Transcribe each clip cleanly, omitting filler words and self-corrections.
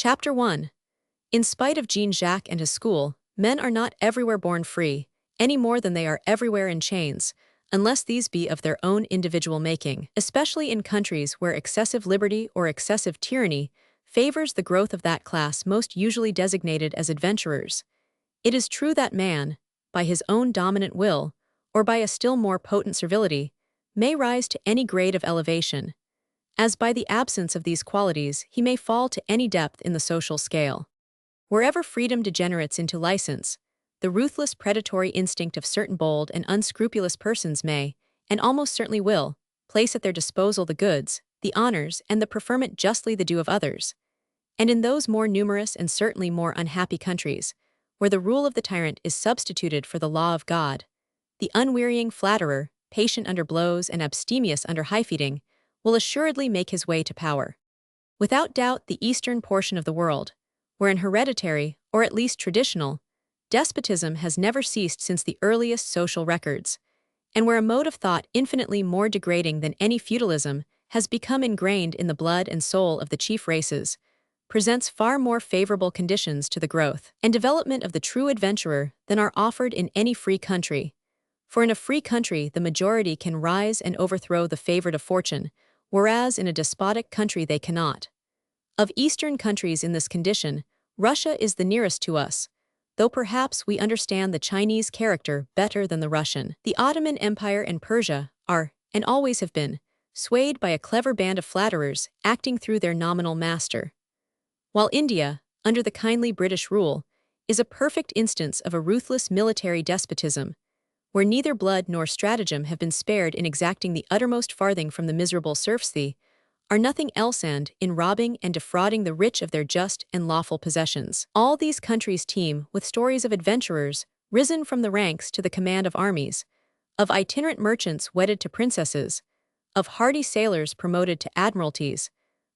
Chapter 1. In spite of Jean-Jacques and his school, men are not everywhere born free, any more than they are everywhere in chains, unless these be of their own individual making, especially in countries where excessive liberty or excessive tyranny favors the growth of that class most usually designated as adventurers. It is true that man, by his own dominant will, or by a still more potent servility, may rise to any grade of elevation, as by the absence of these qualities he may fall to any depth in the social scale. Wherever freedom degenerates into license, the ruthless predatory instinct of certain bold and unscrupulous persons may, and almost certainly will, place at their disposal the goods, the honors, and the preferment justly the due of others. And in those more numerous and certainly more unhappy countries, where the rule of the tyrant is substituted for the law of God, the unwearying flatterer, patient under blows and abstemious under high-feeding, will assuredly make his way to power. Without doubt, the eastern portion of the world, where an hereditary, or at least traditional, despotism has never ceased since the earliest social records, and where a mode of thought infinitely more degrading than any feudalism has become ingrained in the blood and soul of the chief races, presents far more favorable conditions to the growth and development of the true adventurer than are offered in any free country. For in a free country the majority can rise and overthrow the favorite of fortune, whereas in a despotic country they cannot. Of Eastern countries in this condition, Russia is the nearest to us, though perhaps we understand the Chinese character better than the Russian. The Ottoman Empire and Persia are, and always have been, swayed by a clever band of flatterers acting through their nominal master. While India, under the kindly British rule, is a perfect instance of a ruthless military despotism, where neither blood nor stratagem have been spared in exacting the uttermost farthing from the miserable serfs, are nothing else and, in robbing and defrauding the rich of their just and lawful possessions. All these countries teem with stories of adventurers risen from the ranks to the command of armies, of itinerant merchants wedded to princesses, of hardy sailors promoted to admiralties,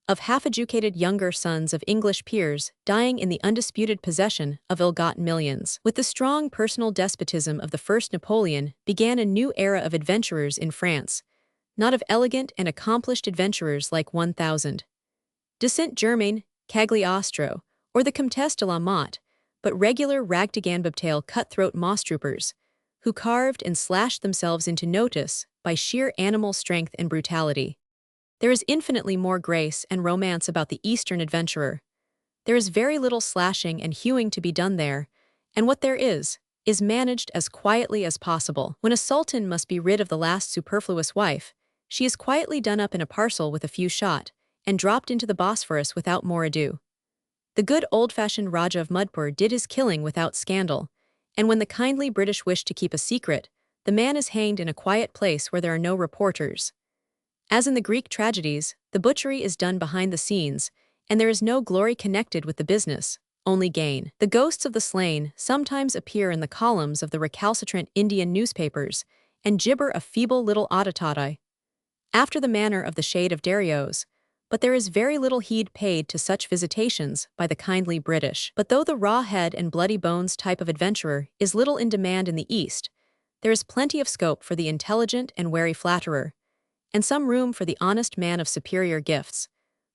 of half-educated younger sons of English peers dying in the undisputed possession of ill-gotten millions. With the strong personal despotism of the first Napoleon began a new era of adventurers in France, not of elegant and accomplished adventurers like 1000. De Saint-Germain, Cagliostro, or the Comtesse de la Motte, but regular ragtag-bobtail cutthroat moss-troopers, who carved and slashed themselves into notice by sheer animal strength and brutality. There is infinitely more grace and romance about the Eastern adventurer. There is very little slashing and hewing to be done there, and what there is managed as quietly as possible. When a sultan must be rid of the last superfluous wife, she is quietly done up in a parcel with a few shot, and dropped into the Bosphorus without more ado. The good old-fashioned Raja of Mudpur did his killing without scandal, and when the kindly British wished to keep a secret, the man is hanged in a quiet place where there are no reporters. As in the Greek tragedies, the butchery is done behind the scenes, and there is no glory connected with the business, only gain. The ghosts of the slain sometimes appear in the columns of the recalcitrant Indian newspapers, and gibber a feeble little autotati, after the manner of the shade of Darius, but there is very little heed paid to such visitations by the kindly British. But though the raw head and bloody bones type of adventurer is little in demand in the East, there is plenty of scope for the intelligent and wary flatterer, and some room for the honest man of superior gifts,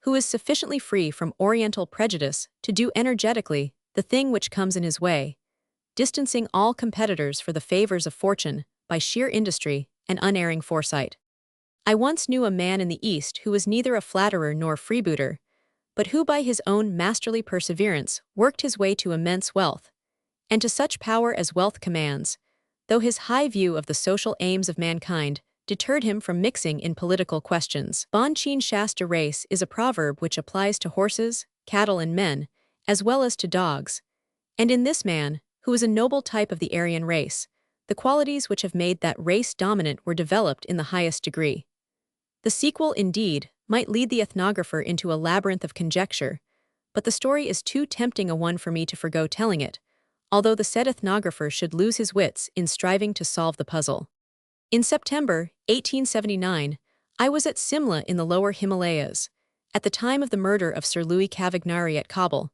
who is sufficiently free from Oriental prejudice to do energetically the thing which comes in his way, distancing all competitors for the favors of fortune by sheer industry and unerring foresight. I once knew a man in the East who was neither a flatterer nor freebooter, but who by his own masterly perseverance worked his way to immense wealth, and to such power as wealth commands, though his high view of the social aims of mankind deterred him from mixing in political questions. Bon chien chasse de race is a proverb which applies to horses, cattle, and men, as well as to dogs, and in this man, who is a noble type of the Aryan race, the qualities which have made that race dominant were developed in the highest degree. The sequel, indeed, might lead the ethnographer into a labyrinth of conjecture, but the story is too tempting a one for me to forgo telling it, although the said ethnographer should lose his wits in striving to solve the puzzle. In September 1879, I was at Simla in the lower Himalayas, at the time of the murder of Sir Louis Cavagnari at Kabul,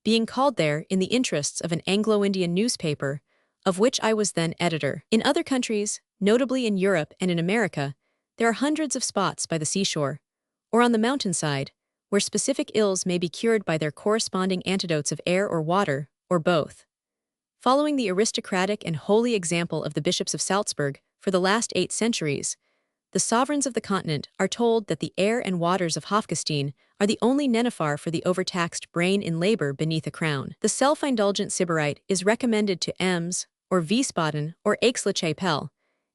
being called there in the interests of an Anglo-Indian newspaper, of which I was then editor. In other countries, notably in Europe and in America, there are hundreds of spots by the seashore, or on the mountainside, where specific ills may be cured by their corresponding antidotes of air or water, or both. Following the aristocratic and holy example of the bishops of Salzburg for the last 8 centuries, the sovereigns of the continent are told that the air and waters of Hofgastein are the only nenuphar for the overtaxed brain in labor beneath a crown. The self-indulgent sybarite is recommended to Ems, or Wiesbaden, or Aix-la-Chapelle,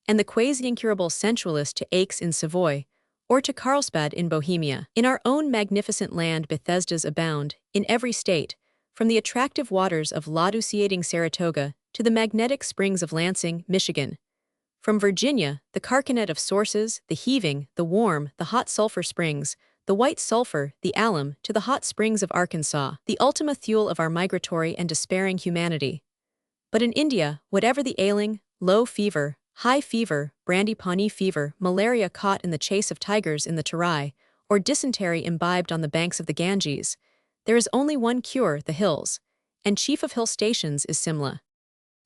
and the quasi-incurable sensualist to Aix in Savoy, or to Carlsbad in Bohemia. In our own magnificent land, Bethesdas abound, in every state, from the attractive waters of laudusciating Saratoga to the magnetic springs of Lansing, Michigan. From Virginia, the carcanet of sources, the heaving, the warm, the hot sulfur springs, the white sulfur, the alum, to the hot springs of Arkansas, the ultima thule of our migratory and despairing humanity. But in India, whatever the ailing, low fever, high fever, brandy-pawnee fever, malaria caught in the chase of tigers in the Terai, or dysentery imbibed on the banks of the Ganges, there is only one cure, the hills, and chief of hill stations is Simla.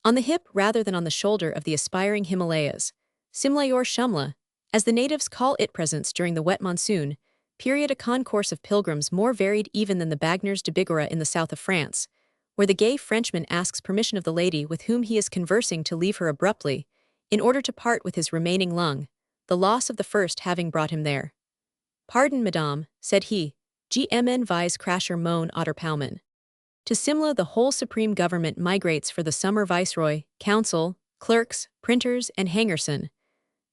On the hip rather than on the shoulder of the aspiring Himalayas, Simla or Shumla, as the natives call it, presents during the wet monsoon period a concourse of pilgrims more varied even than the Bagnères de Bigorre in the south of France, where the gay Frenchman asks permission of the lady with whom he is conversing to leave her abruptly, in order to part with his remaining lung, the loss of the first having brought him there. "Pardon, madame," said he, "Gmn vies crasher mon Otterpalmen." To Simla the whole supreme government migrates for the summer viceroy, council, clerks, printers, and hangerson.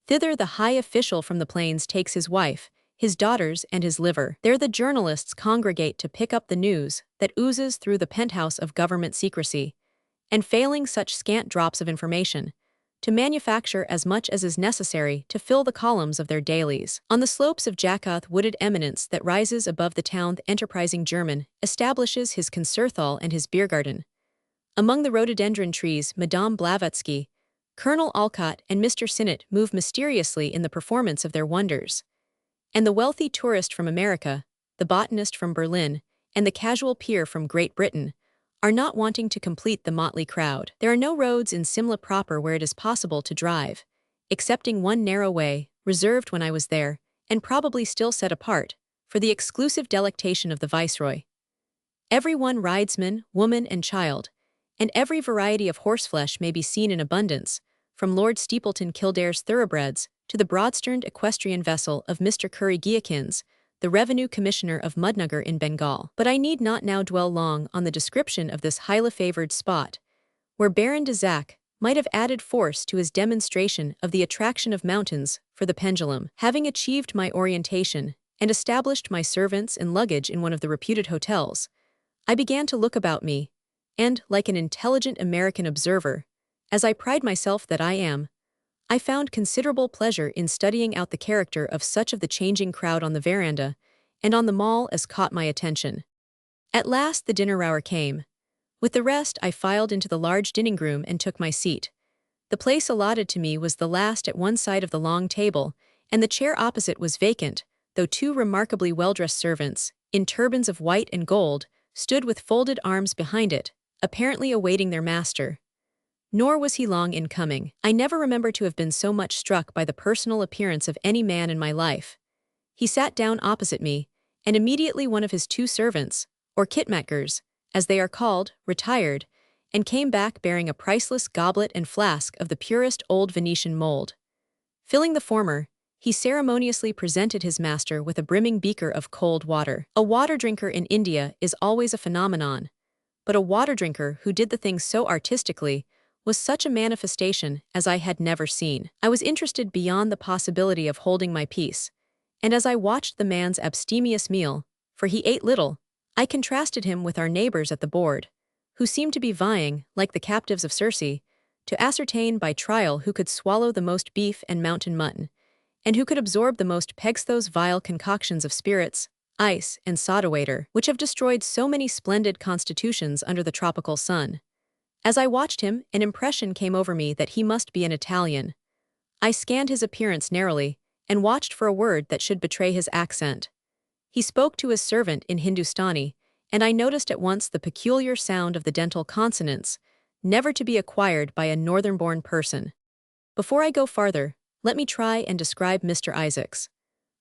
Thither the high official from the plains takes his wife, his daughters, and his liver. There the journalists congregate to pick up the news that oozes through the penthouse of government secrecy, and failing such scant drops of information, to manufacture as much as is necessary to fill the columns of their dailies. On the slopes of Jakoth wooded eminence that rises above the town, the enterprising German establishes his Concerthal and his Biergarten. Among the rhododendron trees, Madame Blavatsky, Colonel Alcott, and Mr. Sinnott move mysteriously in the performance of their wonders. And the wealthy tourist from America, the botanist from Berlin, and the casual peer from Great Britain are not wanting to complete the motley crowd. There are no roads in Simla proper where it is possible to drive, excepting one narrow way, reserved when I was there, and probably still set apart, for the exclusive delectation of the viceroy. Every one ridesman, woman, and child, and every variety of horseflesh may be seen in abundance, from Lord Steepleton Kildare's thoroughbreds to the broad-sterned equestrian vessel of Mr. Curry Giakins, the Revenue Commissioner of Mudnagar in Bengal. But I need not now dwell long on the description of this highly favored spot, where Baron de Zac might have added force to his demonstration of the attraction of mountains for the pendulum. Having achieved my orientation and established my servants and luggage in one of the reputed hotels, I began to look about me, and, like an intelligent American observer, as I pride myself that I am, I found considerable pleasure in studying out the character of such of the changing crowd on the veranda and on the mall as caught my attention. At last the dinner hour came. With the rest I filed into the large dining room and took my seat. The place allotted to me was the last at one side of the long table, and the chair opposite was vacant, though 2 remarkably well-dressed servants, in turbans of white and gold, stood with folded arms behind it, apparently awaiting their master. Nor was he long in coming. I never remember to have been so much struck by the personal appearance of any man in my life. He sat down opposite me, and immediately one of his 2 servants, or kitmakers, as they are called, retired, and came back bearing a priceless goblet and flask of the purest old Venetian mold. Filling the former, he ceremoniously presented his master with a brimming beaker of cold water. A water drinker in India is always a phenomenon, but a water drinker who did the thing so artistically was such a manifestation as I had never seen. I was interested beyond the possibility of holding my peace, and as I watched the man's abstemious meal, for he ate little, I contrasted him with our neighbors at the board, who seemed to be vying, like the captives of Circe, to ascertain by trial who could swallow the most beef and mountain mutton, and who could absorb the most pegs those vile concoctions of spirits, ice, and soda water, which have destroyed so many splendid constitutions under the tropical sun. As I watched him, an impression came over me that he must be an Italian. I scanned his appearance narrowly, and watched for a word that should betray his accent. He spoke to his servant in Hindustani, and I noticed at once the peculiar sound of the dental consonants, never to be acquired by a northern-born person. Before I go farther, let me try and describe Mr. Isaacs.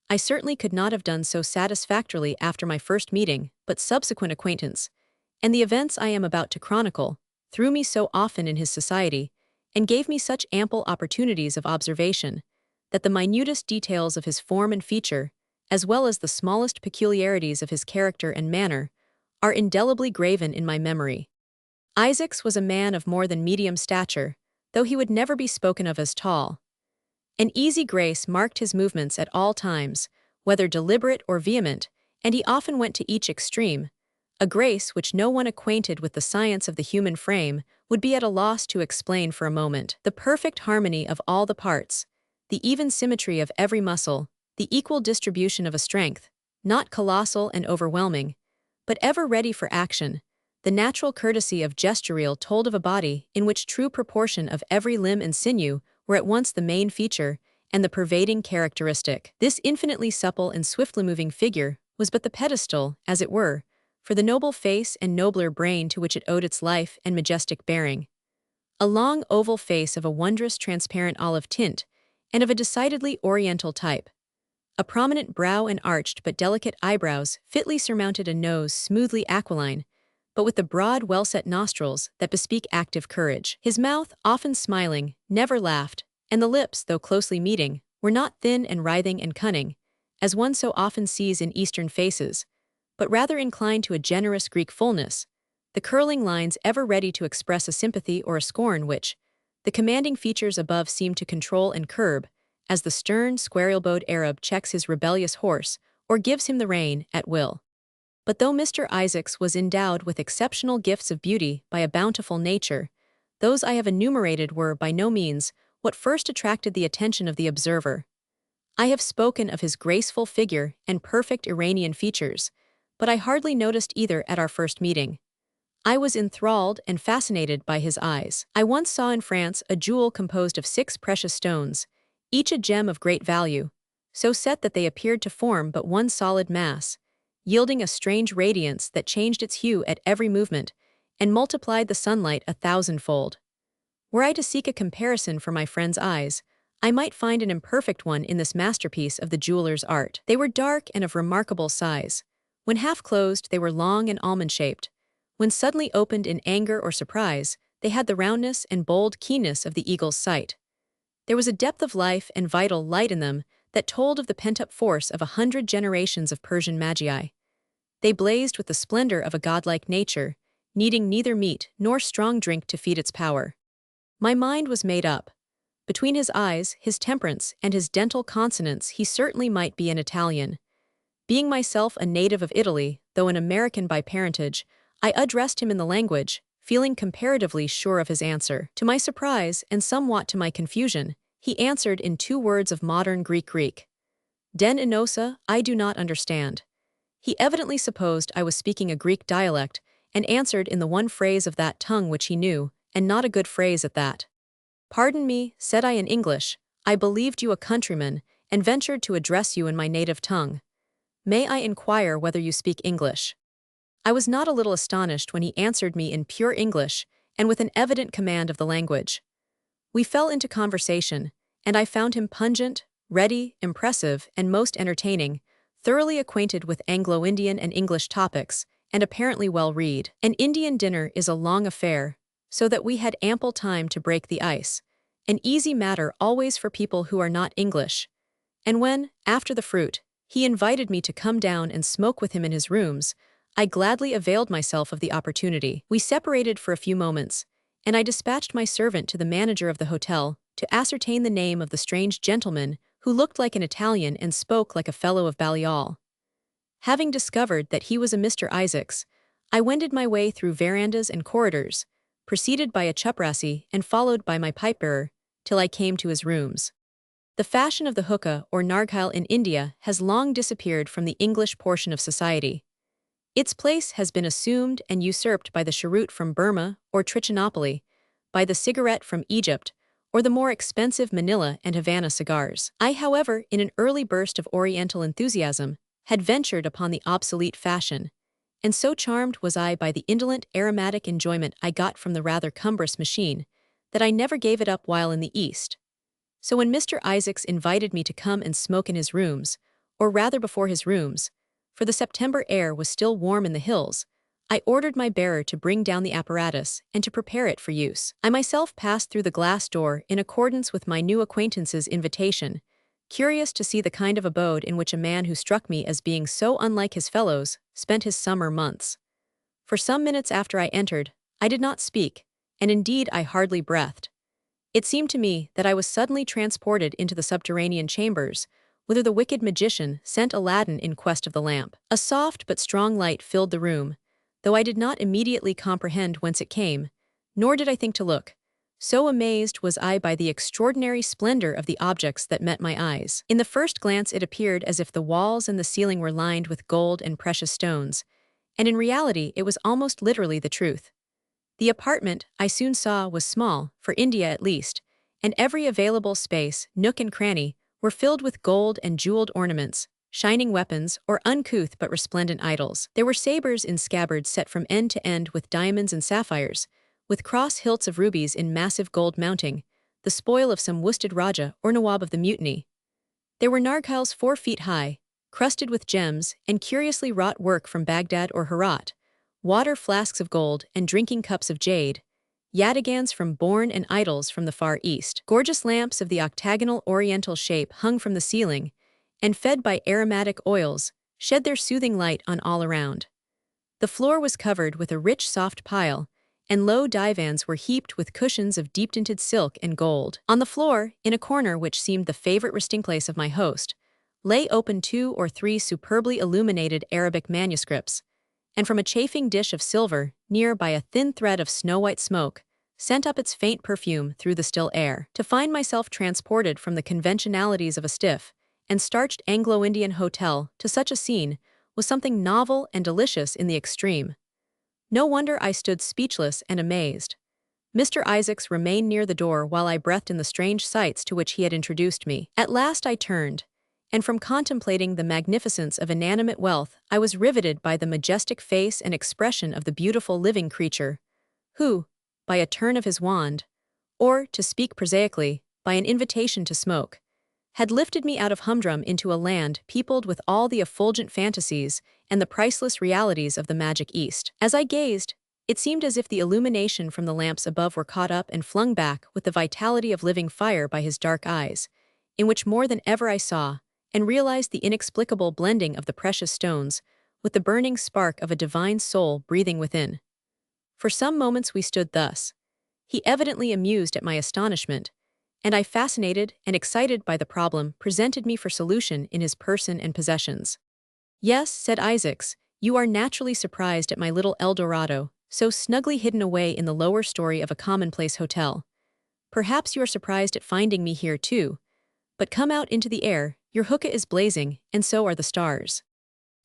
I certainly could not have done so satisfactorily after my first meeting, but subsequent acquaintance, and the events I am about to chronicle, threw me so often in his society, and gave me such ample opportunities of observation, that the minutest details of his form and feature, as well as the smallest peculiarities of his character and manner, are indelibly graven in my memory. Isaacs was a man of more than medium stature, though he would never be spoken of as tall. An easy grace marked his movements at all times, whether deliberate or vehement, and he often went to each extreme, a grace which no one acquainted with the science of the human frame would be at a loss to explain for a moment. The perfect harmony of all the parts, the even symmetry of every muscle, the equal distribution of a strength, not colossal and overwhelming, but ever ready for action, the natural courtesy of gestural told of a body in which true proportion of every limb and sinew were at once the main feature and the pervading characteristic. This infinitely supple and swiftly moving figure was but the pedestal, as it were, for the noble face and nobler brain to which it owed its life and majestic bearing. A long oval face of a wondrous transparent olive tint, and of a decidedly oriental type. A prominent brow and arched but delicate eyebrows fitly surmounted a nose smoothly aquiline, but with the broad, well-set nostrils that bespeak active courage. His mouth, often smiling, never laughed, and the lips, though closely meeting, were not thin and writhing and cunning, as one so often sees in Eastern faces, but rather inclined to a generous Greek fullness, the curling lines ever ready to express a sympathy or a scorn which, the commanding features above seem to control and curb, as the stern, square-elbowed Arab checks his rebellious horse or gives him the rein at will. But though Mr. Isaacs was endowed with exceptional gifts of beauty by a bountiful nature, those I have enumerated were by no means what first attracted the attention of the observer. I have spoken of his graceful figure and perfect Iranian features, but I hardly noticed either at our first meeting. I was enthralled and fascinated by his eyes. I once saw in France a jewel composed of 6 precious stones, each a gem of great value, so set that they appeared to form but one solid mass, yielding a strange radiance that changed its hue at every movement and multiplied the sunlight 1,000-fold. Were I to seek a comparison for my friend's eyes, I might find an imperfect one in this masterpiece of the jeweler's art. They were dark and of remarkable size. When half closed, they were long and almond-shaped. When suddenly opened in anger or surprise, they had the roundness and bold keenness of the eagle's sight. There was a depth of life and vital light in them that told of the pent-up force of 100 generations of Persian magi. They blazed with the splendor of a godlike nature, needing neither meat nor strong drink to feed its power. My mind was made up. Between his eyes, his temperance, and his dental consonants, he certainly might be an Italian. Being myself a native of Italy, though an American by parentage, I addressed him in the language, feeling comparatively sure of his answer. To my surprise, and somewhat to my confusion, he answered in 2 words of modern Greek. Den enosa, I do not understand. He evidently supposed I was speaking a Greek dialect, and answered in the one phrase of that tongue which he knew, and not a good phrase at that. Pardon me, said I in English, I believed you a countryman, and ventured to address you in my native tongue. May I inquire whether you speak English? I was not a little astonished when he answered me in pure English, and with an evident command of the language. We fell into conversation, and I found him pungent, ready, impressive, and most entertaining, thoroughly acquainted with Anglo-Indian and English topics, and apparently well read. An Indian dinner is a long affair, so that we had ample time to break the ice, an easy matter always for people who are not English. And when, after the fruit, he invited me to come down and smoke with him in his rooms, I gladly availed myself of the opportunity. We separated for a few moments, and I dispatched my servant to the manager of the hotel to ascertain the name of the strange gentleman who looked like an Italian and spoke like a fellow of Balliol. Having discovered that he was a Mr. Isaacs, I wended my way through verandas and corridors, preceded by a chuprassi and followed by my pipe-bearer, till I came to his rooms. The fashion of the hookah or narghile in India has long disappeared from the English portion of society. Its place has been assumed and usurped by the cheroot from Burma or Trichinopoli, by the cigarette from Egypt, or the more expensive Manila and Havana cigars. I, however, in an early burst of Oriental enthusiasm, had ventured upon the obsolete fashion, and so charmed was I by the indolent aromatic enjoyment I got from the rather cumbrous machine, that I never gave it up while in the East. So when Mr. Isaacs invited me to come and smoke in his rooms, or rather before his rooms, for the September air was still warm in the hills, I ordered my bearer to bring down the apparatus and to prepare it for use. I myself passed through the glass door in accordance with my new acquaintance's invitation, curious to see the kind of abode in which a man who struck me as being so unlike his fellows spent his summer months. For some minutes after I entered, I did not speak, and indeed I hardly breathed. It seemed to me that I was suddenly transported into the subterranean chambers, whither the wicked magician sent Aladdin in quest of the lamp. A soft but strong light filled the room, though I did not immediately comprehend whence it came, nor did I think to look. So amazed was I by the extraordinary splendor of the objects that met my eyes. In the first glance it appeared as if the walls and the ceiling were lined with gold and precious stones, and in reality it was almost literally the truth. The apartment, I soon saw, was small, for India at least, and every available space, nook and cranny, were filled with gold and jeweled ornaments, shining weapons, or uncouth but resplendent idols. There were sabers in scabbards set from end to end with diamonds and sapphires, with cross hilts of rubies in massive gold mounting, the spoil of some worsted Raja or Nawab of the Mutiny. There were narghiles 4 feet high, crusted with gems and curiously wrought work from Baghdad or Herat, water flasks of gold and drinking cups of jade, yataghans from Borne and idols from the Far East. Gorgeous lamps of the octagonal oriental shape hung from the ceiling, and fed by aromatic oils, shed their soothing light on all around. The floor was covered with a rich soft pile, and low divans were heaped with cushions of deep-tinted silk and gold. On the floor, in a corner which seemed the favorite resting place of my host, lay open 2 or 3 superbly illuminated Arabic manuscripts, and from a chafing dish of silver, near by a thin thread of snow-white smoke, sent up its faint perfume through the still air. To find myself transported from the conventionalities of a stiff and starched Anglo-Indian hotel to such a scene was something novel and delicious in the extreme. No wonder I stood speechless and amazed. Mr. Isaacs remained near the door while I breathed in the strange sights to which he had introduced me. At last I turned, and from contemplating the magnificence of inanimate wealth, I was riveted by the majestic face and expression of the beautiful living creature, who, by a turn of his wand, or, to speak prosaically, by an invitation to smoke, had lifted me out of humdrum into a land peopled with all the effulgent fantasies and the priceless realities of the magic East. As I gazed, it seemed as if the illumination from the lamps above were caught up and flung back with the vitality of living fire by his dark eyes, in which more than ever I saw and realized the inexplicable blending of the precious stones with the burning spark of a divine soul breathing within. For some moments we stood thus, he evidently amused at my astonishment, and I, fascinated and excited by the problem presented me for solution in his person and possessions. "Yes," said Isaacs, "you are naturally surprised at my little El Dorado, so snugly hidden away in the lower story of a commonplace hotel. Perhaps you are surprised at finding me here too, but come out into the air, your hookah is blazing, and so are the stars."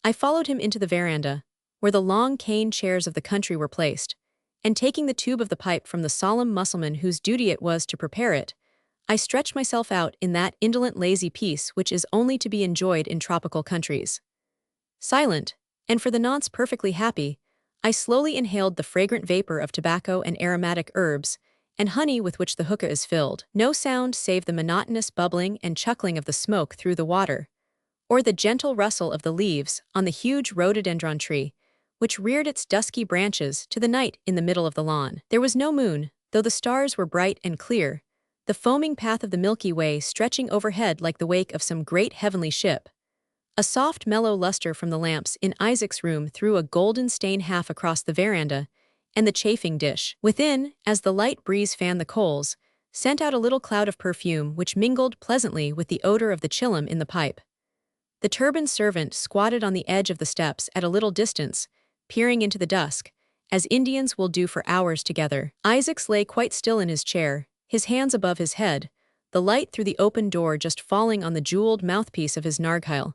I followed him into the veranda, where the long cane chairs of the country were placed, and taking the tube of the pipe from the solemn Mussulman whose duty it was to prepare it, I stretched myself out in that indolent lazy peace which is only to be enjoyed in tropical countries. Silent, and for the nonce perfectly happy, I slowly inhaled the fragrant vapor of tobacco and aromatic herbs, and honey with which the hookah is filled. No sound save the monotonous bubbling and chuckling of the smoke through the water, or the gentle rustle of the leaves on the huge rhododendron tree, which reared its dusky branches to the night in the middle of the lawn. There was no moon, though the stars were bright and clear, the foaming path of the Milky Way stretching overhead like the wake of some great heavenly ship. A soft mellow luster from the lamps in Isaac's room threw a golden stain half across the veranda and the chafing dish. Within, as the light breeze fanned the coals, sent out a little cloud of perfume which mingled pleasantly with the odor of the chillum in the pipe. The turbaned servant squatted on the edge of the steps at a little distance, peering into the dusk, as Indians will do for hours together. Isaacs lay quite still in his chair, his hands above his head, the light through the open door just falling on the jeweled mouthpiece of his narghile.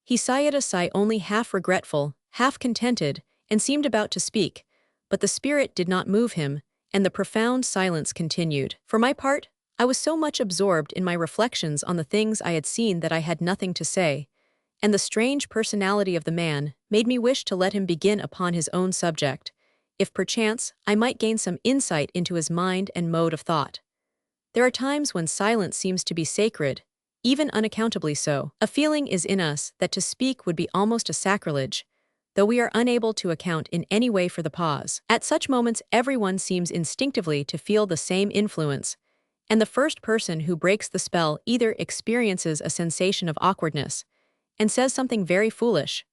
He sighed a sigh only half regretful, half contented, and seemed about to speak, but the spirit did not move him, and the profound silence continued. For my part, I was so much absorbed in my reflections on the things I had seen that I had nothing to say, and the strange personality of the man made me wish to let him begin upon his own subject, if perchance I might gain some insight into his mind and mode of thought. There are times when silence seems to be sacred, even unaccountably so. A feeling is in us that to speak would be almost a sacrilege, though we are unable to account in any way for the pause. At such moments everyone seems instinctively to feel the same influence, and the first person who breaks the spell either experiences a sensation of awkwardness and says something very foolish,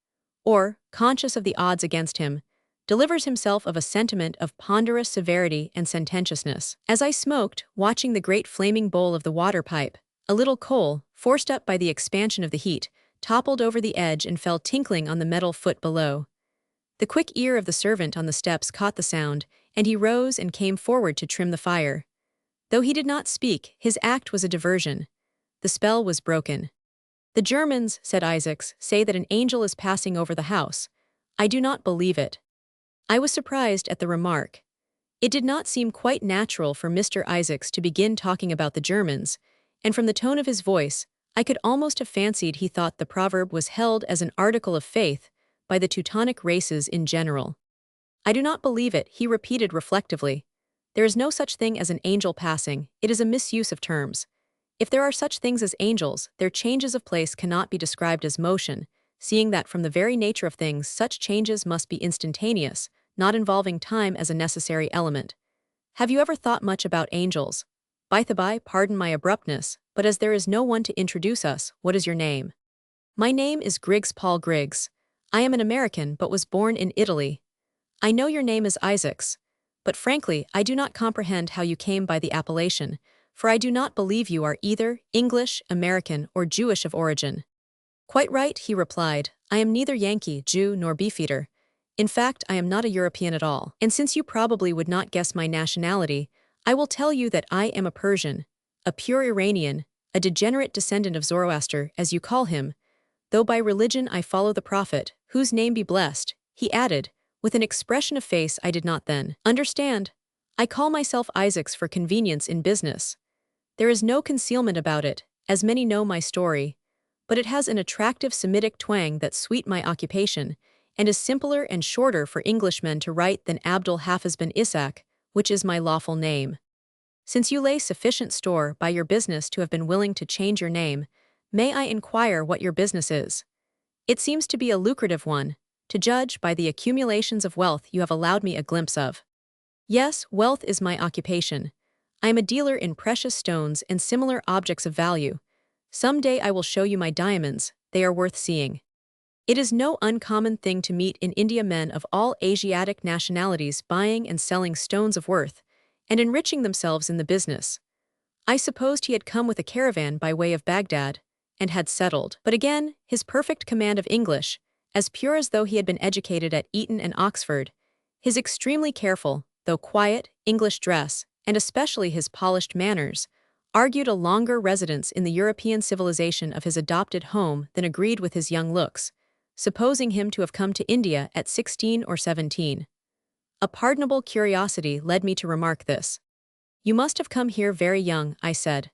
or, conscious of the odds against him, delivers himself of a sentiment of ponderous severity and sententiousness. As I smoked, watching the great flaming bowl of the water pipe, a little coal, forced up by the expansion of the heat, toppled over the edge and fell tinkling on the metal foot below. The quick ear of the servant on the steps caught the sound, and he rose and came forward to trim the fire. Though he did not speak, his act was a diversion. The spell was broken. "The Germans," said Isaacs, "say that an angel is passing over the house. I do not believe it." I was surprised at the remark. It did not seem quite natural for Mr. Isaacs to begin talking about the Germans, and from the tone of his voice, I could almost have fancied he thought the proverb was held as an article of faith by the Teutonic races in general. "I do not believe it," he repeated reflectively. "There is no such thing as an angel passing. It is a misuse of terms. If there are such things as angels, their changes of place cannot be described as motion, seeing that from the very nature of things such changes must be instantaneous, not involving time as a necessary element. Have you ever thought much about angels? By the by, pardon my abruptness, but as there is no one to introduce us, what is your name?" "My name is Griggs Paul Griggs. I am an American but was born in Italy." "I know your name is Isaacs, but frankly I do not comprehend how you came by the appellation, for I do not believe you are either English, American, or Jewish of origin." "Quite right," he replied. "I am neither Yankee, Jew, nor beefeater. In fact, I am not a European at all. And since you probably would not guess my nationality, I will tell you that I am a Persian, a pure Iranian, a degenerate descendant of Zoroaster, as you call him, though by religion I follow the Prophet, whose name be blessed," he added, with an expression of face I did not then understand. "I call myself Isaacs for convenience in business. There is no concealment about it, as many know my story, but it has an attractive Semitic twang that suits my occupation, and is simpler and shorter for Englishmen to write than Abdul Hafiz bin Ishaq, which is my lawful name. Since you lay sufficient store by your business to have been willing to change your name, may I inquire what your business is? It seems to be a lucrative one, to judge by the accumulations of wealth you have allowed me a glimpse of." "Yes, wealth is my occupation. I am a dealer in precious stones and similar objects of value. Some day I will show you my diamonds, they are worth seeing. It is no uncommon thing to meet in India men of all Asiatic nationalities buying and selling stones of worth, and enriching themselves in the business. I supposed he had come with a caravan by way of Baghdad, and had settled. But again, his perfect command of English, as pure as though he had been educated at Eton and Oxford, his extremely careful, though quiet, English dress, and especially his polished manners, argued a longer residence in the European civilization of his adopted home than agreed with his young looks, supposing him to have come to India at 16 or 17. A pardonable curiosity led me to remark this. "You must have come here very young," I said.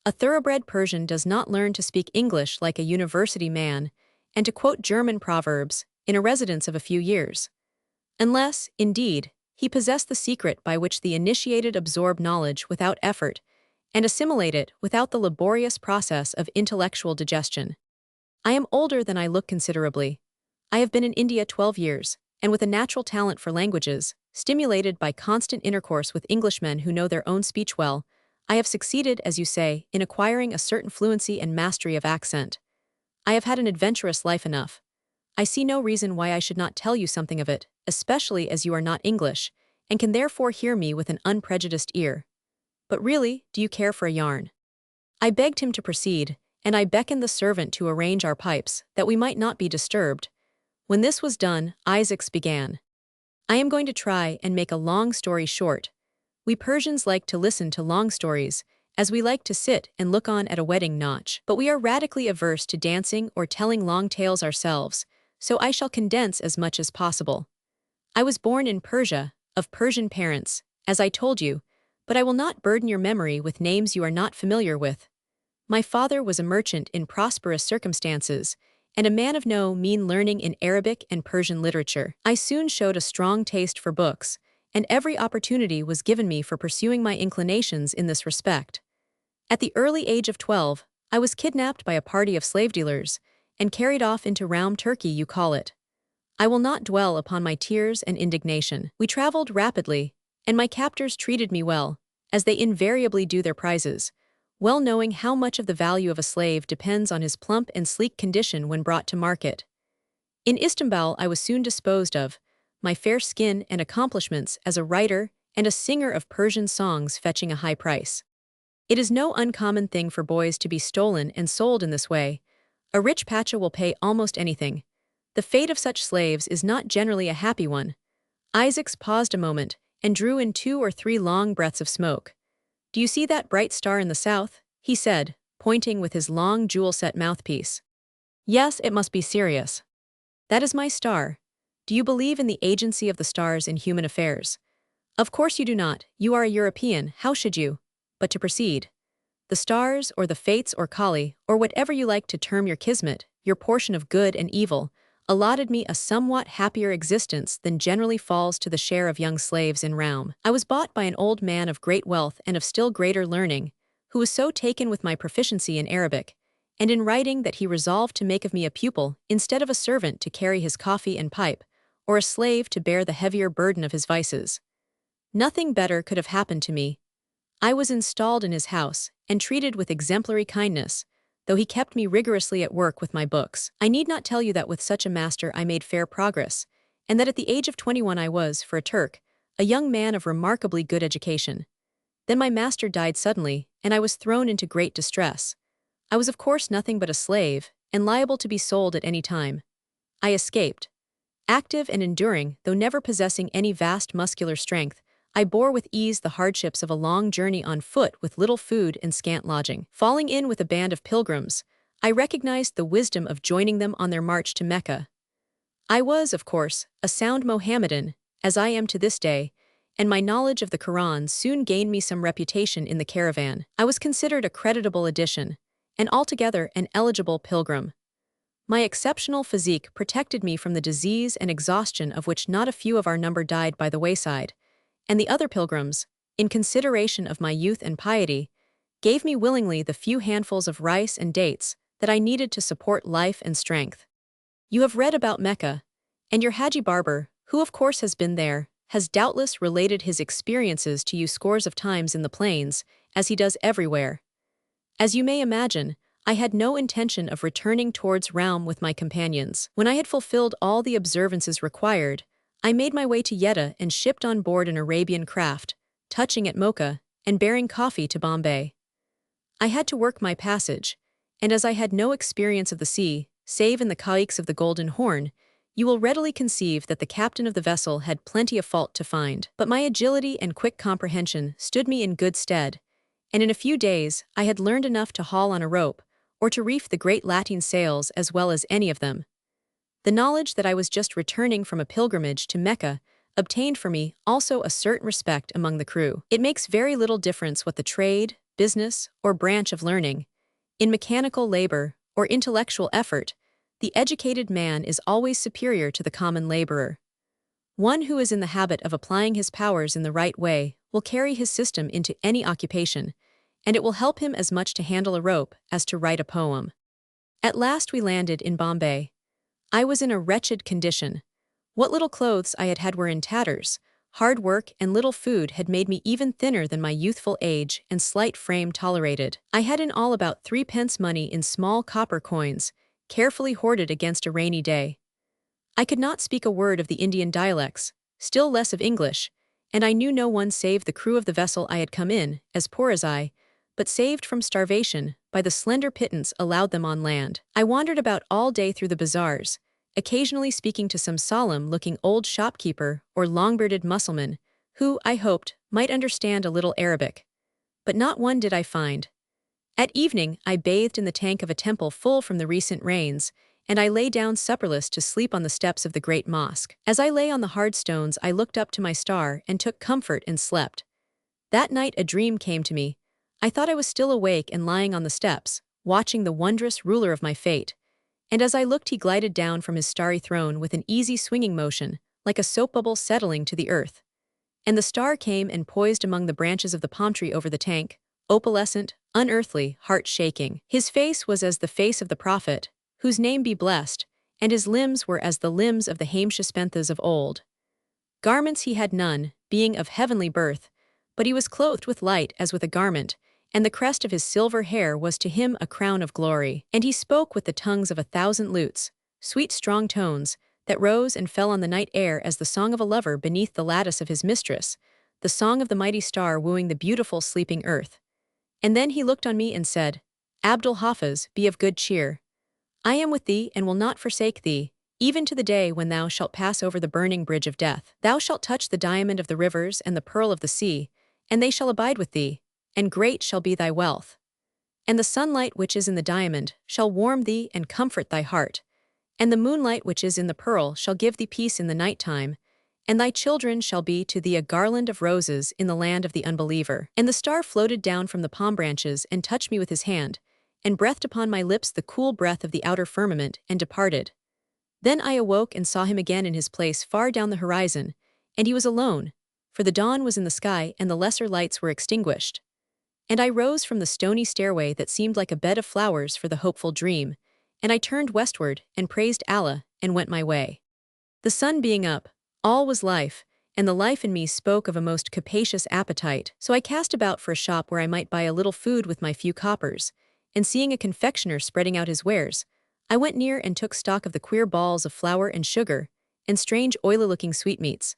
"A thoroughbred Persian does not learn to speak English like a university man, and to quote German proverbs, in a residence of a few years. Unless, indeed, he possessed the secret by which the initiated absorb knowledge without effort, and assimilate it without the laborious process of intellectual digestion. I am older than I look considerably. I have been in India 12 years, and with a natural talent for languages, stimulated by constant intercourse with Englishmen who know their own speech well, I have succeeded, as you say, in acquiring a certain fluency and mastery of accent. I have had an adventurous life enough. I see no reason why I should not tell you something of it, especially as you are not English, and can therefore hear me with an unprejudiced ear. But really, do you care for a yarn?" I begged him to proceed, and I beckoned the servant to arrange our pipes, that we might not be disturbed. When this was done, Isaacs began. "I am going to try and make a long story short. We Persians like to listen to long stories, as we like to sit and look on at a wedding notch, but we are radically averse to dancing or telling long tales ourselves, so I shall condense as much as possible. I was born in Persia, of Persian parents, as I told you, but I will not burden your memory with names you are not familiar with. My father was a merchant in prosperous circumstances, and a man of no mean learning in Arabic and Persian literature. I soon showed a strong taste for books, and every opportunity was given me for pursuing my inclinations in this respect. At the early age of 12, I was kidnapped by a party of slave dealers and carried off into Raum, Turkey, you call it. I will not dwell upon my tears and indignation. We traveled rapidly, and my captors treated me well, as they invariably do their prizes, well knowing how much of the value of a slave depends on his plump and sleek condition when brought to market. In Istanbul I was soon disposed of, my fair skin and accomplishments as a writer and a singer of Persian songs fetching a high price. It is no uncommon thing for boys to be stolen and sold in this way. A rich pacha will pay almost anything. The fate of such slaves is not generally a happy one. Isaacs paused a moment and drew in 2 or 3 long breaths of smoke. Do you see that bright star in the south? He said, pointing with his long jewel-set mouthpiece. Yes, it must be Sirius. That is my star. Do you believe in the agency of the stars in human affairs? Of course you do not. You are a European. How should you? But to proceed. The stars, or the fates, or Kali, or whatever you like to term your kismet, your portion of good and evil, allotted me a somewhat happier existence than generally falls to the share of young slaves in Raum. I was bought by an old man of great wealth and of still greater learning, who was so taken with my proficiency in Arabic, and in writing that he resolved to make of me a pupil instead of a servant to carry his coffee and pipe, or a slave to bear the heavier burden of his vices. Nothing better could have happened to me. I was installed in his house and treated with exemplary kindness, though he kept me rigorously at work with my books. I need not tell you that with such a master I made fair progress, and that at the age of 21 I was, for a Turk, a young man of remarkably good education. Then my master died suddenly, and I was thrown into great distress. I was of course nothing but a slave, and liable to be sold at any time. I escaped. Active and enduring, though never possessing any vast muscular strength, I bore with ease the hardships of a long journey on foot with little food and scant lodging. Falling in with a band of pilgrims, I recognized the wisdom of joining them on their march to Mecca. I was, of course, a sound Mohammedan, as I am to this day, and my knowledge of the Quran soon gained me some reputation in the caravan. I was considered a creditable addition, and altogether an eligible pilgrim. My exceptional physique protected me from the disease and exhaustion of which not a few of our number died by the wayside, and the other pilgrims, in consideration of my youth and piety, gave me willingly the few handfuls of rice and dates that I needed to support life and strength. You have read about Mecca, and your Haji Barber, who of course has been there, has doubtless related his experiences to you scores of times in the plains, as he does everywhere. As you may imagine, I had no intention of returning towards Raum with my companions. When I had fulfilled all the observances required, I made my way to Jeddah and shipped on board an Arabian craft, touching at Mocha, and bearing coffee to Bombay. I had to work my passage, and as I had no experience of the sea, save in the caiques of the Golden Horn, you will readily conceive that the captain of the vessel had plenty of fault to find. But my agility and quick comprehension stood me in good stead, and in a few days I had learned enough to haul on a rope, or to reef the great lateen sails as well as any of them. The knowledge that I was just returning from a pilgrimage to Mecca obtained for me also a certain respect among the crew. It makes very little difference what the trade, business, or branch of learning. In mechanical labor, or intellectual effort, the educated man is always superior to the common laborer. One who is in the habit of applying his powers in the right way will carry his system into any occupation, and it will help him as much to handle a rope as to write a poem. At last we landed in Bombay. I was in a wretched condition. What little clothes I had had were in tatters. Hard work and little food had made me even thinner than my youthful age and slight frame tolerated. I had in all about 3 pence money in small copper coins, carefully hoarded against a rainy day. I could not speak a word of the Indian dialects, still less of English, and I knew no one save the crew of the vessel I had come in, as poor as I, but saved from starvation by the slender pittance allowed them on land. I wandered about all day through the bazaars, occasionally speaking to some solemn-looking old shopkeeper or long-bearded Mussulman, who, I hoped, might understand a little Arabic. But not one did I find. At evening I bathed in the tank of a temple full from the recent rains, and I lay down supperless to sleep on the steps of the great mosque. As I lay on the hard stones I looked up to my star and took comfort and slept. That night a dream came to me. I thought I was still awake and lying on the steps, watching the wondrous ruler of my fate, and as I looked he glided down from his starry throne with an easy swinging motion, like a soap bubble settling to the earth. And the star came and poised among the branches of the palm tree over the tank, opalescent, unearthly, heart-shaking. His face was as the face of the prophet, whose name be blessed, and his limbs were as the limbs of the Hamshaspenthas of old. Garments he had none, being of heavenly birth, but he was clothed with light as with a garment, and the crest of his silver hair was to him a crown of glory. And he spoke with the tongues of 1,000 lutes, sweet strong tones, that rose and fell on the night air as the song of a lover beneath the lattice of his mistress, the song of the mighty star wooing the beautiful sleeping earth. And then he looked on me and said, Abdul Hafiz, be of good cheer. I am with thee and will not forsake thee, even to the day when thou shalt pass over the burning bridge of death. Thou shalt touch the diamond of the rivers and the pearl of the sea, and they shall abide with thee, and great shall be thy wealth. And the sunlight which is in the diamond shall warm thee and comfort thy heart, and the moonlight which is in the pearl shall give thee peace in the night time, and thy children shall be to thee a garland of roses in the land of the unbeliever. And the star floated down from the palm branches and touched me with his hand, and breathed upon my lips the cool breath of the outer firmament, and departed. Then I awoke and saw him again in his place far down the horizon, and he was alone, for the dawn was in the sky and the lesser lights were extinguished. And I rose from the stony stairway that seemed like a bed of flowers for the hopeful dream, and I turned westward and praised Allah and went my way. The sun being up, all was life, and the life in me spoke of a most capacious appetite. So I cast about for a shop where I might buy a little food with my few coppers, and seeing a confectioner spreading out his wares, I went near and took stock of the queer balls of flour and sugar, and strange oily-looking sweetmeats.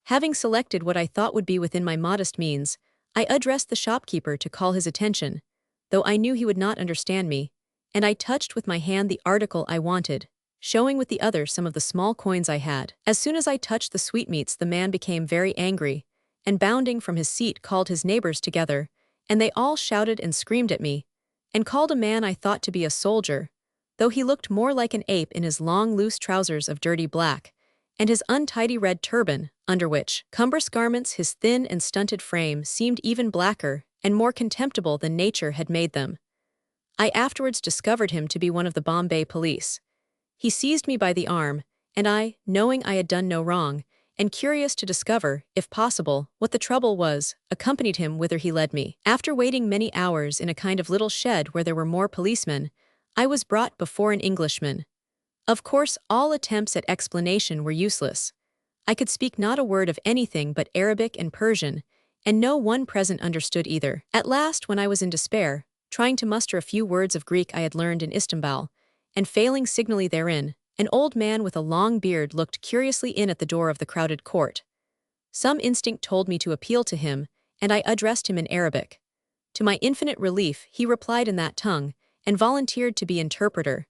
Having selected what I thought would be within my modest means, I addressed the shopkeeper to call his attention, though I knew he would not understand me, and I touched with my hand the article I wanted, showing with the other some of the small coins I had. As soon as I touched the sweetmeats, the man became very angry, and bounding from his seat called his neighbors together, and they all shouted and screamed at me, and called a man I thought to be a soldier, though he looked more like an ape in his long loose trousers of dirty black, and his untidy red turban, under which cumbrous garments his thin and stunted frame seemed even blacker and more contemptible than nature had made them. I afterwards discovered him to be one of the Bombay police. He seized me by the arm, and I, knowing I had done no wrong, and curious to discover, if possible, what the trouble was, accompanied him whither he led me. After waiting many hours in a kind of little shed where there were more policemen, I was brought before an Englishman. Of course, all attempts at explanation were useless. I could speak not a word of anything but Arabic and Persian, and no one present understood either. At last, when I was in despair, trying to muster a few words of Greek I had learned in Istanbul, and failing signally therein, an old man with a long beard looked curiously in at the door of the crowded court. Some instinct told me to appeal to him, and I addressed him in Arabic. To my infinite relief, he replied in that tongue, and volunteered to be interpreter.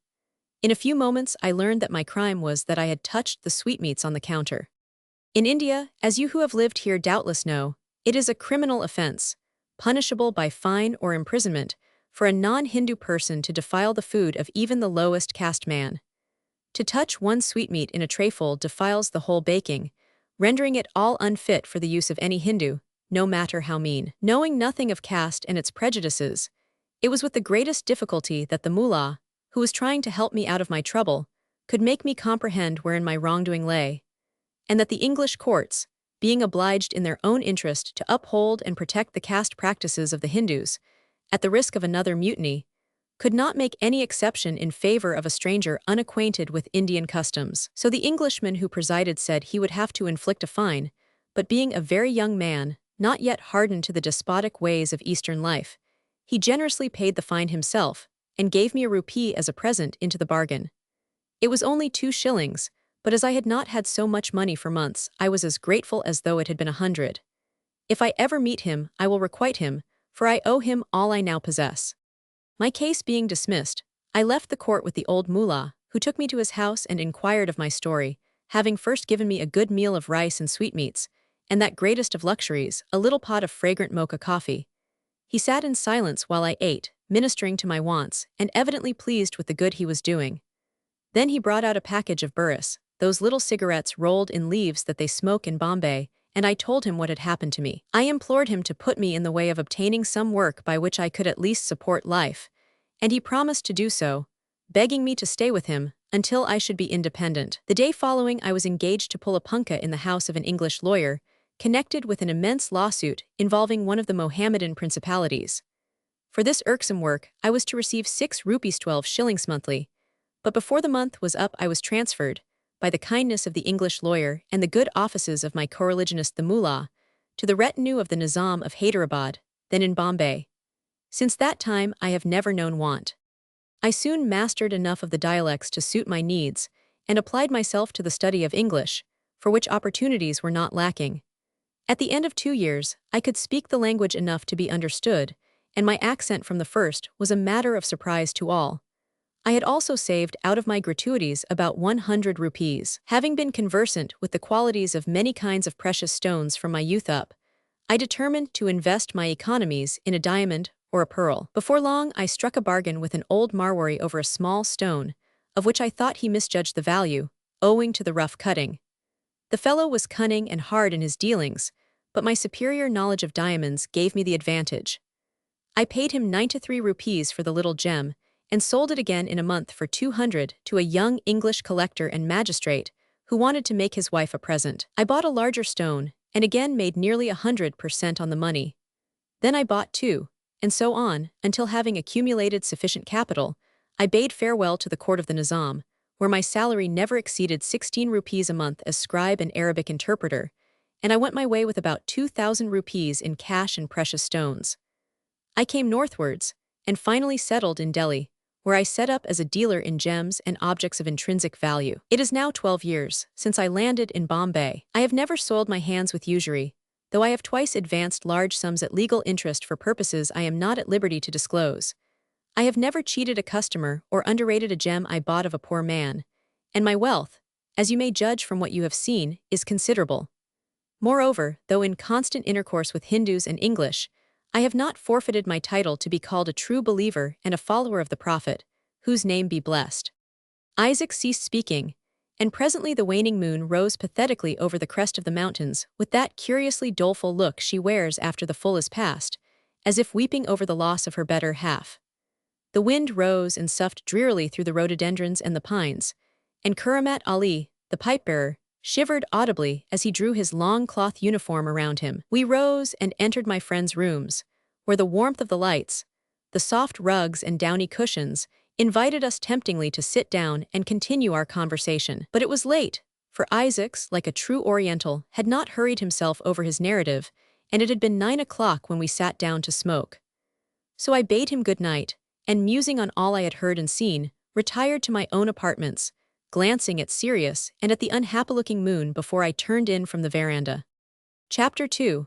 In a few moments I learned that my crime was that I had touched the sweetmeats on the counter. In India, as you who have lived here doubtless know, it is a criminal offense, punishable by fine or imprisonment, for a non-Hindu person to defile the food of even the lowest caste man. To touch one sweetmeat in a trayful defiles the whole baking, rendering it all unfit for the use of any Hindu, no matter how mean. Knowing nothing of caste and its prejudices, it was with the greatest difficulty that the mullah, who was trying to help me out of my trouble, could make me comprehend wherein my wrongdoing lay, and that the English courts, being obliged in their own interest to uphold and protect the caste practices of the Hindus, at the risk of another mutiny, could not make any exception in favor of a stranger unacquainted with Indian customs. So the Englishman who presided said he would have to inflict a fine, but being a very young man, not yet hardened to the despotic ways of Eastern life, he generously paid the fine himself, and gave me a rupee as a present into the bargain. It was only 2 shillings, but as I had not had so much money for months, I was as grateful as though it had been 100. If I ever meet him, I will requite him, for I owe him all I now possess. My case being dismissed, I left the court with the old mullah, who took me to his house and inquired of my story, having first given me a good meal of rice and sweetmeats, and that greatest of luxuries, a little pot of fragrant mocha coffee. He sat in silence while I ate, ministering to my wants, and evidently pleased with the good he was doing. Then he brought out a package of burris, those little cigarettes rolled in leaves that they smoke in Bombay, and I told him what had happened to me. I implored him to put me in the way of obtaining some work by which I could at least support life, and he promised to do so, begging me to stay with him until I should be independent. The day following, I was engaged to pull a punkah in the house of an English lawyer, connected with an immense lawsuit involving one of the Mohammedan principalities. For this irksome work, I was to receive 6 rupees 12 shillings monthly. But before the month was up, I was transferred, by the kindness of the English lawyer and the good offices of my co-religionist the mullah, to the retinue of the Nizam of Hyderabad, then in Bombay. Since that time I have never known want. I soon mastered enough of the dialects to suit my needs, and applied myself to the study of English, for which opportunities were not lacking. At the end of 2 years, I could speak the language enough to be understood, and my accent from the first was a matter of surprise to all. I had also saved out of my gratuities about 100 rupees. Having been conversant with the qualities of many kinds of precious stones from my youth up, I determined to invest my economies in a diamond or a pearl. Before long, I struck a bargain with an old Marwari over a small stone, of which I thought he misjudged the value, owing to the rough cutting. The fellow was cunning and hard in his dealings, but my superior knowledge of diamonds gave me the advantage. I paid him 93 rupees for the little gem, and sold it again in a month for 200 to a young English collector and magistrate who wanted to make his wife a present. I bought a larger stone, and again made nearly 100% on the money. Then I bought 2, and so on, until having accumulated sufficient capital, I bade farewell to the court of the Nizam, where my salary never exceeded 16 rupees a month as scribe and Arabic interpreter, and I went my way with about 2,000 rupees in cash and precious stones. I came northwards, and finally settled in Delhi, where I set up as a dealer in gems and objects of intrinsic value. It is now 12 years since I landed in Bombay. I have never soiled my hands with usury, though I have twice advanced large sums at legal interest for purposes I am not at liberty to disclose. I have never cheated a customer or underrated a gem I bought of a poor man, and my wealth, as you may judge from what you have seen, is considerable. Moreover, though in constant intercourse with Hindus and English, I have not forfeited my title to be called a true believer and a follower of the Prophet, whose name be blessed. Isaac ceased speaking, and presently the waning moon rose pathetically over the crest of the mountains with that curiously doleful look she wears after the full is past, as if weeping over the loss of her better half. The wind rose and soughed drearily through the rhododendrons and the pines, and Kuramat Ali, the pipe-bearer, shivered audibly as he drew his long cloth uniform around him. We rose and entered my friend's rooms, where the warmth of the lights, the soft rugs and downy cushions, invited us temptingly to sit down and continue our conversation. But it was late, for Isaacs, like a true Oriental, had not hurried himself over his narrative, and it had been 9 o'clock when we sat down to smoke. So I bade him good night, and musing on all I had heard and seen, retired to my own apartments, glancing at Sirius and at the unhappy-looking moon before I turned in from the veranda. Chapter 2.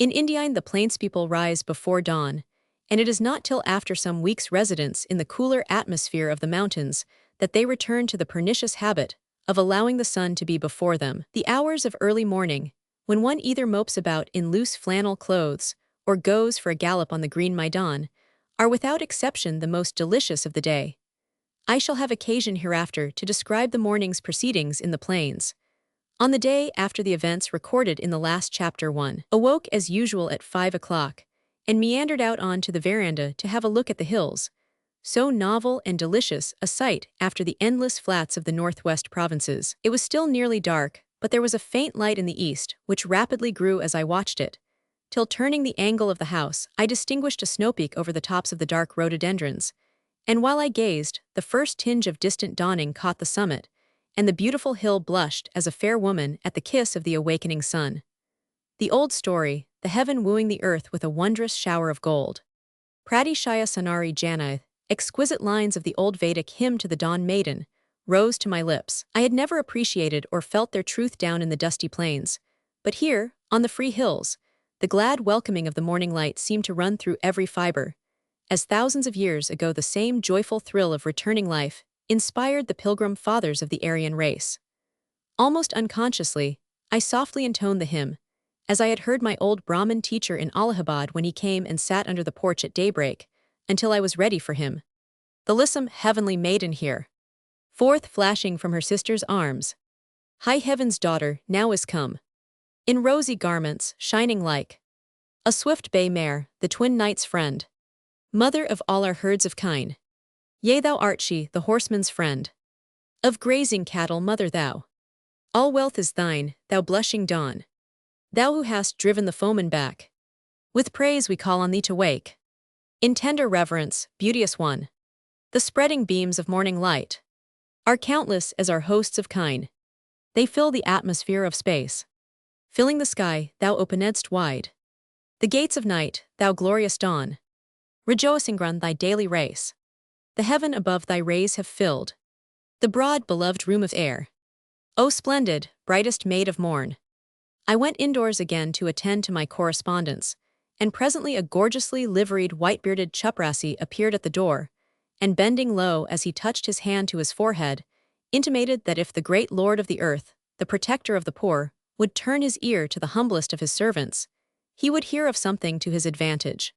In India the plainspeople rise before dawn, and it is not till after some weeks' residence in the cooler atmosphere of the mountains that they return to the pernicious habit of allowing the sun to be before them. The hours of early morning, when one either mopes about in loose flannel clothes or goes for a gallop on the green Maidan, are without exception the most delicious of the day. I shall have occasion hereafter to describe the morning's proceedings in the plains. On the day after the events recorded in the last chapter, one awoke as usual at 5 o'clock, and meandered out on to the veranda to have a look at the hills, so novel and delicious a sight after the endless flats of the northwest provinces. It was still nearly dark, but there was a faint light in the east, which rapidly grew as I watched it, till turning the angle of the house, I distinguished a snowpeak over the tops of the dark rhododendrons, and while I gazed, the first tinge of distant dawning caught the summit, and the beautiful hill blushed as a fair woman at the kiss of the awakening sun. The old story, the heaven wooing the earth with a wondrous shower of gold. Pratishaya Sanari Janath, exquisite lines of the old Vedic hymn to the dawn maiden, rose to my lips. I had never appreciated or felt their truth down in the dusty plains, but here, on the free hills, the glad welcoming of the morning light seemed to run through every fiber, as thousands of years ago the same joyful thrill of returning life inspired the pilgrim fathers of the Aryan race. Almost unconsciously, I softly intoned the hymn, as I had heard my old Brahmin teacher in Allahabad when he came and sat under the porch at daybreak, until I was ready for him. The lissome heavenly maiden here, forth flashing from her sister's arms, high heaven's daughter now is come, in rosy garments shining like a swift bay mare, the twin knight's friend, mother of all our herds of kine. Yea, thou art she, the horseman's friend. Of grazing cattle mother thou. All wealth is thine, thou blushing dawn. Thou who hast driven the foeman back. With praise we call on thee to wake. In tender reverence, beauteous one, the spreading beams of morning light are countless as our hosts of kine. They fill the atmosphere of space. Filling the sky, thou openedst wide the gates of night, thou glorious dawn. Rejoicing run thy daily race. The heaven above thy rays have filled the broad beloved room of air. O splendid, brightest maid of morn! I went indoors again to attend to my correspondence, and presently a gorgeously liveried white-bearded chuprassi appeared at the door, and bending low as he touched his hand to his forehead, intimated that if the great lord of the earth, the protector of the poor, would turn his ear to the humblest of his servants, he would hear of something to his advantage.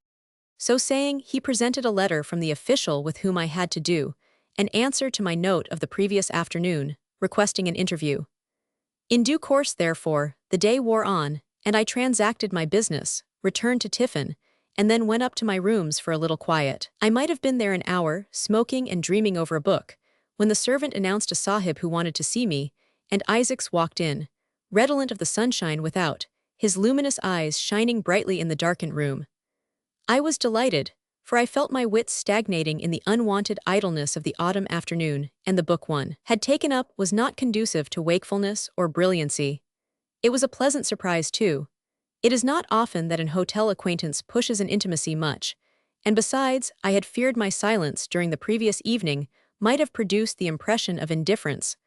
So saying, he presented a letter from the official with whom I had to do, an answer to my note of the previous afternoon, requesting an interview. In due course, therefore, the day wore on, and I transacted my business, returned to tiffin, and then went up to my rooms for a little quiet. I might have been there an hour, smoking and dreaming over a book, when the servant announced a sahib who wanted to see me, and Isaacs walked in, redolent of the sunshine without, his luminous eyes shining brightly in the darkened room. I was delighted, for I felt my wits stagnating in the unwanted idleness of the autumn afternoon, and the book one had taken up was not conducive to wakefulness or brilliancy. It was a pleasant surprise, too. It is not often that an hotel acquaintance pushes an intimacy much, and besides, I had feared my silence during the previous evening might have produced the impression of indifference,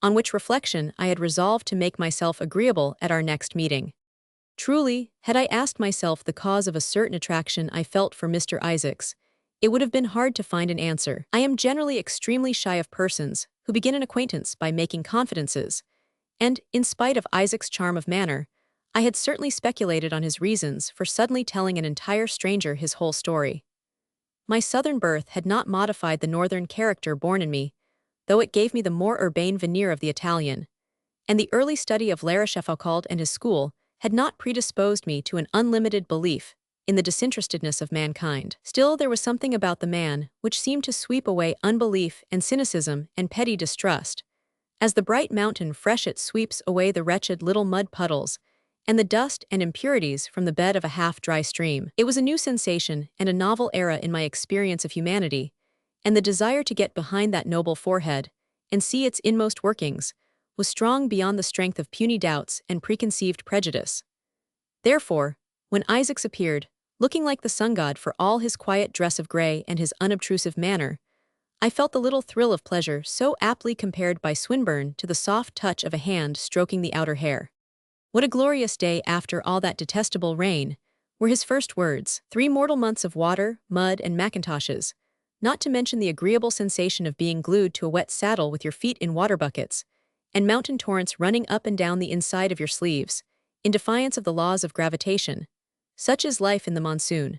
on which reflection I had resolved to make myself agreeable at our next meeting. Truly, had I asked myself the cause of a certain attraction I felt for Mr. Isaacs, it would have been hard to find an answer. I am generally extremely shy of persons who begin an acquaintance by making confidences, and, in spite of Isaac's charm of manner, I had certainly speculated on his reasons for suddenly telling an entire stranger his whole story. My southern birth had not modified the northern character born in me, though it gave me the more urbane veneer of the Italian, and the early study of Foucault and his school had not predisposed me to an unlimited belief in the disinterestedness of mankind. Still, there was something about the man which seemed to sweep away unbelief and cynicism and petty distrust, as the bright mountain freshet sweeps away the wretched little mud puddles and the dust and impurities from the bed of a half-dry stream. It was a new sensation and a novel era in my experience of humanity, and the desire to get behind that noble forehead and see its inmost workings was strong beyond the strength of puny doubts and preconceived prejudice. Therefore, when Isaacs appeared, looking like the sun god for all his quiet dress of gray and his unobtrusive manner, I felt the little thrill of pleasure so aptly compared by Swinburne to the soft touch of a hand stroking the outer hair. "What a glorious day after all that detestable rain," were his first words. 3 mortal months of water, mud, and mackintoshes, not to mention the agreeable sensation of being glued to a wet saddle with your feet in water buckets, and mountain torrents running up and down the inside of your sleeves, in defiance of the laws of gravitation. Such is life in the monsoon.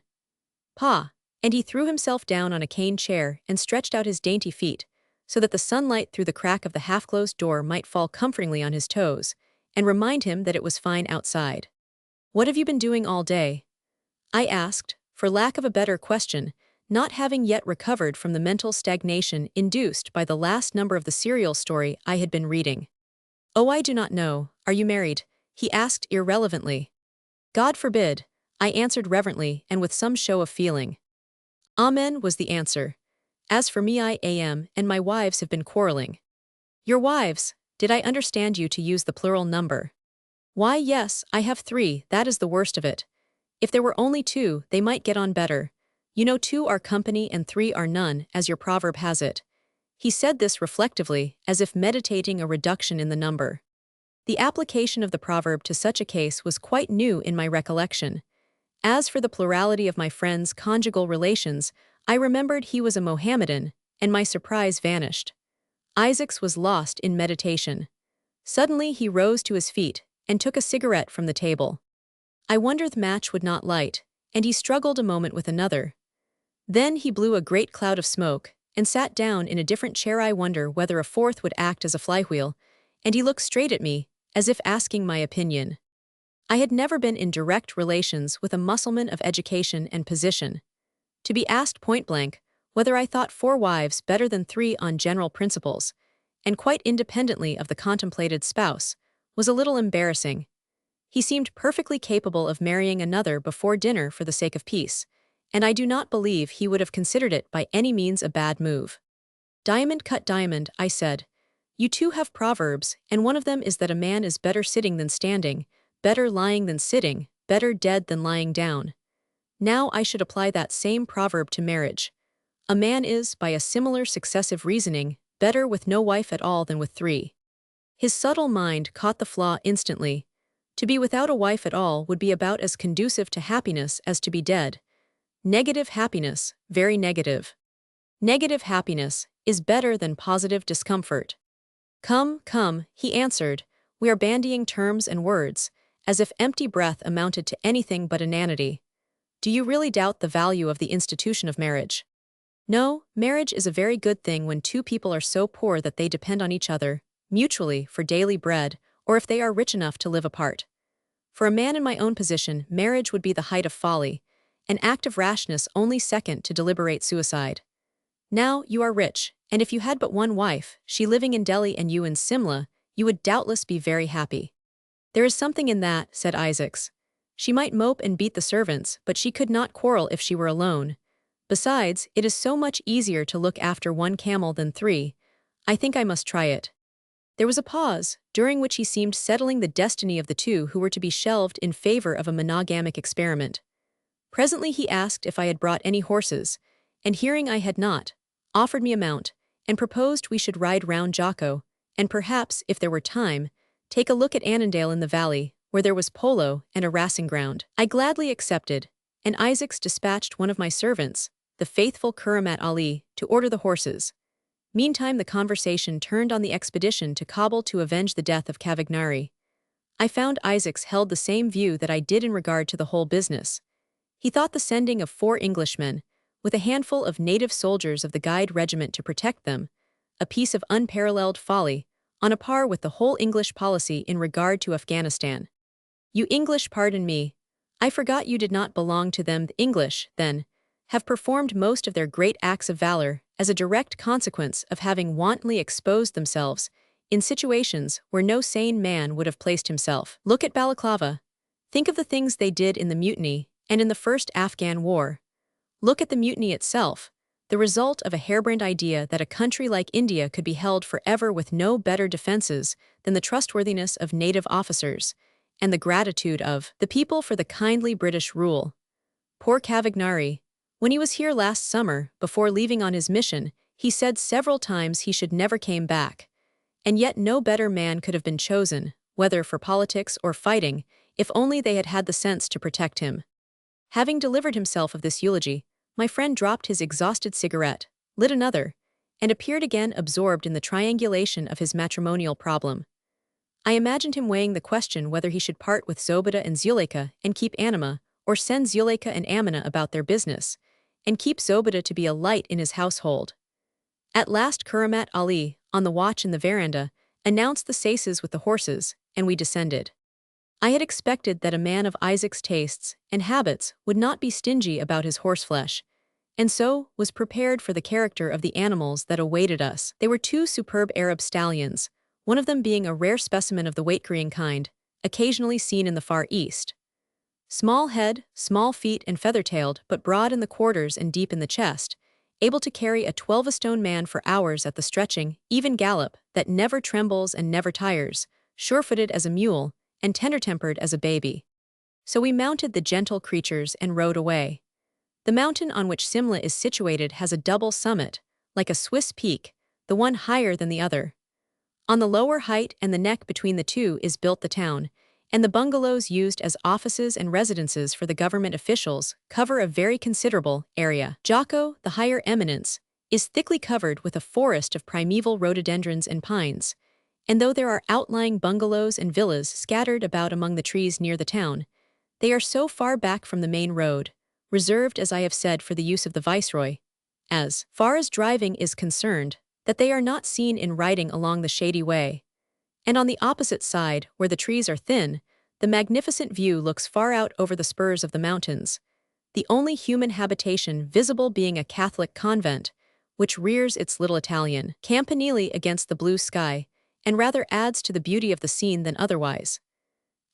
Pah! And he threw himself down on a cane chair and stretched out his dainty feet, so that the sunlight through the crack of the half-closed door might fall comfortingly on his toes, and remind him that it was fine outside. "What have you been doing all day?" I asked, for lack of a better question, not having yet recovered from the mental stagnation induced by the last number of the serial story I had been reading. "Oh, I do not know. Are you married?" he asked irrelevantly. "God forbid," I answered reverently and with some show of feeling. "Amen," was the answer. "As for me, I am, and my wives have been quarreling." "Your wives? Did I understand you to use the plural number?" "Why, yes, I have 3, that is the worst of it. If there were only 2, they might get on better. You know 2 are company and 3 are none, as your proverb has it." He said this reflectively, as if meditating a reduction in the number. The application of the proverb to such a case was quite new in my recollection. As for the plurality of my friend's conjugal relations, I remembered he was a Mohammedan, and my surprise vanished. Isaacs was lost in meditation. Suddenly he rose to his feet and took a cigarette from the table. I wondered the match would not light, and he struggled a moment with another. Then he blew a great cloud of smoke and sat down in a different chair. I wonder whether a fourth would act as a flywheel, and he looked straight at me, as if asking my opinion. I had never been in direct relations with a Mussulman of education and position. To be asked point-blank whether I thought 4 wives better than 3 on general principles, and quite independently of the contemplated spouse, was a little embarrassing. He seemed perfectly capable of marrying another before dinner for the sake of peace, and I do not believe he would have considered it by any means a bad move. Diamond cut diamond, I said. You two have proverbs, and one of them is that a man is better sitting than standing, better lying than sitting, better dead than lying down. Now I should apply that same proverb to marriage. A man is, by a similar successive reasoning, better with no wife at all than with three. His subtle mind caught the flaw instantly. To be without a wife at all would be about as conducive to happiness as to be dead. Negative happiness, very negative. Negative happiness is better than positive discomfort. Come, come, he answered, we are bandying terms and words, as if empty breath amounted to anything but inanity. Do you really doubt the value of the institution of marriage? No, marriage is a very good thing when two people are so poor that they depend on each other, mutually, for daily bread, or if they are rich enough to live apart. For a man in my own position, marriage would be the height of folly, an act of rashness only second to deliberate suicide. Now you are rich, and if you had but one wife, she living in Delhi and you in Simla, you would doubtless be very happy. There is something in that, said Isaacs. She might mope and beat the servants, but she could not quarrel if she were alone. Besides, it is so much easier to look after one camel than three. I think I must try it. There was a pause, during which he seemed settling the destiny of the two who were to be shelved in favor of a monogamic experiment. Presently he asked if I had brought any horses, and hearing I had not, offered me a mount, and proposed we should ride round Jocko, and perhaps, if there were time, take a look at Annandale in the valley, where there was polo and a racing ground. I gladly accepted, and Isaacs dispatched one of my servants, the faithful Kuramat Ali, to order the horses. Meantime the conversation turned on the expedition to Kabul to avenge the death of Cavagnari. I found Isaacs held the same view that I did in regard to the whole business. He thought the sending of 4 Englishmen, with a handful of native soldiers of the Guide regiment to protect them, a piece of unparalleled folly, on a par with the whole English policy in regard to Afghanistan. You English, pardon me, I forgot you did not belong to them. The English, then, have performed most of their great acts of valor as a direct consequence of having wantonly exposed themselves in situations where no sane man would have placed himself. Look at Balaclava. Think of the things they did in the mutiny and in the first Afghan war. Look at the mutiny itself, the result of a harebrained idea that a country like India could be held forever with no better defenses than the trustworthiness of native officers and the gratitude of the people for the kindly British rule. Poor Cavagnari, when he was here last summer, before leaving on his mission, he said several times he should never came back. And yet no better man could have been chosen, whether for politics or fighting, if only they had had the sense to protect him. Having delivered himself of this eulogy, my friend dropped his exhausted cigarette, lit another, and appeared again absorbed in the triangulation of his matrimonial problem. I imagined him weighing the question whether he should part with Zobeda and Zuleika and keep Anima, or send Zuleika and Amina about their business, and keep Zobeda to be a light in his household. At last Kuramat Ali, on the watch in the veranda, announced the saises with the horses, and we descended. I had expected that a man of Isaac's tastes and habits would not be stingy about his horseflesh, and so was prepared for the character of the animals that awaited us. They were 2 superb Arab stallions, one of them being a rare specimen of the weight-carrying kind, occasionally seen in the Far East. Small head, small feet and feather-tailed, but broad in the quarters and deep in the chest, able to carry a 12-stone man for hours at the stretching, even gallop that never trembles and never tires, sure-footed as a mule, and tender-tempered as a baby. So we mounted the gentle creatures and rode away. The mountain on which Simla is situated has a double summit, like a Swiss peak, the one higher than the other. On the lower height and the neck between the two is built the town, and the bungalows used as offices and residences for the government officials cover a very considerable area. Jocko, the higher eminence, is thickly covered with a forest of primeval rhododendrons and pines, and though there are outlying bungalows and villas scattered about among the trees near the town, they are so far back from the main road, reserved as I have said for the use of the viceroy, as far as driving is concerned, that they are not seen in riding along the shady way. And on the opposite side, where the trees are thin, the magnificent view looks far out over the spurs of the mountains, the only human habitation visible being a Catholic convent, which rears its little Italian campanile against the blue sky, and rather adds to the beauty of the scene than otherwise.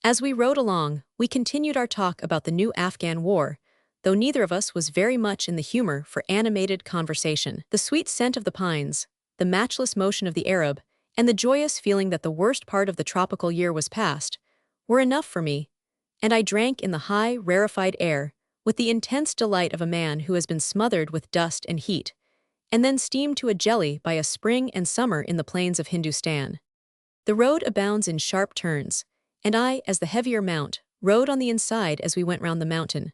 As we rode along, we continued our talk about the new Afghan war, though neither of us was very much in the humor for animated conversation. The sweet scent of the pines, the matchless motion of the Arab, and the joyous feeling that the worst part of the tropical year was past, were enough for me, and I drank in the high, rarefied air, with the intense delight of a man who has been smothered with dust and heat, and then steamed to a jelly by a spring and summer in the plains of Hindustan. The road abounds in sharp turns, and I, as the heavier mount, rode on the inside as we went round the mountain.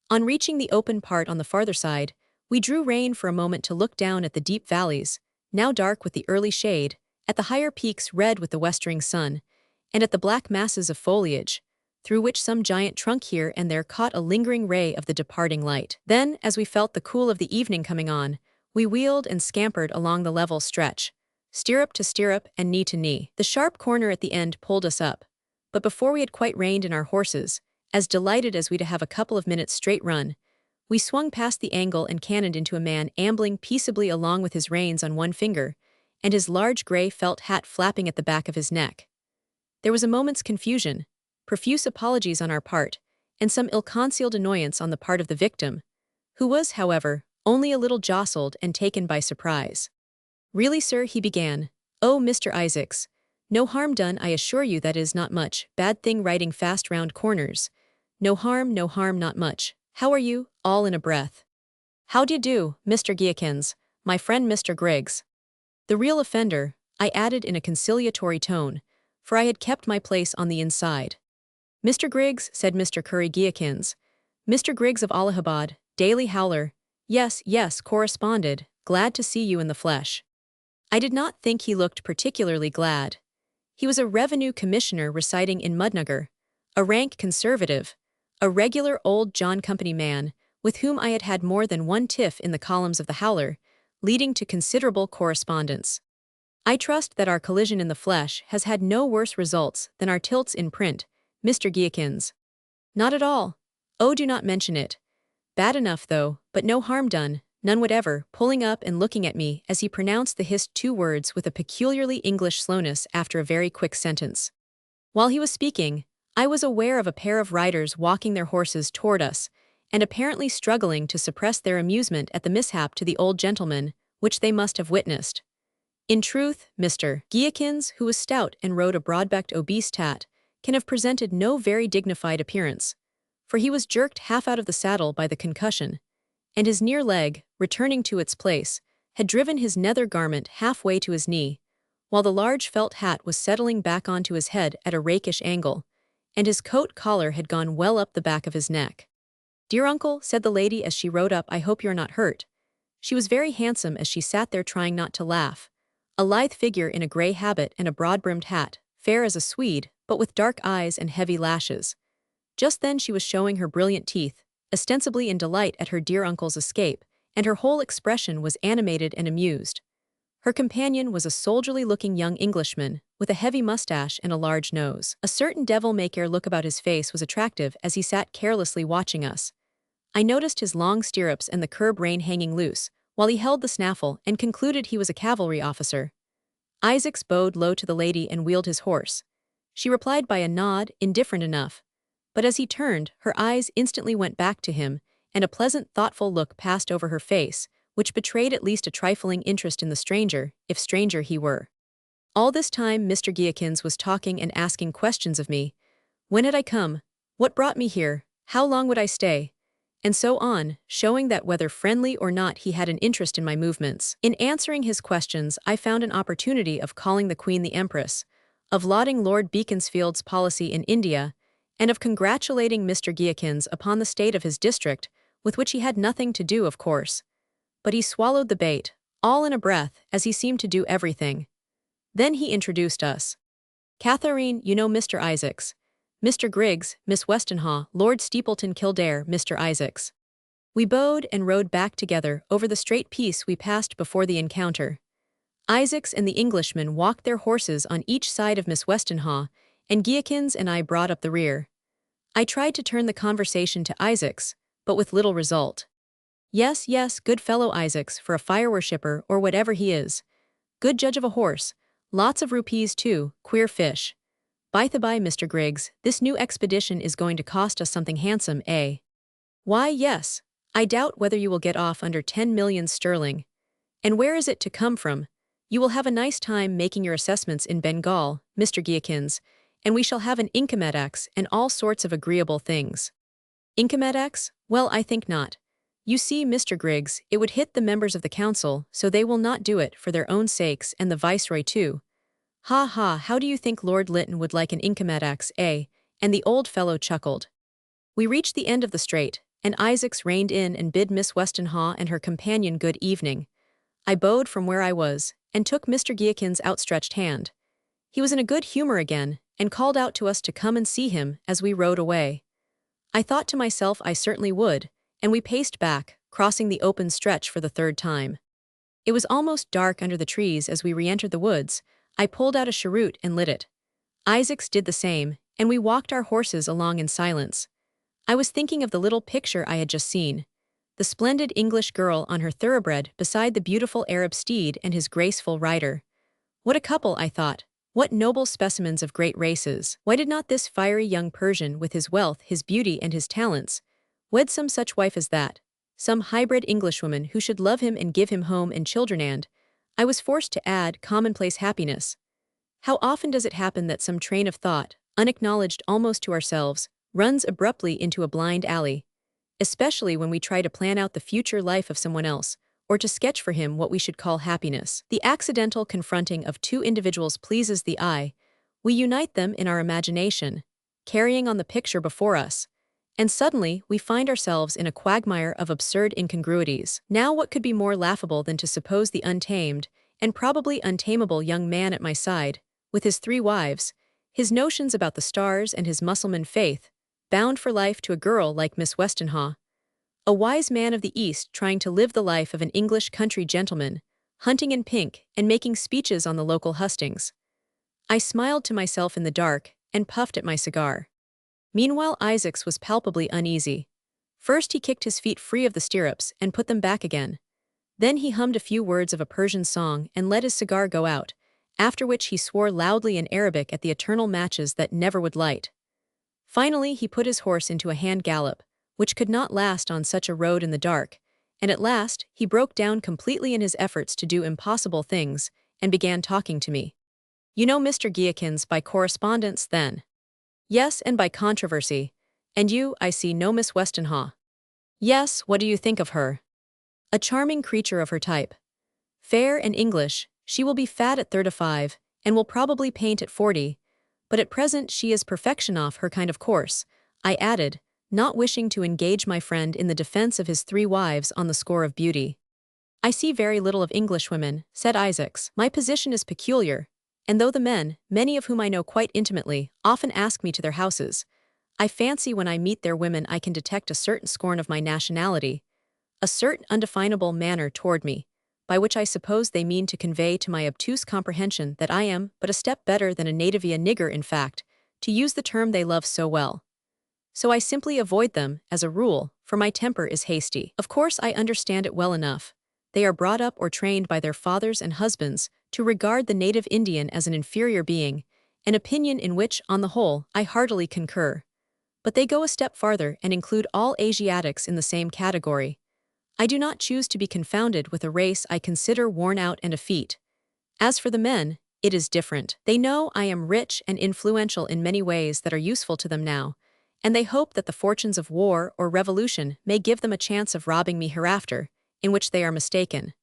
On reaching the open part on the farther side, we drew rein for a moment to look down at the deep valleys, now dark with the early shade, at the higher peaks red with the westering sun, and at the black masses of foliage, through which some giant trunk here and there caught a lingering ray of the departing light. Then, as we felt the cool of the evening coming on, we wheeled and scampered along the level stretch, stirrup to stirrup and knee to knee. The sharp corner at the end pulled us up, but before we had quite reined in our horses, as delighted as we to have a couple of minutes' straight run, we swung past the angle and cannoned into a man ambling peaceably along with his reins on one finger, and his large gray felt hat flapping at the back of his neck. There was a moment's confusion, profuse apologies on our part, and some ill-concealed annoyance on the part of the victim, who was, however, only a little jostled and taken by surprise. "Really, sir," he began. "Oh, Mr. Isaacs, no harm done, I assure you, that is not much, bad thing riding fast round corners. No harm, not much. How are you?" all in a breath. "How d'ye do, Mr. Giakins, my friend Mr. Griggs." "The real offender," I added in a conciliatory tone, for I had kept my place on the inside. "Mr. Griggs," said Mr. Curry Giakins. "Mr. Griggs of Allahabad, Daily Howler. Yes, corresponded, glad to see you in the flesh." I did not think he looked particularly glad. He was a revenue commissioner residing in Mudnagar, a rank conservative, a regular old John Company man, with whom I had had more than one tiff in the columns of the Howler, leading to considerable correspondence. I trust that our collision in the flesh has had no worse results than our tilts in print, Mr. Giakins. "Not at all. Oh, do not mention it. Bad enough, though, but no harm done, none whatever," pulling up and looking at me as he pronounced the hissed two words with a peculiarly English slowness after a very quick sentence. While he was speaking, I was aware of a pair of riders walking their horses toward us, and apparently struggling to suppress their amusement at the mishap to the old gentleman, which they must have witnessed. In truth, Mr. Giakins, who was stout and rode a broad-backed obese tat, can have presented no very dignified appearance, for he was jerked half out of the saddle by the concussion, and his near leg, returning to its place, had driven his nether garment halfway to his knee, while the large felt hat was settling back onto his head at a rakish angle, and his coat collar had gone well up the back of his neck. "Dear uncle," said the lady as she rode up, "I hope you're not hurt." She was very handsome as she sat there trying not to laugh, a lithe figure in a grey habit and a broad-brimmed hat, fair as a Swede, but with dark eyes and heavy lashes. Just then she was showing her brilliant teeth, ostensibly in delight at her dear uncle's escape, and her whole expression was animated and amused. Her companion was a soldierly-looking young Englishman, with a heavy mustache and a large nose. A certain devil-may-care look about his face was attractive as he sat carelessly watching us. I noticed his long stirrups and the curb rein hanging loose, while he held the snaffle, and concluded he was a cavalry officer. Isaacs bowed low to the lady and wheeled his horse. She replied by a nod, indifferent enough. But as he turned, her eyes instantly went back to him, and a pleasant, thoughtful look passed over her face, which betrayed at least a trifling interest in the stranger, if stranger he were. All this time Mr. Giakins was talking and asking questions of me. When had I come? What brought me here? How long would I stay? And so on, showing that whether friendly or not he had an interest in my movements. In answering his questions, I found an opportunity of calling the Queen the Empress, of lauding Lord Beaconsfield's policy in India, and of congratulating Mr. Giakins upon the state of his district, with which he had nothing to do, of course. But he swallowed the bait, all in a breath, as he seemed to do everything. Then he introduced us. "Catherine, you know Mr. Isaacs. Mr. Griggs, Miss Westenhaw, Lord Steepleton Kildare, Mr. Isaacs." We bowed and rode back together over the straight piece we passed before the encounter. Isaacs and the Englishman walked their horses on each side of Miss Westenhaw, and Giakins and I brought up the rear. I tried to turn the conversation to Isaacs, but with little result. Yes, good fellow Isaacs, for a fire-worshipper or whatever he is. Good judge of a horse. Lots of rupees too, queer fish. By the by, Mr. Griggs, this new expedition is going to cost us something handsome, eh? Why, yes. I doubt whether you will get off under 10 million sterling. And where is it to come from? You will have a nice time making your assessments in Bengal, Mr. Giakins, and we shall have an incomedex and all sorts of agreeable things. Incomedex? Well, I think not. You see, Mr. Griggs, it would hit the members of the council, so they will not do it for their own sakes and the viceroy too. Ha ha, how do you think Lord Lytton would like an incomedex, eh? And the old fellow chuckled. We reached the end of the straight, and Isaacs reined in and bid Miss Westenhaw and her companion good evening. I bowed from where I was, and took Mr. Giakin's outstretched hand. He was in a good humor again, and called out to us to come and see him as we rode away. I thought to myself I certainly would, and we paced back, crossing the open stretch for the third time. It was almost dark under the trees as we re-entered the woods. I pulled out a cheroot and lit it. Isaacs did the same, and we walked our horses along in silence. I was thinking of the little picture I had just seen. The splendid English girl on her thoroughbred beside the beautiful Arab steed and his graceful rider. What a couple, I thought. What noble specimens of great races. Why did not this fiery young Persian with his wealth, his beauty, and his talents wed some such wife as that? Some hybrid Englishwoman who should love him and give him home and children and, I was forced to add, commonplace happiness. How often does it happen that some train of thought, unacknowledged almost to ourselves, runs abruptly into a blind alley? Especially when we try to plan out the future life of someone else, or to sketch for him what we should call happiness. The accidental confronting of two individuals pleases the eye. We unite them in our imagination, carrying on the picture before us, and suddenly we find ourselves in a quagmire of absurd incongruities. Now what could be more laughable than to suppose the untamed, and probably untamable young man at my side, with his 3 wives, his notions about the stars and his Mussulman faith, bound for life to a girl like Miss Westenhaw, a wise man of the East trying to live the life of an English country gentleman, hunting in pink and making speeches on the local hustings. I smiled to myself in the dark and puffed at my cigar. Meanwhile Isaacs was palpably uneasy. First he kicked his feet free of the stirrups and put them back again. Then he hummed a few words of a Persian song and let his cigar go out, after which he swore loudly in Arabic at the eternal matches that never would light. Finally he put his horse into a hand gallop, which could not last on such a road in the dark, and at last he broke down completely in his efforts to do impossible things, and began talking to me. You know Mr. Giakins by correspondence, then? Yes, and by controversy. And you, I see, know Miss Westenhaw. Yes, what do you think of her? A charming creature of her type. Fair and English, she will be fat at 35, and will probably paint at 40, but at present she is perfection off her kind of course, I added, not wishing to engage my friend in the defense of his 3 wives on the score of beauty. I see very little of Englishwomen, said Isaacs. My position is peculiar, and though the men, many of whom I know quite intimately, often ask me to their houses, I fancy when I meet their women I can detect a certain scorn of my nationality, a certain undefinable manner toward me, by which I suppose they mean to convey to my obtuse comprehension that I am but a step better than a nativia nigger, in fact, to use the term they love so well. So I simply avoid them, as a rule, for my temper is hasty. Of course I understand it well enough. They are brought up or trained by their fathers and husbands to regard the native Indian as an inferior being, an opinion in which, on the whole, I heartily concur. But they go a step farther and include all Asiatics in the same category. I do not choose to be confounded with a race I consider worn out and effete. As for the men, it is different. They know I am rich and influential in many ways that are useful to them now, and they hope that the fortunes of war or revolution may give them a chance of robbing me hereafter, in which they are mistaken.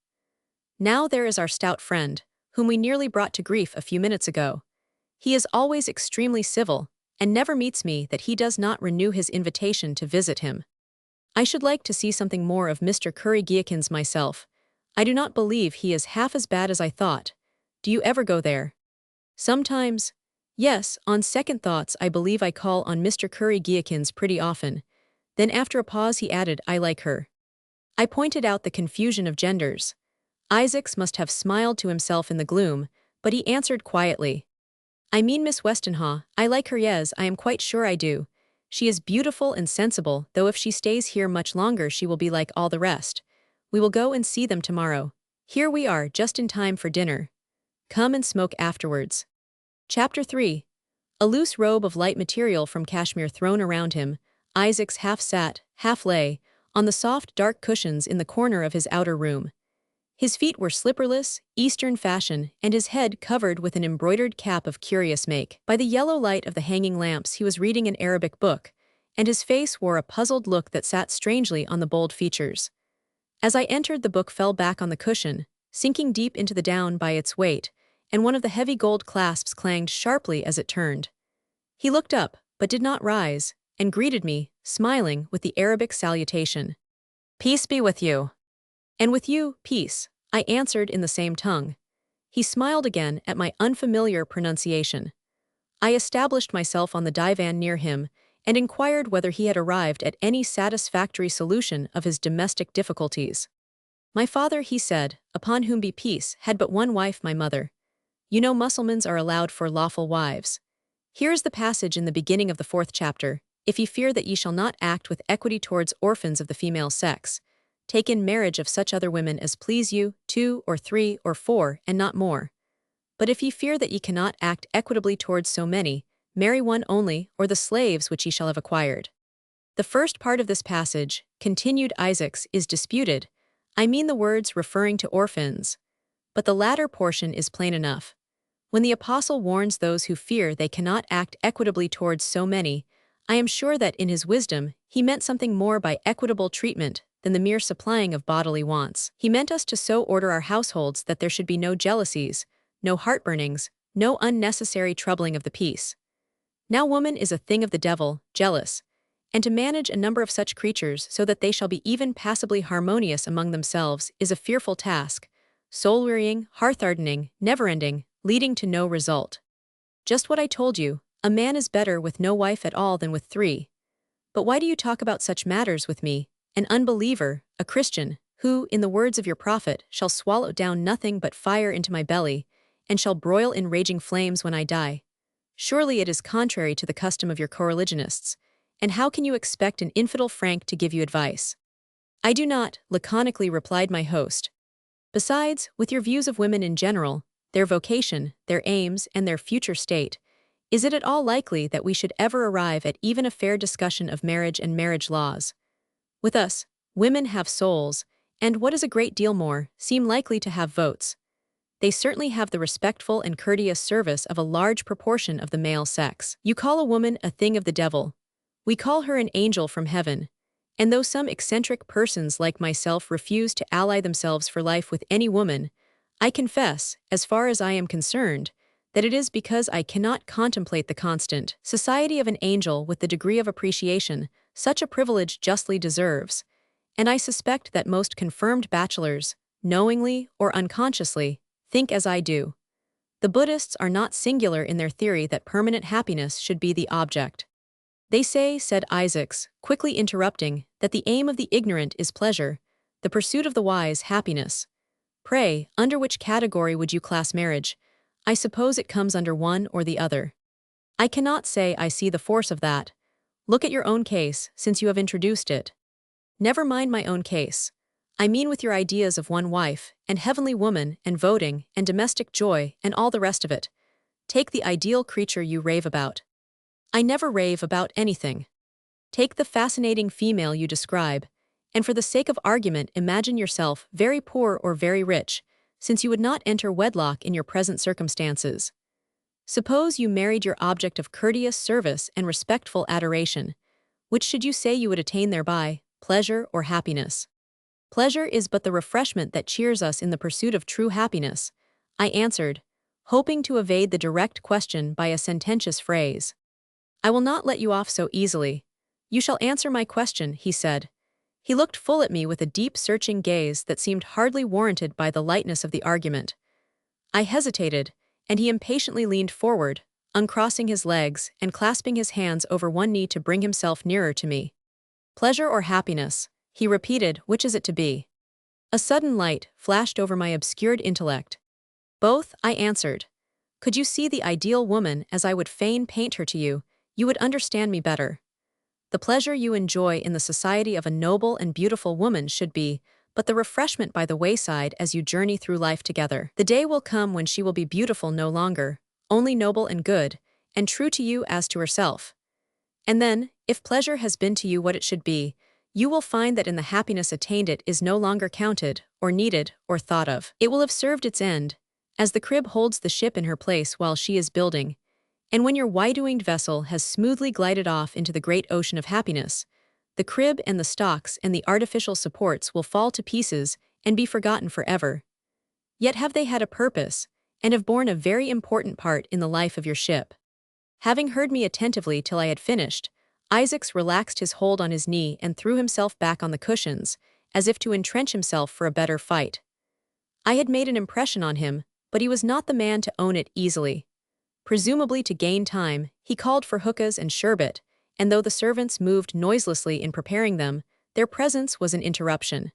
Now there is our stout friend, whom we nearly brought to grief a few minutes ago. He is always extremely civil, and never meets me that he does not renew his invitation to visit him. I should like to see something more of Mr. Curry Giakins myself. I do not believe he is half as bad as I thought. Do you ever go there? Sometimes. Yes, on second thoughts I believe I call on Mr. Curry Giakins pretty often. Then after a pause he added, I like her. I pointed out the confusion of genders. Isaacs must have smiled to himself in the gloom, but he answered quietly. I mean Miss Westenhaw, I like her, yes, I am quite sure I do. She is beautiful and sensible, though if she stays here much longer she will be like all the rest. We will go and see them tomorrow. Here we are, just in time for dinner. Come and smoke afterwards. Chapter 3. A loose robe of light material from cashmere thrown around him, Isaacs half sat, half lay, on the soft, dark cushions in the corner of his outer room. His feet were slipperless, Eastern fashion, and his head covered with an embroidered cap of curious make. By the yellow light of the hanging lamps he was reading an Arabic book, and his face wore a puzzled look that sat strangely on the bold features. As I entered, the book fell back on the cushion, sinking deep into the down by its weight, and one of the heavy gold clasps clanged sharply as it turned. He looked up, but did not rise, and greeted me, smiling, with the Arabic salutation. "Peace be with you." "And with you, peace," I answered in the same tongue. He smiled again at my unfamiliar pronunciation. I established myself on the divan near him and inquired whether he had arrived at any satisfactory solution of his domestic difficulties. "My father," he said, "upon whom be peace, had but one wife, my mother. You know Mussulmans are allowed 4 lawful wives. Here is the passage in the beginning of the 4th chapter. If ye fear that ye shall not act with equity towards orphans of the female sex, take in marriage of such other women as please you, 2 or 3 or 4, and not more. But if ye fear that ye cannot act equitably towards so many, marry one only, or the slaves which ye shall have acquired." The first part of this passage, continued Isaacs, is disputed. I mean the words referring to orphans. But the latter portion is plain enough. When the apostle warns those who fear they cannot act equitably towards so many, I am sure that in his wisdom he meant something more by equitable treatment than the mere supplying of bodily wants. He meant us to so order our households that there should be no jealousies, no heartburnings, no unnecessary troubling of the peace. Now woman is a thing of the devil, jealous, and to manage a number of such creatures so that they shall be even passably harmonious among themselves is a fearful task, soul-wearying, hearth-hardening, never-ending, leading to no result. Just what I told you, a man is better with no wife at all than with 3. But why do you talk about such matters with me, an unbeliever, a Christian, who, in the words of your prophet, shall swallow down nothing but fire into my belly, and shall broil in raging flames when I die? Surely it is contrary to the custom of your coreligionists, and how can you expect an infidel Frank to give you advice? "I do not," laconically replied my host. "Besides, with your views of women in general, their vocation, their aims, and their future state, is it at all likely that we should ever arrive at even a fair discussion of marriage and marriage laws? With us, women have souls, and what is a great deal more, seem likely to have votes. They certainly have the respectful and courteous service of a large proportion of the male sex. You call a woman a thing of the devil. We call her an angel from heaven. And though some eccentric persons like myself refuse to ally themselves for life with any woman, I confess, as far as I am concerned, that it is because I cannot contemplate the constant society of an angel with the degree of appreciation such a privilege justly deserves, and I suspect that most confirmed bachelors, knowingly or unconsciously, think as I do. The Buddhists are not singular in their theory that permanent happiness should be the object. They say," said Isaacs, quickly interrupting, "that the aim of the ignorant is pleasure, the pursuit of the wise happiness. Pray, under which category would you class marriage? I suppose it comes under one or the other." "I cannot say I see the force of that. Look at your own case, since you have introduced it." "Never mind my own case. I mean with your ideas of one wife, and heavenly woman, and voting, and domestic joy, and all the rest of it. Take the ideal creature you rave about." "I never rave about anything." "Take the fascinating female you describe, and for the sake of argument imagine yourself very poor or very rich, since you would not enter wedlock in your present circumstances. Suppose you married your object of courteous service and respectful adoration. Which should you say you would attain thereby, pleasure or happiness?" "Pleasure is but the refreshment that cheers us in the pursuit of true happiness," I answered, hoping to evade the direct question by a sententious phrase. "I will not let you off so easily. You shall answer my question," he said. He looked full at me with a deep searching gaze that seemed hardly warranted by the lightness of the argument. I hesitated, and he impatiently leaned forward, uncrossing his legs and clasping his hands over one knee to bring himself nearer to me. "Pleasure or happiness?" he repeated. "Which is it to be?" A sudden light flashed over my obscured intellect. "Both," I answered. "Could you see the ideal woman as I would fain paint her to you, you would understand me better. The pleasure you enjoy in the society of a noble and beautiful woman should be but the refreshment by the wayside as you journey through life together. The day will come when she will be beautiful no longer, only noble and good, and true to you as to herself. And then, If pleasure has been to you what it should be, you will find that in the happiness attained it is no longer counted, or needed, or thought of. It will have served its end, as the crib holds the ship in her place while she is building, and when your wide-winged vessel has smoothly glided off into the great ocean of happiness, the crib and the stocks and the artificial supports will fall to pieces and be forgotten forever. Yet have they had a purpose, and have borne a very important part in the life of your ship. Having heard me attentively till I had finished, Isaacs relaxed his hold on his knee and threw himself back on the cushions, as if to entrench himself for a better fight. I had made an impression on him, but he was not the man to own it easily. Presumably to gain time, he called for hookahs and sherbet, and though the servants moved noiselessly in preparing them, their presence was an interruption.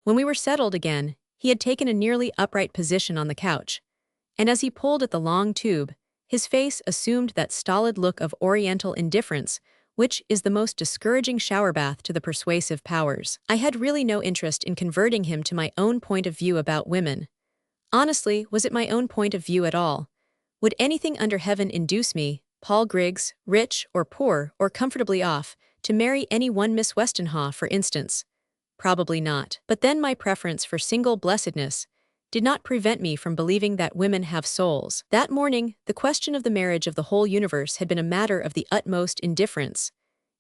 When we were settled again, he had taken a nearly upright position on the couch, and as he pulled at the long tube, his face assumed that stolid look of oriental indifference, which is the most discouraging shower bath to the persuasive powers. I had really no interest in converting him to my own point of view about women. Honestly, was it my own point of view at all? Would anything under heaven induce me, Paul Griggs, rich or poor or comfortably off, to marry any one Miss Westenhaw, for instance? Probably not. But then my preference for single blessedness did not prevent me from believing that women have souls. That morning, the question of the marriage of the whole universe had been a matter of the utmost indifference,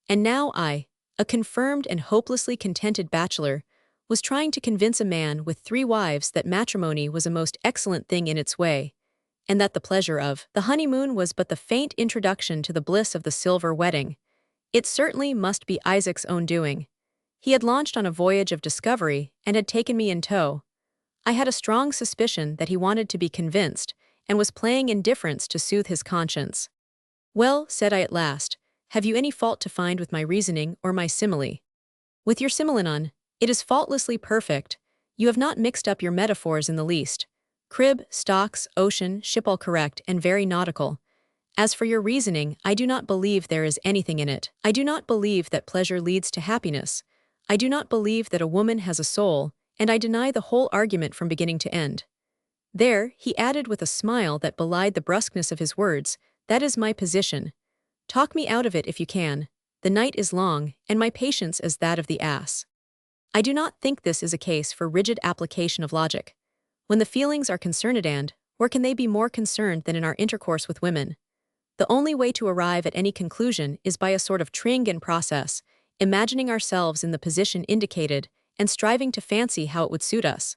and now I, a confirmed and hopelessly contented bachelor, was trying to convince a man with 3 wives that matrimony was a most excellent thing in its way, and that the pleasure of the honeymoon was but the faint introduction to the bliss of the silver wedding. It certainly must be Isaac's own doing. He had launched on a voyage of discovery and had taken me in tow. I had a strong suspicion that he wanted to be convinced, and was playing indifference to soothe his conscience. "Well," said I at last, "have you any fault to find with my reasoning or my simile?" "With your simile none. It is faultlessly perfect. You have not mixed up your metaphors in the least. Crib, stocks, ocean, ship all correct and very nautical. As for your reasoning, I do not believe there is anything in it. I do not believe that pleasure leads to happiness. I do not believe that a woman has a soul, and I deny the whole argument from beginning to end." There, he added with a smile that belied the brusqueness of his words, "That is my position. Talk me out of it if you can. The night is long, and my patience is that of the ass." I do not think this is a case for rigid application of logic. When the feelings are concerned, and where can they be more concerned than in our intercourse with women? The only way to arrive at any conclusion is by a sort of Triangan process, imagining ourselves in the position indicated, and striving to fancy how it would suit us.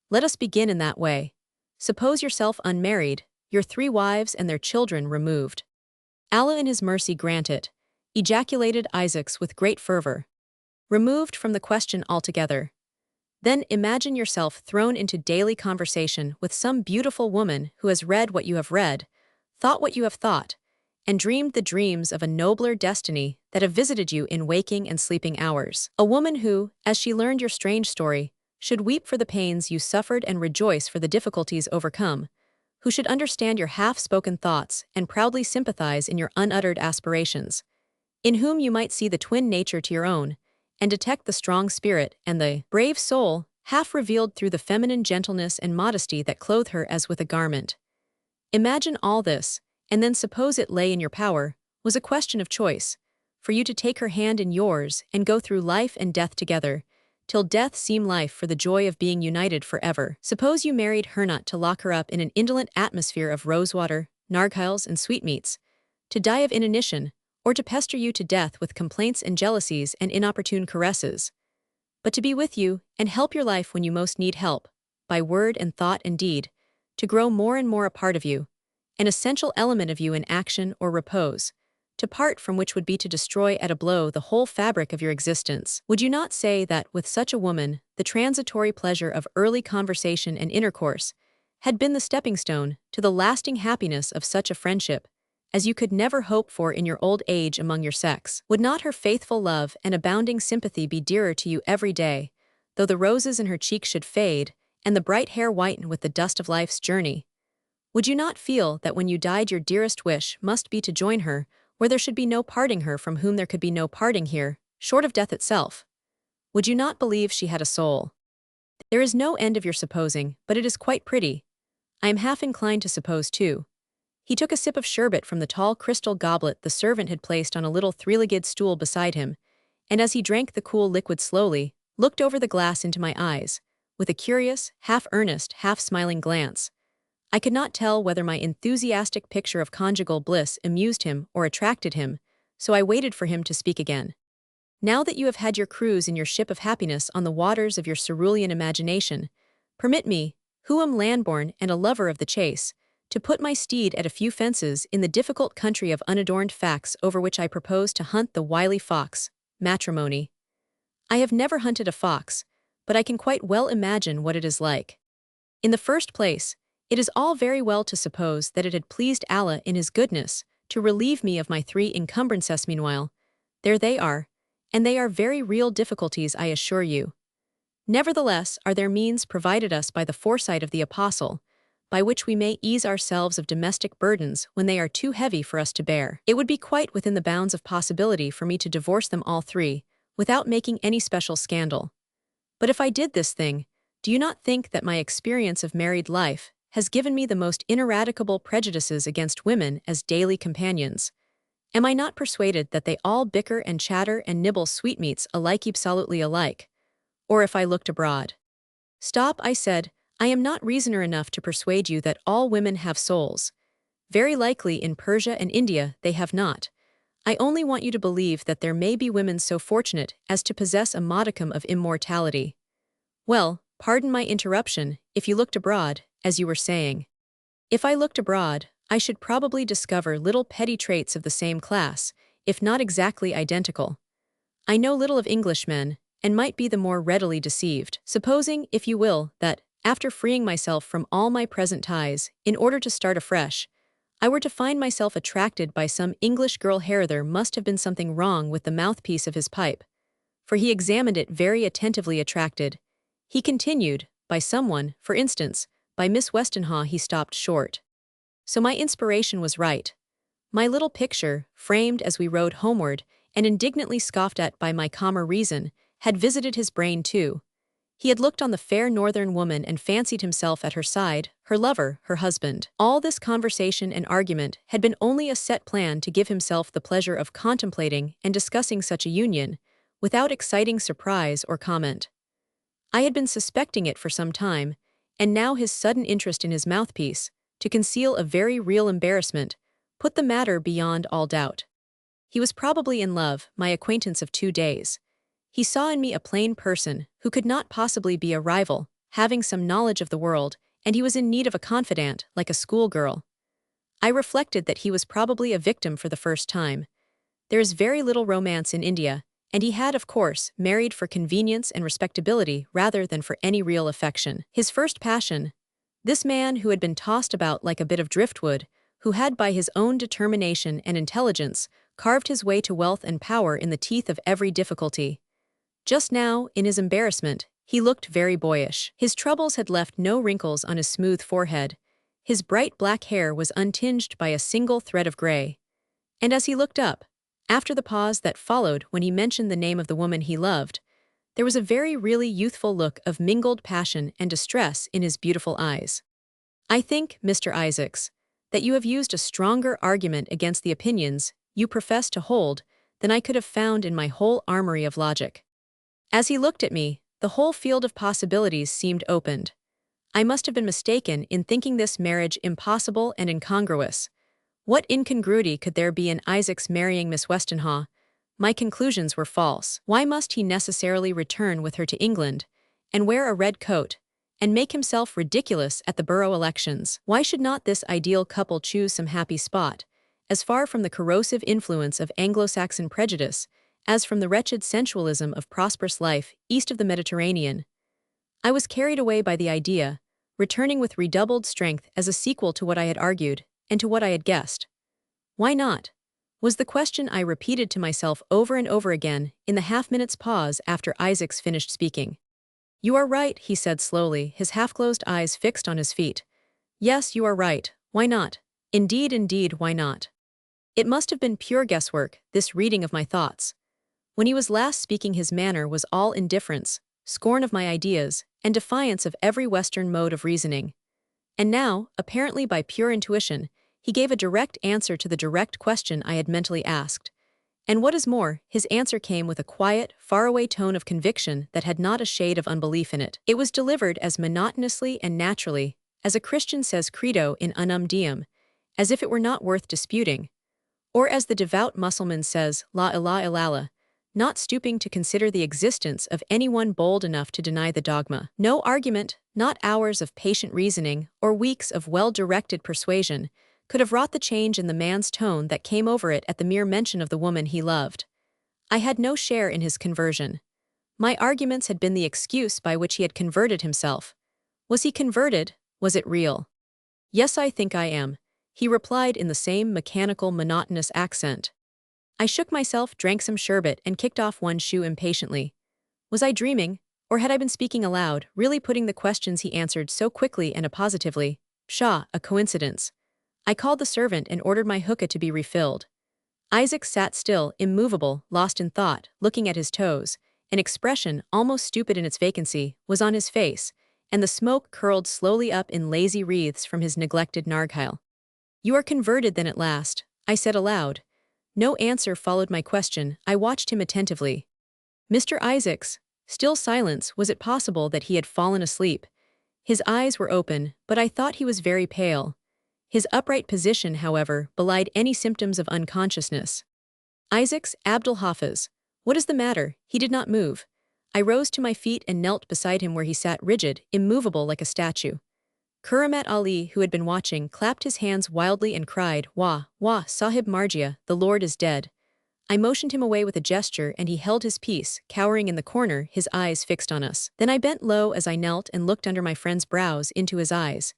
Let us begin in that way. Suppose yourself unmarried, your 3 wives and their children removed. "Allah in his mercy grant it," ejaculated Isaacs with great fervor. "Removed from the question altogether. Then imagine yourself thrown into daily conversation with some beautiful woman who has read what you have read, thought what you have thought, and dreamed the dreams of a nobler destiny that have visited you in waking and sleeping hours. A woman who, as she learned your strange story, should weep for the pains you suffered and rejoice for the difficulties overcome, who should understand your half-spoken thoughts and proudly sympathize in your unuttered aspirations, in whom you might see the twin nature to your own, and detect the strong spirit and the brave soul, half revealed through the feminine gentleness and modesty that clothe her as with a garment. Imagine all this, and then suppose it lay in your power, was a question of choice, for you to take her hand in yours and go through life and death together, till death seem life for the joy of being united forever. Suppose you married her not to lock her up in an indolent atmosphere of rosewater, narghiles, and sweetmeats, to die of inanition, or to pester you to death with complaints and jealousies and inopportune caresses, but to be with you and help your life when you most need help, by word and thought and deed, to grow more and more a part of you, an essential element of you in action or repose, to part from which would be to destroy at a blow the whole fabric of your existence. Would you not say that, with such a woman, the transitory pleasure of early conversation and intercourse had been the stepping stone to the lasting happiness of such a friendship as you could never hope for in your old age among your sex? Would not her faithful love and abounding sympathy be dearer to you every day, though the roses in her cheeks should fade, and the bright hair whiten with the dust of life's journey? Would you not feel that when you died your dearest wish must be to join her, where there should be no parting her from whom there could be no parting here, short of death itself? Would you not believe she had a soul? There is no end of your supposing, but it is quite pretty. I am half inclined to suppose too. He took a sip of sherbet from the tall crystal goblet the servant had placed on a little three-legged stool beside him, and as he drank the cool liquid slowly, looked over the glass into my eyes, with a curious, half-earnest, half-smiling glance. I could not tell whether my enthusiastic picture of conjugal bliss amused him or attracted him, so I waited for him to speak again. Now that you have had your cruise in your ship of happiness on the waters of your cerulean imagination, permit me, who am landborn and a lover of the chase, to put my steed at a few fences in the difficult country of unadorned facts over which I propose to hunt the wily fox, matrimony. I have never hunted a fox, but I can quite well imagine what it is like. In the first place, it is all very well to suppose that it had pleased Allah in His goodness to relieve me of my 3 encumbrances. Meanwhile, there they are, and they are very real difficulties, I assure you. Nevertheless, are there means provided us by the foresight of the Apostle, by which we may ease ourselves of domestic burdens when they are too heavy for us to bear. It would be quite within the bounds of possibility for me to divorce them all 3, without making any special scandal. But if I did this thing, do you not think that my experience of married life has given me the most ineradicable prejudices against women as daily companions? Am I not persuaded that they all bicker and chatter and nibble sweetmeats alike absolutely alike? Or if I looked abroad? Stop, I said, I am not reasoner enough to persuade you that all women have souls. Very likely in Persia and India they have not. I only want you to believe that there may be women so fortunate as to possess a modicum of immortality. Well, pardon my interruption, if you looked abroad, as you were saying. If I looked abroad, I should probably discover little petty traits of the same class, if not exactly identical. I know little of Englishmen, and might be the more readily deceived. Supposing, if you will, that, after freeing myself from all my present ties, in order to start afresh, I were to find myself attracted by some English girl, there must have been something wrong with the mouthpiece of his pipe, for he examined it very attentively. Attracted, he continued, by someone, for instance, by Miss Westenhaw. He stopped short. So my inspiration was right. My little picture, framed as we rode homeward, and indignantly scoffed at by my calmer reason, had visited his brain too. He had looked on the fair northern woman and fancied himself at her side, her lover, her husband. All this conversation and argument had been only a set plan to give himself the pleasure of contemplating and discussing such a union, without exciting surprise or comment. I had been suspecting it for some time, and now his sudden interest in his mouthpiece, to conceal a very real embarrassment, put the matter beyond all doubt. He was probably in love, my acquaintance of 2 days. He saw in me a plain person, who could not possibly be a rival, having some knowledge of the world, and he was in need of a confidant, like a schoolgirl. I reflected that he was probably a victim for the first time. There is very little romance in India, and he had, of course, married for convenience and respectability rather than for any real affection. His first passion, this man who had been tossed about like a bit of driftwood, who had by his own determination and intelligence carved his way to wealth and power in the teeth of every difficulty. Just now, in his embarrassment, he looked very boyish. His troubles had left no wrinkles on his smooth forehead. His bright black hair was untinged by a single thread of gray. And as he looked up, after the pause that followed when he mentioned the name of the woman he loved, there was a very really youthful look of mingled passion and distress in his beautiful eyes. I think, Mr. Isaacs, that you have used a stronger argument against the opinions you profess to hold than I could have found in my whole armory of logic. As he looked at me, the whole field of possibilities seemed opened. I must have been mistaken in thinking this marriage impossible and incongruous. What incongruity could there be in Isaac's marrying Miss Westenhaw? My conclusions were false. Why must he necessarily return with her to England, and wear a red coat, and make himself ridiculous at the borough elections? Why should not this ideal couple choose some happy spot, as far from the corrosive influence of Anglo-Saxon prejudice, as from the wretched sensualism of prosperous life east of the Mediterranean? I was carried away by the idea, returning with redoubled strength as a sequel to what I had argued, and to what I had guessed. Why not? Was the question I repeated to myself over and over again in the half-minute's pause after Isaacs finished speaking. You are right, he said slowly, his half-closed eyes fixed on his feet. Yes, you are right. Why not? Indeed, why not? It must have been pure guesswork, this reading of my thoughts. When he was last speaking, his manner was all indifference, scorn of my ideas, and defiance of every Western mode of reasoning. And now, apparently by pure intuition, He gave a direct answer to the direct question I had mentally asked. And what is more, his answer came with a quiet, faraway tone of conviction that had not a shade of unbelief in it. It was delivered as monotonously and naturally as a Christian says credo in unum diem, as if it were not worth disputing, or as the devout Mussulman says la ilaha illallah, not stooping to consider the existence of anyone bold enough to deny the dogma. No argument, not hours of patient reasoning or weeks of well-directed persuasion, could have wrought the change in the man's tone that came over it at the mere mention of the woman he loved. I had no share in his conversion. My arguments had been the excuse by which he had converted himself. Was he converted? Was it real? Yes, I think I am, he replied in the same mechanical, monotonous accent. I shook myself, drank some sherbet, and kicked off one shoe impatiently. Was I dreaming, or had I been speaking aloud, really putting the questions he answered so quickly and appositively? Pshaw, a coincidence. I called the servant and ordered my hookah to be refilled. Isaac sat still, immovable, lost in thought, looking at his toes. An expression, almost stupid in its vacancy, was on his face, and the smoke curled slowly up in lazy wreaths from his neglected narghile. You are converted then at last, I said aloud. No answer followed my question. I watched him attentively. Mr. Isaacs, still silence. Was it possible that he had fallen asleep? His eyes were open, but I thought he was very pale. His upright position, however, belied any symptoms of unconsciousness. Isaacs, Abdul Hafiz. What is the matter? He did not move. I rose to my feet and knelt beside him where he sat rigid, immovable like a statue. Kuramat Ali, who had been watching, clapped his hands wildly and cried, Wah, wah, Sahib Marjia, the Lord is dead. I motioned him away with a gesture and he held his peace, cowering in the corner, his eyes fixed on us. Then I bent low as I knelt and looked under my friend's brows into his eyes.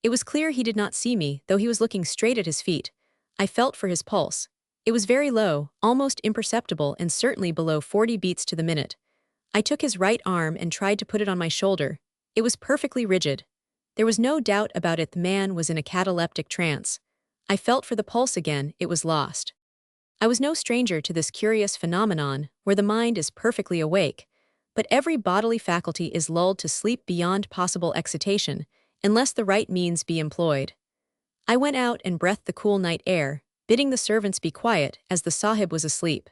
It was clear he did not see me, though he was looking straight at his feet. I felt for his pulse. It was very low, almost imperceptible, and certainly below 40 beats to the minute. I took his right arm and tried to put it on my shoulder. It was perfectly rigid. There was no doubt about it, the man was in a cataleptic trance. I felt for the pulse again, it was lost. I was no stranger to this curious phenomenon, where the mind is perfectly awake, but every bodily faculty is lulled to sleep beyond possible excitation, unless the right means be employed. I went out and breathed the cool night air, bidding the servants be quiet, as the Sahib was asleep.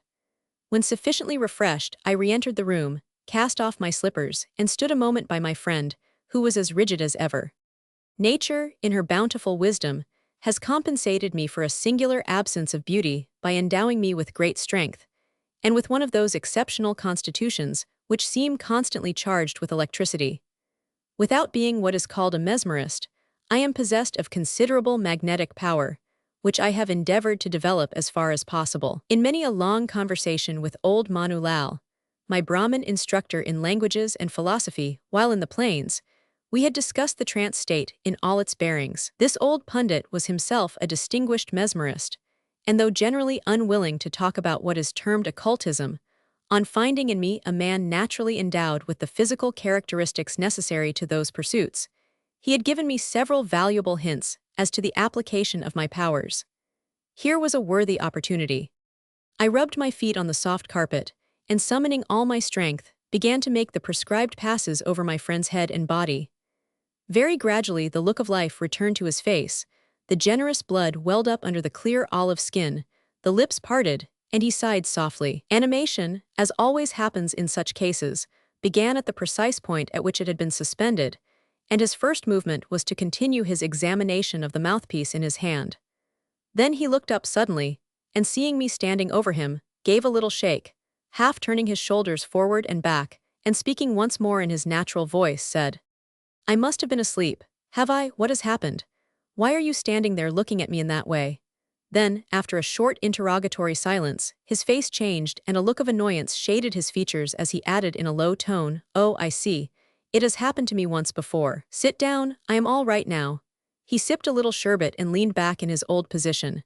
When sufficiently refreshed, I re-entered the room, cast off my slippers, and stood a moment by my friend, who was as rigid as ever. Nature, in her bountiful wisdom, has compensated me for a singular absence of beauty by endowing me with great strength, and with one of those exceptional constitutions which seem constantly charged with electricity. Without being what is called a mesmerist, I am possessed of considerable magnetic power, which I have endeavored to develop as far as possible. In many a long conversation with old Manu Lal, my Brahmin instructor in languages and philosophy, while in the plains, we had discussed the trance state in all its bearings. This old pundit was himself a distinguished mesmerist, and though generally unwilling to talk about what is termed occultism, on finding in me a man naturally endowed with the physical characteristics necessary to those pursuits, he had given me several valuable hints as to the application of my powers. Here was a worthy opportunity. I rubbed my feet on the soft carpet, and summoning all my strength, began to make the prescribed passes over my friend's head and body. Very gradually the look of life returned to his face, the generous blood welled up under the clear olive skin, the lips parted, and he sighed softly. Animation, as always happens in such cases, began at the precise point at which it had been suspended, and his first movement was to continue his examination of the mouthpiece in his hand. Then he looked up suddenly, and seeing me standing over him, gave a little shake, half turning his shoulders forward and back, and speaking once more in his natural voice, said, I must have been asleep. Have I? What has happened? Why are you standing there looking at me in that way? Then, after a short interrogatory silence, his face changed and a look of annoyance shaded his features as he added in a low tone, Oh, I see. It has happened to me once before. Sit down, I am all right now. He sipped a little sherbet and leaned back in his old position.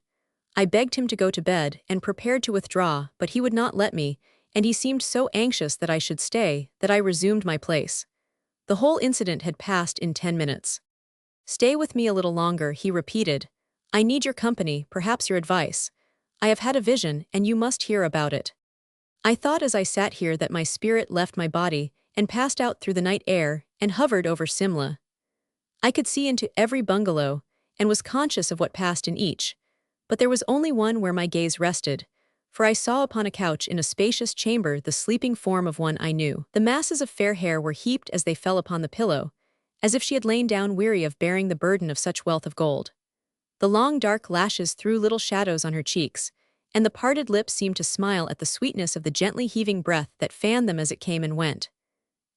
I begged him to go to bed and prepared to withdraw, but he would not let me, and he seemed so anxious that I should stay that I resumed my place. The whole incident had passed in 10 minutes. Stay with me a little longer, he repeated. I need your company, perhaps your advice. I have had a vision, and you must hear about it. I thought as I sat here that my spirit left my body and passed out through the night air and hovered over Simla. I could see into every bungalow, and was conscious of what passed in each. But there was only one where my gaze rested, for I saw upon a couch in a spacious chamber the sleeping form of one I knew. The masses of fair hair were heaped as they fell upon the pillow, as if she had lain down weary of bearing the burden of such wealth of gold. The long dark lashes threw little shadows on her cheeks, and the parted lips seemed to smile at the sweetness of the gently heaving breath that fanned them as it came and went.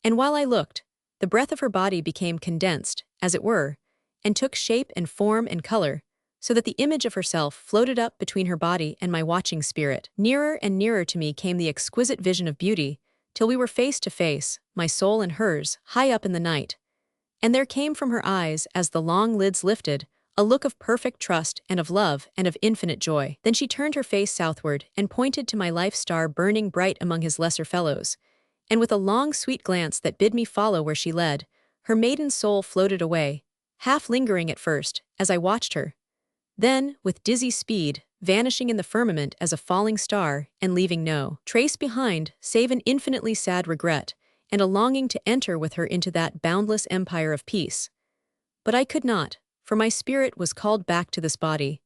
And while I looked, the breath of her body became condensed, as it were, and took shape and form and color, so that the image of herself floated up between her body and my watching spirit. Nearer and nearer to me came the exquisite vision of beauty, till we were face to face, my soul and hers, high up in the night. And there came from her eyes, as the long lids lifted, a look of perfect trust and of love and of infinite joy. Then she turned her face southward and pointed to my life star burning bright among his lesser fellows, and with a long sweet glance that bid me follow where she led, her maiden soul floated away, half lingering at first, as I watched her. Then, with dizzy speed, vanishing in the firmament as a falling star and leaving no trace behind save an infinitely sad regret and a longing to enter with her into that boundless empire of peace. But I could not, for my spirit was called back to this body.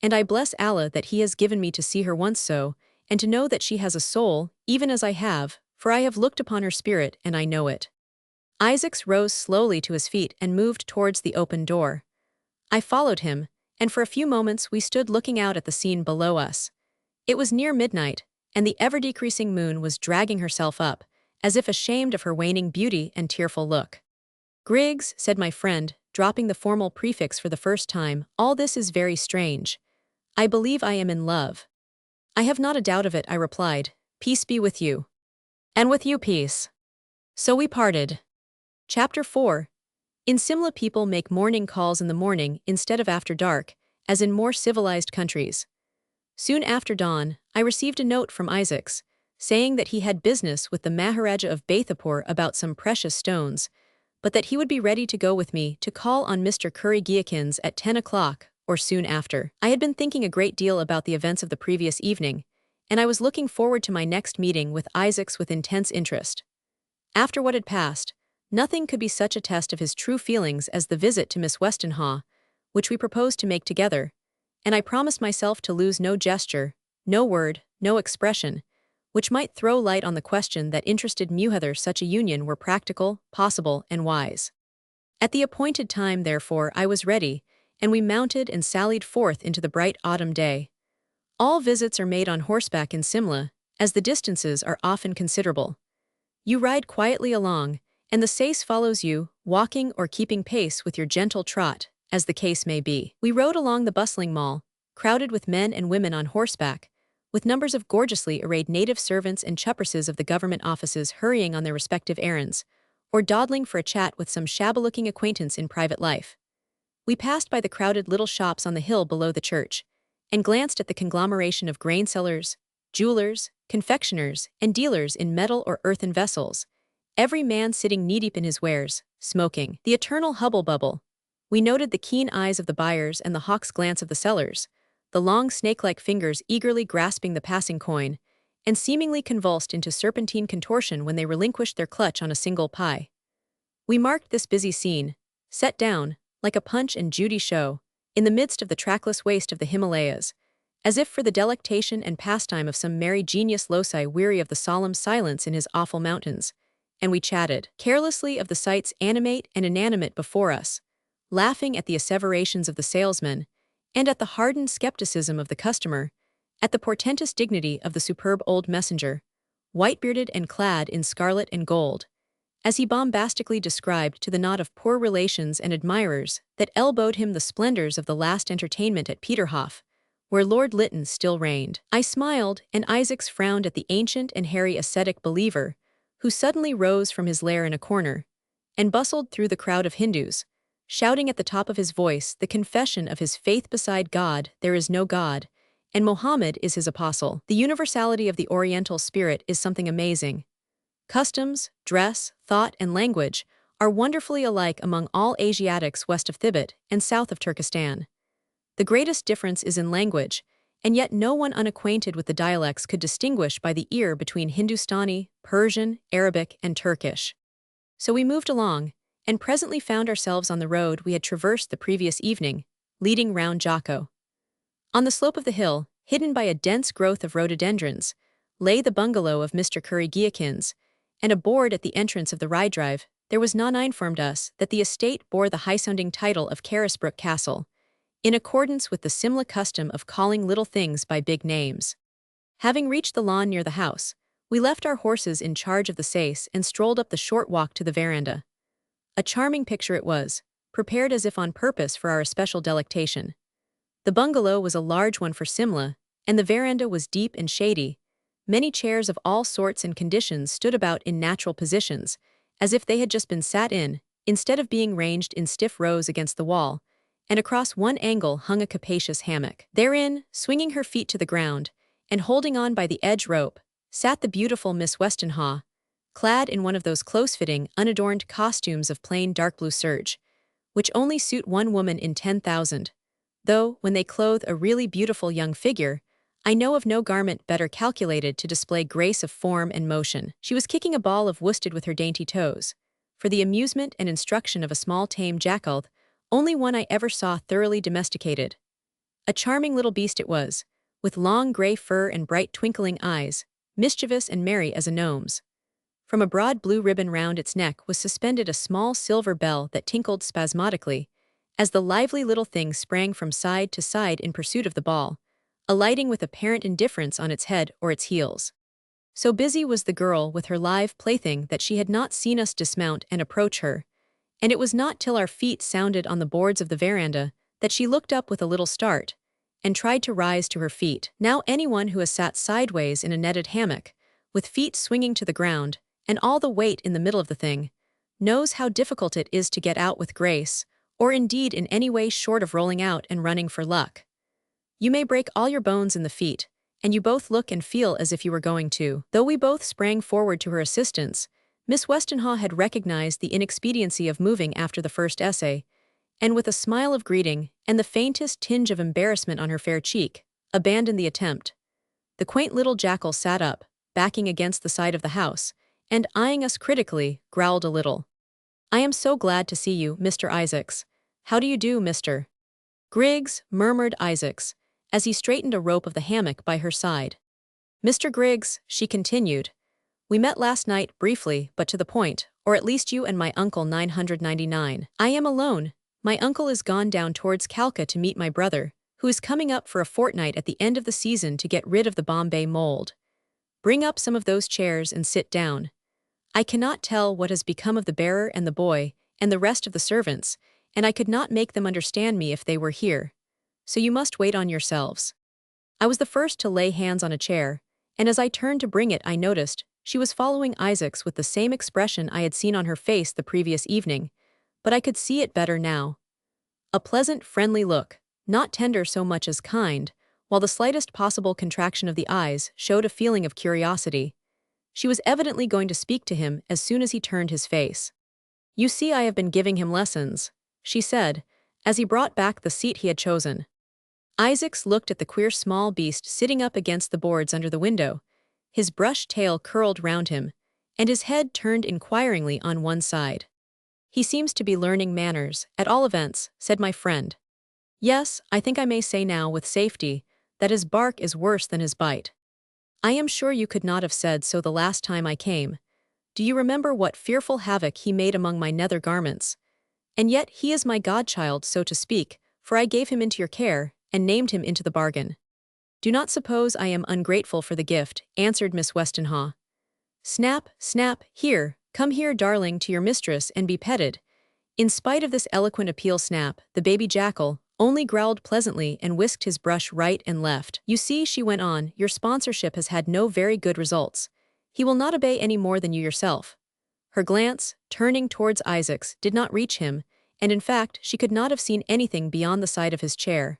And I bless Allah that He has given me to see her once so, and to know that she has a soul, even as I have, for I have looked upon her spirit and I know it. Isaacs rose slowly to his feet and moved towards the open door. I followed him, and for a few moments we stood looking out at the scene below us. It was near midnight, and the ever-decreasing moon was dragging herself up, as if ashamed of her waning beauty and tearful look. "Griggs," said my friend, dropping the formal prefix for the first time, "all this is very strange. I believe I am in love." "I have not a doubt of it," I replied. "Peace be with you." "And with you peace." So we parted. Chapter 4. In Simla people make morning calls in the morning instead of after dark, as in more civilized countries. Soon after dawn, I received a note from Isaacs, saying that he had business with the Maharaja of Bathapur about some precious stones, but that he would be ready to go with me to call on Mr. Curry Giakins at 10 o'clock, or soon after. I had been thinking a great deal about the events of the previous evening, and I was looking forward to my next meeting with Isaacs with intense interest. After what had passed, nothing could be such a test of his true feelings as the visit to Miss Westenhaw, which we proposed to make together, and I promised myself to lose no gesture, no word, no expression, which might throw light on the question that interested me whether such a union were practical, possible, and wise. At the appointed time, therefore, I was ready, and we mounted and sallied forth into the bright autumn day. All visits are made on horseback in Simla, as the distances are often considerable. You ride quietly along, and the sais follows you, walking or keeping pace with your gentle trot, as the case may be. We rode along the bustling mall, crowded with men and women on horseback, with numbers of gorgeously arrayed native servants and chupresses of the government offices hurrying on their respective errands, or dawdling for a chat with some shabby-looking acquaintance in private life. We passed by the crowded little shops on the hill below the church, and glanced at the conglomeration of grain sellers, jewelers, confectioners, and dealers in metal or earthen vessels, every man sitting knee-deep in his wares, smoking. The eternal hubble-bubble. We noted the keen eyes of the buyers and the hawk's glance of the sellers, the long snake-like fingers eagerly grasping the passing coin, and seemingly convulsed into serpentine contortion when they relinquished their clutch on a single pie. We marked this busy scene, set down, like a Punch and Judy show, in the midst of the trackless waste of the Himalayas, as if for the delectation and pastime of some merry genius loci weary of the solemn silence in his awful mountains, and we chatted carelessly of the sights animate and inanimate before us, laughing at the asseverations of the salesman, and at the hardened skepticism of the customer, at the portentous dignity of the superb old messenger, white-bearded and clad in scarlet and gold, as he bombastically described to the knot of poor relations and admirers that elbowed him the splendors of the last entertainment at Peterhof, where Lord Lytton still reigned. I smiled, and Isaacs frowned at the ancient and hairy ascetic believer, who suddenly rose from his lair in a corner, and bustled through the crowd of Hindus, shouting at the top of his voice the confession of his faith beside God, there is no God, and Mohammed is his apostle. The universality of the Oriental spirit is something amazing. Customs, dress, thought, and language are wonderfully alike among all Asiatics west of Thibet and south of Turkestan. The greatest difference is in language, and yet no one unacquainted with the dialects could distinguish by the ear between Hindustani, Persian, Arabic, and Turkish. So we moved along, and presently found ourselves on the road we had traversed the previous evening, leading round Jocko. On the slope of the hill, hidden by a dense growth of rhododendrons, lay the bungalow of Mr. Curry-Giakins, and aboard at the entrance of the ride drive, there was none informed us that the estate bore the high-sounding title of Carisbrooke Castle, in accordance with the Simla custom of calling little things by big names. Having reached the lawn near the house, we left our horses in charge of the sais and strolled up the short walk to the veranda. A charming picture it was, prepared as if on purpose for our especial delectation. The bungalow was a large one for Simla, and the veranda was deep and shady. Many chairs of all sorts and conditions stood about in natural positions, as if they had just been sat in, instead of being ranged in stiff rows against the wall, and across one angle hung a capacious hammock. Therein, swinging her feet to the ground, and holding on by the edge rope, sat the beautiful Miss Westenhaw, clad in one of those close-fitting, unadorned costumes of plain dark blue serge, which only suit one woman in 10,000, though, when they clothe a really beautiful young figure, I know of no garment better calculated to display grace of form and motion. She was kicking a ball of worsted with her dainty toes, for the amusement and instruction of a small tame jackal, only one I ever saw thoroughly domesticated. A charming little beast it was, with long gray fur and bright twinkling eyes, mischievous and merry as a gnome's. From a broad blue ribbon round its neck was suspended a small silver bell that tinkled spasmodically, as the lively little thing sprang from side to side in pursuit of the ball, alighting with apparent indifference on its head or its heels. So busy was the girl with her live plaything that she had not seen us dismount and approach her, and it was not till our feet sounded on the boards of the veranda that she looked up with a little start, and tried to rise to her feet. Now anyone who has sat sideways in a netted hammock, with feet swinging to the ground, and all the weight in the middle of the thing, knows how difficult it is to get out with grace, or indeed in any way short of rolling out and running for luck. You may break all your bones in the feet, and you both look and feel as if you were going to. Though we both sprang forward to her assistance, Miss Westenhaw had recognized the inexpediency of moving after the first essay, and with a smile of greeting and the faintest tinge of embarrassment on her fair cheek, abandoned the attempt. The quaint little jackal sat up, backing against the side of the house, and eyeing us critically, growled a little. "I am so glad to see you, Mr. Isaacs. How do you do, Mr. Griggs?" murmured Isaacs, as he straightened a rope of the hammock by her side. "Mr. Griggs," she continued, "we met last night briefly but to the point, or at least you and my uncle 999. I am alone. My uncle is gone down towards Calcutta to meet my brother, who is coming up for a fortnight at the end of the season to get rid of the Bombay mold. Bring up some of those chairs and sit down. I cannot tell what has become of the bearer and the boy, and the rest of the servants, and I could not make them understand me if they were here. So you must wait on yourselves." I was the first to lay hands on a chair, and as I turned to bring it I noticed she was following Isaac's with the same expression I had seen on her face the previous evening, but I could see it better now. A pleasant, friendly look, not tender so much as kind, while the slightest possible contraction of the eyes showed a feeling of curiosity. She was evidently going to speak to him as soon as he turned his face. "You see, I have been giving him lessons," she said, as he brought back the seat he had chosen. Isaacs looked at the queer small beast sitting up against the boards under the window, his brushed tail curled round him, and his head turned inquiringly on one side. "He seems to be learning manners, at all events," said my friend. "Yes, I think I may say now with safety that his bark is worse than his bite. I am sure you could not have said so the last time I came. Do you remember what fearful havoc he made among my nether garments? And yet he is my godchild, so to speak, for I gave him into your care, and named him into the bargain." "Do not suppose I am ungrateful for the gift," answered Miss Westenhaw. "Snap, Snap, here, come here, darling, to your mistress and be petted." In spite of this eloquent appeal, Snap, the baby jackal, only growled pleasantly and whisked his brush right and left. "You see," she went on, "your sponsorship has had no very good results. He will not obey any more than you yourself." Her glance, turning towards Isaac's, did not reach him, and in fact she could not have seen anything beyond the side of his chair.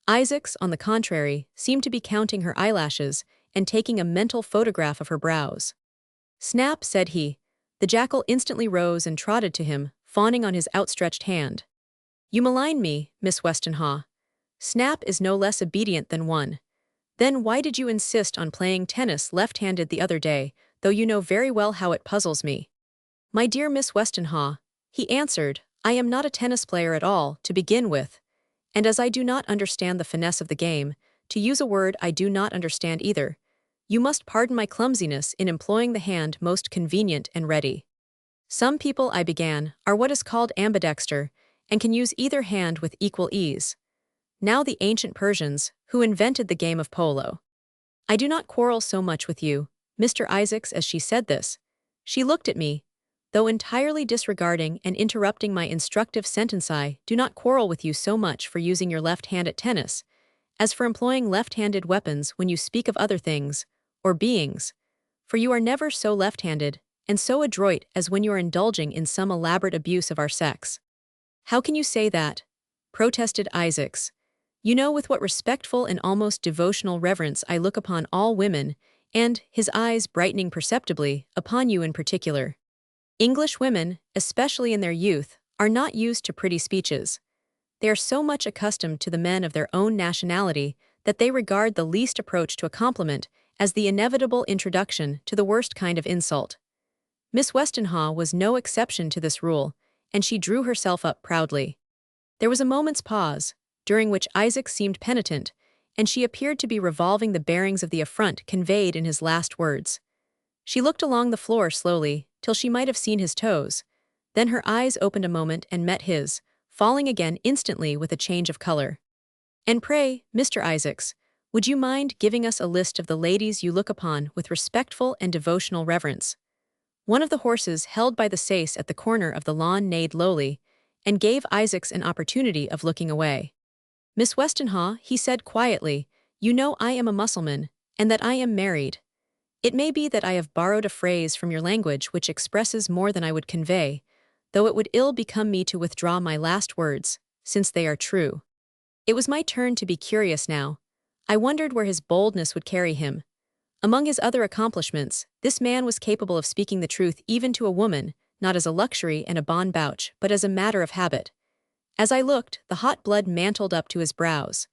Isaac's, on the contrary, seemed to be counting her eyelashes and taking a mental photograph of her brows. "Snap," said he. The jackal instantly rose and trotted to him, fawning on his outstretched hand. "You malign me, Miss Westenhaw. Snap is no less obedient than one. Then why did you insist on playing tennis left-handed the other day, though you know very well how it puzzles me?" "My dear Miss Westenhaw," he answered, "I am not a tennis player at all, to begin with, And as I do not understand the finesse of the game, to use a word I do not understand either, you must pardon my clumsiness in employing the hand most convenient and ready. Some people, I began, are what is called ambidexter, and can use either hand with equal ease. Now the ancient Persians, who invented the game of polo. I do not quarrel so much with you, Mr. Isaacs, as she said this. She looked at me, though entirely disregarding and interrupting my instructive sentence. I do not quarrel with you so much for using your left hand at tennis, as for employing left-handed weapons when you speak of other things, or beings, for you are never so left-handed, and so adroit as when you are indulging in some elaborate abuse of our sex. How can you say that? Protested Isaacs. You know with what respectful and almost devotional reverence I look upon all women, and, his eyes brightening perceptibly, upon you in particular. English women, especially in their youth, are not used to pretty speeches. They are so much accustomed to the men of their own nationality that they regard the least approach to a compliment as the inevitable introduction to the worst kind of insult. Miss Westenhaw was no exception to this rule, and she drew herself up proudly. There was a moment's pause, during which Isaac seemed penitent, and she appeared to be revolving the bearings of the affront conveyed in his last words. She looked along the floor slowly, till she might have seen his toes. Then her eyes opened a moment and met his, falling again instantly with a change of color. And pray, Mr. Isaacs, would you mind giving us a list of the ladies you look upon with respectful and devotional reverence? One of the horses held by the sais at the corner of the lawn neighed lowly, and gave Isaacs an opportunity of looking away. Miss Westenhaw, he said quietly, you know I am a Mussulman, and that I am married. It may be that I have borrowed a phrase from your language which expresses more than I would convey, though it would ill become me to withdraw my last words, since they are true. It was my turn to be curious now. I wondered where his boldness would carry him. Among his other accomplishments, this man was capable of speaking the truth even to a woman, not as a luxury and a bon bouche, but as a matter of habit. As I looked, the hot blood mantled up to his brows.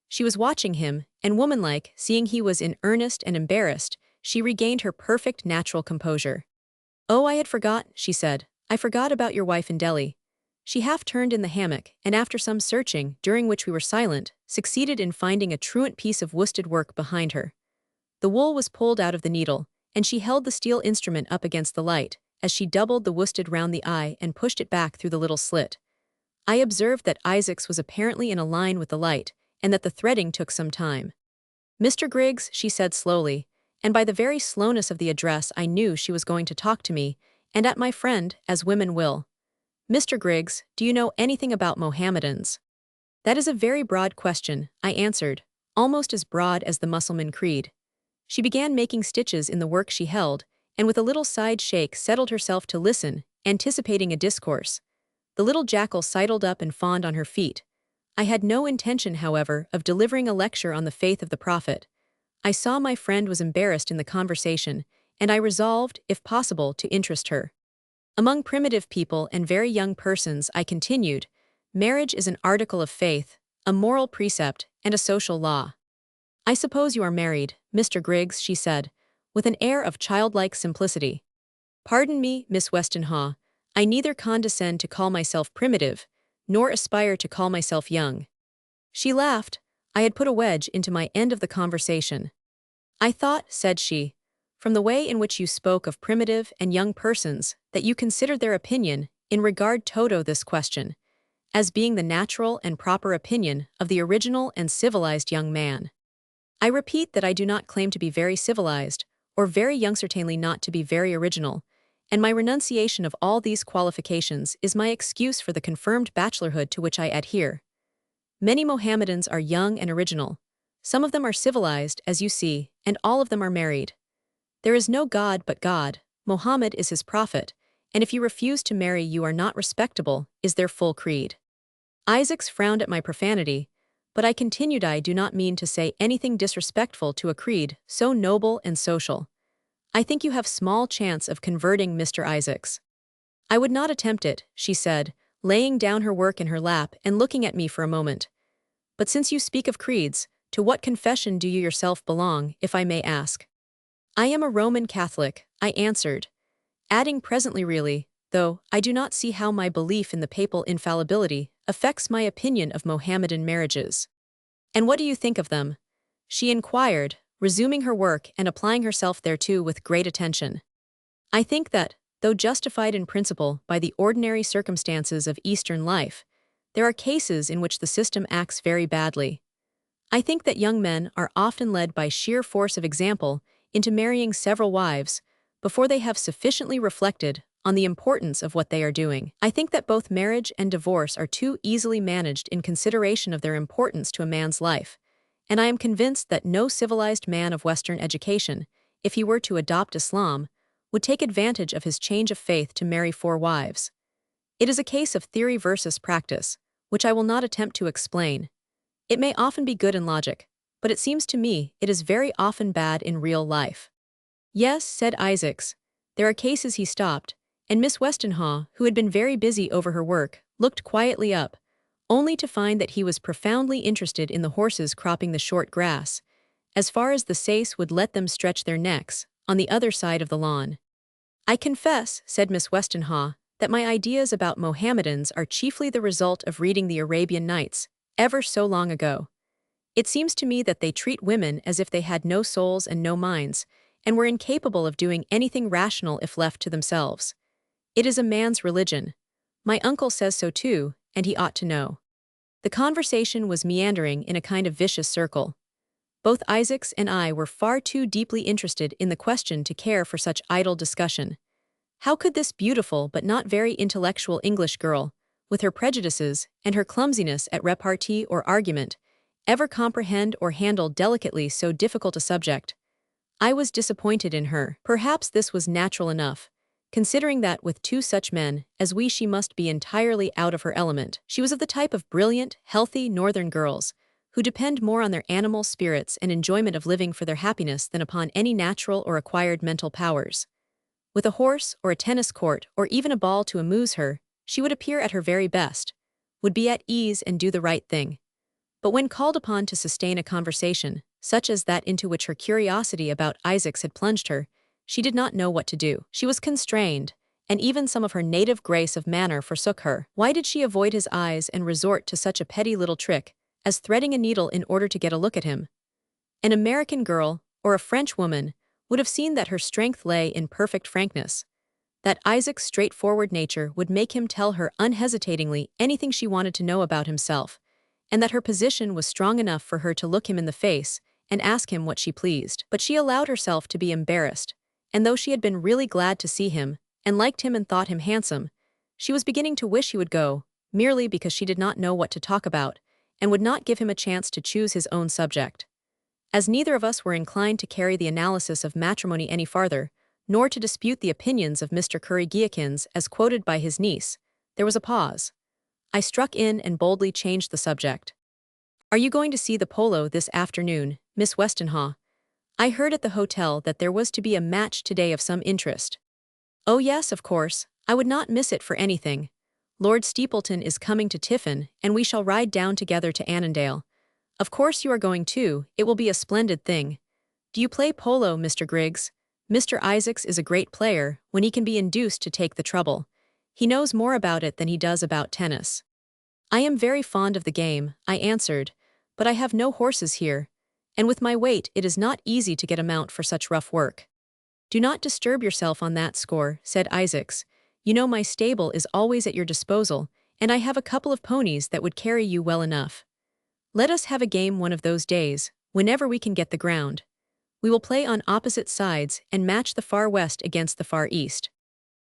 She was watching him, and womanlike, seeing he was in earnest and embarrassed, she regained her perfect natural composure. Oh, I had forgot, she said. I forgot about your wife in Delhi. She half turned in the hammock, and after some searching, during which we were silent, succeeded in finding a truant piece of worsted work behind her. The wool was pulled out of the needle, and she held the steel instrument up against the light, as she doubled the worsted round the eye and pushed it back through the little slit. I observed that Isaacs was apparently in a line with the light, and that the threading took some time. Mr. Griggs, she said slowly, and by the very slowness of the address I knew she was going to talk to me, and at my friend, as women will. Mr. Griggs, do you know anything about Mohammedans? That is a very broad question, I answered, almost as broad as the Mussulman creed. She began making stitches in the work she held, and with a little side shake settled herself to listen, anticipating a discourse. The little jackal sidled up and fawned on her feet. I had no intention, however, of delivering a lecture on the faith of the Prophet. I saw my friend was embarrassed in the conversation, and I resolved, if possible, to interest her. Among primitive people and very young persons, I continued, marriage is an article of faith, a moral precept, and a social law. I suppose you are married, Mr. Griggs, she said, with an air of childlike simplicity. Pardon me, Miss Westenhaw, I neither condescend to call myself primitive, nor aspire to call myself young. She laughed. I had put a wedge into my end of the conversation. I thought, said she, from the way in which you spoke of primitive and young persons, that you considered their opinion, in regard to this question, as being the natural and proper opinion of the original and civilized young man. I repeat that I do not claim to be very civilized, or very young, certainly not to be very original, and my renunciation of all these qualifications is my excuse for the confirmed bachelorhood to which I adhere. Many Mohammedans are young and original. Some of them are civilized, as you see, and all of them are married. There is no God but God, Mohammed is his prophet, and if you refuse to marry you are not respectable, is their full creed. Isaacs frowned at my profanity, but I continued, I do not mean to say anything disrespectful to a creed so noble and social. I think you have small chance of converting Mr. Isaacs. I would not attempt it, she said, laying down her work in her lap and looking at me for a moment. But since you speak of creeds, to what confession do you yourself belong, if I may ask? I am a Roman Catholic, I answered, adding presently, really, though I do not see how my belief in the papal infallibility affects my opinion of Mohammedan marriages. And what do you think of them? She inquired, resuming her work and applying herself thereto with great attention. I think that, though justified in principle by the ordinary circumstances of Eastern life, there are cases in which the system acts very badly. I think that young men are often led by sheer force of example into marrying several wives before they have sufficiently reflected on the importance of what they are doing. I think that both marriage and divorce are too easily managed in consideration of their importance to a man's life, and I am convinced that no civilized man of Western education, if he were to adopt Islam, would take advantage of his change of faith to marry 4 wives. It is a case of theory versus practice, which I will not attempt to explain. It may often be good in logic, but it seems to me it is very often bad in real life. Yes, said Isaacs. There are cases. He stopped, and Miss Westenhaw, who had been very busy over her work, looked quietly up, only to find that he was profoundly interested in the horses cropping the short grass, as far as the sais would let them stretch their necks, on the other side of the lawn. I confess, said Miss Westenhaw, that my ideas about Mohammedans are chiefly the result of reading the Arabian Nights, ever so long ago. It seems to me that they treat women as if they had no souls and no minds, and were incapable of doing anything rational if left to themselves. It is a man's religion. My uncle says so too, and he ought to know. The conversation was meandering in a kind of vicious circle. Both Isaacs and I were far too deeply interested in the question to care for such idle discussion. How could this beautiful but not very intellectual English girl, with her prejudices and her clumsiness at repartee or argument, ever comprehend or handle delicately so difficult a subject? I was disappointed in her. Perhaps this was natural enough, considering that with 2 such men as we she must be entirely out of her element. She was of the type of brilliant, healthy northern girls, who depend more on their animal spirits and enjoyment of living for their happiness than upon any natural or acquired mental powers. With a horse or a tennis court or even a ball to amuse her, she would appear at her very best, would be at ease and do the right thing. But when called upon to sustain a conversation, such as that into which her curiosity about Isaacs had plunged her, she did not know what to do. She was constrained, and even some of her native grace of manner forsook her. Why did she avoid his eyes and resort to such a petty little trick as threading a needle in order to get a look at him? An American girl, or a French woman, would have seen that her strength lay in perfect frankness, that Isaac's straightforward nature would make him tell her unhesitatingly anything she wanted to know about himself, and that her position was strong enough for her to look him in the face and ask him what she pleased. But she allowed herself to be embarrassed, and though she had been really glad to see him, and liked him and thought him handsome, she was beginning to wish he would go, merely because she did not know what to talk about, and would not give him a chance to choose his own subject. As neither of us were inclined to carry the analysis of matrimony any farther, nor to dispute the opinions of Mr. Curry-Giakins as quoted by his niece, there was a pause. I struck in and boldly changed the subject. Are you going to see the polo this afternoon, Miss Westenhaw? I heard at the hotel that there was to be a match today of some interest. Oh yes, of course, I would not miss it for anything. Lord Steepleton is coming to Tiffin, and we shall ride down together to Annandale. Of course you are going too, it will be a splendid thing. Do you play polo, Mr. Griggs? Mr. Isaacs is a great player, when he can be induced to take the trouble. He knows more about it than he does about tennis. I am very fond of the game, I answered, but I have no horses here, and with my weight it is not easy to get a mount for such rough work. Do not disturb yourself on that score, said Isaacs. You know my stable is always at your disposal, and I have a couple of ponies that would carry you well enough. Let us have a game one of those days, whenever we can get the ground. We will play on opposite sides and match the far west against the far east.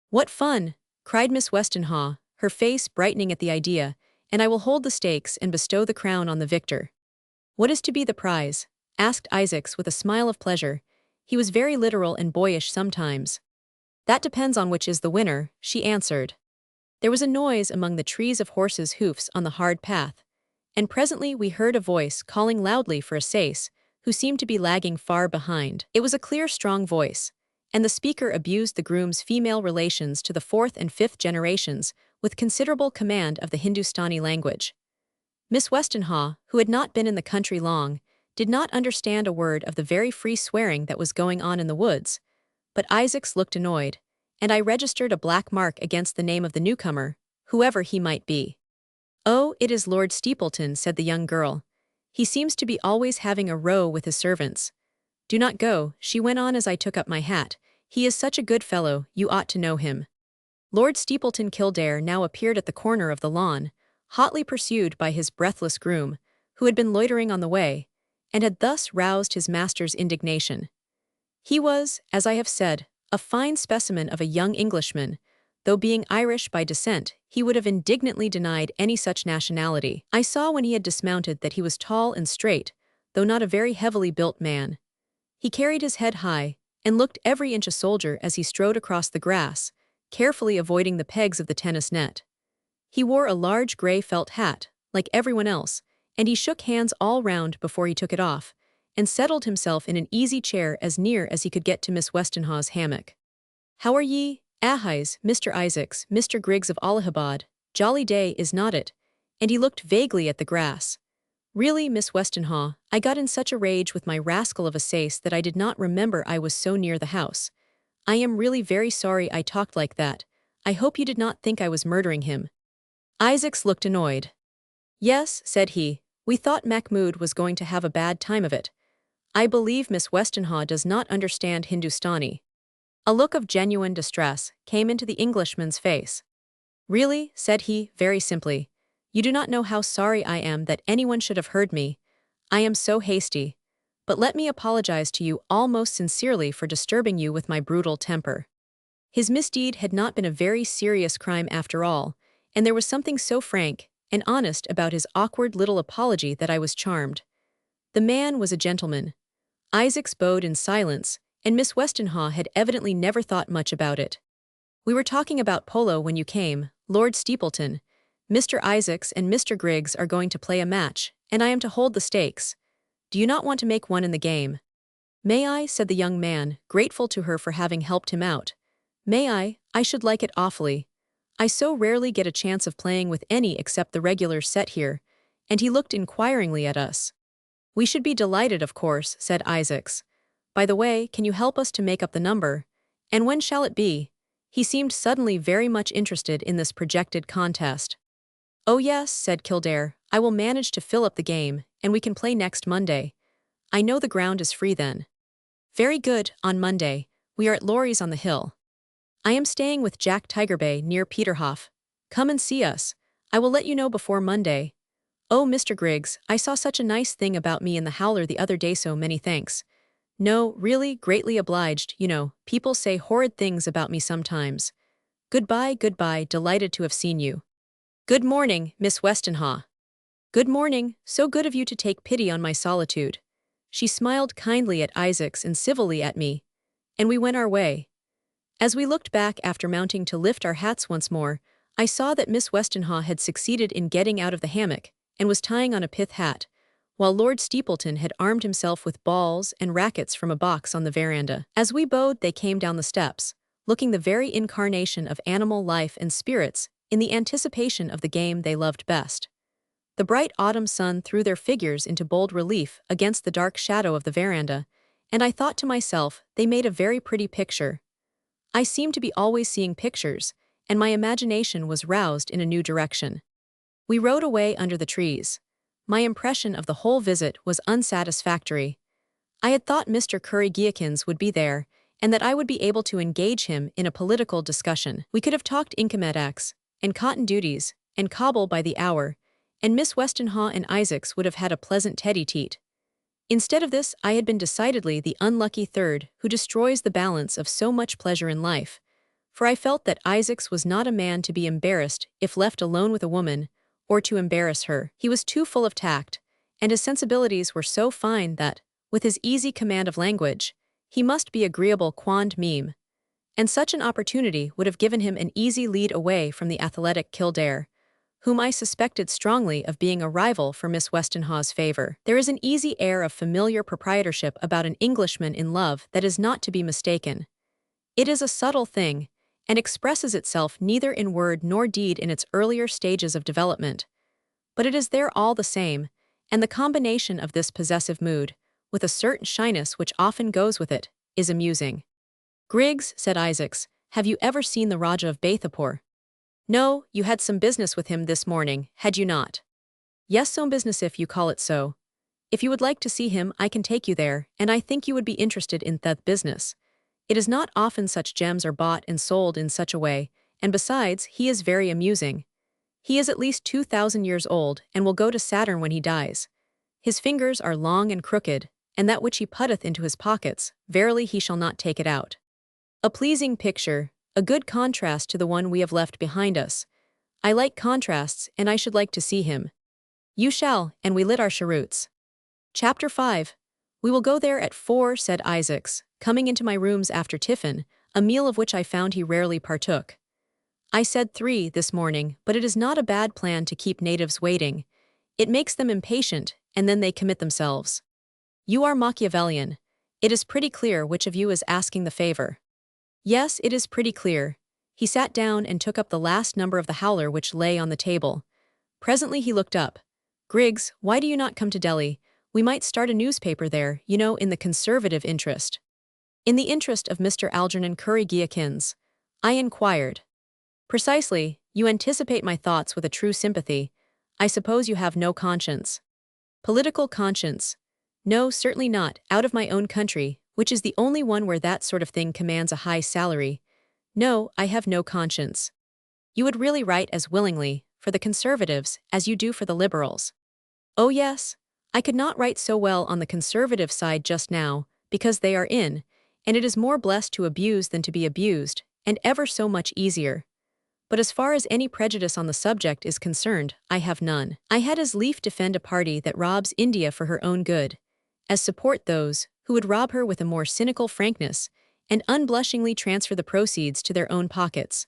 What fun! Cried Miss Westenhaw, her face brightening at the idea, and I will hold the stakes and bestow the crown on the victor. What is to be the prize? Asked Isaacs with a smile of pleasure. He was very literal and boyish sometimes. That depends on which is the winner, she answered. There was a noise among the trees of horses' hoofs on the hard path, and presently we heard a voice calling loudly for a sais, who seemed to be lagging far behind. It was a clear, strong voice, and the speaker abused the groom's female relations to the 4th and 5th generations with considerable command of the Hindustani language. Miss Westenhaw, who had not been in the country long, did not understand a word of the very free swearing that was going on in the woods, but Isaacs looked annoyed, and I registered a black mark against the name of the newcomer, whoever he might be. "Oh, it is Lord Steepleton," said the young girl. "He seems to be always having a row with his servants." "Do not go," she went on as I took up my hat. "He is such a good fellow, you ought to know him." Lord Steepleton Kildare now appeared at the corner of the lawn, hotly pursued by his breathless groom, who had been loitering on the way, and had thus roused his master's indignation. He was, as I have said, a fine specimen of a young Englishman, though being Irish by descent, he would have indignantly denied any such nationality. I saw when he had dismounted that he was tall and straight, though not a very heavily built man. He carried his head high, and looked every inch a soldier as he strode across the grass, carefully avoiding the pegs of the tennis net. He wore a large grey felt hat, like everyone else, and he shook hands all round before he took it off, and settled himself in an easy chair as near as he could get to Miss Westenhaw's hammock. "How are ye, Ahise, Mr. Isaacs, Mr. Griggs of Allahabad? Jolly day, is not it?" And he looked vaguely at the grass. "Really, Miss Westenhaw, I got in such a rage with my rascal of a Sace that I did not remember I was so near the house. I am really very sorry I talked like that. I hope you did not think I was murdering him." Isaacs looked annoyed. "Yes," said he, "we thought Mahmoud was going to have a bad time of it. I believe Miss Westenhaw does not understand Hindustani." A look of genuine distress came into the Englishman's face. "Really," said he, very simply, "you do not know how sorry I am that anyone should have heard me. I am so hasty. But let me apologize to you all most sincerely for disturbing you with my brutal temper." His misdeed had not been a very serious crime after all, and there was something so frank and honest about his awkward little apology that I was charmed. The man was a gentleman. Isaacs bowed in silence, and Miss Westenhaw had evidently never thought much about it. "We were talking about polo when you came, Lord Steepleton. Mr. Isaacs and Mr. Griggs are going to play a match, and I am to hold the stakes. Do you not want to make one in the game?" "May I?" said the young man, grateful to her for having helped him out. "May I? I should like it awfully. I so rarely get a chance of playing with any except the regular set here," and he looked inquiringly at us. "We should be delighted, of course," said Isaacs. "By the way, can you help us to make up the number? And when shall it be?" He seemed suddenly very much interested in this projected contest. "Oh yes," said Kildare, "I will manage to fill up the game, and we can play next Monday. I know the ground is free then." "Very good, on Monday. We are at Laurie's on the hill. I am staying with Jack Tigerbay near Peterhoff. Come and see us. I will let you know before Monday. Oh, Mr. Griggs, I saw such a nice thing about me in the howler the other day, so many thanks. No, really, greatly obliged, you know, people say horrid things about me sometimes. Goodbye, delighted to have seen you. Good morning, Miss Westenhaw." "Good morning, so good of you to take pity on my solitude." She smiled kindly at Isaacs and civilly at me, and we went our way. As we looked back after mounting to lift our hats once more, I saw that Miss Westenhaw had succeeded in getting out of the hammock and was tying on a pith hat, while Lord Steepleton had armed himself with balls and rackets from a box on the veranda. As we bowed, they came down the steps, looking the very incarnation of animal life and spirits in the anticipation of the game they loved best. The bright autumn sun threw their figures into bold relief against the dark shadow of the veranda, and I thought to myself, they made a very pretty picture. I seemed to be always seeing pictures, and my imagination was roused in a new direction. We rode away under the trees. My impression of the whole visit was unsatisfactory. I had thought Mr. Curry-Giakins would be there, and that I would be able to engage him in a political discussion. We could have talked income-tax, and cotton duties, and cobble by the hour, and Miss Westenhaw and Isaacs would have had a pleasant tete-a-tete. Instead of this, I had been decidedly the unlucky third who destroys the balance of so much pleasure in life, for I felt that Isaacs was not a man to be embarrassed if left alone with a woman, or to embarrass her. He was too full of tact, and his sensibilities were so fine that, with his easy command of language, he must be agreeable quond meme, and such an opportunity would have given him an easy lead away from the athletic Kildare, whom I suspected strongly of being a rival for Miss Westenhaw's favor. There is an easy air of familiar proprietorship about an Englishman in love that is not to be mistaken. It is a subtle thing, and expresses itself neither in word nor deed in its earlier stages of development. But it is there all the same, and the combination of this possessive mood, with a certain shyness which often goes with it, is amusing. "Griggs," said Isaacs, Have you ever seen the Raja of Bathapur? No, you had some business with him this morning, had you not? Yes, some business if you call it so. If you would like to see him, I can take you there, and I think you would be interested in that business. It is not often such gems are bought and sold in such a way, and besides, he is very amusing. He is at least 2,000 years old, and will go to Saturn when he dies. His fingers are long and crooked, and that which he putteth into his pockets, verily he shall not take it out. A pleasing picture, a good contrast to the one we have left behind us. I like contrasts, and I should like to see him. You shall, and we lit our cheroots. Chapter 5. We will go there at 4, said Isaacs, coming into my rooms after tiffin, a meal of which I found he rarely partook. I said 3 this morning, but it is not a bad plan to keep natives waiting. It makes them impatient, and then they commit themselves. You are Machiavellian. It is pretty clear which of you is asking the favor. Yes, it is pretty clear. He sat down and took up the last number of the Howler which lay on the table. Presently he looked up. Griggs, why do you not come to Delhi? We might start a newspaper there, you know, in the conservative interest. In the interest of Mr. Algernon Curry Giakins. I inquired. Precisely, you anticipate my thoughts with a true sympathy. I suppose you have no conscience. Political conscience. No, certainly not, out of my own country, which is the only one where that sort of thing commands a high salary. No, I have no conscience. You would really write as willingly, for the Conservatives, as you do for the Liberals. Oh yes, I could not write so well on the Conservative side just now, because they are in, and it is more blessed to abuse than to be abused, and ever so much easier. But as far as any prejudice on the subject is concerned, I have none. I had as lief defend a party that robs India for her own good, as support those who would rob her with a more cynical frankness, and unblushingly transfer the proceeds to their own pockets.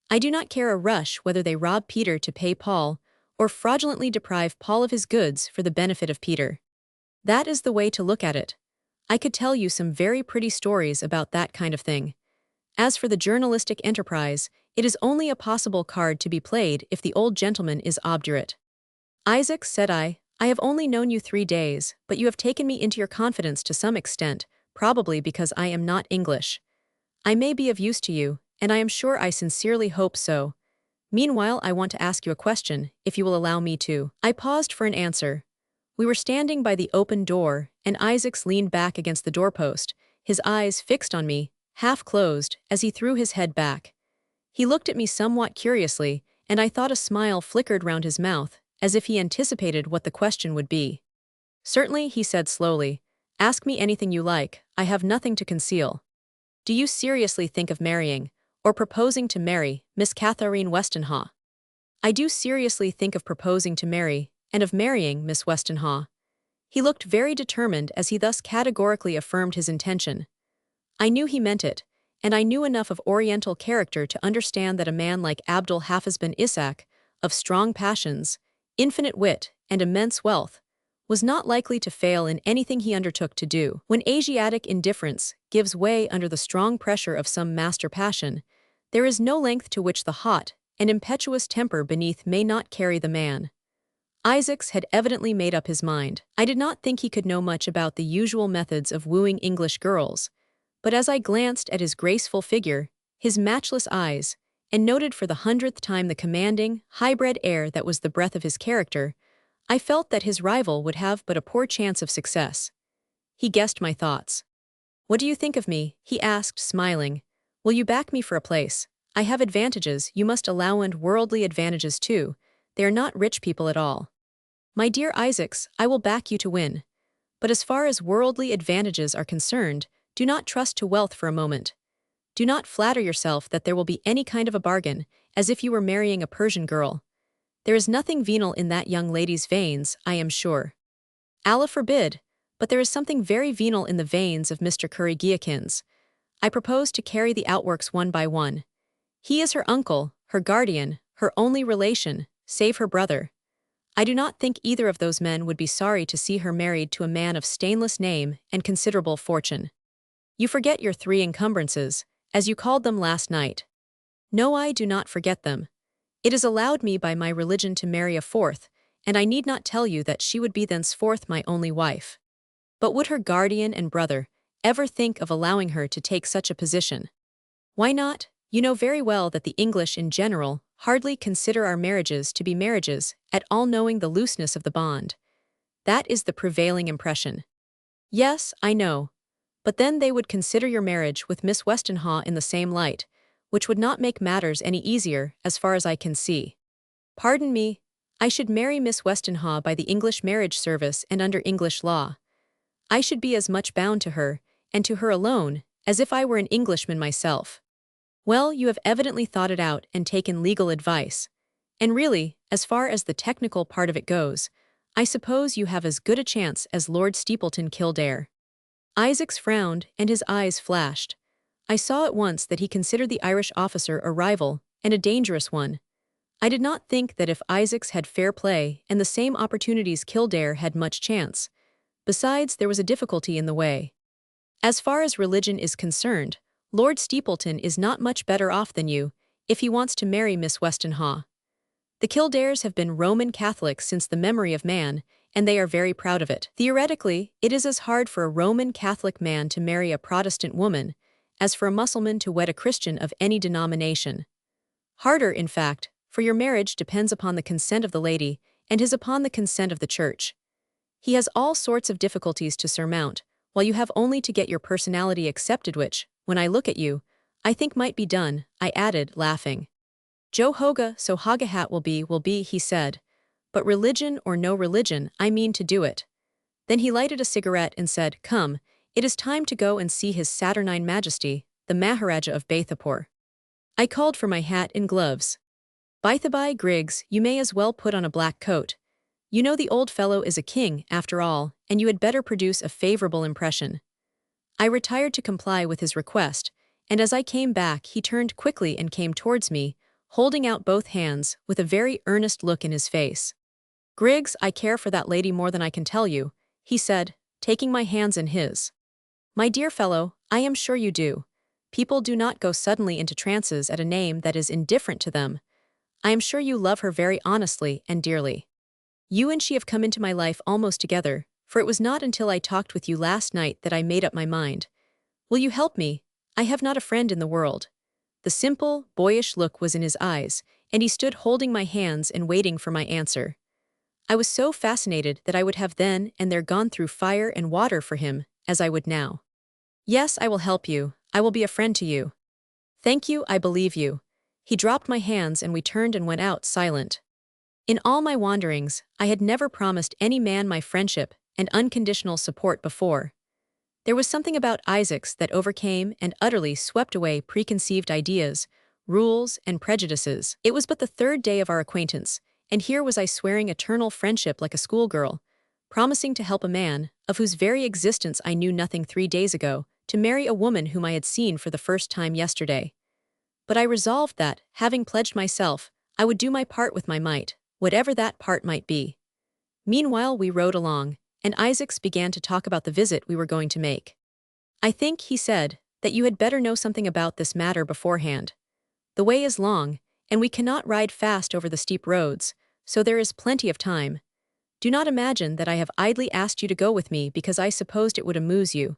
I do not care a rush whether they rob Peter to pay Paul, or fraudulently deprive Paul of his goods for the benefit of Peter. That is the way to look at it. I could tell you some very pretty stories about that kind of thing. As for the journalistic enterprise, it is only a possible card to be played if the old gentleman is obdurate. Isaac, said I have only known you 3 days, but you have taken me into your confidence to some extent, probably because I am not English. I may be of use to you, and I am sure I sincerely hope so. Meanwhile, I want to ask you a question, if you will allow me to. I paused for an answer. We were standing by the open door, and Isaacs leaned back against the doorpost, his eyes fixed on me, half closed, as he threw his head back. He looked at me somewhat curiously, and I thought a smile flickered round his mouth, as if he anticipated what the question would be. Certainly, he said slowly. Ask me anything you like, I have nothing to conceal. Do you seriously think of marrying, or proposing to marry, Miss Catherine Westenhaw? I do seriously think of proposing to marry, and of marrying Miss Westenhaw. He looked very determined as he thus categorically affirmed his intention. I knew he meant it, and I knew enough of Oriental character to understand that a man like Abdul Hafiz bin Ishaq, of strong passions, infinite wit, and immense wealth, was not likely to fail in anything he undertook to do. When Asiatic indifference gives way under the strong pressure of some master passion, there is no length to which the hot and impetuous temper beneath may not carry the man. Isaacs had evidently made up his mind. I did not think he could know much about the usual methods of wooing English girls, but as I glanced at his graceful figure, his matchless eyes, and noted for the 100th time the commanding, high-bred air that was the breath of his character, I felt that his rival would have but a poor chance of success. He guessed my thoughts. What do you think of me? He asked, smiling. Will you back me for a place? I have advantages, you must allow, and worldly advantages too. They are not rich people at all. My dear Isaacs, I will back you to win. But as far as worldly advantages are concerned, do not trust to wealth for a moment. Do not flatter yourself that there will be any kind of a bargain, as if you were marrying a Persian girl. There is nothing venal in that young lady's veins, I am sure. Allah forbid, but there is something very venal in the veins of Mr. Curry Giakins. I propose to carry the outworks one by one. He is her uncle, her guardian, her only relation, save her brother. I do not think either of those men would be sorry to see her married to a man of stainless name and considerable fortune. You forget your 3 encumbrances, as you called them last night. No, I do not forget them. It is allowed me by my religion to marry a 4th, and I need not tell you that she would be thenceforth my only wife. But would her guardian and brother ever think of allowing her to take such a position? Why not? You know very well that the English in general hardly consider our marriages to be marriages, at all knowing the looseness of the bond. That is the prevailing impression. Yes, I know. But then they would consider your marriage with Miss Westenhaw in the same light, which would not make matters any easier, as far as I can see. Pardon me, I should marry Miss Westenhaw by the English marriage service and under English law. I should be as much bound to her, and to her alone, as if I were an Englishman myself. Well, you have evidently thought it out and taken legal advice. And really, as far as the technical part of it goes, I suppose you have as good a chance as Lord Steepleton Kildare. Isaacs frowned, and his eyes flashed. I saw at once that he considered the Irish officer a rival, and a dangerous one. I did not think that if Isaacs had fair play and the same opportunities Kildare had much chance. Besides, there was a difficulty in the way. As far as religion is concerned, Lord Steepleton is not much better off than you, if he wants to marry Miss Westenhaw. The Kildares have been Roman Catholics since the memory of man, and they are very proud of it. Theoretically, it is as hard for a Roman Catholic man to marry a Protestant woman as for a Mussulman to wed a Christian of any denomination. Harder, in fact, for your marriage depends upon the consent of the lady, and his upon the consent of the church. He has all sorts of difficulties to surmount, while you have only to get your personality accepted, which, when I look at you, I think might be done, I added, laughing. Joe Hoga, so Hogahat will be, he said. But religion or no religion, I mean to do it. Then he lighted a cigarette and said, Come, it is time to go and see His Saturnine Majesty, the Maharaja of Bathapur. I called for my hat and gloves. By the by, Griggs, you may as well put on a black coat. You know the old fellow is a king, after all, and you had better produce a favorable impression. I retired to comply with his request, and as I came back he turned quickly and came towards me, holding out both hands, with a very earnest look in his face. Griggs, I care for that lady more than I can tell you, he said, taking my hands in his. My dear fellow, I am sure you do. People do not go suddenly into trances at a name that is indifferent to them. I am sure you love her very honestly and dearly. You and she have come into my life almost together, for it was not until I talked with you last night that I made up my mind. Will you help me? I have not a friend in the world. The simple, boyish look was in his eyes, and he stood holding my hands and waiting for my answer. I was so fascinated that I would have then and there gone through fire and water for him, as I would now. Yes, I will help you. I will be a friend to you. Thank you, I believe you. He dropped my hands and we turned and went out silent. In all my wanderings, I had never promised any man my friendship and unconditional support before. There was something about Isaacs that overcame and utterly swept away preconceived ideas, rules, and prejudices. It was but the third day of our acquaintance, and here was I swearing eternal friendship like a schoolgirl, promising to help a man, of whose very existence I knew nothing 3 days ago, to marry a woman whom I had seen for the first time yesterday. But I resolved that, having pledged myself, I would do my part with my might, whatever that part might be. Meanwhile we rode along, and Isaacs began to talk about the visit we were going to make. I think, he said, that you had better know something about this matter beforehand. The way is long, and we cannot ride fast over the steep roads, so there is plenty of time. Do not imagine that I have idly asked you to go with me because I supposed it would amuse you.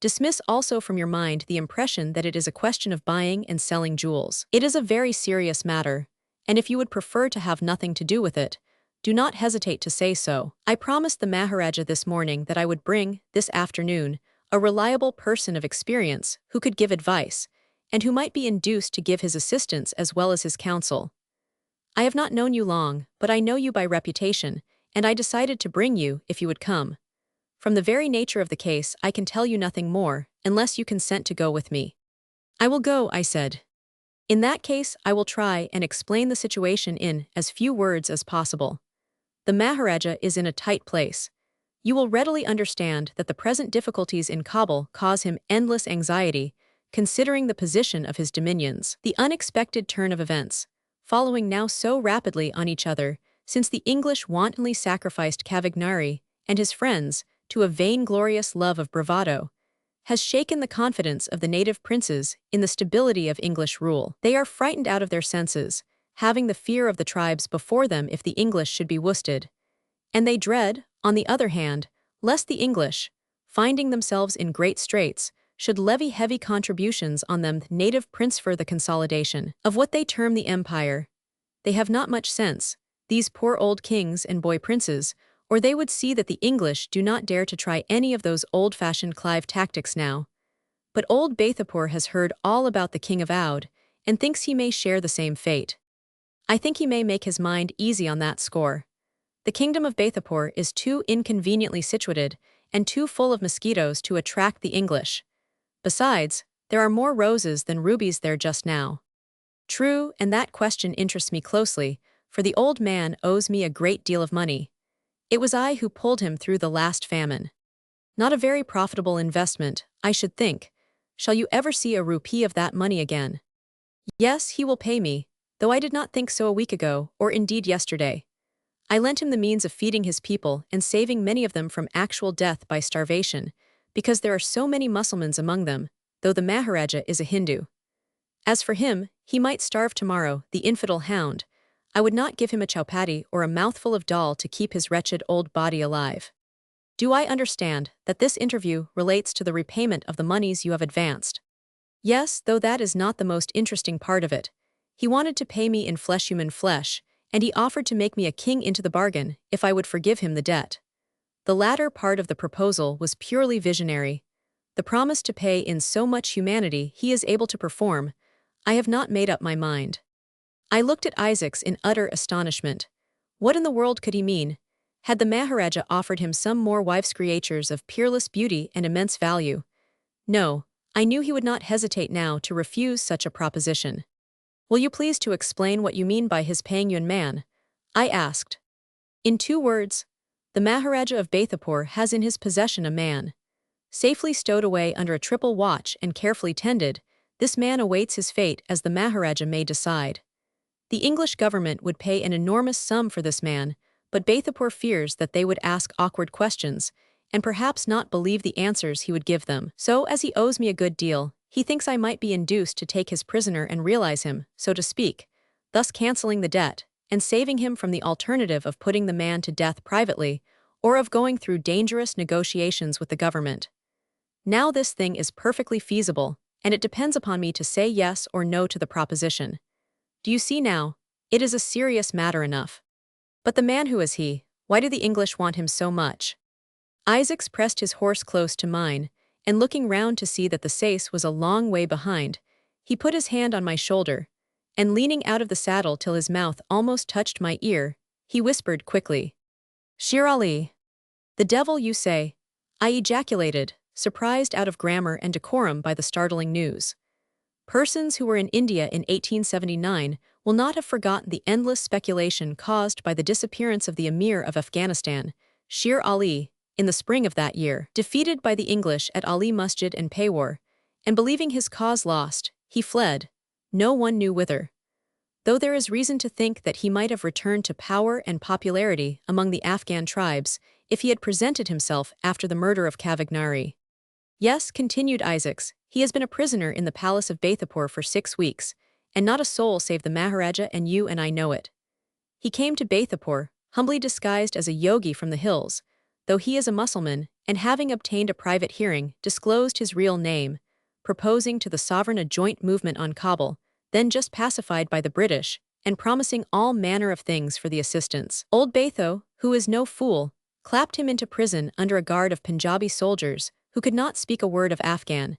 Dismiss also from your mind the impression that it is a question of buying and selling jewels. It is a very serious matter, and if you would prefer to have nothing to do with it, do not hesitate to say so. I promised the Maharaja this morning that I would bring, this afternoon, a reliable person of experience who could give advice, and who might be induced to give his assistance as well as his counsel. I have not known you long, but I know you by reputation, and I decided to bring you if you would come. From the very nature of the case, I can tell you nothing more, unless you consent to go with me. I will go, I said. In that case, I will try and explain the situation in as few words as possible. The Maharaja is in a tight place. You will readily understand that the present difficulties in Kabul cause him endless anxiety, considering the position of his dominions. The unexpected turn of events, following now so rapidly on each other, since the English wantonly sacrificed Cavagnari and his friends to a vainglorious love of bravado, has shaken the confidence of the native princes in the stability of English rule. They are frightened out of their senses, having the fear of the tribes before them if the English should be worsted. And they dread, on the other hand, lest the English, finding themselves in great straits, should levy heavy contributions on them native prince for the consolidation of what they term the empire. They have not much sense, these poor old kings and boy princes, or they would see that the English do not dare to try any of those old-fashioned Clive tactics now. But old Bathapur has heard all about the King of Oudh, and thinks he may share the same fate. I think he may make his mind easy on that score. The kingdom of Bathapur is too inconveniently situated and too full of mosquitoes to attract the English. Besides, there are more roses than rubies there just now. True, and that question interests me closely, for the old man owes me a great deal of money. It was I who pulled him through the last famine. Not a very profitable investment, I should think. Shall you ever see a rupee of that money again? Yes, he will pay me, though I did not think so a week ago, or indeed yesterday. I lent him the means of feeding his people and saving many of them from actual death by starvation, because there are so many Mussulmans among them, though the Maharaja is a Hindu. As for him, he might starve tomorrow, the infidel hound. I would not give him a chowpatty or a mouthful of dal to keep his wretched old body alive. Do I understand that this interview relates to the repayment of the moneys you have advanced? Yes, though that is not the most interesting part of it. He wanted to pay me in flesh, human flesh, and he offered to make me a king into the bargain if I would forgive him the debt. The latter part of the proposal was purely visionary. The promise to pay in so much humanity he is able to perform. I have not made up my mind. I looked at Isaacs in utter astonishment. What in the world could he mean? Had the Maharaja offered him some more wives' creatures of peerless beauty and immense value? No, I knew he would not hesitate now to refuse such a proposition. Will you please to explain what you mean by his paying you in man? I asked. In 2 words, the Maharaja of Bathapur has in his possession a man. Safely stowed away under a triple watch and carefully tended, this man awaits his fate as the Maharaja may decide. The English government would pay an enormous sum for this man, but Bathapur fears that they would ask awkward questions, and perhaps not believe the answers he would give them. So, as he owes me a good deal, he thinks I might be induced to take his prisoner and realize him, so to speak, thus cancelling the debt, and saving him from the alternative of putting the man to death privately, or of going through dangerous negotiations with the government. Now this thing is perfectly feasible, and it depends upon me to say yes or no to the proposition. Do you see now? It is a serious matter enough. But the man, who is he? Why do the English want him so much? Isaacs pressed his horse close to mine, and looking round to see that the sais was a long way behind, he put his hand on my shoulder, and leaning out of the saddle till his mouth almost touched my ear, he whispered quickly, "Sher Ali." "The devil, you say?" I ejaculated, surprised out of grammar and decorum by the startling news. Persons who were in India in 1879 will not have forgotten the endless speculation caused by the disappearance of the Emir of Afghanistan, Sher Ali, in the spring of that year. Defeated by the English at Ali Masjid and Peshawar, and believing his cause lost, he fled, no one knew whither. Though there is reason to think that he might have returned to power and popularity among the Afghan tribes if he had presented himself after the murder of Cavagnari. Yes, continued Isaacs, he has been a prisoner in the palace of Bathapur for 6 weeks, and not a soul save the Maharaja and you and I know it. He came to Bathapur, humbly disguised as a yogi from the hills, though he is a Mussulman, and having obtained a private hearing, disclosed his real name, proposing to the sovereign a joint movement on Kabul, then just pacified by the British, and promising all manner of things for the assistance. Old Batho, who is no fool, clapped him into prison under a guard of Punjabi soldiers, who could not speak a word of Afghan,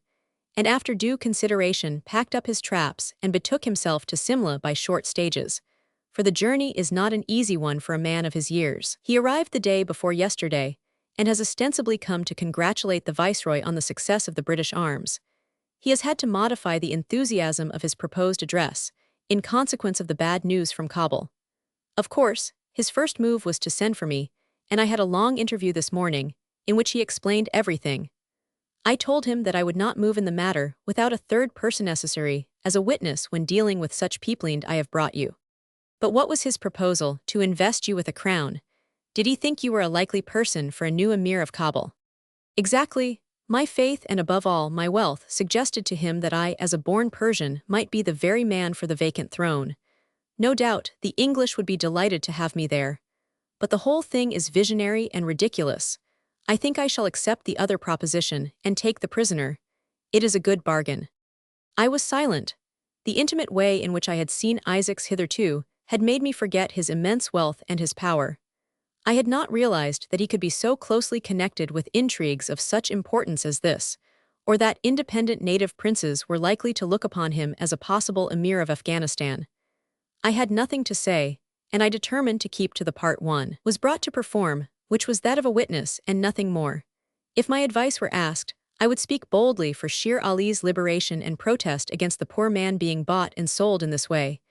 and after due consideration packed up his traps and betook himself to Simla by short stages, for the journey is not an easy one for a man of his years. He arrived the day before yesterday, and has ostensibly come to congratulate the Viceroy on the success of the British arms. He has had to modify the enthusiasm of his proposed address, in consequence of the bad news from Kabul. Of course, his first move was to send for me, and I had a long interview this morning, in which he explained everything. I told him that I would not move in the matter without a third person necessary as a witness when dealing with such peopling I have brought you. But what was his proposal? To invest you with a crown? Did he think you were a likely person for a new emir of Kabul? Exactly. My faith and above all my wealth suggested to him that I, as a born Persian, might be the very man for the vacant throne. No doubt, the English would be delighted to have me there. But the whole thing is visionary and ridiculous. I think I shall accept the other proposition and take the prisoner. It is a good bargain." I was silent. The intimate way in which I had seen Isaac's hitherto had made me forget his immense wealth and his power. I had not realized that he could be so closely connected with intrigues of such importance as this, or that independent native princes were likely to look upon him as a possible emir of Afghanistan. I had nothing to say, and I determined to keep to the part one was brought to perform, which was that of a witness and nothing more. If my advice were asked, I would speak boldly for Shere Ali's liberation and protest against the poor man being bought and sold in this way.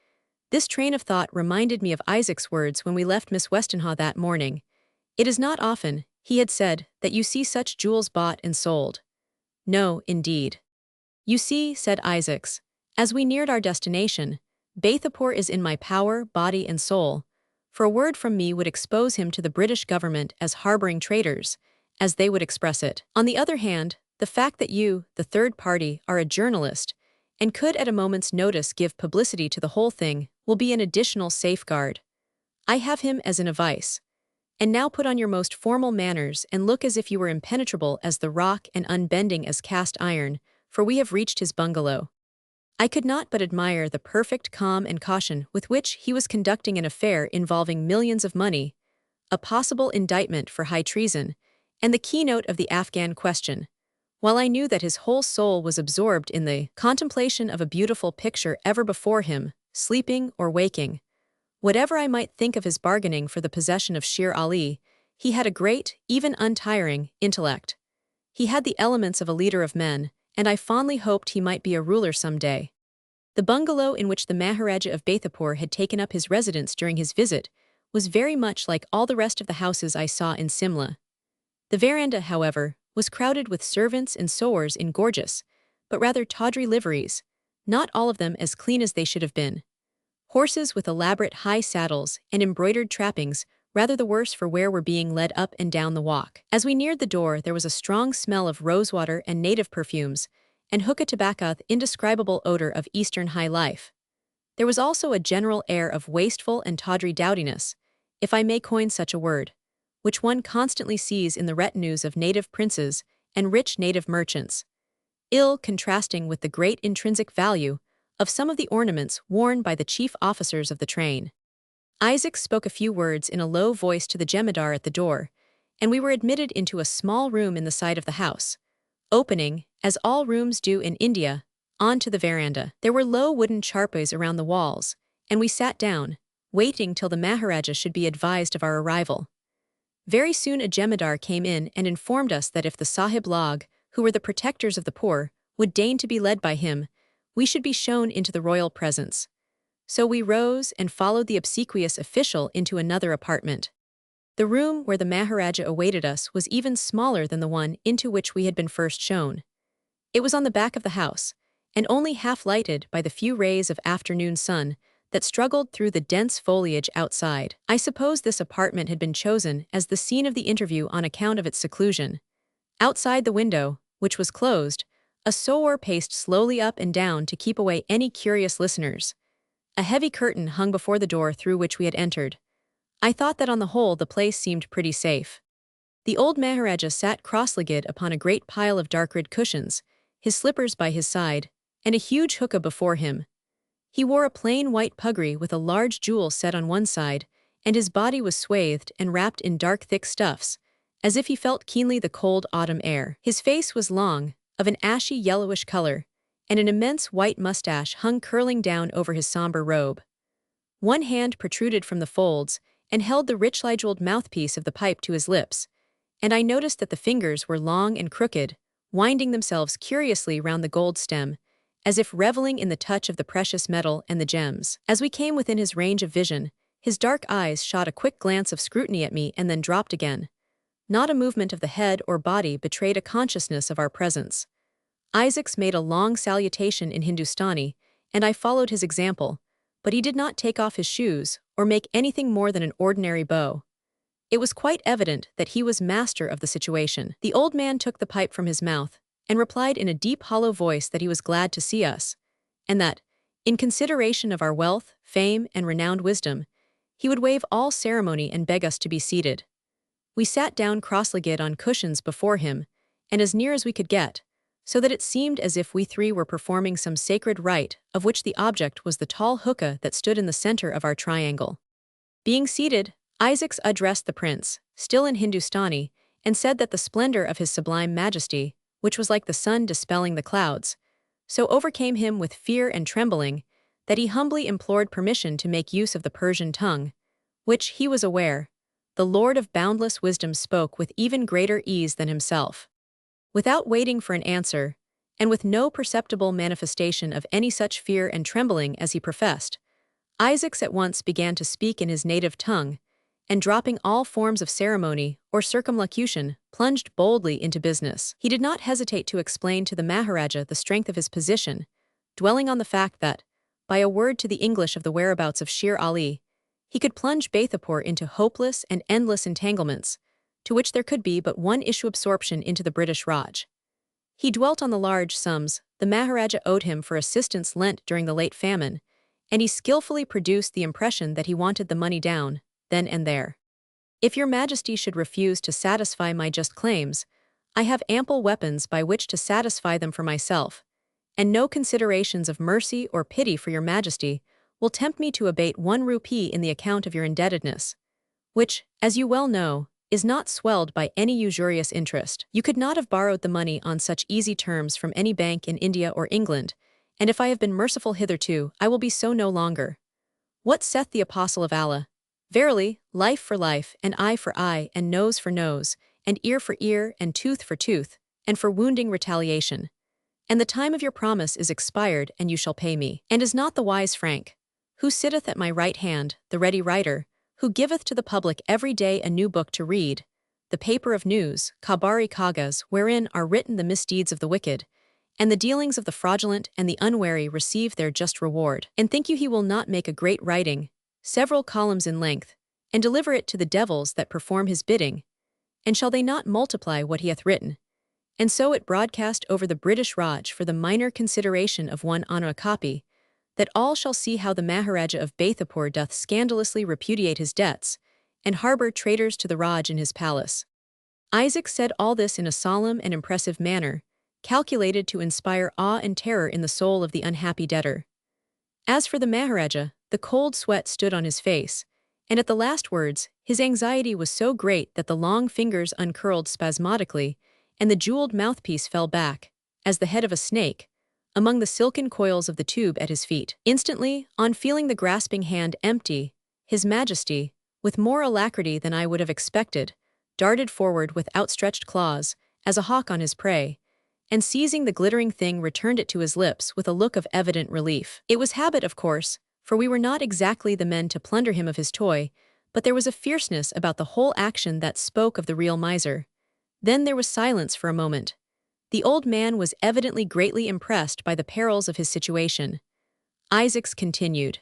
This train of thought reminded me of Isaac's words when we left Miss Westenhaw that morning. "It is not often," he had said, "that you see such jewels bought and sold." "No, indeed." "You see," said Isaacs, as we neared our destination, "Bathapur is in my power, body and soul, for a word from me would expose him to the British government as harboring traitors, as they would express it. On the other hand, the fact that you, the third party, are a journalist, and could at a moment's notice give publicity to the whole thing, will be an additional safeguard. I have him as in a vice. And now put on your most formal manners and look as if you were impenetrable as the rock and unbending as cast iron, for we have reached his bungalow." I could not but admire the perfect calm and caution with which he was conducting an affair involving millions of money, a possible indictment for high treason, and the keynote of the Afghan question, while I knew that his whole soul was absorbed in the contemplation of a beautiful picture ever before him, sleeping or waking. Whatever I might think of his bargaining for the possession of Shere Ali, he had a great, even untiring, intellect. He had the elements of a leader of men, and I fondly hoped he might be a ruler some day. The bungalow in which the Maharaja of Bathapur had taken up his residence during his visit was very much like all the rest of the houses I saw in Simla. The veranda, however, was crowded with servants and sewers in gorgeous, but rather tawdry liveries, not all of them as clean as they should have been. Horses with elaborate high saddles and embroidered trappings, rather the worse for wear, were being led up and down the walk. As we neared the door, there was a strong smell of rosewater and native perfumes, and hookah tobacco, the indescribable odor of Eastern high life. There was also a general air of wasteful and tawdry dowdiness, if I may coin such a word, which one constantly sees in the retinues of native princes and rich native merchants, ill contrasting with the great intrinsic value of some of the ornaments worn by the chief officers of the train. Isaac spoke a few words in a low voice to the jemadar at the door, and we were admitted into a small room in the side of the house, opening, as all rooms do in India, onto the veranda. There were low wooden charpais around the walls, and we sat down, waiting till the Maharaja should be advised of our arrival. Very soon a jemadar came in and informed us that if the Sahib Log, who were the protectors of the poor, would deign to be led by him, we should be shown into the royal presence. So we rose and followed the obsequious official into another apartment. The room where the Maharaja awaited us was even smaller than the one into which we had been first shown. It was on the back of the house, and only half lighted by the few rays of afternoon sun that struggled through the dense foliage outside. I suppose this apartment had been chosen as the scene of the interview on account of its seclusion. Outside the window, which was closed, a sewer paced slowly up and down to keep away any curious listeners. A heavy curtain hung before the door through which we had entered. I thought that on the whole the place seemed pretty safe. The old Maharaja sat cross-legged upon a great pile of dark red cushions, his slippers by his side, and a huge hookah before him. He wore a plain white puggree with a large jewel set on one side, and his body was swathed and wrapped in dark thick stuffs, as if he felt keenly the cold autumn air. His face was long, of an ashy yellowish color, and an immense white mustache hung curling down over his somber robe. One hand protruded from the folds and held the richly jeweled mouthpiece of the pipe to his lips, and I noticed that the fingers were long and crooked, winding themselves curiously round the gold stem, as if reveling in the touch of the precious metal and the gems. As we came within his range of vision, his dark eyes shot a quick glance of scrutiny at me and then dropped again. Not a movement of the head or body betrayed a consciousness of our presence. Isaacs made a long salutation in Hindustani, and I followed his example, but he did not take off his shoes or make anything more than an ordinary bow. It was quite evident that he was master of the situation. The old man took the pipe from his mouth and replied in a deep hollow voice that he was glad to see us, and that, in consideration of our wealth, fame, and renowned wisdom, he would waive all ceremony and beg us to be seated. We sat down cross-legged on cushions before him, and as near as we could get, so that it seemed as if we three were performing some sacred rite, of which the object was the tall hookah that stood in the center of our triangle. Being seated, Isaacs addressed the prince, still in Hindustani, and said that the splendor of his sublime majesty, which was like the sun dispelling the clouds, so overcame him with fear and trembling, that he humbly implored permission to make use of the Persian tongue, which, he was aware, the Lord of boundless wisdom spoke with even greater ease than himself. Without waiting for an answer, and with no perceptible manifestation of any such fear and trembling as he professed, Isaacs at once began to speak in his native tongue, and dropping all forms of ceremony or circumlocution, plunged boldly into business. He did not hesitate to explain to the Maharaja the strength of his position, dwelling on the fact that, by a word to the English of the whereabouts of Sher Ali, he could plunge Baithapur into hopeless and endless entanglements, to which there could be but one issue: absorption into the British Raj. He dwelt on the large sums the Maharaja owed him for assistance lent during the late famine, and he skillfully produced the impression that he wanted the money down, then and there. If your majesty should refuse to satisfy my just claims, I have ample weapons by which to satisfy them for myself, and no considerations of mercy or pity for your majesty will tempt me to abate 1 rupee in the account of your indebtedness, which, as you well know, is not swelled by any usurious interest. You could not have borrowed the money on such easy terms from any bank in India or England, and if I have been merciful hitherto, I will be so no longer. What saith the apostle of Allah? Verily, life for life, and eye for eye, and nose for nose, and ear for ear, and tooth for tooth, and for wounding retaliation. And the time of your promise is expired, and you shall pay me. And is not the wise Frank, who sitteth at my right hand, the ready writer, who giveth to the public every day a new book to read, the paper of news, Kabari Kagas, wherein are written the misdeeds of the wicked, and the dealings of the fraudulent and the unwary receive their just reward. And think you he will not make a great writing, several columns in length, and deliver it to the devils that perform his bidding? And shall they not multiply what he hath written? And so it broadcast over the British Raj for the minor consideration of one honor a copy, that all shall see how the Maharaja of Baithapur doth scandalously repudiate his debts, and harbour traitors to the Raj in his palace. Isaac said all this in a solemn and impressive manner, calculated to inspire awe and terror in the soul of the unhappy debtor. As for the Maharaja, the cold sweat stood on his face, and at the last words, his anxiety was so great that the long fingers uncurled spasmodically, and the jeweled mouthpiece fell back, as the head of a snake, among the silken coils of the tube at his feet. Instantly, on feeling the grasping hand empty, his majesty, with more alacrity than I would have expected, darted forward with outstretched claws, as a hawk on his prey, and seizing the glittering thing returned it to his lips with a look of evident relief. It was habit, of course, for we were not exactly the men to plunder him of his toy, but there was a fierceness about the whole action that spoke of the real miser. Then there was silence for a moment. The old man was evidently greatly impressed by the perils of his situation. Isaacs continued,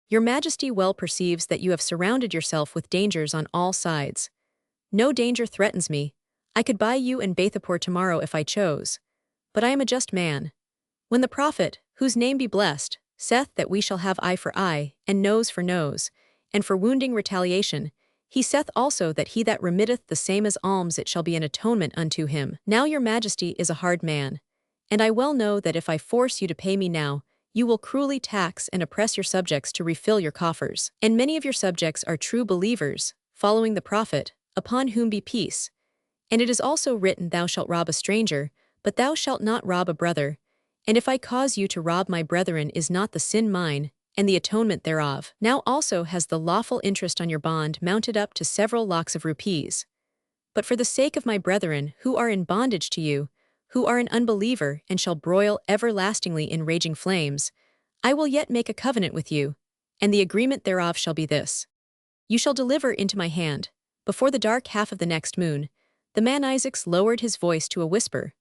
"Your Majesty well perceives that you have surrounded yourself with dangers on all sides. No danger threatens me. I could buy you and Baithapur tomorrow if I chose. But I am a just man. When the Prophet, whose name be blessed, saith that we shall have eye for eye, and nose for nose, and for wounding retaliation, he saith also that he that remitteth the same as alms it shall be an atonement unto him. Now your Majesty is a hard man, and I well know that if I force you to pay me now, you will cruelly tax and oppress your subjects to refill your coffers. And many of your subjects are true believers, following the Prophet, upon whom be peace. And it is also written, Thou shalt rob a stranger, but thou shalt not rob a brother. And if I cause you to rob my brethren, is not the sin mine, and the atonement thereof? Now also has the lawful interest on your bond mounted up to several lakhs of rupees. But for the sake of my brethren, who are in bondage to you, who are an unbeliever and shall broil everlastingly in raging flames, I will yet make a covenant with you, and the agreement thereof shall be this. You shall deliver into my hand, before the dark half of the next moon. The man Isaacs lowered his voice to a whisper,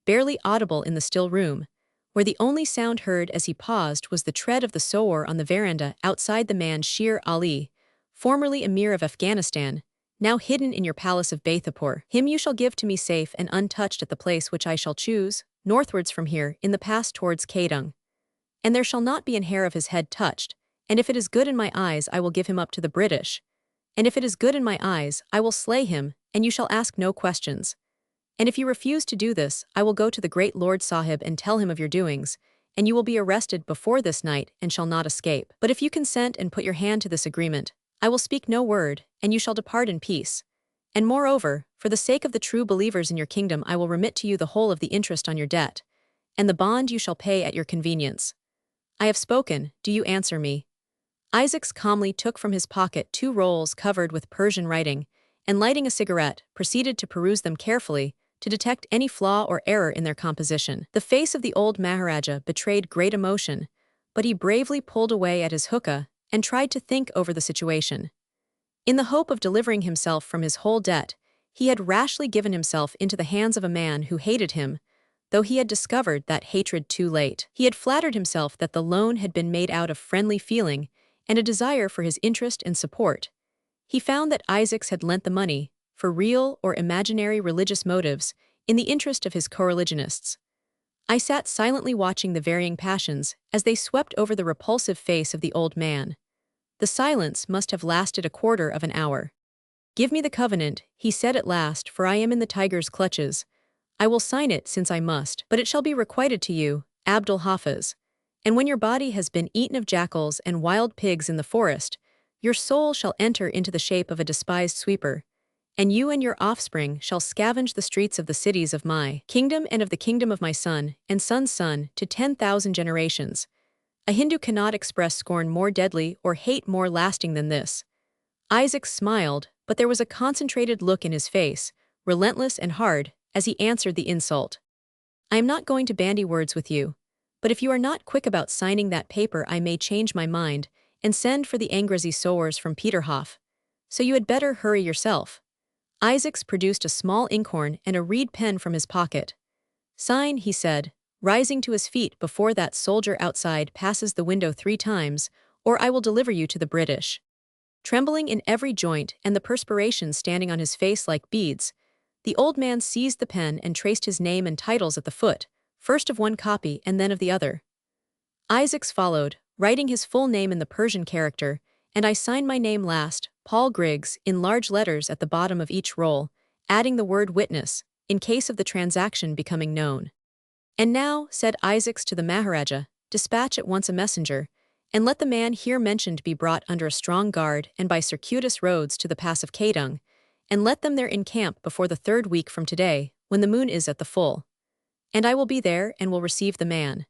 barely audible in the still room, where the only sound heard as he paused was the tread of the sowar on the veranda outside. The man Sher Ali, formerly Emir of Afghanistan, now hidden in your palace of Baithapur. Him you shall give to me safe and untouched at the place which I shall choose, northwards from here, in the pass towards Kadung. And there shall not be an hair of his head touched, and if it is good in my eyes I will give him up to the British, and if it is good in my eyes I will slay him, and you shall ask no questions. And if you refuse to do this, I will go to the great Lord Sahib and tell him of your doings, and you will be arrested before this night and shall not escape. But if you consent and put your hand to this agreement, I will speak no word, and you shall depart in peace. And moreover, for the sake of the true believers in your kingdom, I will remit to you the whole of the interest on your debt, and the bond you shall pay at your convenience. I have spoken, do you answer me? Isaacs calmly took from his pocket 2 rolls covered with Persian writing, and lighting a cigarette, proceeded to peruse them carefully, to detect any flaw or error in their composition. The face of the old Maharaja betrayed great emotion, but he bravely pulled away at his hookah and tried to think over the situation. In the hope of delivering himself from his whole debt, he had rashly given himself into the hands of a man who hated him, though he had discovered that hatred too late. He had flattered himself that the loan had been made out of friendly feeling and a desire for his interest and support. He found that Isaacs had lent the money, for real or imaginary religious motives, in the interest of his co-religionists. I sat silently watching the varying passions as they swept over the repulsive face of the old man. The silence must have lasted a quarter of an hour. "Give me the covenant," he said at last, "for I am in the tiger's clutches. I will sign it since I must, but it shall be requited to you, Abdul Hafiz. And when your body has been eaten of jackals and wild pigs in the forest, your soul shall enter into the shape of a despised sweeper, and you and your offspring shall scavenge the streets of the cities of my kingdom and of the kingdom of my son and son's son to 10,000 generations. A Hindu cannot express scorn more deadly or hate more lasting than this." Isaac smiled, but there was a concentrated look in his face, relentless and hard, as he answered the insult. "I am not going to bandy words with you, but if you are not quick about signing that paper, I may change my mind and send for the Angrezi sowers from Peterhof. So you had better hurry yourself." Isaacs produced a small inkhorn and a reed pen from his pocket. "Sign," he said, rising to his feet before that soldier outside passes the window 3 times, "or I will deliver you to the British." Trembling in every joint and the perspiration standing on his face like beads, the old man seized the pen and traced his name and titles at the foot, first of one copy and then of the other. Isaacs followed, writing his full name in the Persian character, and I signed my name last, Paul Griggs, in large letters at the bottom of each roll, adding the word witness, in case of the transaction becoming known. "And now," said Isaacs to the Maharaja, "dispatch at once a messenger, and let the man here mentioned be brought under a strong guard and by circuitous roads to the pass of Kadung, and let them there encamp before the 3rd week from today, when the moon is at the full. And I will be there and will receive the man.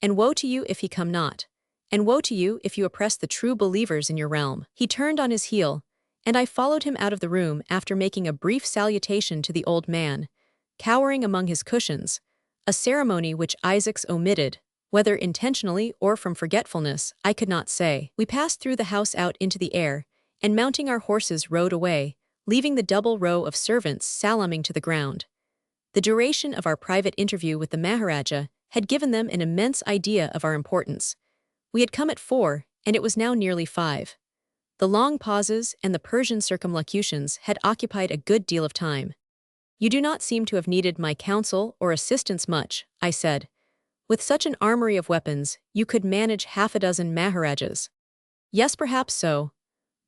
And woe to you if he come not, and woe to you if you oppress the true believers in your realm." He turned on his heel, and I followed him out of the room after making a brief salutation to the old man, cowering among his cushions, a ceremony which Isaacs omitted, whether intentionally or from forgetfulness, I could not say. We passed through the house out into the air, and mounting our horses rode away, leaving the double row of servants salaaming to the ground. The duration of our private interview with the Maharaja had given them an immense idea of our importance. We had come at 4, and it was now nearly 5. The long pauses and the Persian circumlocutions had occupied a good deal of time. "You do not seem to have needed my counsel or assistance much," I said. "With such an armory of weapons, you could manage 6 Maharajas." "Yes, perhaps so.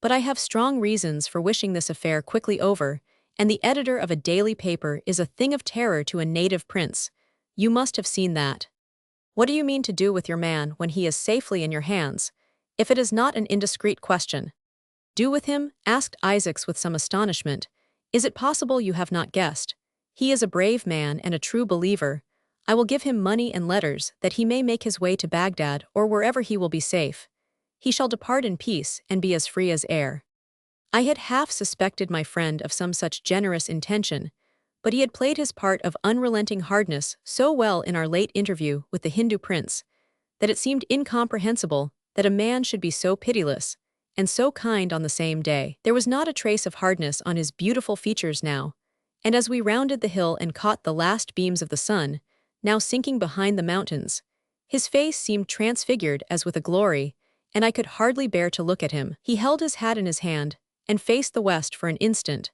But I have strong reasons for wishing this affair quickly over, and the editor of a daily paper is a thing of terror to a native prince. You must have seen that. What do you mean to do with your man when he is safely in your hands, if it is not an indiscreet question?" "Do with him?" asked Isaacs with some astonishment. "Is it possible you have not guessed? He is a brave man and a true believer. I will give him money and letters that he may make his way to Baghdad or wherever he will be safe. He shall depart in peace and be as free as air." I had half suspected my friend of some such generous intention, but he had played his part of unrelenting hardness so well in our late interview with the Hindu prince that it seemed incomprehensible that a man should be so pitiless and so kind on the same day. There was not a trace of hardness on his beautiful features now, and as we rounded the hill and caught the last beams of the sun, now sinking behind the mountains, his face seemed transfigured as with a glory, and I could hardly bear to look at him. He held his hat in his hand and faced the west for an instant,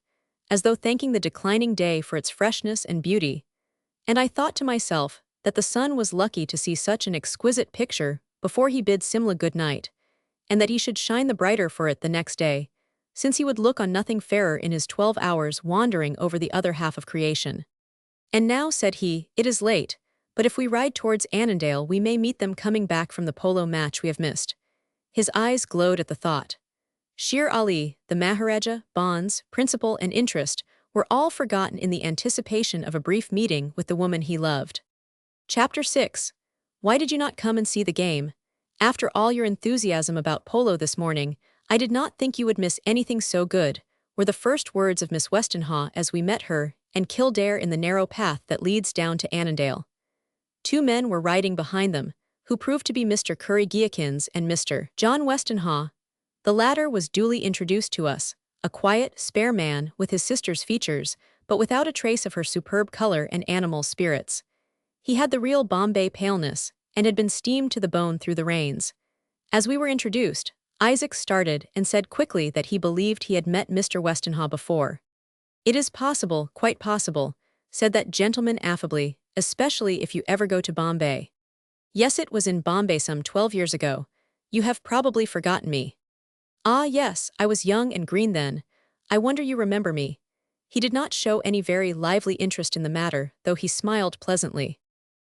as though thanking the declining day for its freshness and beauty, and I thought to myself that the sun was lucky to see such an exquisite picture before he bid Simla good night, and that he should shine the brighter for it the next day, since he would look on nothing fairer in his 12 hours wandering over the other half of creation. "And now," said he, "it is late, but if we ride towards Annandale we may meet them coming back from the polo match we have missed." His eyes glowed at the thought. Sher Ali, the Maharaja, bonds, principal and interest were all forgotten in the anticipation of a brief meeting with the woman he loved. Chapter 6. Why did you not come and see the game? After all your enthusiasm about polo this morning, I did not think you would miss anything so good, were the first words of Miss Westenhaw as we met her and Kildare in the narrow path that leads down to Annandale. Two men were riding behind them, who proved to be Mr. Curry Giakins and Mr. John Westenhaw. The latter was duly introduced to us, a quiet, spare man with his sister's features, but without a trace of her superb color and animal spirits. He had the real Bombay paleness, and had been steamed to the bone through the rains. As we were introduced, Isaac started and said quickly that he believed he had met Mr. Westenhaw before. "It is possible, quite possible," said that gentleman affably, "especially if you ever go to Bombay." "Yes, it was in Bombay some 12 years ago. You have probably forgotten me." "Ah, yes, I was young and green then. I wonder you remember me." He did not show any very lively interest in the matter, though he smiled pleasantly.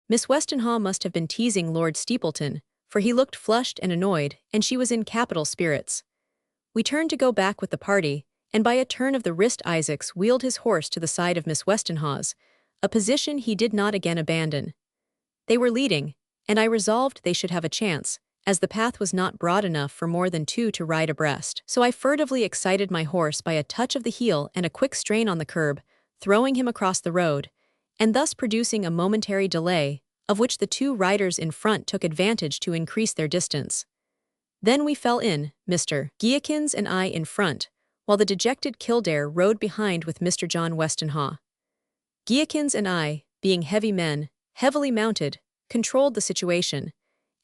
Miss Westenhaw must have been teasing Lord Steepleton, for he looked flushed and annoyed, and she was in capital spirits. We turned to go back with the party, and by a turn of the wrist Isaacs wheeled his horse to the side of Miss Westenhaw's, a position he did not again abandon. They were leading, and I resolved they should have a chance, as the path was not broad enough for more than two to ride abreast. So I furtively excited my horse by a touch of the heel and a quick strain on the curb, throwing him across the road, and thus producing a momentary delay, of which the two riders in front took advantage to increase their distance. Then we fell in, Mr. Giakins and I in front, while the dejected Kildare rode behind with Mr. John Westenhaw. Giakins and I, being heavy men, heavily mounted, controlled the situation,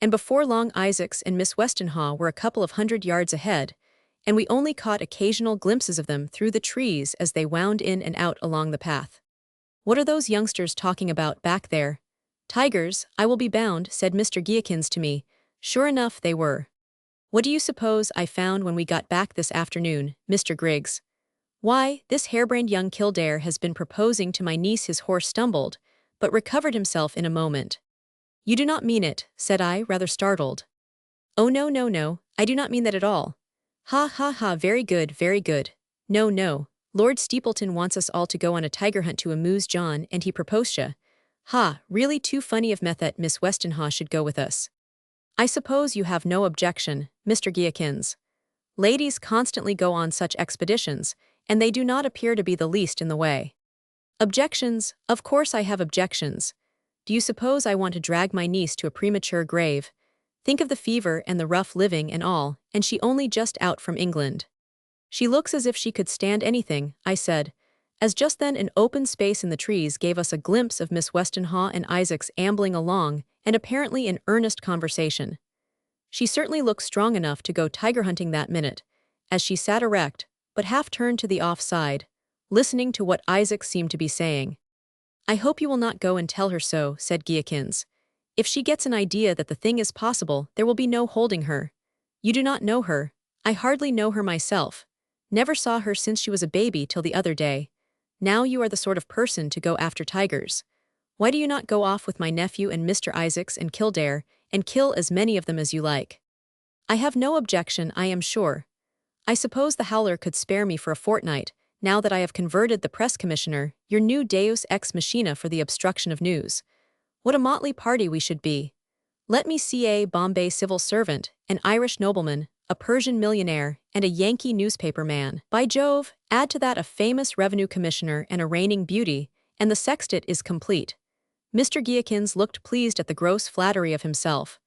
and before long Isaacs and Miss Westenhaw were a couple of 100 yards ahead, and we only caught occasional glimpses of them through the trees as they wound in and out along the path. "What are those youngsters talking about back there?" "Tigers, I will be bound," said Mr. Giakins to me. Sure enough they were. "What do you suppose I found when we got back this afternoon, Mr. Griggs?" "Why, this harebrained young Kildare has been proposing to my niece." His horse stumbled, but recovered himself in a moment. "You do not mean it," said I, rather startled. "Oh no, no, no, I do not mean that at all." "Ha ha ha, very good, very good. No, no, Lord Steepleton wants us all to go on a tiger hunt to amuse John, and he proposed. Ha, really too funny of that Miss Westenhaw should go with us." "I suppose you have no objection, Mr. Giakins. Ladies constantly go on such expeditions, and they do not appear to be the least in the way." "Objections? Of course I have objections. Do you suppose I want to drag my niece to a premature grave? Think of the fever and the rough living and all, and she only just out from England." "She looks as if she could stand anything," I said, as just then an open space in the trees gave us a glimpse of Miss Westenhaw and Isaacs ambling along and apparently in earnest conversation. She certainly looked strong enough to go tiger hunting that minute, as she sat erect, but half turned to the off side, listening to what Isaac seemed to be saying. "I hope you will not go and tell her so," said Giakins. "If she gets an idea that the thing is possible, there will be no holding her. You do not know her. I hardly know her myself. Never saw her since she was a baby till the other day. Now you are the sort of person to go after tigers. Why do you not go off with my nephew and Mr. Isaacs and Kildare, and kill as many of them as you like?" "I have no objection, I am sure. I suppose the howler could spare me for a fortnight, now that I have converted the press commissioner, your new deus ex machina for the obstruction of news. What a motley party we should be. Let me see a Bombay civil servant, an Irish nobleman, a Persian millionaire, and a Yankee newspaper man. By Jove, add to that a famous revenue commissioner and a reigning beauty, and the sextet is complete." Mr. Giakins looked pleased at the gross flattery of himself.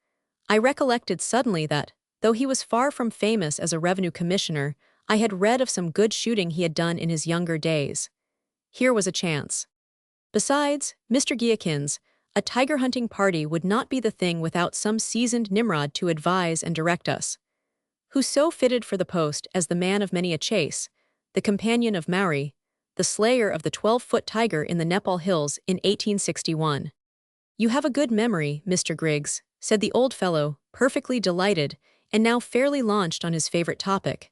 I recollected suddenly that, though he was far from famous as a revenue commissioner, I had read of some good shooting he had done in his younger days. Here was a chance. Besides, Mr. Giakins, a tiger hunting party would not be the thing without some seasoned Nimrod to advise and direct us. Who so fitted for the post as the man of many a chase, the companion of Maori, the slayer of the 12-foot tiger in the Nepal hills in 1861. "You have a good memory, Mr. Griggs," said the old fellow, perfectly delighted, and now fairly launched on his favorite topic.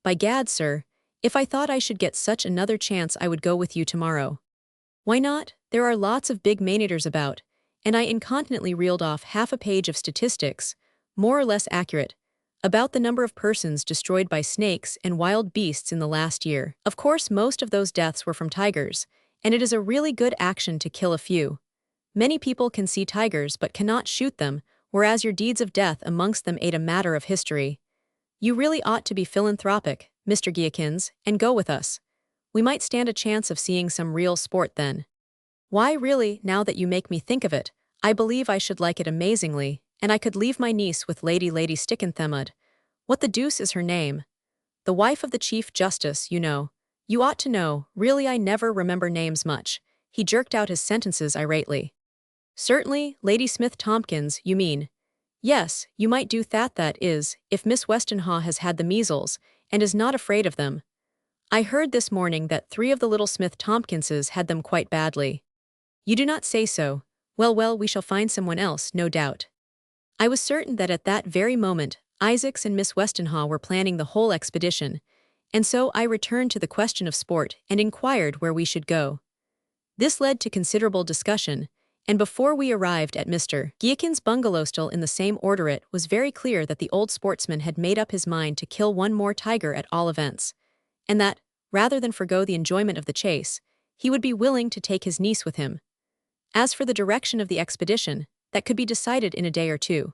"By gad, sir, if I thought I should get such another chance I would go with you tomorrow." "Why not?" There are lots of big man-eaters about, and I incontinently reeled off half a page of statistics, more or less accurate, about the number of persons destroyed by snakes and wild beasts in the last year. Of course, most of those deaths were from tigers, and it is a really good action to kill a few. Many people can see tigers but cannot shoot them, whereas your deeds of death amongst them ate a matter of history. You really ought to be philanthropic, Mr. Giakins, and go with us. We might stand a chance of seeing some real sport then. Why really, now that you make me think of it, I believe I should like it amazingly, and I could leave my niece with Lady Stickenthemud. What the deuce is her name? The wife of the Chief Justice, you know. You ought to know, really I never remember names much. He jerked out his sentences irately. Certainly, Lady Smith Tompkins, you mean. Yes, you might do that is, if Miss Westenhaw has had the measles, and is not afraid of them. I heard this morning that 3 of the little Smith Tompkinses had them quite badly. You do not say so. Well, we shall find someone else, no doubt. I was certain that at that very moment, Isaacs and Miss Westenhaw were planning the whole expedition, and so I returned to the question of sport and inquired where we should go. This led to considerable discussion, and before we arrived at Mr. Giakin's bungalow still in the same order, it was very clear that the old sportsman had made up his mind to kill one more tiger at all events, and that, rather than forgo the enjoyment of the chase, he would be willing to take his niece with him. As for the direction of the expedition, that could be decided in a day or two.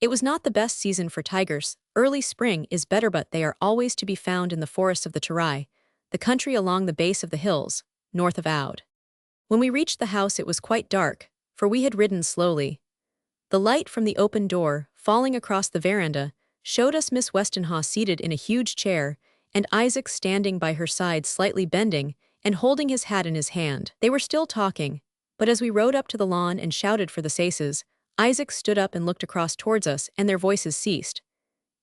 It was not the best season for tigers. Early spring is better, but they are always to be found in the forests of the Terai, the country along the base of the hills, north of Oude. When we reached the house it was quite dark, for we had ridden slowly. The light from the open door, falling across the veranda, showed us Miss Westenhaw seated in a huge chair, and Isaac standing by her side slightly bending, and holding his hat in his hand. They were still talking, but as we rode up to the lawn and shouted for the saises, Isaac stood up and looked across towards us, and their voices ceased.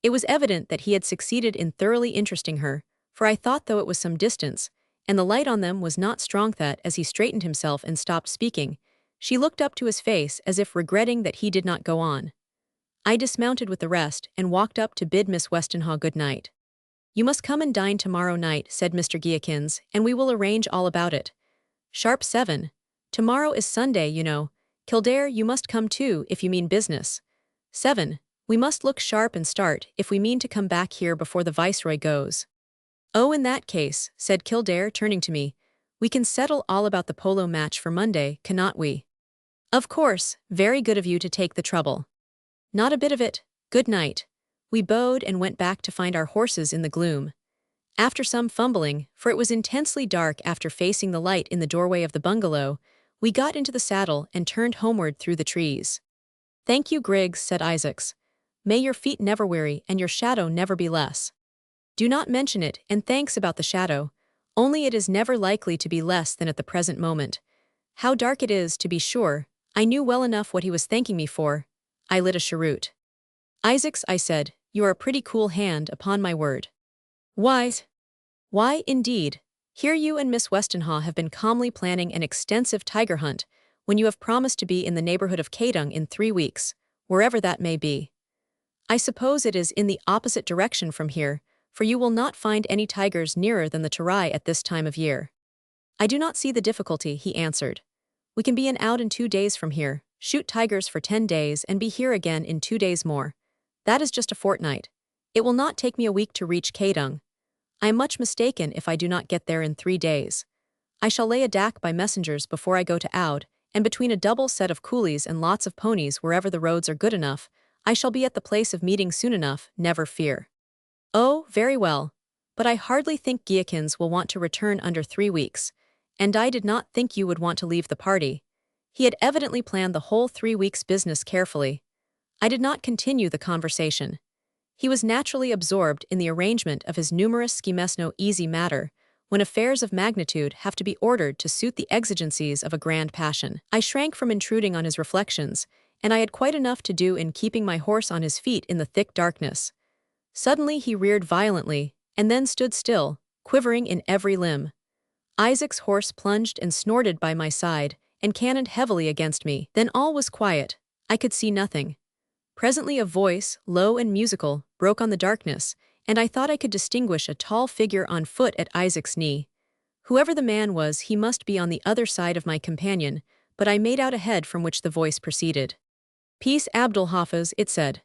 It was evident that he had succeeded in thoroughly interesting her, for I thought though it was some distance, and the light on them was not strong, that as he straightened himself and stopped speaking, she looked up to his face as if regretting that he did not go on. I dismounted with the rest and walked up to bid Miss Westenhaw good night. You must come and dine tomorrow night, said Mr. Giakins, and we will arrange all about it. Sharp 7. Tomorrow is Sunday, you know. Kildare, you must come too, if you mean business. 7. We must look sharp and start, if we mean to come back here before the Viceroy goes. Oh, in that case, said Kildare, turning to me, we can settle all about the polo match for Monday, cannot we? Of course, very good of you to take the trouble. Not a bit of it. Good night. We bowed and went back to find our horses in the gloom. After some fumbling, for it was intensely dark after facing the light in the doorway of the bungalow, we got into the saddle and turned homeward through the trees. Thank you, Griggs, said Isaacs. May your feet never weary and your shadow never be less. Do not mention it, and thanks about the shadow, only it is never likely to be less than at the present moment. How dark it is, to be sure. I knew well enough what he was thanking me for. I lit a cheroot. Isaacs, I said, you are a pretty cool hand, upon my word. Why, indeed. Here you and Miss Westenhaw have been calmly planning an extensive tiger hunt, when you have promised to be in the neighborhood of Kadung in 3 weeks, wherever that may be. I suppose it is in the opposite direction from here, for you will not find any tigers nearer than the Terai at this time of year. I do not see the difficulty, he answered. We can be in Oude in 2 days from here, shoot tigers for 10 days and be here again in 2 days more. That is just a fortnight. It will not take me a week to reach Kadung. I am much mistaken if I do not get there in 3 days. I shall lay a dak by messengers before I go to Oude, and between a double set of coolies and lots of ponies wherever the roads are good enough, I shall be at the place of meeting soon enough, never fear. Oh, very well. But I hardly think Giakins will want to return under 3 weeks, and I did not think you would want to leave the party. He had evidently planned the whole 3 weeks' business carefully. I did not continue the conversation. He was naturally absorbed in the arrangement of his numerous schemes. No easy matter, when affairs of magnitude have to be ordered to suit the exigencies of a grand passion. I shrank from intruding on his reflections, and I had quite enough to do in keeping my horse on his feet in the thick darkness. Suddenly he reared violently, and then stood still, quivering in every limb. Isaac's horse plunged and snorted by my side, and cannoned heavily against me. Then all was quiet. I could see nothing. Presently a voice, low and musical, broke on the darkness, and I thought I could distinguish a tall figure on foot at Isaac's knee. Whoever the man was, he must be on the other side of my companion, but I made out a head from which the voice proceeded. "Peace, Abdul Hafiz," it said.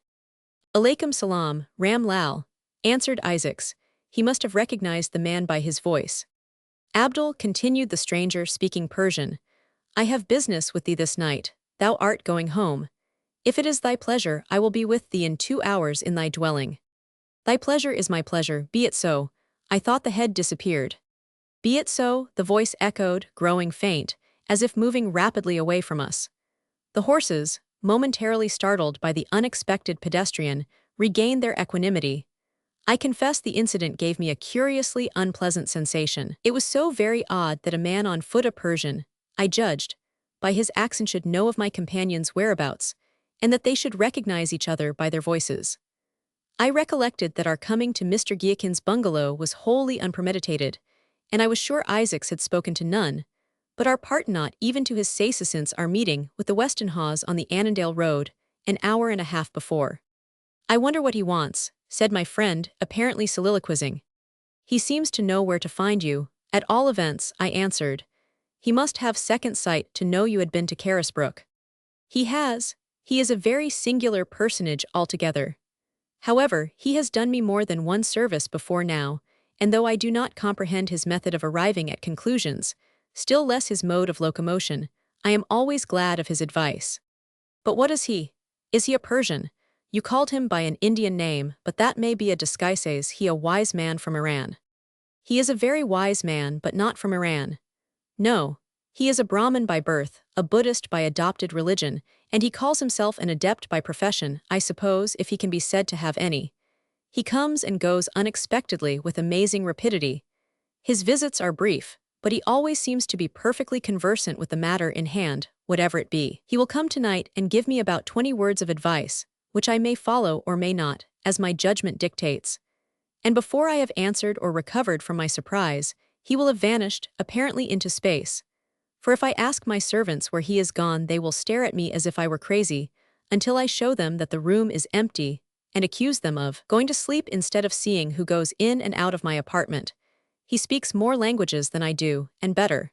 "Alaikum salam, Ram Lal," answered Isaacs. He must have recognized the man by his voice. "Abdul," continued the stranger, speaking Persian, "I have business with thee this night. Thou art going home. If it is thy pleasure, I will be with thee in 2 hours in thy dwelling." "Thy pleasure is my pleasure, be it so." I thought the head disappeared. "Be it so," the voice echoed, growing faint, as if moving rapidly away from us. The horses, momentarily startled by the unexpected pedestrian, regained their equanimity. I confess the incident gave me a curiously unpleasant sensation. It was so very odd that a man on foot, a Persian, I judged, by his accent should know of my companion's whereabouts, and that they should recognize each other by their voices. I recollected that our coming to Mr. Giakin's bungalow was wholly unpremeditated, and I was sure Isaacs had spoken to none, but our part not even to his say since our meeting with the Westonhaughs on the Annandale Road, an hour and a half before. "I wonder what he wants," said my friend, apparently soliloquizing. "He seems to know where to find you, at all events," I answered. "He must have second sight to know you had been to Carisbrooke." "He has. He is a very singular personage altogether. However, he has done me more than one service before now, and though I do not comprehend his method of arriving at conclusions, still less his mode of locomotion, I am always glad of his advice." "But what is he? Is he a Persian? You called him by an Indian name, but that may be a disguise. Is he a wise man from Iran?" "He is a very wise man, but not from Iran. No, he is a Brahmin by birth, a Buddhist by adopted religion, and he calls himself an adept by profession, I suppose, if he can be said to have any. He comes and goes unexpectedly with amazing rapidity. His visits are brief, but he always seems to be perfectly conversant with the matter in hand, whatever it be. He will come tonight and give me about 20 words of advice, which I may follow or may not, as my judgment dictates. And before I have answered or recovered from my surprise, he will have vanished, apparently into space. For if I ask my servants where he is gone, they will stare at me as if I were crazy, until I show them that the room is empty, and accuse them of going to sleep instead of seeing who goes in and out of my apartment. He speaks more languages than I do, and better.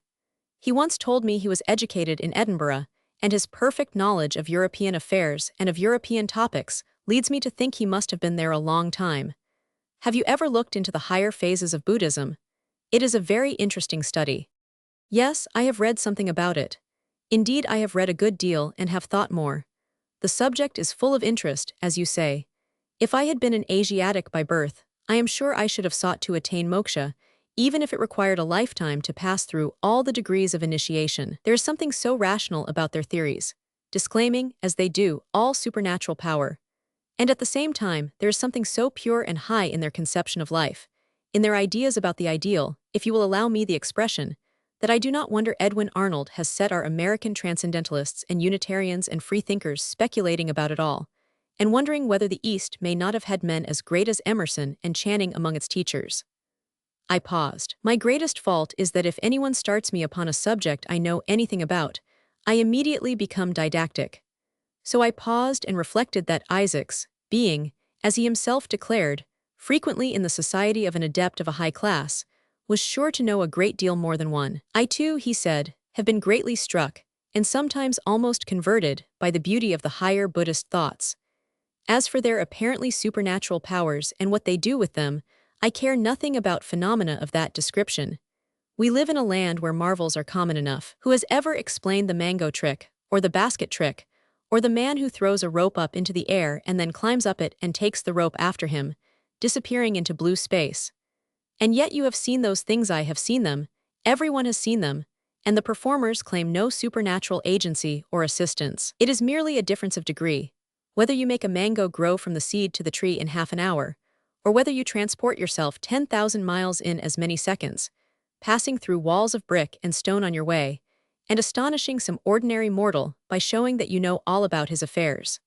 He once told me he was educated in Edinburgh, and his perfect knowledge of European affairs and of European topics leads me to think he must have been there a long time. Have you ever looked into the higher phases of Buddhism? It is a very interesting study." "Yes, I have read something about it. Indeed, I have read a good deal and have thought more. The subject is full of interest, as you say. If I had been an Asiatic by birth, I am sure I should have sought to attain moksha, even if it required a lifetime to pass through all the degrees of initiation. There is something so rational about their theories, disclaiming, as they do, all supernatural power. And at the same time, there is something so pure and high in their conception of life, in their ideas about the ideal, if you will allow me the expression, that I do not wonder Edwin Arnold has set our American transcendentalists and Unitarians and freethinkers speculating about it all, and wondering whether the East may not have had men as great as Emerson and Channing among its teachers." I paused. My greatest fault is that if anyone starts me upon a subject I know anything about, I immediately become didactic. So I paused and reflected that Isaacs, being, as he himself declared, frequently in the society of an adept of a high class, was sure to know a great deal more than one. "I too," he said, "have been greatly struck, and sometimes almost converted, by the beauty of the higher Buddhist thoughts. As for their apparently supernatural powers and what they do with them, I care nothing about phenomena of that description. We live in a land where marvels are common enough. Who has ever explained the mango trick, or the basket trick, or the man who throws a rope up into the air and then climbs up it and takes the rope after him, disappearing into blue space? And yet you have seen those things. I have seen them, everyone has seen them, and the performers claim no supernatural agency or assistance. It is merely a difference of degree, whether you make a mango grow from the seed to the tree in half an hour, or whether you transport yourself 10,000 miles in as many seconds, passing through walls of brick and stone on your way, and astonishing some ordinary mortal by showing that you know all about his affairs.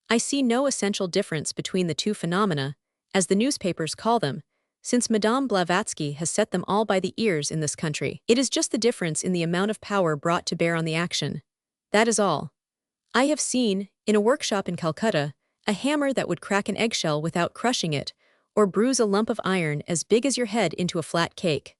I see no essential difference between the two phenomena, as the newspapers call them, since Madame Blavatsky has set them all by the ears in this country. It is just the difference in the amount of power brought to bear on the action. That is all. I have seen, in a workshop in Calcutta, a hammer that would crack an eggshell without crushing it, or bruise a lump of iron as big as your head into a flat cake.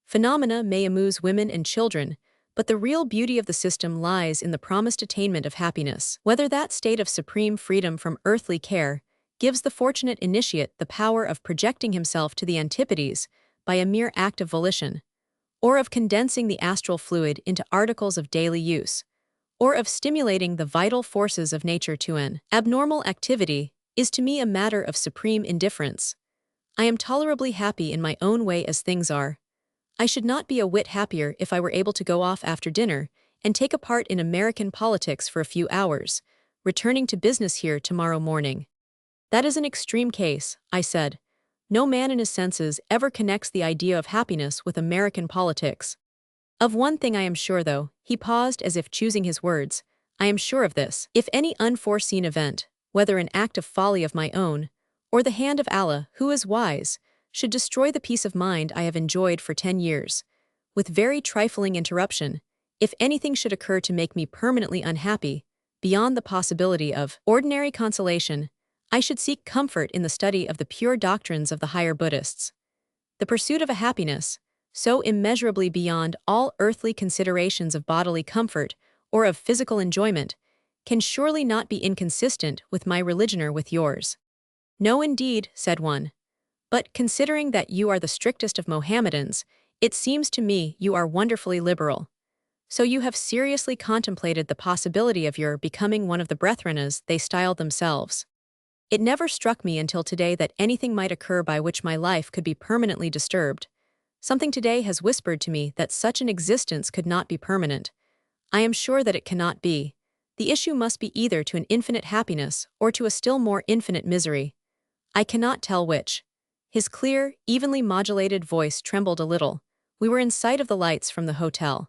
Phenomena may amuse women and children, but the real beauty of the system lies in the promised attainment of happiness. Whether that state of supreme freedom from earthly care gives the fortunate initiate the power of projecting himself to the antipodes by a mere act of volition, or of condensing the astral fluid into articles of daily use, or of stimulating the vital forces of nature to an abnormal activity, is to me a matter of supreme indifference. I am tolerably happy in my own way as things are. I should not be a whit happier if I were able to go off after dinner and take a part in American politics for a few hours, returning to business here tomorrow morning. That is an extreme case, I said. No man in his senses ever connects the idea of happiness with American politics. Of one thing I am sure, though. He paused as if choosing his words. I am sure of this. If any unforeseen event, whether an act of folly of my own, or the hand of Allah, who is wise, should destroy the peace of mind I have enjoyed for 10 years, with very trifling interruption, if anything should occur to make me permanently unhappy, beyond the possibility of ordinary consolation, I should seek comfort in the study of the pure doctrines of the higher Buddhists. The pursuit of a happiness, so immeasurably beyond all earthly considerations of bodily comfort or of physical enjoyment, can surely not be inconsistent with my religion or with yours. No, indeed, said one. But considering that you are the strictest of Mohammedans, it seems to me you are wonderfully liberal. So you have seriously contemplated the possibility of your becoming one of the brethren as they styled themselves. It never struck me until today that anything might occur by which my life could be permanently disturbed. Something today has whispered to me that such an existence could not be permanent. I am sure that it cannot be. The issue must be either to an infinite happiness or to a still more infinite misery. I cannot tell which. His clear, evenly modulated voice trembled a little. We were in sight of the lights from the hotel.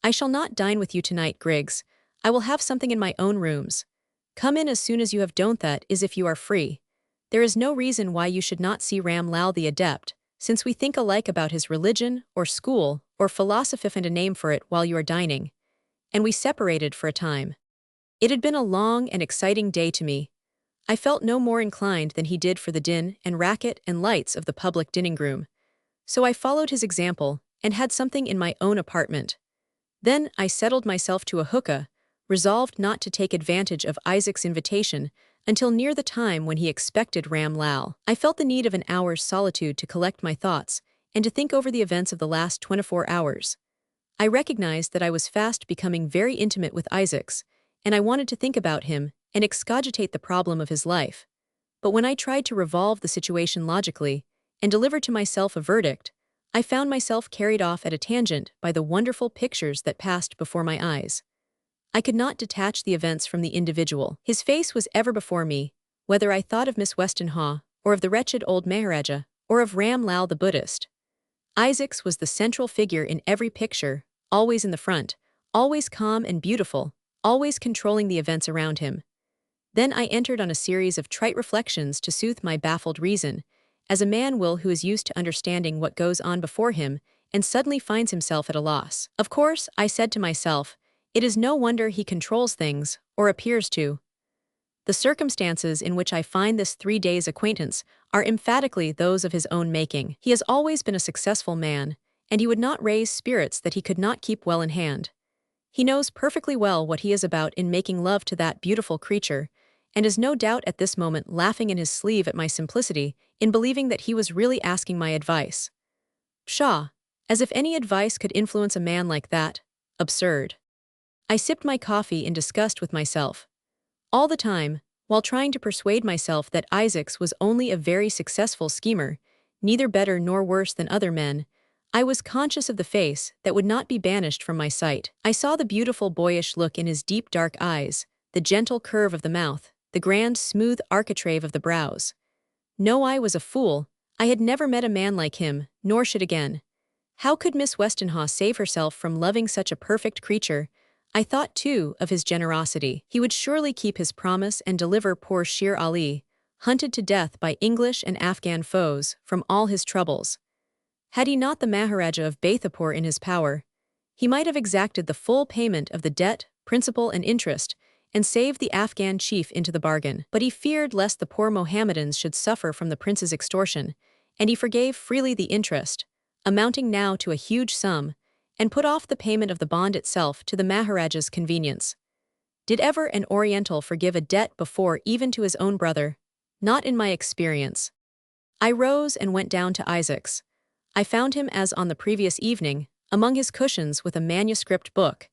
I shall not dine with you tonight, Griggs. I will have something in my own rooms. Come in as soon as you have done that, is if you are free. There is no reason why you should not see Ram Lal the adept, since we think alike about his religion, or school, or philosophy and a name for it while you are dining. And we separated for a time. It had been a long and exciting day to me. I felt no more inclined than he did for the din and racket and lights of the public dining-room. So I followed his example and had something in my own apartment. Then I settled myself to a hookah, resolved not to take advantage of Isaac's invitation until near the time when he expected Ram Lal. I felt the need of an hour's solitude to collect my thoughts and to think over the events of the last 24 hours. I recognized that I was fast becoming very intimate with Isaac's, and I wanted to think about him and excogitate the problem of his life. But when I tried to revolve the situation logically and deliver to myself a verdict, I found myself carried off at a tangent by the wonderful pictures that passed before my eyes. I could not detach the events from the individual. His face was ever before me, whether I thought of Miss Westonhaugh, or of the wretched old Maharaja, or of Ram Lal the Buddhist. Isaac's was the central figure in every picture, always in the front, always calm and beautiful, always controlling the events around him. Then I entered on a series of trite reflections to soothe my baffled reason, as a man will who is used to understanding what goes on before him and suddenly finds himself at a loss. Of course, I said to myself, it is no wonder he controls things, or appears to. The circumstances in which I find this 3 days' acquaintance are emphatically those of his own making. He has always been a successful man, and he would not raise spirits that he could not keep well in hand. He knows perfectly well what he is about in making love to that beautiful creature, and is no doubt at this moment laughing in his sleeve at my simplicity in believing that he was really asking my advice. Pshaw! As if any advice could influence a man like that. Absurd. I sipped my coffee in disgust with myself. All the time, while trying to persuade myself that Isaac's was only a very successful schemer, neither better nor worse than other men, I was conscious of the face that would not be banished from my sight. I saw the beautiful boyish look in his deep dark eyes, the gentle curve of the mouth, the grand smooth architrave of the brows. No, I was a fool. I had never met a man like him, nor should again. How could Miss Westonhaugh save herself from loving such a perfect creature? I thought, too, of his generosity. He would surely keep his promise and deliver poor Sher Ali, hunted to death by English and Afghan foes, from all his troubles. Had he not the Maharaja of Bathapur in his power, he might have exacted the full payment of the debt, principal and interest, and saved the Afghan chief into the bargain. But he feared lest the poor Mohammedans should suffer from the prince's extortion, and he forgave freely the interest. amounting now to a huge sum, and put off the payment of the bond itself to the Maharaja's convenience. Did ever an Oriental forgive a debt before even to his own brother? Not in my experience. I rose and went down to Isaac's. I found him as on the previous evening, among his cushions with a manuscript book.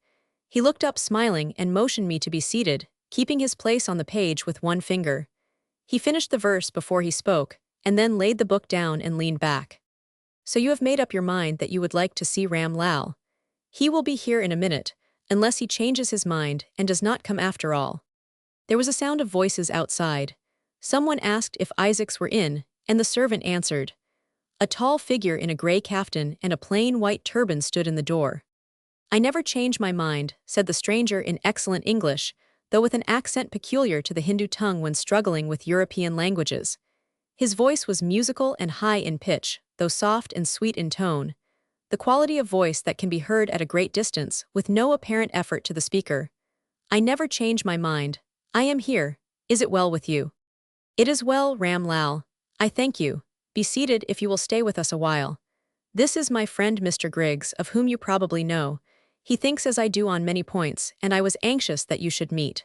He looked up smiling and motioned me to be seated, keeping his place on the page with one finger. He finished the verse before he spoke, and then laid the book down and leaned back. So you have made up your mind that you would like to see Ram Lal. He will be here in a minute, unless he changes his mind and does not come after all. There was a sound of voices outside. Someone asked if Isaacs were in, and the servant answered. A tall figure in a grey kaftan and a plain white turban stood in the door. I never change my mind, said the stranger in excellent English, though with an accent peculiar to the Hindu tongue when struggling with European languages. His voice was musical and high in pitch, though soft and sweet in tone. The quality of voice that can be heard at a great distance, with no apparent effort to the speaker. I never change my mind. I am here. Is it well with you? It is well, Ram Lal. I thank you. Be seated if you will stay with us a while. This is my friend Mr. Griggs, of whom you probably know. He thinks as I do on many points, and I was anxious that you should meet.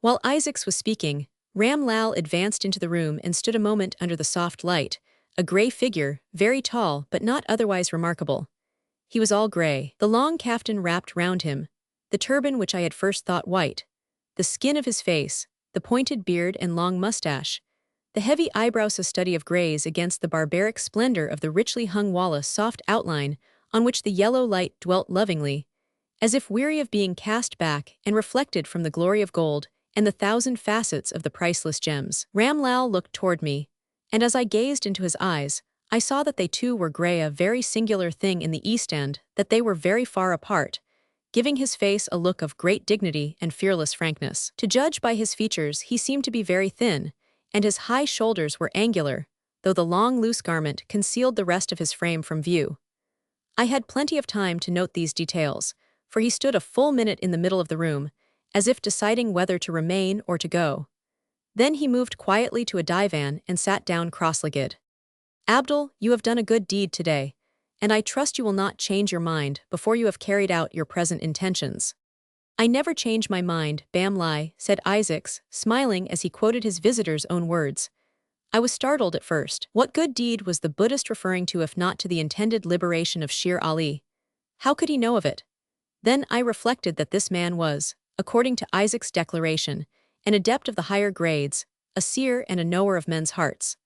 While Isaacs was speaking, Ram Lal advanced into the room and stood a moment under the soft light, a grey figure, very tall but not otherwise remarkable. He was all grey, the long kaftan wrapped round him, the turban which I had first thought white, the skin of his face, the pointed beard and long moustache, the heavy eyebrows a study of greys against the barbaric splendor of the richly hung walla soft outline on which the yellow light dwelt lovingly, as if weary of being cast back and reflected from the glory of gold and the thousand facets of the priceless gems. Ram Lal looked toward me, and as I gazed into his eyes, I saw that they too were grey, a very singular thing in the East End, that they were very far apart, giving his face a look of great dignity and fearless frankness. To judge by his features, he seemed to be very thin, and his high shoulders were angular, though the long loose garment concealed the rest of his frame from view. I had plenty of time to note these details, for he stood a full minute in the middle of the room, as if deciding whether to remain or to go. Then he moved quietly to a divan and sat down cross-legged. Abdul, you have done a good deed today, and I trust you will not change your mind before you have carried out your present intentions. I never change my mind, Bamlai, said Isaacs, smiling as he quoted his visitor's own words. I was startled at first. What good deed was the Buddhist referring to if not to the intended liberation of Sher Ali? How could he know of it? Then I reflected that this man was, according to Isaac's declaration, an adept of the higher grades, a seer and a knower of men's hearts.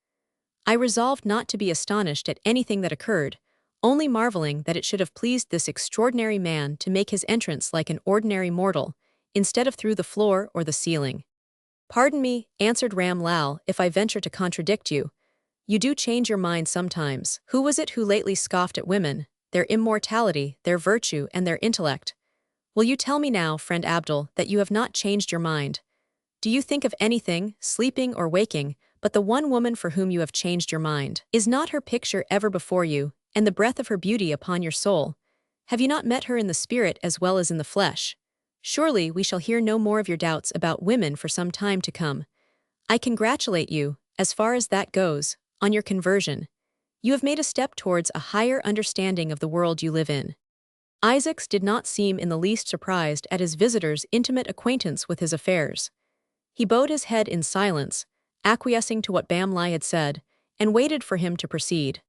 I resolved not to be astonished at anything that occurred, only marveling that it should have pleased this extraordinary man to make his entrance like an ordinary mortal, instead of through the floor or the ceiling. Pardon me, answered Ram Lal, if I venture to contradict you. You do change your mind sometimes. Who was it who lately scoffed at women, their immortality, their virtue, and their intellect? Will you tell me now, friend Abdul, that you have not changed your mind? Do you think of anything, sleeping or waking, but the one woman for whom you have changed your mind? Is not her picture ever before you, and the breath of her beauty upon your soul? Have you not met her in the spirit as well as in the flesh? Surely we shall hear no more of your doubts about women for some time to come. I congratulate you, as far as that goes, on your conversion. You have made a step towards a higher understanding of the world you live in. Isaacs did not seem in the least surprised at his visitor's intimate acquaintance with his affairs. He bowed his head in silence, acquiescing to what Bamlai had said, and waited for him to proceed.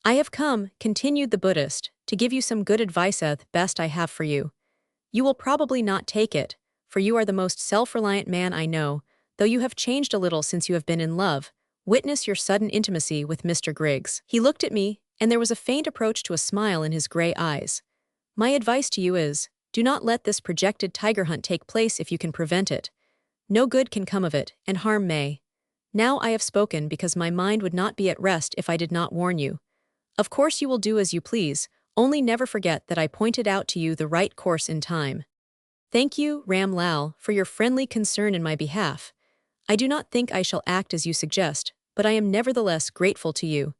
I have come, continued the Buddhist, to give you some good advice the best I have for you. You will probably not take it, for you are the most self-reliant man I know, though you have changed a little since you have been in love. Witness your sudden intimacy with Mr. Griggs. He looked at me, and there was a faint approach to a smile in his grey eyes. My advice to you is, do not let this projected tiger hunt take place if you can prevent it. No good can come of it, and harm may. Now I have spoken because my mind would not be at rest if I did not warn you. Of course you will do as you please, only never forget that I pointed out to you the right course in time. Thank you, Ram Lal, for your friendly concern in my behalf. I do not think I shall act as you suggest, but I am nevertheless grateful to you.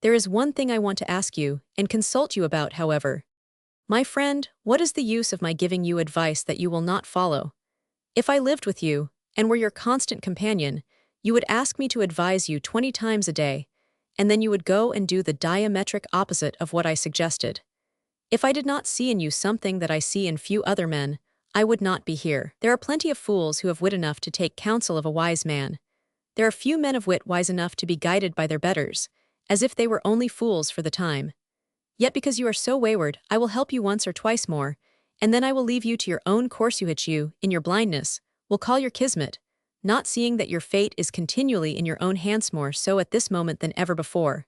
There is one thing I want to ask you and consult you about, however. My friend, what is the use of my giving you advice that you will not follow? If I lived with you, and were your constant companion, you would ask me to advise you 20 times a day, and then you would go and do the diametric opposite of what I suggested. If I did not see in you something that I see in few other men, I would not be here. There are plenty of fools who have wit enough to take counsel of a wise man. There are few men of wit wise enough to be guided by their betters, as if they were only fools for the time. Yet because you are so wayward, I will help you once or twice more, and then I will leave you to your own course, which you, in your blindness, will call your kismet, not seeing that your fate is continually in your own hands, more so at this moment than ever before.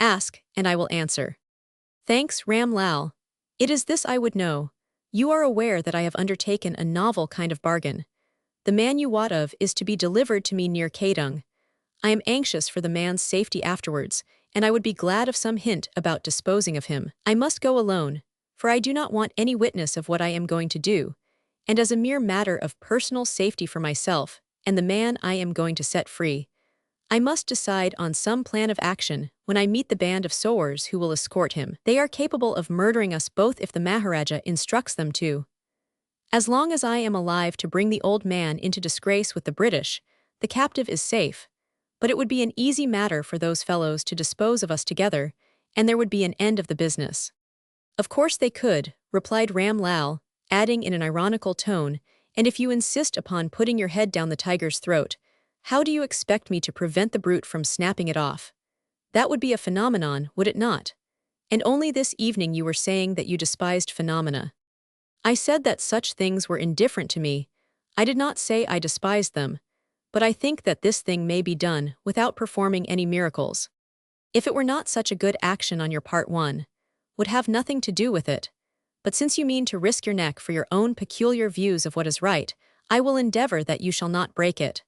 Ask, and I will answer. Thanks, Ram Lal. It is this I would know. You are aware that I have undertaken a novel kind of bargain. The man you wot of is to be delivered to me near Kadung. I am anxious for the man's safety afterwards, and I would be glad of some hint about disposing of him. I must go alone, for I do not want any witness of what I am going to do, and as a mere matter of personal safety for myself and the man I am going to set free, I must decide on some plan of action when I meet the band of sowars who will escort him. They are capable of murdering us both if the Maharaja instructs them to. As long as I am alive to bring the old man into disgrace with the British, the captive is safe, but it would be an easy matter for those fellows to dispose of us together, and there would be an end of the business. Of course they could, replied Ram Lal, adding in an ironical tone, and if you insist upon putting your head down the tiger's throat, how do you expect me to prevent the brute from snapping it off? That would be a phenomenon, would it not? And only this evening you were saying that you despised phenomena. I said that such things were indifferent to me. I did not say I despised them, but I think that this thing may be done without performing any miracles. If it were not such a good action on your part, one would have nothing to do with it. But since you mean to risk your neck for your own peculiar views of what is right, I will endeavor that you shall not break it.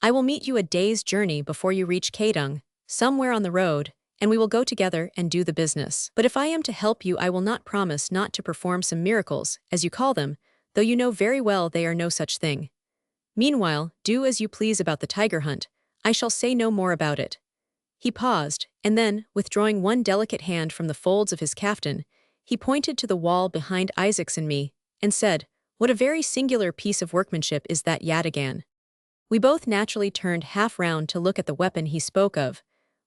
I will meet you a day's journey before you reach Kadung, somewhere on the road, and we will go together and do the business. But if I am to help you, I will not promise not to perform some miracles, as you call them, though you know very well they are no such thing. Meanwhile, do as you please about the tiger hunt. I shall say no more about it. He paused, and then, withdrawing one delicate hand from the folds of his kaftan, he pointed to the wall behind Isaacs and me, and said, "What a very singular piece of workmanship is that yataghan." We both naturally turned half round to look at the weapon he spoke of,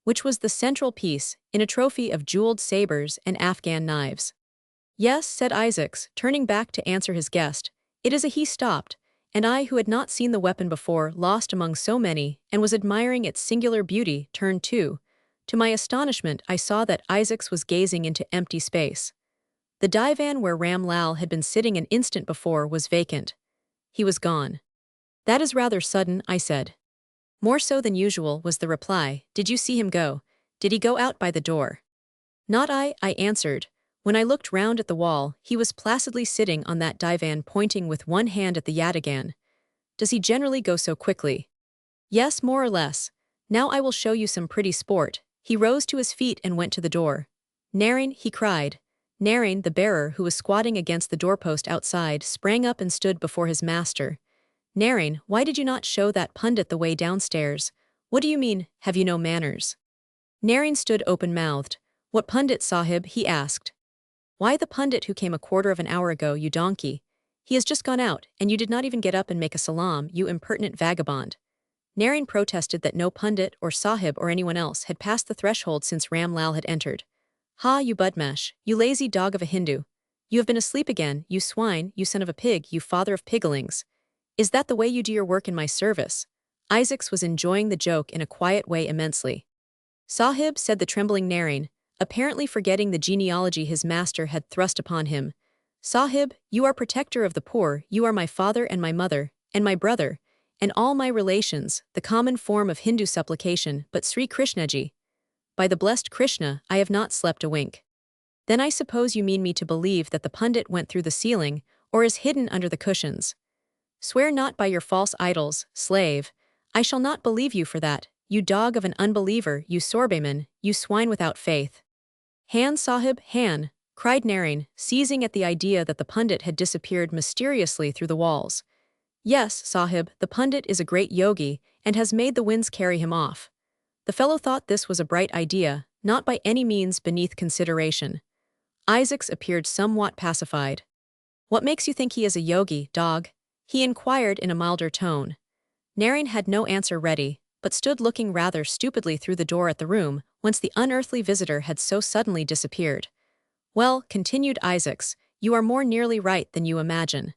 which was the central piece in a trophy of jeweled sabers and Afghan knives. "Yes," said Isaacs, turning back to answer his guest, "it is a." He stopped, and I, who had not seen the weapon before, lost among so many, and was admiring its singular beauty, turned too. To my astonishment, I saw that Isaacs was gazing into empty space. The divan where Ram Lal had been sitting an instant before was vacant. He was gone. "That is rather sudden," I said. "More so than usual," was the reply. "Did you see him go? Did he go out by the door?" "Not I," I answered. When I looked round at the wall, he was placidly sitting on that divan, pointing with one hand at the yataghan. "Does he generally go so quickly?" "Yes, more or less. Now I will show you some pretty sport." He rose to his feet and went to the door. "Narain," he cried. Narain, the bearer, who was squatting against the doorpost outside, sprang up and stood before his master. "Narain, why did you not show that pundit the way downstairs? What do you mean, have you no manners?" Narain stood open-mouthed. "What pundit, Sahib?" he asked. "Why, the pundit who came a quarter of an hour ago, you donkey. He has just gone out, and you did not even get up and make a salam, you impertinent vagabond." Narain protested that no pundit or Sahib or anyone else had passed the threshold since Ram Lal had entered. "Ha, you budmash, you lazy dog of a Hindu. You have been asleep again, you swine, you son of a pig, you father of piglings. Is that the way you do your work in my service?" Isaacs was enjoying the joke in a quiet way immensely. "Sahib," said the trembling Narain, apparently forgetting the genealogy his master had thrust upon him. "Sahib, you are protector of the poor, you are my father and my mother, and my brother, and all my relations, the common form of Hindu supplication, but Sri Krishnaji. By the blessed Krishna, I have not slept a wink." "Then I suppose you mean me to believe that the pundit went through the ceiling, or is hidden under the cushions." "Swear not by your false idols, slave. I shall not believe you for that, you dog of an unbeliever, you sorbayman, you swine without faith." "Han, Sahib, Han," cried Narain, seizing at the idea that the pundit had disappeared mysteriously through the walls. "Yes, Sahib, the pundit is a great yogi, and has made the winds carry him off." The fellow thought this was a bright idea, not by any means beneath consideration. Isaacs appeared somewhat pacified. "What makes you think he is a yogi, dog?" he inquired in a milder tone. Narain had no answer ready, but stood looking rather stupidly through the door at the room whence the unearthly visitor had so suddenly disappeared. "Well," continued Isaacs, "you are more nearly right than you imagine.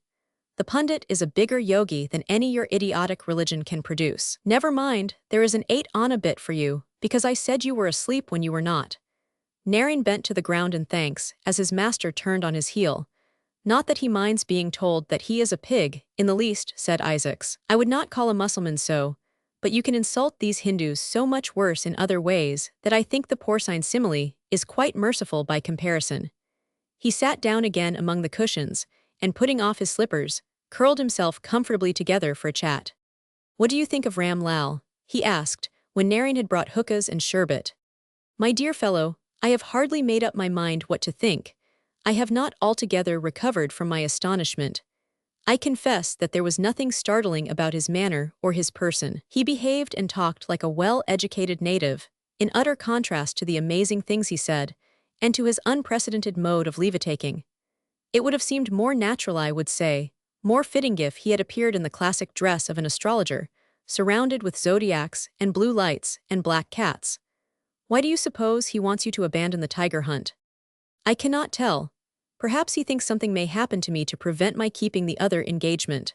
The pundit is a bigger yogi than any your idiotic religion can produce. Never mind, there is an 8 bit for you, because I said you were asleep when you were not." Naren bent to the ground in thanks as his master turned on his heel. "Not that he minds being told that he is a pig, in the least," said Isaacs. "I would not call a Mussulman so, but you can insult these Hindus so much worse in other ways that I think the porcine simile is quite merciful by comparison." He sat down again among the cushions, and putting off his slippers, curled himself comfortably together for a chat. "What do you think of Ram Lal?" he asked, when Naren had brought hookahs and sherbet. "My dear fellow, I have hardly made up my mind what to think. I have not altogether recovered from my astonishment. I confess that there was nothing startling about his manner or his person. He behaved and talked like a well-educated native, in utter contrast to the amazing things he said, and to his unprecedented mode of leave-taking. It would have seemed more natural, I would say, more fitting if he had appeared in the classic dress of an astrologer, surrounded with zodiacs and blue lights and black cats. Why do you suppose he wants you to abandon the tiger hunt?" "I cannot tell. Perhaps he thinks something may happen to me to prevent my keeping the other engagement.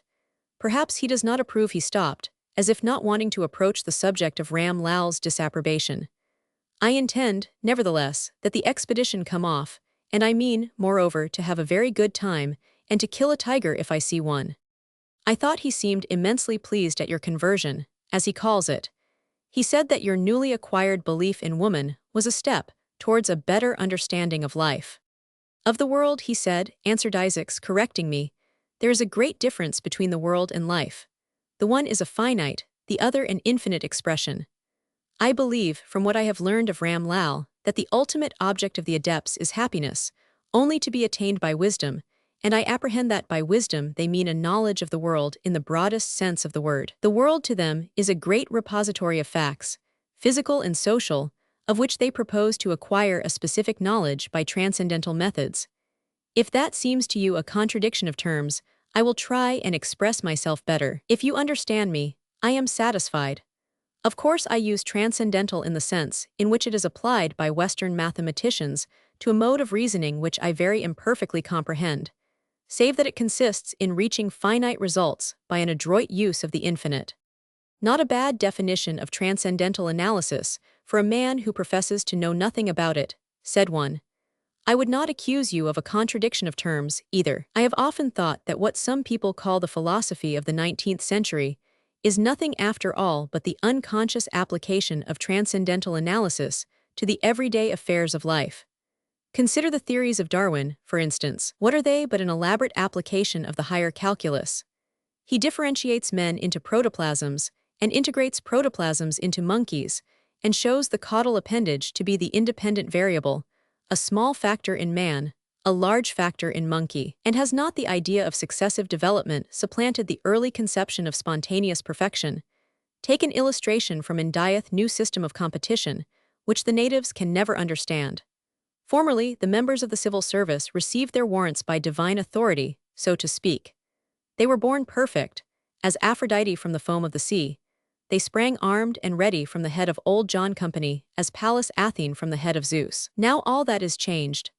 Perhaps he does not approve." He stopped, as if not wanting to approach the subject of Ram Lal's disapprobation. "I intend, nevertheless, that the expedition come off, and I mean, moreover, to have a very good time, and to kill a tiger if I see one." "I thought he seemed immensely pleased at your conversion, as he calls it. He said that your newly acquired belief in woman was a step towards a better understanding of life." "Of the world," he said, answered Isaacs, correcting me. "There is a great difference between the world and life. The one is a finite, the other an infinite expression. I believe, from what I have learned of Ram Lal, that the ultimate object of the adepts is happiness, only to be attained by wisdom, and I apprehend that by wisdom they mean a knowledge of the world in the broadest sense of the word. The world to them is a great repository of facts, physical and social, of which they propose to acquire a specific knowledge by transcendental methods. If that seems to you a contradiction of terms, I will try and express myself better. If you understand me, I am satisfied. Of course I use transcendental in the sense in which it is applied by Western mathematicians to a mode of reasoning which I very imperfectly comprehend, save that it consists in reaching finite results by an adroit use of the infinite. Not a bad definition of transcendental analysis for a man who professes to know nothing about it," said one. "I would not accuse you of a contradiction of terms, either. I have often thought that what some people call the philosophy of the 19th century is nothing after all but the unconscious application of transcendental analysis to the everyday affairs of life. Consider the theories of Darwin, for instance. What are they but an elaborate application of the higher calculus? He differentiates men into protoplasms and integrates protoplasms into monkeys, and shows the caudal appendage to be the independent variable, a small factor in man, a large factor in monkey. And has not the idea of successive development supplanted the early conception of spontaneous perfection? Take an illustration from India's new system of competition, which the natives can never understand. Formerly, the members of the civil service received their warrants by divine authority, so to speak. They were born perfect, as Aphrodite from the foam of the sea. They sprang armed and ready from the head of old John Company, as Pallas Athene from the head of Zeus. Now all that is changed.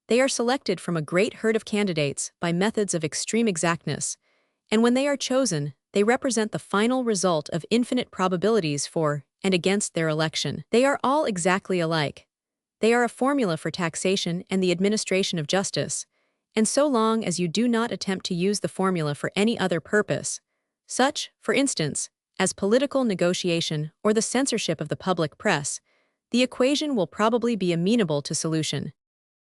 They are selected from a great herd of candidates by methods of extreme exactness, and when they are chosen, they represent the final result of infinite probabilities for and against their election. They are all exactly alike. They are a formula for taxation and the administration of justice, and so long as you do not attempt to use the formula for any other purpose, such, for instance, as political negotiation or the censorship of the public press, the equation will probably be amenable to solution.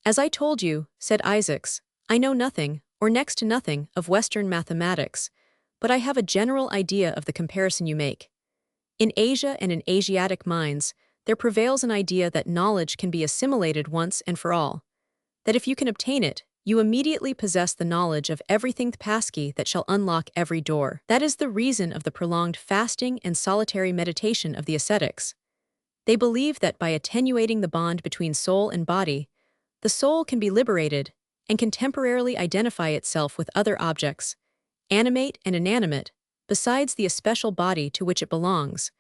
"As I told you," said Isaacs, "I know nothing, or next to nothing, of Western mathematics, but I have a general idea of the comparison you make. In Asia and in Asiatic minds, there prevails an idea that knowledge can be assimilated once and for all, that if you can obtain it, you immediately possess the knowledge of everything passkey that shall unlock every door. That is the reason of the prolonged fasting and solitary meditation of the ascetics. They believe that by attenuating the bond between soul and body, the soul can be liberated and can temporarily identify itself with other objects, animate and inanimate, besides the especial body to which it belongs,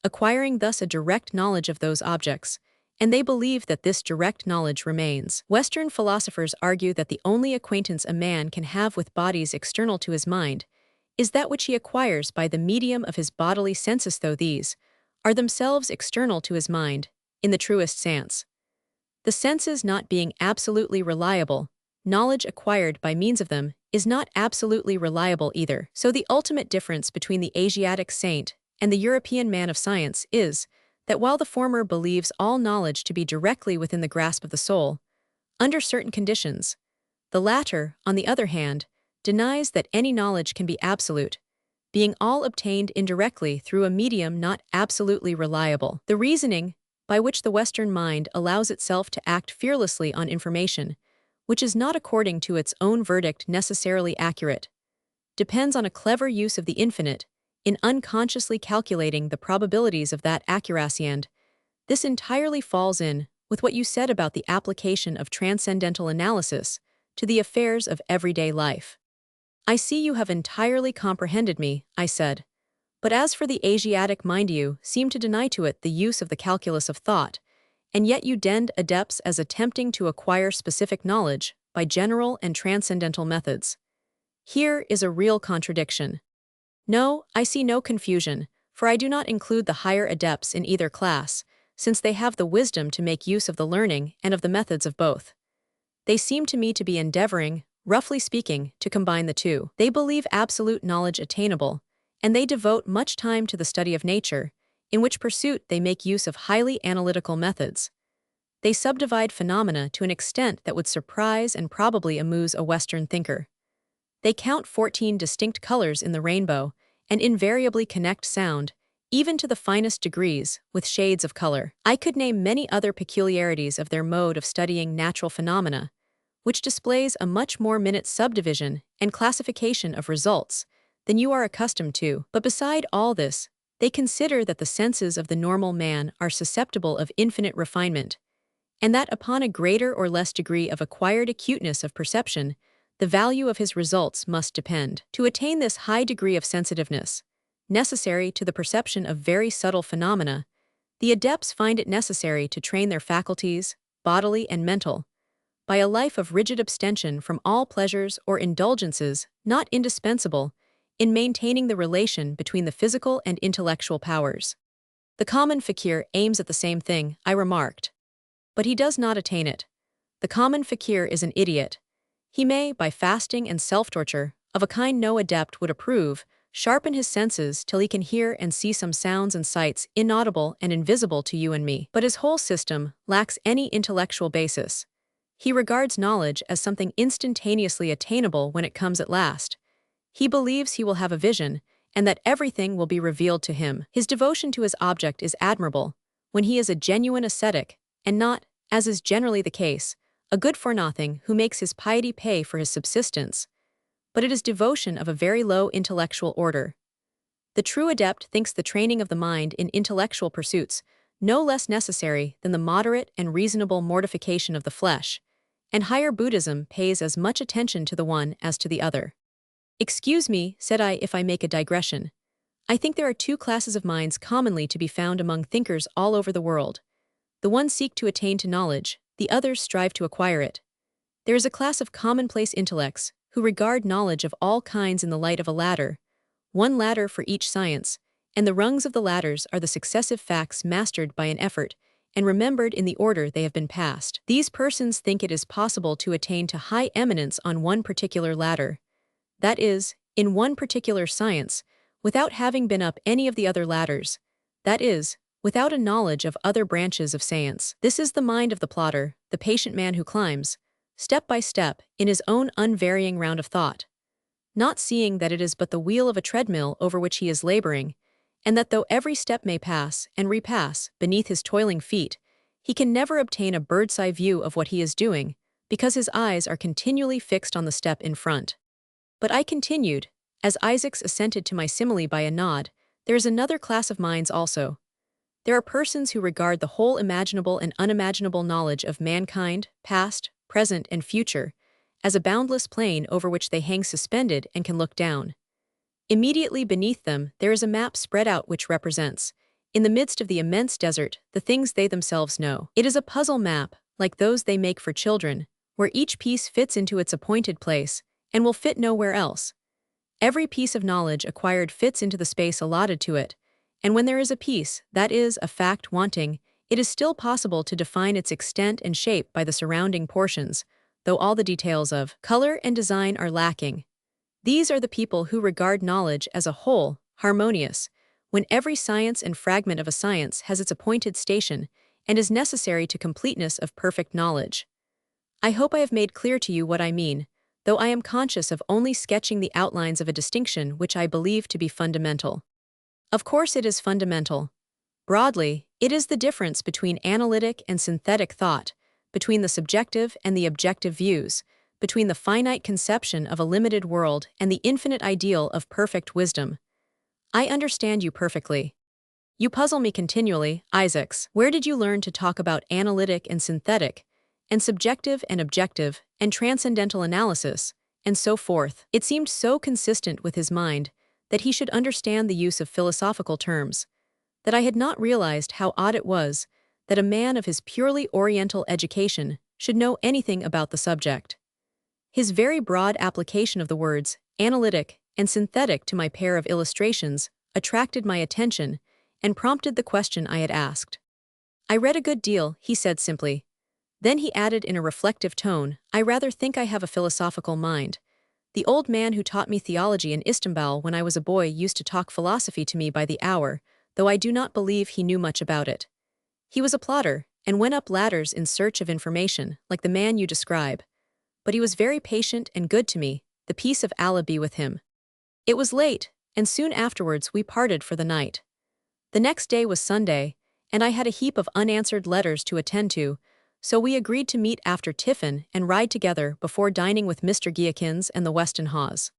acquiring thus a direct knowledge of those objects, and they believe that this direct knowledge remains. Western philosophers argue that the only acquaintance a man can have with bodies external to his mind is that which he acquires by the medium of his bodily senses, though these are themselves external to his mind, in the truest sense. The senses not being absolutely reliable, knowledge acquired by means of them is not absolutely reliable either. So the ultimate difference between the Asiatic saint and the European man of science is that while the former believes all knowledge to be directly within the grasp of the soul, under certain conditions, the latter, on the other hand, denies that any knowledge can be absolute, being all obtained indirectly through a medium not absolutely reliable. The reasoning by which the Western mind allows itself to act fearlessly on information, which is not according to its own verdict necessarily accurate, depends on a clever use of the infinite in unconsciously calculating the probabilities of that accuracy, and this entirely falls in with what you said about the application of transcendental analysis to the affairs of everyday life. I see you have entirely comprehended me, I said. But as for the Asiatic mind, you seem to deny to it the use of the calculus of thought, and yet you dend adepts as attempting to acquire specific knowledge by general and transcendental methods. Here is a real contradiction. No, I see no confusion, for I do not include the higher adepts in either class, since they have the wisdom to make use of the learning and of the methods of both. They seem to me to be endeavoring, roughly speaking, to combine the two. They believe absolute knowledge attainable, and they devote much time to the study of nature, in which pursuit they make use of highly analytical methods. They subdivide phenomena to an extent that would surprise and probably amuse a Western thinker. They count 14 distinct colors in the rainbow and invariably connect sound, even to the finest degrees, with shades of color. I could name many other peculiarities of their mode of studying natural phenomena, which displays a much more minute subdivision and classification of results than you are accustomed to. But beside all this, they consider that the senses of the normal man are susceptible of infinite refinement, and that upon a greater or less degree of acquired acuteness of perception, the value of his results must depend. To attain this high degree of sensitiveness, necessary to the perception of very subtle phenomena, the adepts find it necessary to train their faculties, bodily and mental, by a life of rigid abstention from all pleasures or indulgences not indispensable in maintaining the relation between the physical and intellectual powers. The common fakir aims at the same thing, I remarked. But he does not attain it. The common fakir is an idiot. He may, by fasting and self-torture, of a kind no adept would approve, sharpen his senses till he can hear and see some sounds and sights inaudible and invisible to you and me. But his whole system lacks any intellectual basis. He regards knowledge as something instantaneously attainable when it comes at last. He believes he will have a vision, and that everything will be revealed to him. His devotion to his object is admirable, when he is a genuine ascetic, and not, as is generally the case, a good-for-nothing who makes his piety pay for his subsistence. But it is devotion of a very low intellectual order. The true adept thinks the training of the mind in intellectual pursuits no less necessary than the moderate and reasonable mortification of the flesh, and higher Buddhism pays as much attention to the one as to the other. Excuse me, said I, if I make a digression. I think there are two classes of minds commonly to be found among thinkers all over the world. The ones seek to attain to knowledge, the others strive to acquire it. There is a class of commonplace intellects who regard knowledge of all kinds in the light of a ladder, one ladder for each science, and the rungs of the ladders are the successive facts mastered by an effort and remembered in the order they have been passed. These persons think it is possible to attain to high eminence on one particular ladder, that is, in one particular science, without having been up any of the other ladders, that is, without a knowledge of other branches of science. This is the mind of the plodder, the patient man who climbs, step by step, in his own unvarying round of thought, not seeing that it is but the wheel of a treadmill over which he is laboring, and that though every step may pass and repass beneath his toiling feet, he can never obtain a bird's-eye view of what he is doing, because his eyes are continually fixed on the step in front. But I continued, as Isaacs assented to my simile by a nod, there is another class of minds also. There are persons who regard the whole imaginable and unimaginable knowledge of mankind, past, present, and future, as a boundless plain over which they hang suspended and can look down. Immediately beneath them there is a map spread out which represents, in the midst of the immense desert, the things they themselves know. It is a puzzle map, like those they make for children, where each piece fits into its appointed place, and will fit nowhere else. Every piece of knowledge acquired fits into the space allotted to it, and when there is a piece, that is, a fact wanting, it is still possible to define its extent and shape by the surrounding portions, though all the details of color and design are lacking. These are the people who regard knowledge as a whole, harmonious, when every science and fragment of a science has its appointed station and is necessary to completeness of perfect knowledge. I hope I have made clear to you what I mean, though I am conscious of only sketching the outlines of a distinction which I believe to be fundamental. Of course it is fundamental. Broadly, it is the difference between analytic and synthetic thought, between the subjective and the objective views, between the finite conception of a limited world and the infinite ideal of perfect wisdom. I understand you perfectly. You puzzle me continually, Isaacs. Where did you learn to talk about analytic and synthetic, and subjective and objective, and transcendental analysis, and so forth? It seemed so consistent with his mind that he should understand the use of philosophical terms, that I had not realized how odd it was that a man of his purely Oriental education should know anything about the subject. His very broad application of the words analytic and synthetic to my pair of illustrations attracted my attention and prompted the question I had asked. I read a good deal, he said simply. Then he added in a reflective tone, I rather think I have a philosophical mind. The old man who taught me theology in Istanbul when I was a boy used to talk philosophy to me by the hour, though I do not believe he knew much about it. He was a plodder, and went up ladders in search of information, like the man you describe. But he was very patient and good to me, the peace of Allah be with him. It was late, and soon afterwards we parted for the night. The next day was Sunday, and I had a heap of unanswered letters to attend to, so we agreed to meet after tiffin and ride together before dining with Mr. Giakins and the Weston Hawes.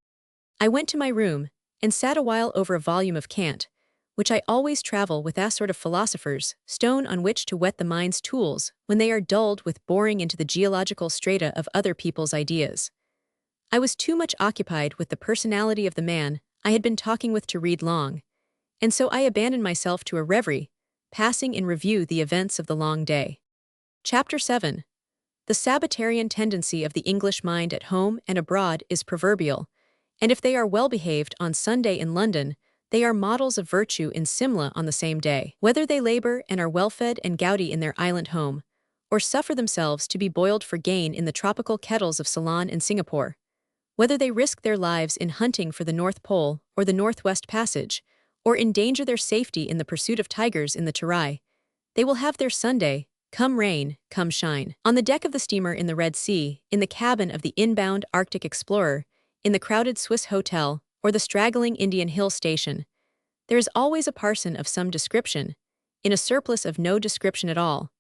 I went to my room, and sat a while over a volume of Kant, which I always travel with that sort of philosophers, stone on which to whet the mind's tools when they are dulled with boring into the geological strata of other people's ideas. I was too much occupied with the personality of the man I had been talking with to read long, and so I abandoned myself to a reverie, passing in review the events of the long day. Chapter 7. The Sabbatarian tendency of the English mind at home and abroad is proverbial, and if they are well behaved on Sunday in London, they are models of virtue in Simla on the same day. Whether they labor and are well-fed and gouty in their island home, or suffer themselves to be boiled for gain in the tropical kettles of Ceylon and Singapore, whether they risk their lives in hunting for the North Pole or the Northwest Passage, or endanger their safety in the pursuit of tigers in the Terai, they will have their Sunday, come rain, come shine. On the deck of the steamer in the Red Sea, in the cabin of the inbound Arctic explorer, in the crowded Swiss hotel, or the straggling Indian hill station, there is always a parson of some description, in a surplus of no description at all,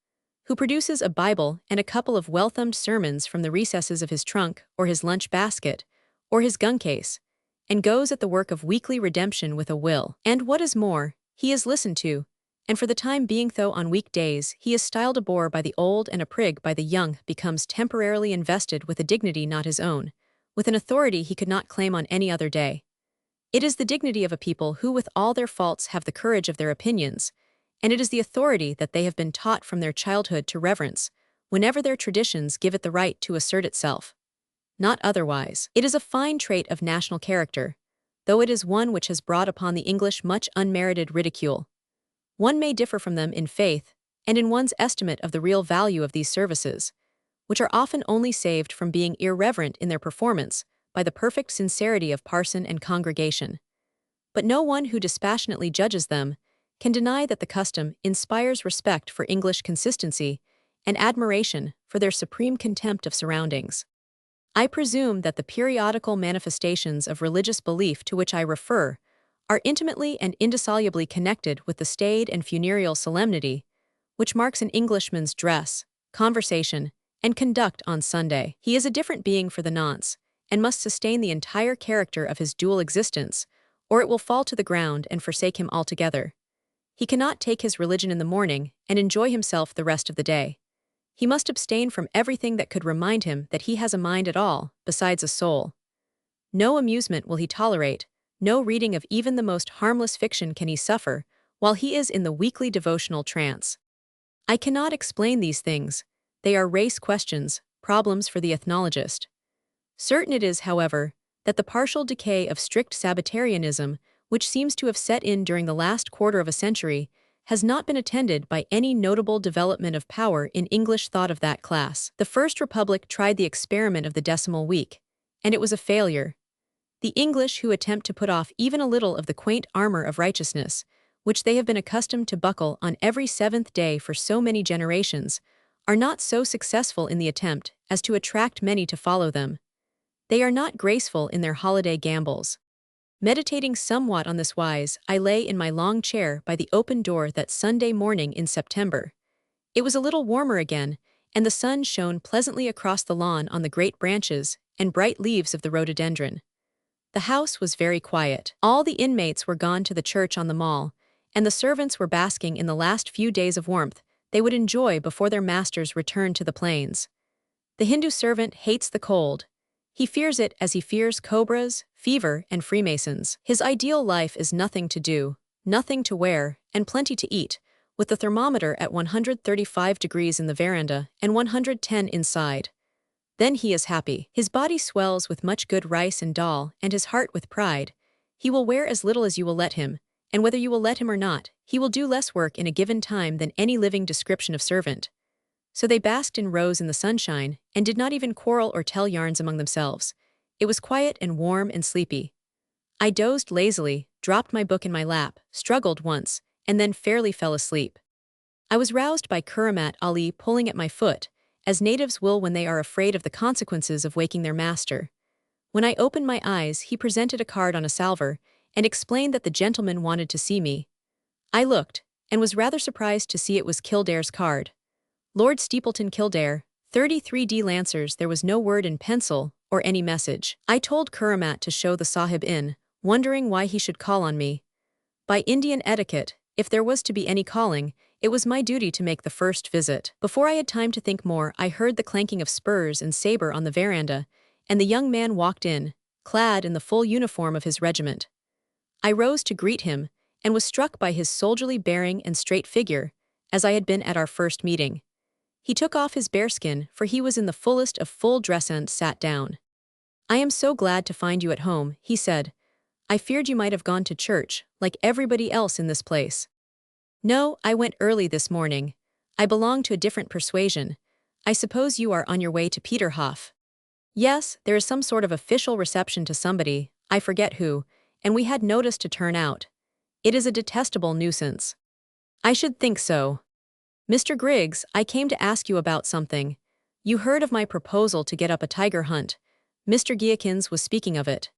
who produces a Bible and a couple of well-thumbed sermons from the recesses of his trunk or his lunch basket, or his gun case, and goes at the work of weekly redemption with a will. And what is more, he is listened to, and for the time being though on weekdays he is styled a bore by the old and a prig by the young, becomes temporarily invested with a dignity not his own, with an authority he could not claim on any other day. It is the dignity of a people who with all their faults have the courage of their opinions, and it is the authority that they have been taught from their childhood to reverence, whenever their traditions give it the right to assert itself. Not otherwise. It is a fine trait of national character, though it is one which has brought upon the English much unmerited ridicule. One may differ from them in faith, and in one's estimate of the real value of these services, which are often only saved from being irreverent in their performance by the perfect sincerity of parson and congregation. But no one who dispassionately judges them can deny that the custom inspires respect for English consistency and admiration for their supreme contempt of surroundings. I presume that the periodical manifestations of religious belief to which I refer are intimately and indissolubly connected with the staid and funereal solemnity which marks an Englishman's dress, conversation, and conduct on Sunday. He is a different being for the nonce, and must sustain the entire character of his dual existence, or it will fall to the ground and forsake him altogether. He cannot take his religion in the morning and enjoy himself the rest of the day. He must abstain from everything that could remind him that he has a mind at all, besides a soul. No amusement will he tolerate, no reading of even the most harmless fiction can he suffer, while he is in the weekly devotional trance. I cannot explain these things. They are race questions, problems for the ethnologist. Certain it is, however, that the partial decay of strict Sabbatarianism, which seems to have set in during the last quarter of a century, has not been attended by any notable development of power in English thought of that class. The First Republic tried the experiment of the decimal week, and it was a failure. The English who attempt to put off even a little of the quaint armor of righteousness, which they have been accustomed to buckle on every seventh day for so many generations, are not so successful in the attempt as to attract many to follow them. They are not graceful in their holiday gambols. Meditating somewhat on this wise, I lay in my long chair by the open door that Sunday morning in September. It was a little warmer again, and the sun shone pleasantly across the lawn on the great branches and bright leaves of the rhododendron. The house was very quiet. All the inmates were gone to the church on the Mall, and the servants were basking in the last few days of warmth they would enjoy before their masters returned to the plains. The Hindu servant hates the cold. He fears it as he fears cobras, fever, and Freemasons. His ideal life is nothing to do, nothing to wear, and plenty to eat, with the thermometer at 135 degrees in the veranda and 110 inside. Then he is happy. His body swells with much good rice and dal, and his heart with pride. He will wear as little as you will let him, and whether you will let him or not, he will do less work in a given time than any living description of servant. So they basked in rows in the sunshine, and did not even quarrel or tell yarns among themselves. It was quiet and warm and sleepy. I dozed lazily, dropped my book in my lap, struggled once, and then fairly fell asleep. I was roused by Kuramat Ali pulling at my foot, as natives will when they are afraid of the consequences of waking their master. When I opened my eyes, he presented a card on a salver, and explained that the gentleman wanted to see me. I looked, and was rather surprised to see it was Kildare's card. Lord Steepleton Kildare, 33D Lancers. There was no word in pencil, or any message. I told Kuramat to show the Sahib in, wondering why he should call on me. By Indian etiquette, if there was to be any calling, it was my duty to make the first visit. Before I had time to think more, I heard the clanking of spurs and saber on the veranda, and the young man walked in, clad in the full uniform of his regiment. I rose to greet him, and was struck by his soldierly bearing and straight figure, as I had been at our first meeting. He took off his bearskin, for he was in the fullest of full dress, and sat down. "I am so glad to find you at home," he said. "I feared you might have gone to church, like everybody else in this place." "No, I went early this morning. I belong to a different persuasion. I suppose you are on your way to Peterhof." "Yes, there is some sort of official reception to somebody, I forget who, and we had notice to turn out. It is a detestable nuisance." "I should think so. Mr. Griggs, I came to ask you about something. You heard of my proposal to get up a tiger hunt. Mr. Giakins was speaking of it."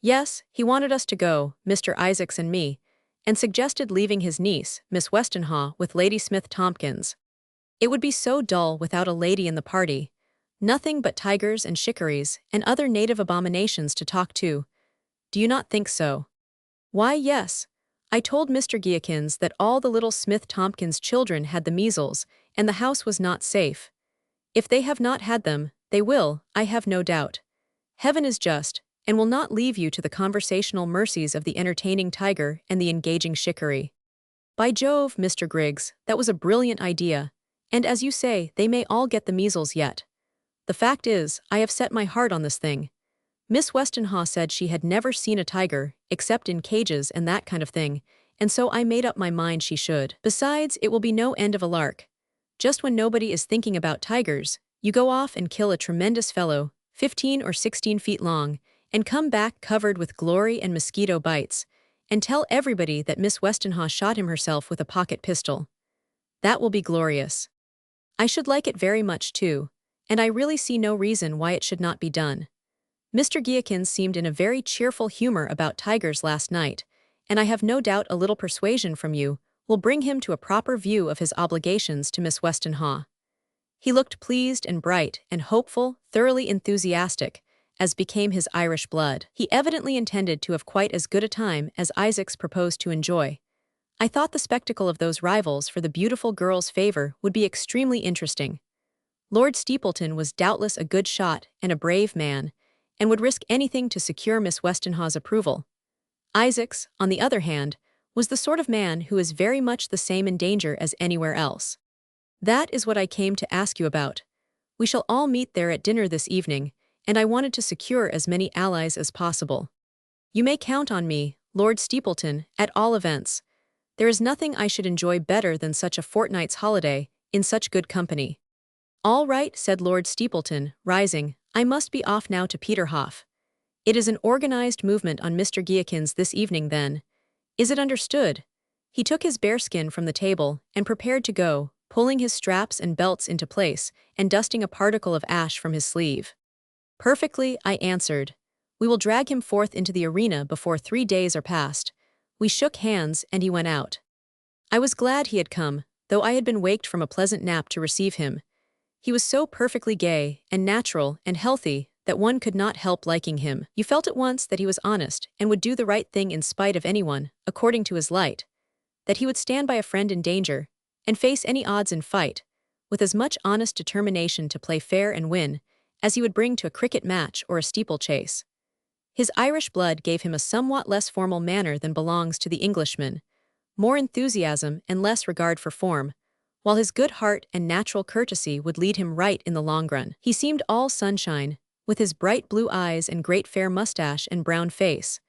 "Yes, he wanted us to go, Mr. Isaacs and me, and suggested leaving his niece, Miss Westenhaw, with Lady Smith Tompkins. It would be so dull without a lady in the party. Nothing but tigers and shikaries and other native abominations to talk to. Do you not think so?" "Why, yes. I told Mr. Giakins that all the little Smith Tompkins children had the measles, and the house was not safe. If they have not had them, they will, I have no doubt. Heaven is just, and will not leave you to the conversational mercies of the entertaining tiger and the engaging shikari. By Jove, Mr. Griggs, that was a brilliant idea, and as you say, they may all get the measles yet. The fact is, I have set my heart on this thing. Miss Westenhaw said she had never seen a tiger, except in cages and that kind of thing, and so I made up my mind she should. Besides, it will be no end of a lark. Just when nobody is thinking about tigers, you go off and kill a tremendous fellow, 15 or 16 feet long, and come back covered with glory and mosquito bites, and tell everybody that Miss Westenhaw shot him herself with a pocket pistol. That will be glorious. I should like it very much too, and I really see no reason why it should not be done. Mr. Giakins seemed in a very cheerful humor about tigers last night, and I have no doubt a little persuasion from you will bring him to a proper view of his obligations to Miss Westenhaw. He looked pleased and bright and hopeful, thoroughly enthusiastic, as became his Irish blood. He evidently intended to have quite as good a time as Isaacs proposed to enjoy. I thought the spectacle of those rivals for the beautiful girl's favor would be extremely interesting. Lord Steepleton was doubtless a good shot and a brave man, and would risk anything to secure Miss Westenhaw's approval. Isaacs, on the other hand, was the sort of man who is very much the same in danger as anywhere else. That is what I came to ask you about. We shall all meet there at dinner this evening, and I wanted to secure as many allies as possible. You may count on me, Lord Steepleton, at all events. There is nothing I should enjoy better than such a fortnight's holiday, in such good company. All right, said Lord Steepleton, rising, I must be off now to Peterhof. It is an organized movement on Mr. Geakin's this evening then. Is it understood? He took his bearskin from the table and prepared to go, pulling his straps and belts into place and dusting a particle of ash from his sleeve. Perfectly, I answered. We will drag him forth into the arena before 3 days are past. We shook hands and he went out. I was glad he had come, though I had been waked from a pleasant nap to receive him. He was so perfectly gay and natural and healthy that one could not help liking him. You felt at once that he was honest and would do the right thing in spite of anyone, according to his light, that he would stand by a friend in danger and face any odds in fight, with as much honest determination to play fair and win as he would bring to a cricket match or a steeplechase. His Irish blood gave him a somewhat less formal manner than belongs to the Englishman, more enthusiasm and less regard for form, while his good heart and natural courtesy would lead him right in the long run. He seemed all sunshine, with his bright blue eyes and great fair mustache and brown face.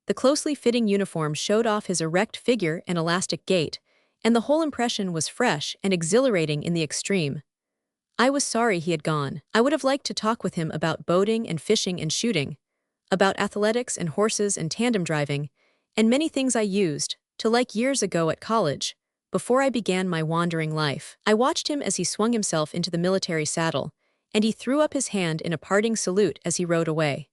The closely fitting uniform showed off his erect figure and elastic gait, and the whole impression was fresh and exhilarating in the extreme. I was sorry he had gone. I would have liked to talk with him about boating and fishing and shooting, about athletics and horses and tandem driving, and many things I used to like years ago at college, before I began my wandering life. I watched him as he swung himself into the military saddle, and he threw up his hand in a parting salute as he rode away.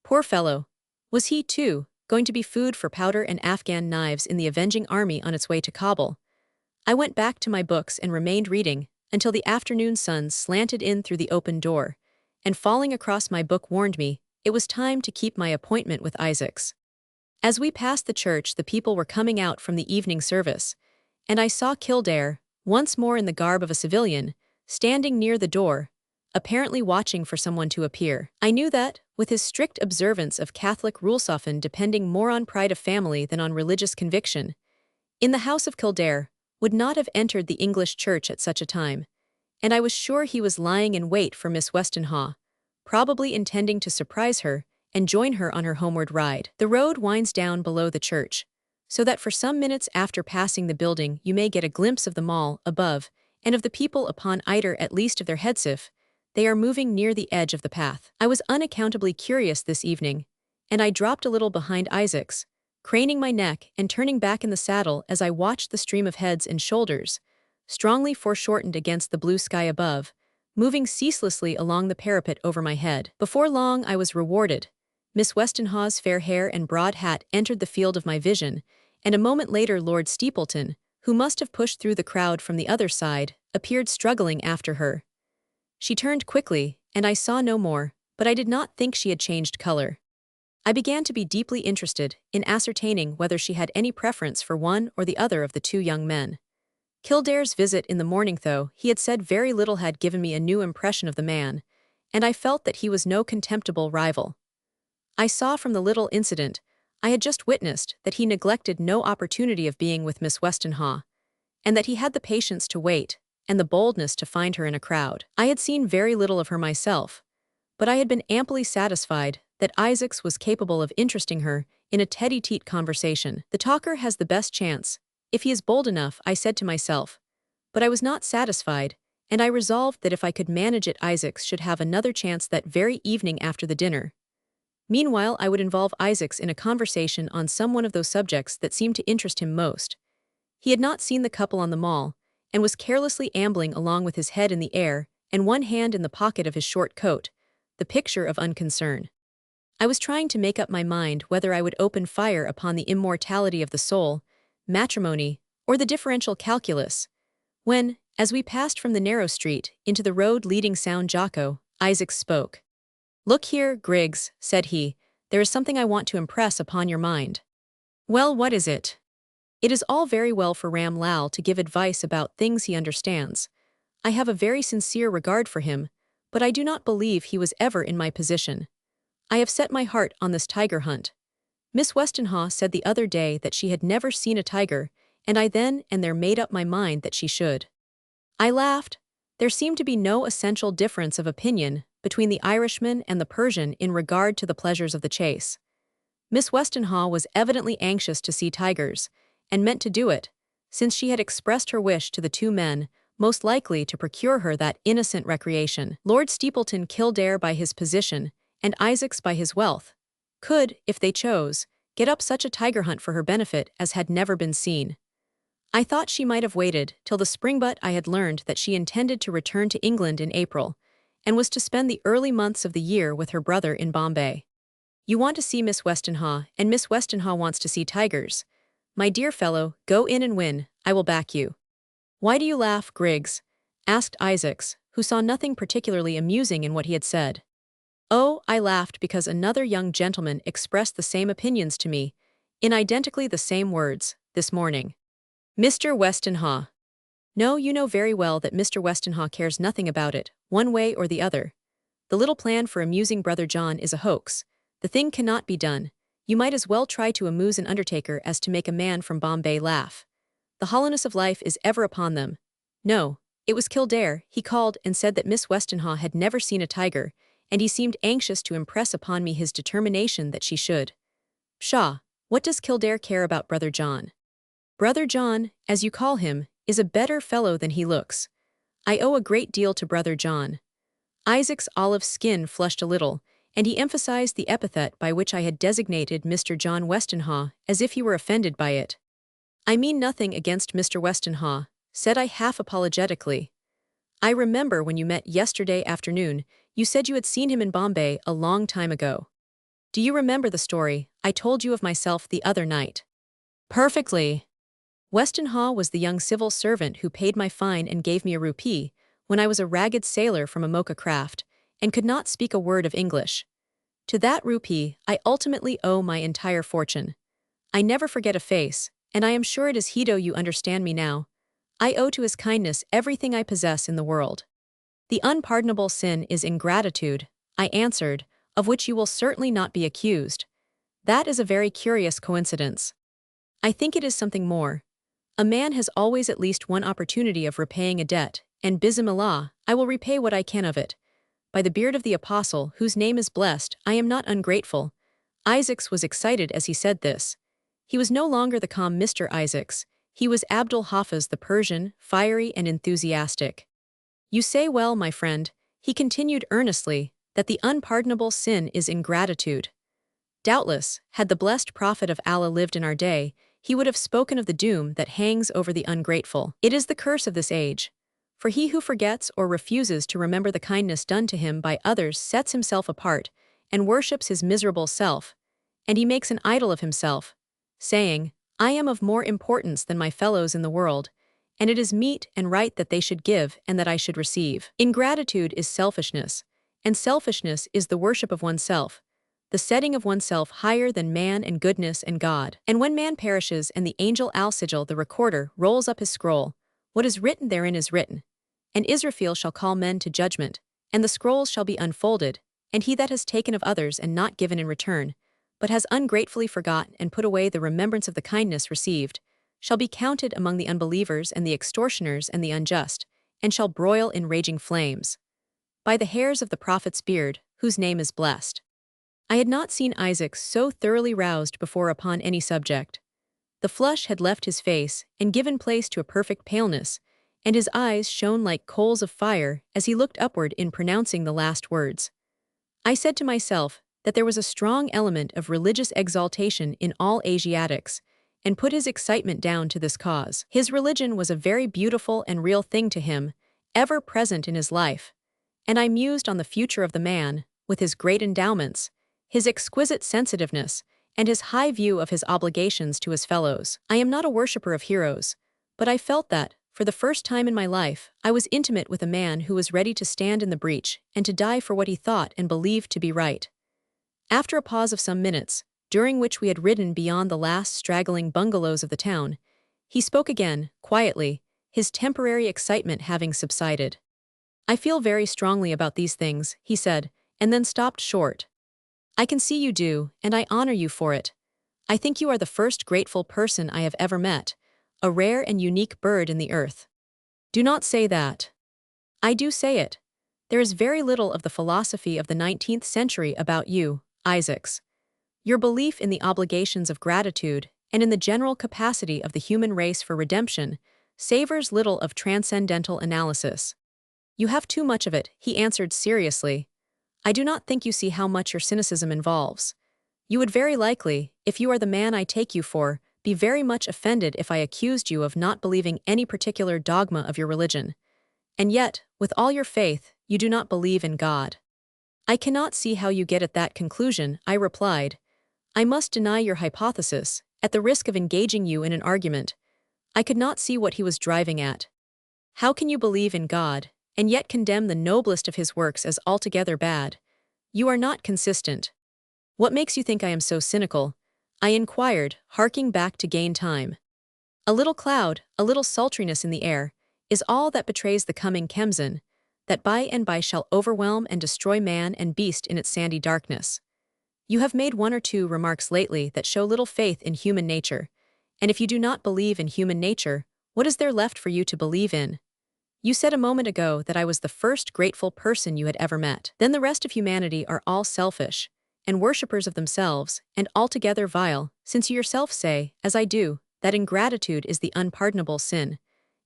Poor fellow! Was he, too, going to be food for powder and Afghan knives in the avenging army on its way to Kabul? I went back to my books and remained reading until the afternoon sun slanted in through the open door, and falling across my book warned me it was time to keep my appointment with Isaacs. As we passed the church, the people were coming out from the evening service, and I saw Kildare, once more in the garb of a civilian, standing near the door, apparently watching for someone to appear. I knew that, with his strict observance of Catholic rules often depending more on pride of family than on religious conviction, in the house of Kildare, would not have entered the English church at such a time, and I was sure he was lying in wait for Miss Westenhaw, probably intending to surprise her and join her on her homeward ride. The road winds down below the church, so that for some minutes after passing the building you may get a glimpse of the mall above and of the people upon either at least of their heads if they are moving near the edge of the path. I was unaccountably curious this evening, and I dropped a little behind Isaacs, craning my neck and turning back in the saddle as I watched the stream of heads and shoulders, strongly foreshortened against the blue sky above, moving ceaselessly along the parapet over my head. Before long I was rewarded. Miss Westenhaw's fair hair and broad hat entered the field of my vision, and a moment later Lord Steepleton, who must have pushed through the crowd from the other side, appeared struggling after her. She turned quickly, and I saw no more, but I did not think she had changed color. I began to be deeply interested in ascertaining whether she had any preference for one or the other of the two young men. Kildare's visit in the morning, though he had said very little, had given me a new impression of the man, and I felt that he was no contemptible rival. I saw from the little incident I had just witnessed that he neglected no opportunity of being with Miss Westenhaw, and that he had the patience to wait and the boldness to find her in a crowd. I had seen very little of her myself, but I had been amply satisfied that Isaacs was capable of interesting her in a tete-a-tete conversation. The talker has the best chance, if he is bold enough, I said to myself, but I was not satisfied, and I resolved that if I could manage it Isaacs should have another chance that very evening after the dinner. Meanwhile I would involve Isaacs in a conversation on some one of those subjects that seemed to interest him most. He had not seen the couple on the mall, and was carelessly ambling along with his head in the air and one hand in the pocket of his short coat, the picture of unconcern. I was trying to make up my mind whether I would open fire upon the immortality of the soul, matrimony, or the differential calculus, when, as we passed from the narrow street into the road leading Sound Jocko, Isaacs spoke. "Look here, Griggs," said he, "there is something I want to impress upon your mind." "Well, what is it?" "It is all very well for Ram Lal to give advice about things he understands. I have a very sincere regard for him, but I do not believe he was ever in my position. I have set my heart on this tiger hunt. Miss Westenhaw said the other day that she had never seen a tiger, and I then and there made up my mind that she should. I laughed. There seemed to be no essential difference of opinion between the Irishman and the Persian in regard to the pleasures of the chase. Miss Westenhaw was evidently anxious to see tigers, and meant to do it, since she had expressed her wish to the two men most likely to procure her that innocent recreation. Lord Steepleton Kildare by his position, and Isaacs by his wealth, could, if they chose, get up such a tiger hunt for her benefit as had never been seen. I thought she might have waited till the spring, but I had learned that she intended to return to England in April, and was to spend the early months of the year with her brother in Bombay. You want to see Miss Westenhaw, and Miss Westenhaw wants to see tigers. My dear fellow, go in and win, I will back you. Why do you laugh, Griggs? Asked Isaacs, who saw nothing particularly amusing in what he had said. Oh, I laughed because another young gentleman expressed the same opinions to me, in identically the same words, this morning. Mr. Westenhaw. No, you know very well that Mr. Westenhaw cares nothing about it, one way or the other. The little plan for amusing Brother John is a hoax. The thing cannot be done. You might as well try to amuse an undertaker as to make a man from Bombay laugh. The hollowness of life is ever upon them. No, it was Kildare. He called and said that Miss Westenhaw had never seen a tiger, and he seemed anxious to impress upon me his determination that she should. Pshaw, what does Kildare care about Brother John? Brother John, as you call him, is a better fellow than he looks. I owe a great deal to Brother John. Isaac's olive skin flushed a little, and he emphasized the epithet by which I had designated Mr. John Westenhaw, as if he were offended by it. I mean nothing against Mr. Westenhaw, said I half apologetically. I remember when you met yesterday afternoon, you said you had seen him in Bombay a long time ago. Do you remember the story I told you of myself the other night? Perfectly. Westenhaw was the young civil servant who paid my fine and gave me a rupee when I was a ragged sailor from a Mocha craft, and could not speak a word of English. To that rupee I ultimately owe my entire fortune. I never forget a face, and I am sure it is he. Do you understand me now? I owe to his kindness everything I possess in the world. The unpardonable sin is ingratitude, I answered, of which you will certainly not be accused. That is a very curious coincidence. I think it is something more. A man has always at least one opportunity of repaying a debt, and bismillah, I will repay what I can of it. By the beard of the apostle, whose name is blessed, I am not ungrateful. Isaacs was excited as he said this. He was no longer the calm Mr. Isaacs. He was Abdul Hafiz the Persian, fiery and enthusiastic. You say well, my friend, he continued earnestly, that the unpardonable sin is ingratitude. Doubtless, had the blessed prophet of Allah lived in our day, he would have spoken of the doom that hangs over the ungrateful. It is the curse of this age. For he who forgets or refuses to remember the kindness done to him by others sets himself apart, and worships his miserable self, and he makes an idol of himself, saying, I am of more importance than my fellows in the world, and it is meet and right that they should give and that I should receive. Ingratitude is selfishness, and selfishness is the worship of oneself, the setting of oneself higher than man and goodness and God. And when man perishes and the angel Al-Sigil the recorder rolls up his scroll, what is written therein is written. And Israfil shall call men to judgment, and the scrolls shall be unfolded, and he that has taken of others and not given in return, but has ungratefully forgotten and put away the remembrance of the kindness received, shall be counted among the unbelievers and the extortioners and the unjust, and shall broil in raging flames. By the hairs of the prophet's beard, whose name is blessed. I had not seen Isaac so thoroughly roused before upon any subject. The flush had left his face and given place to a perfect paleness, and his eyes shone like coals of fire as he looked upward in pronouncing the last words. I said to myself that there was a strong element of religious exaltation in all Asiatics, and put his excitement down to this cause. His religion was a very beautiful and real thing to him, ever present in his life, and I mused on the future of the man, with his great endowments, his exquisite sensitiveness, and his high view of his obligations to his fellows. I am not a worshipper of heroes, but I felt that, for the first time in my life, I was intimate with a man who was ready to stand in the breach and to die for what he thought and believed to be right. After a pause of some minutes, during which we had ridden beyond the last straggling bungalows of the town, he spoke again, quietly, his temporary excitement having subsided. I feel very strongly about these things, he said, and then stopped short. I can see you do, and I honor you for it. I think you are the first grateful person I have ever met, a rare and unique bird in the earth. Do not say that. I do say it. There is very little of the philosophy of the 19th century about you, Isaacs. Your belief in the obligations of gratitude and in the general capacity of the human race for redemption savors little of transcendental analysis. You have too much of it, he answered seriously. I do not think you see how much your cynicism involves. You would very likely, if you are the man I take you for, be very much offended if I accused you of not believing any particular dogma of your religion. And yet, with all your faith, you do not believe in God. I cannot see how you get at that conclusion, I replied. I must deny your hypothesis, at the risk of engaging you in an argument. I could not see what he was driving at. How can you believe in God, and yet condemn the noblest of his works as altogether bad? You are not consistent. What makes you think I am so cynical? I inquired, harking back to gain time. A little cloud, a little sultriness in the air, is all that betrays the coming Kemsin, that by and by shall overwhelm and destroy man and beast in its sandy darkness. You have made one or two remarks lately that show little faith in human nature, and if you do not believe in human nature, what is there left for you to believe in? You said a moment ago that I was the first grateful person you had ever met. Then the rest of humanity are all selfish, and worshippers of themselves, and altogether vile, since you yourself say, as I do, that ingratitude is the unpardonable sin.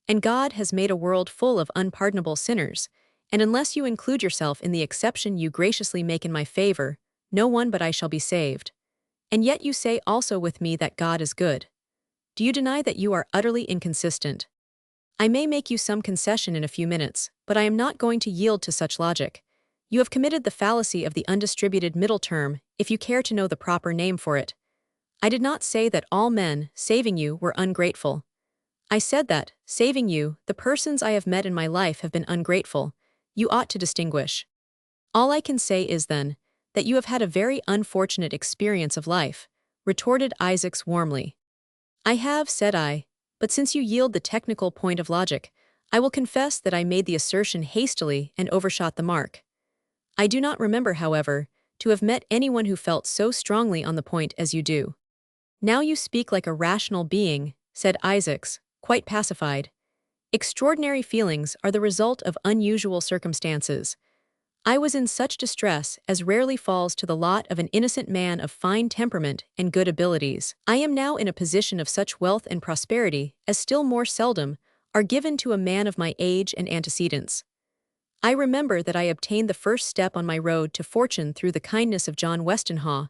And God has made a world full of unpardonable sinners, and unless you include yourself in the exception you graciously make in my favor, no one but I shall be saved. And yet you say also with me that God is good. Do you deny that you are utterly inconsistent? I may make you some concession in a few minutes, but I am not going to yield to such logic. You have committed the fallacy of the undistributed middle term, if you care to know the proper name for it. I did not say that all men, saving you, were ungrateful. I said that, saving you, the persons I have met in my life have been ungrateful. You ought to distinguish. All I can say is, then, that you have had a very unfortunate experience of life, retorted Isaacs warmly. I have, said I, but since you yield the technical point of logic, I will confess that I made the assertion hastily and overshot the mark. I do not remember, however, to have met anyone who felt so strongly on the point as you do. Now you speak like a rational being, said Isaacs, quite pacified. Extraordinary feelings are the result of unusual circumstances. I was in such distress as rarely falls to the lot of an innocent man of fine temperament and good abilities. I am now in a position of such wealth and prosperity as still more seldom are given to a man of my age and antecedents. I remember that I obtained the first step on my road to fortune through the kindness of John Westenhaw,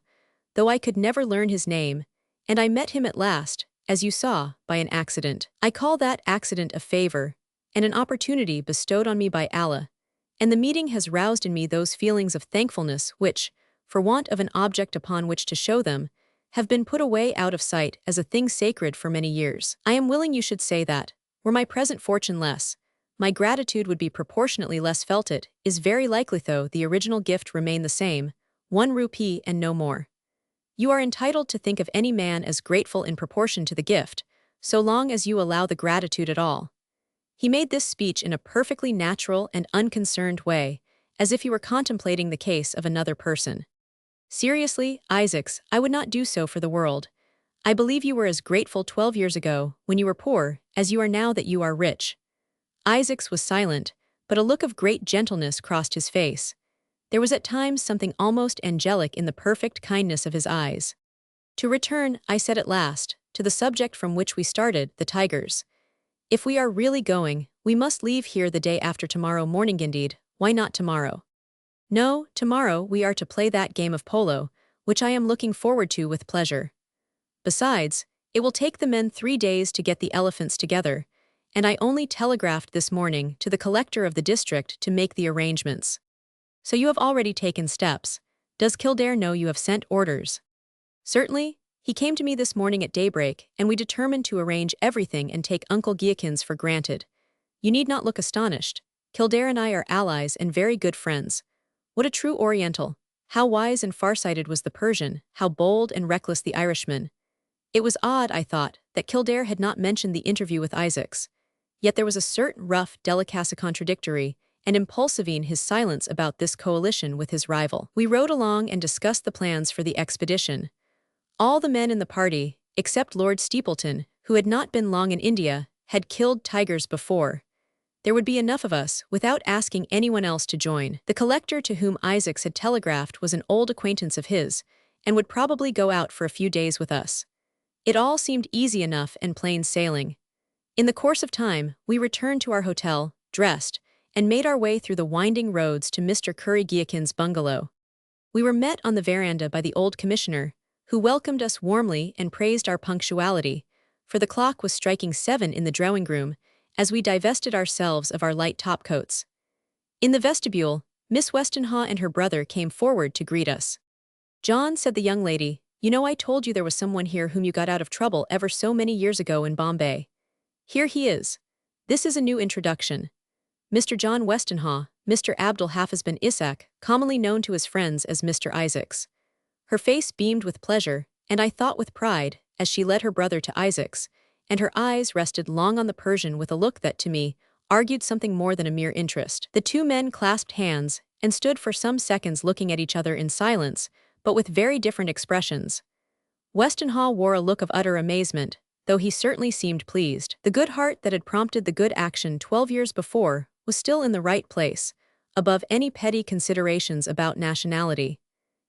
though I could never learn his name, and I met him at last, as you saw, by an accident. I call that accident a favor, and an opportunity bestowed on me by Allah, and the meeting has roused in me those feelings of thankfulness which, for want of an object upon which to show them, have been put away out of sight as a thing sacred for many years. I am willing you should say that, were my present fortune less, my gratitude would be proportionately less felt. It is very likely, though the original gift remain the same, 1 rupee and no more. You are entitled to think of any man as grateful in proportion to the gift, so long as you allow the gratitude at all. He made this speech in a perfectly natural and unconcerned way, as if he were contemplating the case of another person. Seriously, Isaacs, I would not do so for the world. I believe you were as grateful 12 years ago, when you were poor, as you are now that you are rich. Isaacs was silent, but a look of great gentleness crossed his face. There was at times something almost angelic in the perfect kindness of his eyes. To return, I said at last, to the subject from which we started, the tigers. If we are really going, we must leave here the day after tomorrow morning. Indeed, why not tomorrow? No, tomorrow we are to play that game of polo, which I am looking forward to with pleasure. Besides, it will take the men 3 days to get the elephants together, and I only telegraphed this morning to the collector of the district to make the arrangements. So you have already taken steps. Does Kildare know you have sent orders? Certainly. He came to me this morning at daybreak, and we determined to arrange everything and take Uncle Giakins for granted. You need not look astonished. Kildare and I are allies and very good friends. What a true Oriental! How wise and farsighted was the Persian, how bold and reckless the Irishman. It was odd, I thought, that Kildare had not mentioned the interview with Isaacs. Yet there was a certain rough delicacy contradictory and impulsive in his silence about this coalition with his rival. We rode along and discussed the plans for the expedition. All the men in the party, except Lord Steepleton, who had not been long in India, had killed tigers before. There would be enough of us without asking anyone else to join. The collector to whom Isaacs had telegraphed was an old acquaintance of his, and would probably go out for a few days with us. It all seemed easy enough and plain sailing. In the course of time, we returned to our hotel, dressed, and made our way through the winding roads to Mr. Curry-Guillotin's bungalow. We were met on the veranda by the old commissioner, who welcomed us warmly and praised our punctuality, for the clock was striking 7 in the drawing-room, as we divested ourselves of our light topcoats. In the vestibule, Miss Westenhaw and her brother came forward to greet us. "John," said the young lady, "you know I told you there was someone here whom you got out of trouble ever so many years ago in Bombay. Here he is. This is a new introduction. Mr. John Westenhaw, Mr. Abdul Hafiz bin Ishaq, commonly known to his friends as Mr. Isaacs." Her face beamed with pleasure, and I thought with pride, as she led her brother to Isaacs, and her eyes rested long on the Persian with a look that, to me, argued something more than a mere interest. The two men clasped hands and stood for some seconds looking at each other in silence, but with very different expressions. Westenhaw wore a look of utter amazement, though he certainly seemed pleased. The good heart that had prompted the good action 12 years before was still in the right place, above any petty considerations about nationality.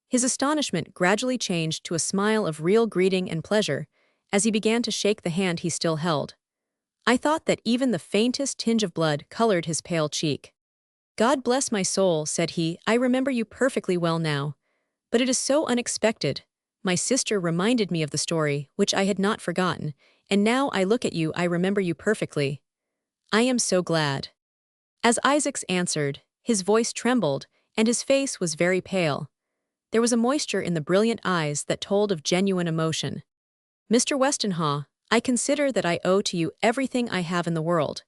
His astonishment gradually changed to a smile of real greeting and pleasure, as he began to shake the hand he still held. I thought that even the faintest tinge of blood colored his pale cheek. "God bless my soul," said he, "I remember you perfectly well now. But it is so unexpected. My sister reminded me of the story, which I had not forgotten, and now I look at you I remember you perfectly. I am so glad." As Isaacs answered, his voice trembled, and his face was very pale. There was a moisture in the brilliant eyes that told of genuine emotion. "Mr. Westenhaw, I consider that I owe to you everything I have in the world.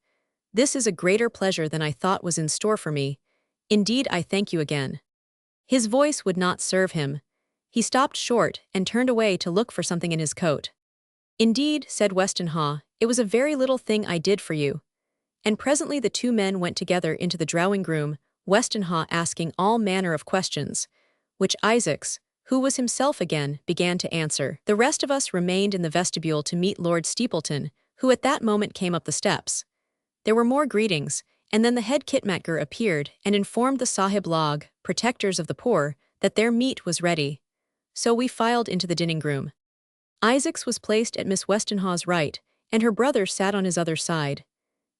This is a greater pleasure than I thought was in store for me. Indeed, I thank you again." His voice would not serve him. He stopped short and turned away to look for something in his coat. "Indeed," said Westenhaw, "it was a very little thing I did for you." And presently the two men went together into the drawing-room, Westenhaw asking all manner of questions, which Isaacs, who was himself again, began to answer. The rest of us remained in the vestibule to meet Lord Steepleton, who at that moment came up the steps. There were more greetings, and then the head khitmatgar appeared and informed the Sahib Log, protectors of the poor, that their meat was ready. So we filed into the dining-room. Isaacs was placed at Miss Westenhaw's right, and her brother sat on his other side.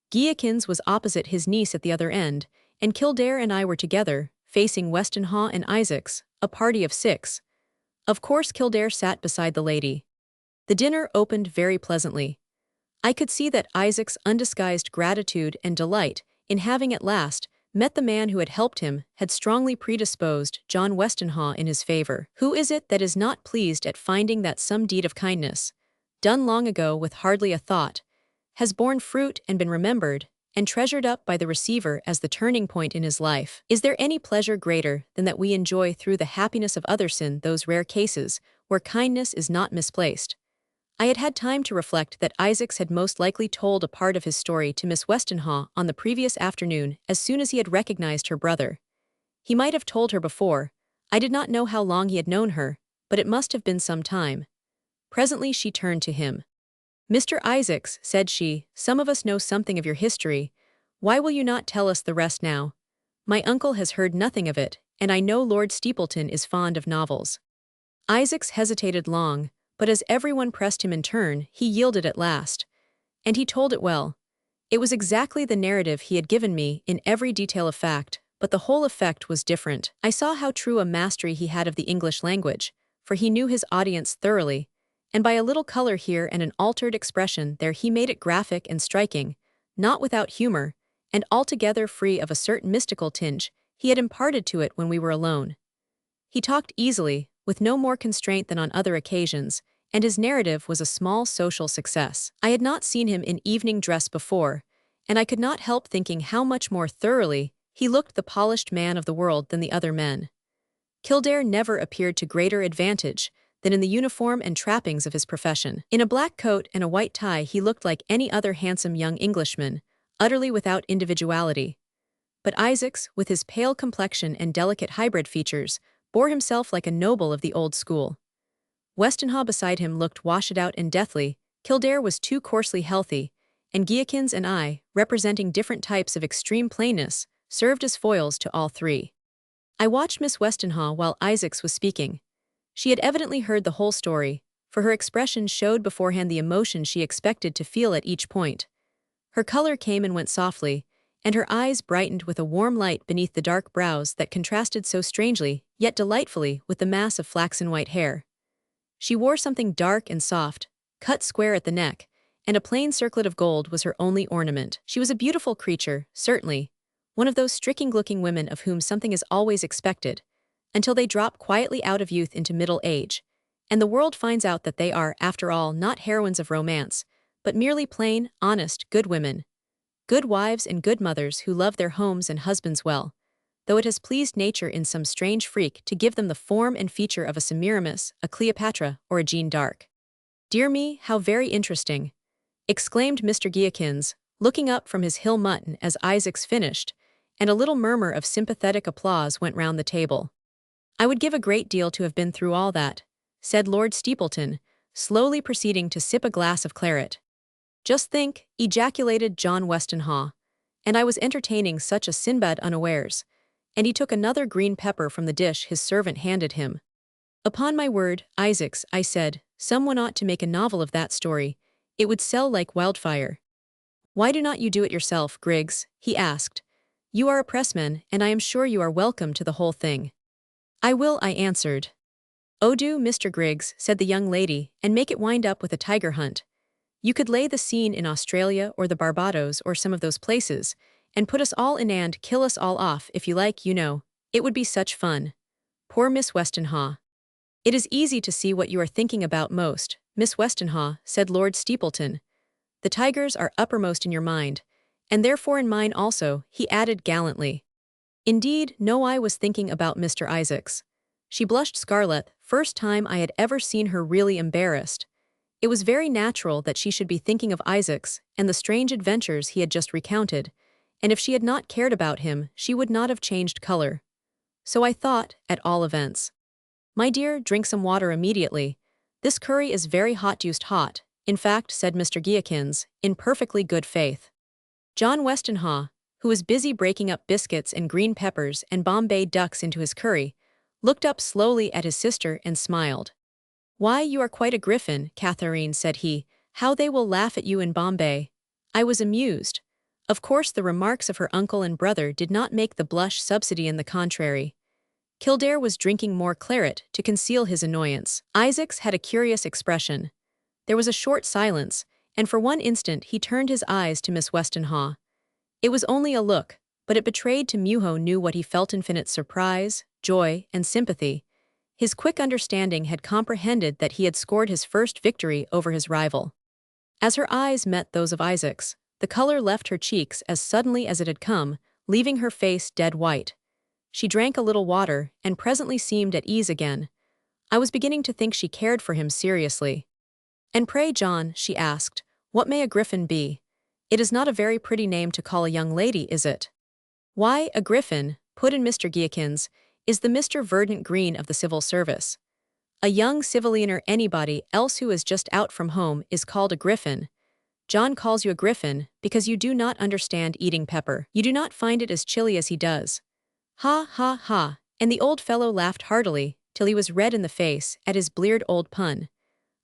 Guillotin's was opposite his niece at the other end, and Kildare and I were together, facing Westenhaw and Isaacs, a party of 6. Of course Kildare sat beside the lady. The dinner opened very pleasantly. I could see that Isaac's undisguised gratitude and delight in having at last met the man who had helped him had strongly predisposed John Westenhaw in his favor. Who is it that is not pleased at finding that some deed of kindness, done long ago with hardly a thought, has borne fruit and been remembered, and treasured up by the receiver as the turning point in his life? Is there any pleasure greater than that we enjoy through the happiness of others in those rare cases where kindness is not misplaced? I had had time to reflect that Isaacs had most likely told a part of his story to Miss Westenhaw on the previous afternoon as soon as he had recognized her brother. He might have told her before. I did not know how long he had known her, but it must have been some time. Presently she turned to him. "Mr. Isaacs," said she, "some of us know something of your history. Why will you not tell us the rest now? My uncle has heard nothing of it, and I know Lord Steepleton is fond of novels." Isaacs hesitated long, but as everyone pressed him in turn, he yielded at last. And he told it well. It was exactly the narrative he had given me in every detail of fact, but the whole effect was different. I saw how true a mastery he had of the English language, for he knew his audience thoroughly, and by a little color here and an altered expression there he made it graphic and striking, not without humor, and altogether free of a certain mystical tinge he had imparted to it when we were alone. He talked easily, with no more constraint than on other occasions, and his narrative was a small social success. I had not seen him in evening dress before, and I could not help thinking how much more thoroughly he looked the polished man of the world than the other men. Kildare never appeared to greater advantage than in the uniform and trappings of his profession. In a black coat and a white tie he looked like any other handsome young Englishman, utterly without individuality. But Isaacs, with his pale complexion and delicate hybrid features, bore himself like a noble of the old school. Westenha beside him looked washed out and deathly, Kildare was too coarsely healthy, and Guillikins and I, representing different types of extreme plainness, served as foils to all three. I watched Miss Westenha while Isaacs was speaking. She had evidently heard the whole story, for her expression showed beforehand the emotion she expected to feel at each point. Her color came and went softly, and her eyes brightened with a warm light beneath the dark brows that contrasted so strangely, yet delightfully, with the mass of flaxen white hair. She wore something dark and soft, cut square at the neck, and a plain circlet of gold was her only ornament. She was a beautiful creature, certainly, one of those striking-looking women of whom something is always expected, until they drop quietly out of youth into middle age, and the world finds out that they are, after all, not heroines of romance, but merely plain, honest, good women. Good wives and good mothers who love their homes and husbands well, though it has pleased nature in some strange freak to give them the form and feature of a Semiramis, a Cleopatra, or a Jeanne d'Arc. "Dear me, how very interesting," exclaimed Mr. Guillikins, looking up from his hill mutton as Isaacs finished, and a little murmur of sympathetic applause went round the table. "I would give a great deal to have been through all that," said Lord Steepleton, slowly proceeding to sip a glass of claret. "Just think," ejaculated John Westenha, "and I was entertaining such a Sinbad unawares," and he took another green pepper from the dish his servant handed him. "Upon my word, Isaacs," I said, "someone ought to make a novel of that story. It would sell like wildfire." "Why do not you do it yourself, Griggs?" he asked. "You are a pressman, and I am sure you are welcome to the whole thing." "I will," I answered. "Oh do, Mr. Griggs," said the young lady, "and make it wind up with a tiger hunt. You could lay the scene in Australia or the Barbados or some of those places, and put us all in and kill us all off if you like, you know. It would be such fun." Poor Miss Westenha. "It is easy to see what you are thinking about most, Miss Westenha," said Lord Steepleton. "The tigers are uppermost in your mind, and therefore in mine also," he added gallantly. Indeed, no, I was thinking about Mr. Isaacs. She blushed scarlet, first time I had ever seen her really embarrassed. It was very natural that she should be thinking of Isaacs and the strange adventures he had just recounted, and if she had not cared about him, she would not have changed color. So I thought, at all events. "My dear, drink some water immediately. This curry is very hot, deuced hot, in fact," said Mr. Guillikins, in perfectly good faith. John Westenha, who was busy breaking up biscuits and green peppers and Bombay ducks into his curry, looked up slowly at his sister and smiled. "Why, you are quite a griffin, Catherine," said he. "How they will laugh at you in Bombay." I was amused. Of course the remarks of her uncle and brother did not make the blush subsidy in the contrary. Kildare was drinking more claret to conceal his annoyance. Isaacs had a curious expression. There was a short silence, and for one instant he turned his eyes to Miss Westenha. It was only a look, but it betrayed to Muho knew what he felt: infinite surprise, joy, and sympathy. His quick understanding had comprehended that he had scored his first victory over his rival. As her eyes met those of Isaacs, the color left her cheeks as suddenly as it had come, leaving her face dead white. She drank a little water and presently seemed at ease again. I was beginning to think she cared for him seriously. "And pray, John," she asked, "what may a griffin be? It is not a very pretty name to call a young lady, is it?" "Why, a griffin," put in Mr. Guillikins, "is the Mr. Verdant Green of the civil service. A young civilian or anybody else who is just out from home is called a griffin. John calls you a griffin because you do not understand eating pepper. You do not find it as chilly as he does." "Ha, ha, ha," and the old fellow laughed heartily, till he was red in the face at his bleared old pun.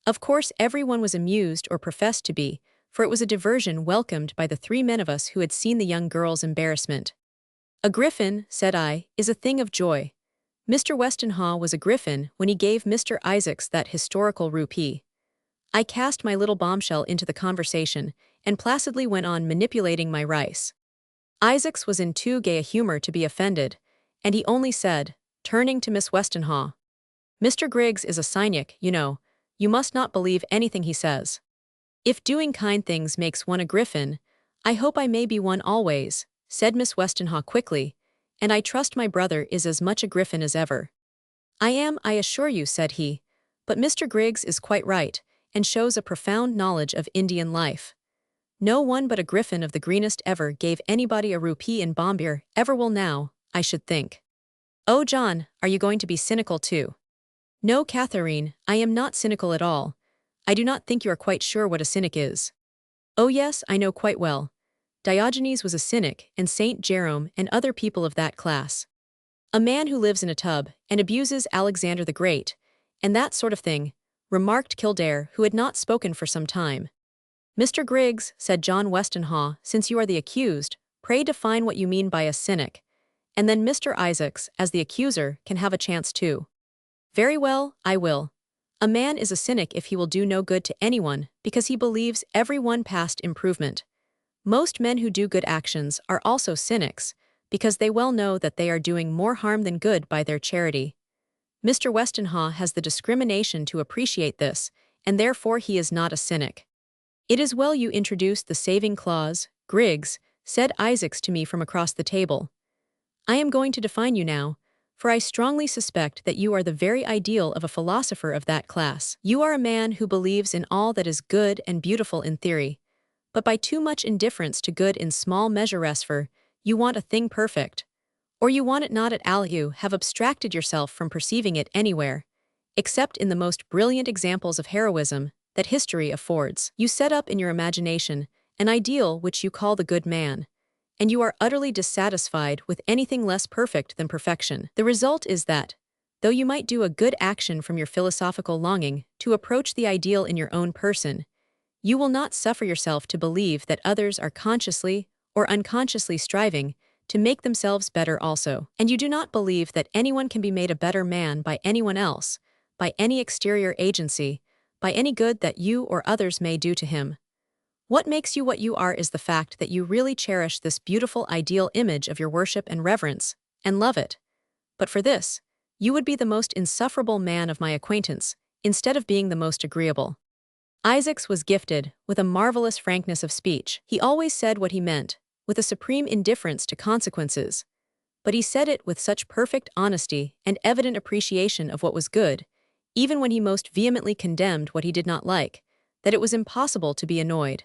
Of course everyone was amused or professed to be, for it was a diversion welcomed by the three men of us who had seen the young girl's embarrassment. "A griffin," said I, "is a thing of joy. Mr. Westenha was a griffin when he gave Mr. Isaacs that historical rupee." I cast my little bombshell into the conversation and placidly went on manipulating my rice. Isaacs was in too gay a humor to be offended, and he only said, turning to Miss Westenha, "Mr. Griggs is a cynic, you know. You must not believe anything he says. If doing kind things makes one a griffin, I hope I may be one always," said Miss Westenha quickly, "and I trust my brother is as much a griffin as ever." "I am, I assure you," said he, "but Mr. Griggs is quite right, and shows a profound knowledge of Indian life. No one but a griffin of the greenest ever gave anybody a rupee in Bombay, ever will now, I should think." "Oh, John, are you going to be cynical too?" No, Catherine, I am not cynical at all. I do not think you are quite sure what a cynic is. Oh yes, I know quite well. Diogenes was a cynic, and Saint Jerome and other people of that class. A man who lives in a tub and abuses Alexander the Great, and that sort of thing, remarked Kildare, who had not spoken for some time. Mr. Griggs, said John Westenhaw, since you are the accused, pray define what you mean by a cynic, and then Mr. Isaacs, as the accuser, can have a chance too. Very well, I will. A man is a cynic if he will do no good to anyone because he believes every one past improvement. Most men who do good actions are also cynics because they well know that they are doing more harm than good by their charity. Mr. Westenhaw has the discrimination to appreciate this, and therefore he is not a cynic. It is well you introduced the saving clause, Griggs, said Isaacs to me from across the table. I am going to define you now, for I strongly suspect that you are the very ideal of a philosopher of that class. You are a man who believes in all that is good and beautiful in theory, but by too much indifference to good in small measure resfer, you want a thing perfect. Or you want it not at all. You have abstracted yourself from perceiving it anywhere, except in the most brilliant examples of heroism that history affords. You set up in your imagination an ideal which you call the good man, and you are utterly dissatisfied with anything less perfect than perfection. The result is that, though you might do a good action from your philosophical longing to approach the ideal in your own person, you will not suffer yourself to believe that others are consciously or unconsciously striving to make themselves better also. And you do not believe that anyone can be made a better man by anyone else, by any exterior agency, by any good that you or others may do to him. What makes you what you are is the fact that you really cherish this beautiful ideal image of your worship and reverence, and love it. But for this, you would be the most insufferable man of my acquaintance, instead of being the most agreeable. Isaacs was gifted with a marvelous frankness of speech. He always said what he meant, with a supreme indifference to consequences. But he said it with such perfect honesty and evident appreciation of what was good, even when he most vehemently condemned what he did not like, that it was impossible to be annoyed.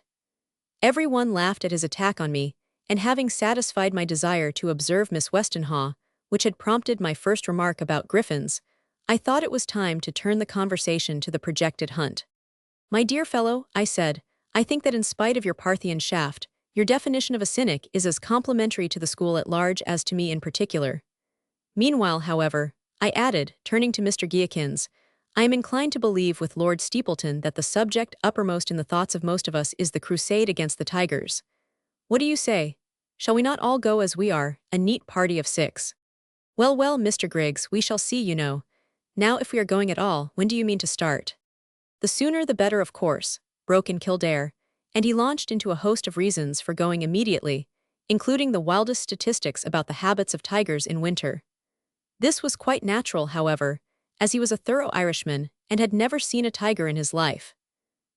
Every one laughed at his attack on me, and having satisfied my desire to observe Miss Westenhaw, which had prompted my first remark about griffins, I thought it was time to turn the conversation to the projected hunt. My dear fellow, I said, I think that in spite of your Parthian shaft, your definition of a cynic is as complimentary to the school at large as to me in particular. Meanwhile, however, I added, turning to Mr. Geakins, I am inclined to believe with Lord Steepleton that the subject uppermost in the thoughts of most of us is the crusade against the tigers. What do you say? Shall we not all go as we are, a neat party of 6? Well, well, Mr. Griggs, we shall see, you know. Now if we are going at all, when do you mean to start? The sooner the better, of course, broke in Kildare, and he launched into a host of reasons for going immediately, including the wildest statistics about the habits of tigers in winter. This was quite natural, however, as he was a thorough Irishman and had never seen a tiger in his life.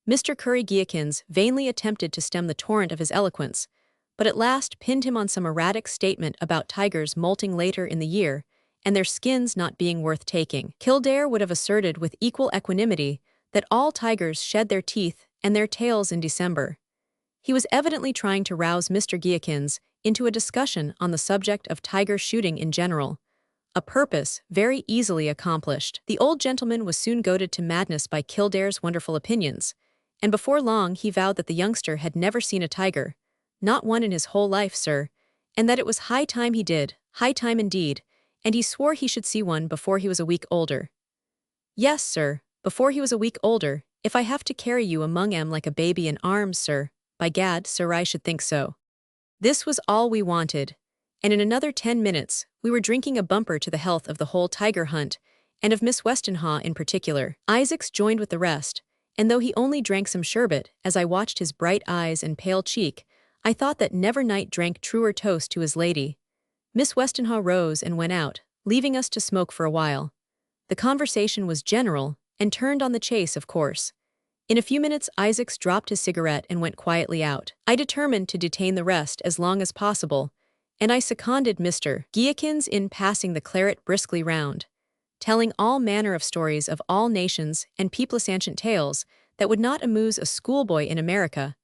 Mr. Curry Geakins vainly attempted to stem the torrent of his eloquence, but at last pinned him on some erratic statement about tigers molting later in the year and their skins not being worth taking. Kildare would have asserted with equal equanimity that all tigers shed their teeth and their tails in December. He was evidently trying to rouse Mr. Geakins into a discussion on the subject of tiger shooting in general, a purpose very easily accomplished. The old gentleman was soon goaded to madness by Kildare's wonderful opinions, and before long he vowed that the youngster had never seen a tiger, not one in his whole life, sir, and that it was high time he did, high time indeed, and he swore he should see one before he was a week older. Yes, sir, before he was a week older, if I have to carry you among 'em like a baby in arms, sir, by gad, sir, I should think so. This was all we wanted, and in another 10 minutes, we were drinking a bumper to the health of the whole tiger hunt, and of Miss Westenhaw in particular. Isaacs joined with the rest, and though he only drank some sherbet, as I watched his bright eyes and pale cheek, I thought that never knight drank truer toast to his lady. Miss Westenhaw rose and went out, leaving us to smoke for a while. The conversation was general, and turned on the chase, of course. In a few minutes Isaacs dropped his cigarette and went quietly out. I determined to detain the rest as long as possible, and I seconded Mr. Geakins in passing the claret briskly round, telling all manner of stories of all nations and peoples, ancient tales that would not amuse a schoolboy in America,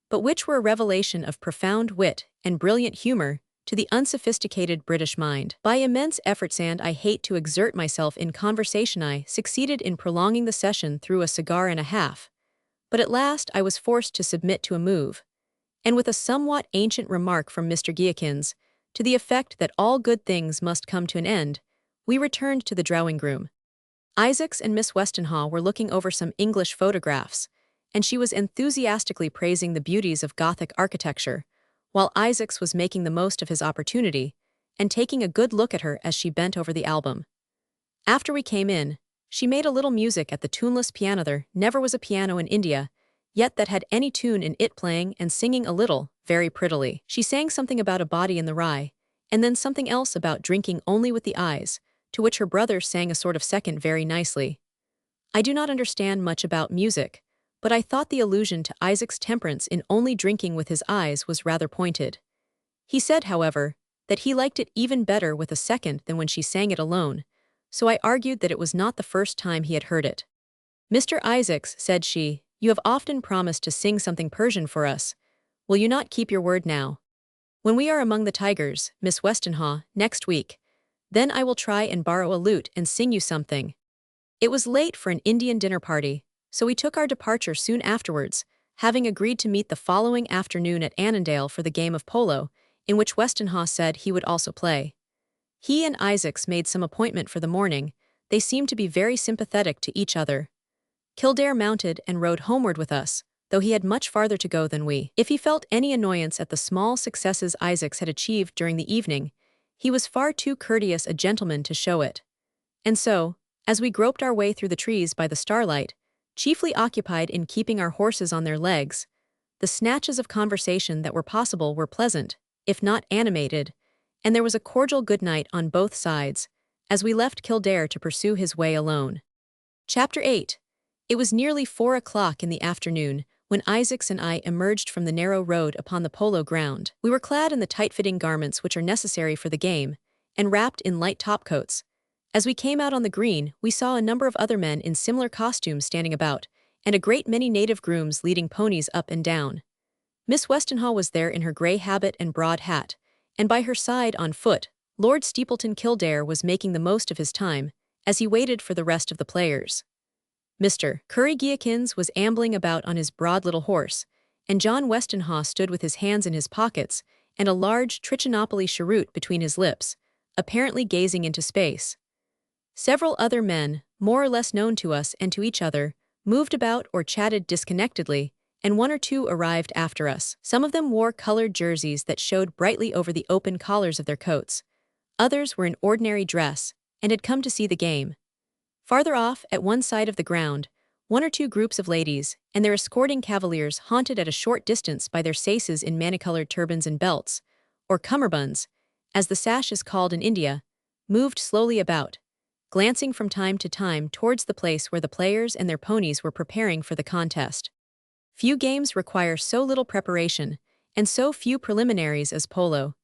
but which were a revelation of profound wit and brilliant humor to the unsophisticated British mind. By immense efforts and I hate to exert myself in conversation, I succeeded in prolonging the session through a cigar and a half. But at last I was forced to submit to a move, and with a somewhat ancient remark from Mr. Guilkins, to the effect that all good things must come to an end, we returned to the drawing-room. Isaacs and Miss Westenhaw were looking over some English photographs, and she was enthusiastically praising the beauties of Gothic architecture, while Isaacs was making the most of his opportunity and taking a good look at her as she bent over the album. After we came in, she made a little music at the tuneless piano. There never was a piano in India, yet that had any tune in it, playing and singing a little, very prettily. She sang something about a body in the rye, and then something else about drinking only with the eyes, to which her brother sang a sort of second very nicely. I do not understand much about music, but I thought the allusion to Isaac's temperance in only drinking with his eyes was rather pointed. He said, however, that he liked it even better with a second than when she sang it alone, so I argued that it was not the first time he had heard it. "Mr. Isaacs," said she, "you have often promised to sing something Persian for us. Will you not keep your word now? When we are among the tigers, Miss Westenhaw, next week, then I will try and borrow a lute and sing you something." It was late for an Indian dinner party, so we took our departure soon afterwards, having agreed to meet the following afternoon at Annandale for the game of polo, in which Westenhaw said he would also play. He and Isaacs made some appointment for the morning. They seemed to be very sympathetic to each other. Kildare mounted and rode homeward with us, though he had much farther to go than we. If he felt any annoyance at the small successes Isaacs had achieved during the evening, he was far too courteous a gentleman to show it. And so, as we groped our way through the trees by the starlight, chiefly occupied in keeping our horses on their legs, the snatches of conversation that were possible were pleasant, if not animated, and there was a cordial good night on both sides, as we left Kildare to pursue his way alone. Chapter 8. It was nearly 4 o'clock in the afternoon when Isaacs and I emerged from the narrow road upon the polo ground. We were clad in the tight-fitting garments which are necessary for the game, and wrapped in light topcoats. As we came out on the green, we saw a number of other men in similar costumes standing about, and a great many native grooms leading ponies up and down. Miss Westenhaw was there in her grey habit and broad hat, and by her side on foot, Lord Steepleton Kildare was making the most of his time, as he waited for the rest of the players. Mr. Curry Guilkins was ambling about on his broad little horse, and John Westenhaw stood with his hands in his pockets and a large Trichinopoly cheroot between his lips, apparently gazing into space. Several other men, more or less known to us and to each other, moved about or chatted disconnectedly, and one or two arrived after us. Some of them wore colored jerseys that showed brightly over the open collars of their coats. Others were in ordinary dress, and had come to see the game. Farther off, at one side of the ground, one or two groups of ladies, and their escorting cavaliers haunted at a short distance by their saises in many-colored turbans and belts, or cummerbunds, as the sash is called in India, moved slowly about, glancing from time to time towards the place where the players and their ponies were preparing for the contest. Few games require so little preparation, and so few preliminaries as polo,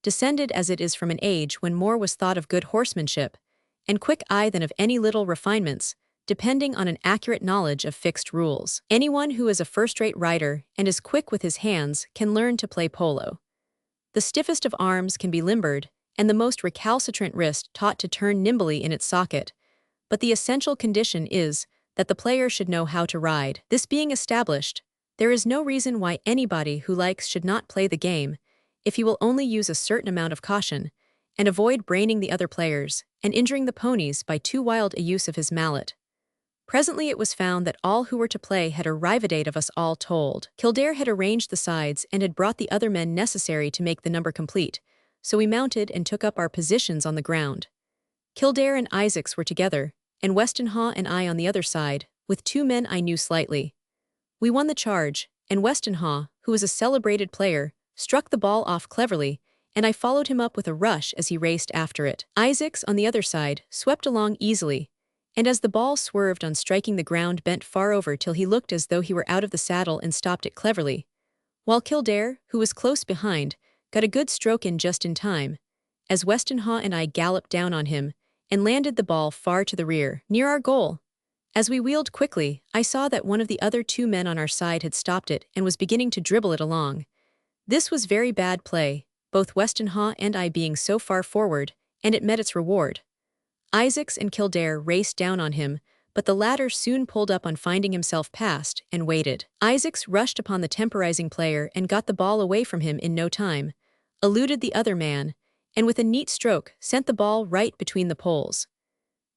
descended as it is from an age when more was thought of good horsemanship and quick eye than of any little refinements, depending on an accurate knowledge of fixed rules. Anyone who is a first-rate rider and is quick with his hands can learn to play polo. The stiffest of arms can be limbered, and the most recalcitrant wrist taught to turn nimbly in its socket, but the essential condition is that the player should know how to ride. This being established, there is no reason why anybody who likes should not play the game, if he will only use a certain amount of caution, and avoid braining the other players, and injuring the ponies by too wild a use of his mallet. Presently it was found that all who were to play had arrived of us all told. Kildare had arranged the sides and had brought the other men necessary to make the number complete, so we mounted and took up our positions on the ground. Kildare and Isaacs were together, and Westenhaw and I on the other side, with two men I knew slightly. We won the charge, and Westenhaw, who was a celebrated player, struck the ball off cleverly, and I followed him up with a rush as he raced after it. Isaacs, on the other side, swept along easily, and as the ball swerved on striking the ground bent far over till he looked as though he were out of the saddle and stopped it cleverly, while Kildare, who was close behind, got a good stroke in just in time, as Westenhaw and I galloped down on him, and landed the ball far to the rear, near our goal. As we wheeled quickly, I saw that one of the other two men on our side had stopped it and was beginning to dribble it along. This was very bad play, both Westenhaw and I being so far forward, and it met its reward. Isaacs and Kildare raced down on him, but the latter soon pulled up on finding himself passed, and waited. Isaacs rushed upon the temporizing player and got the ball away from him in no time, eluded the other man, and with a neat stroke sent the ball right between the poles.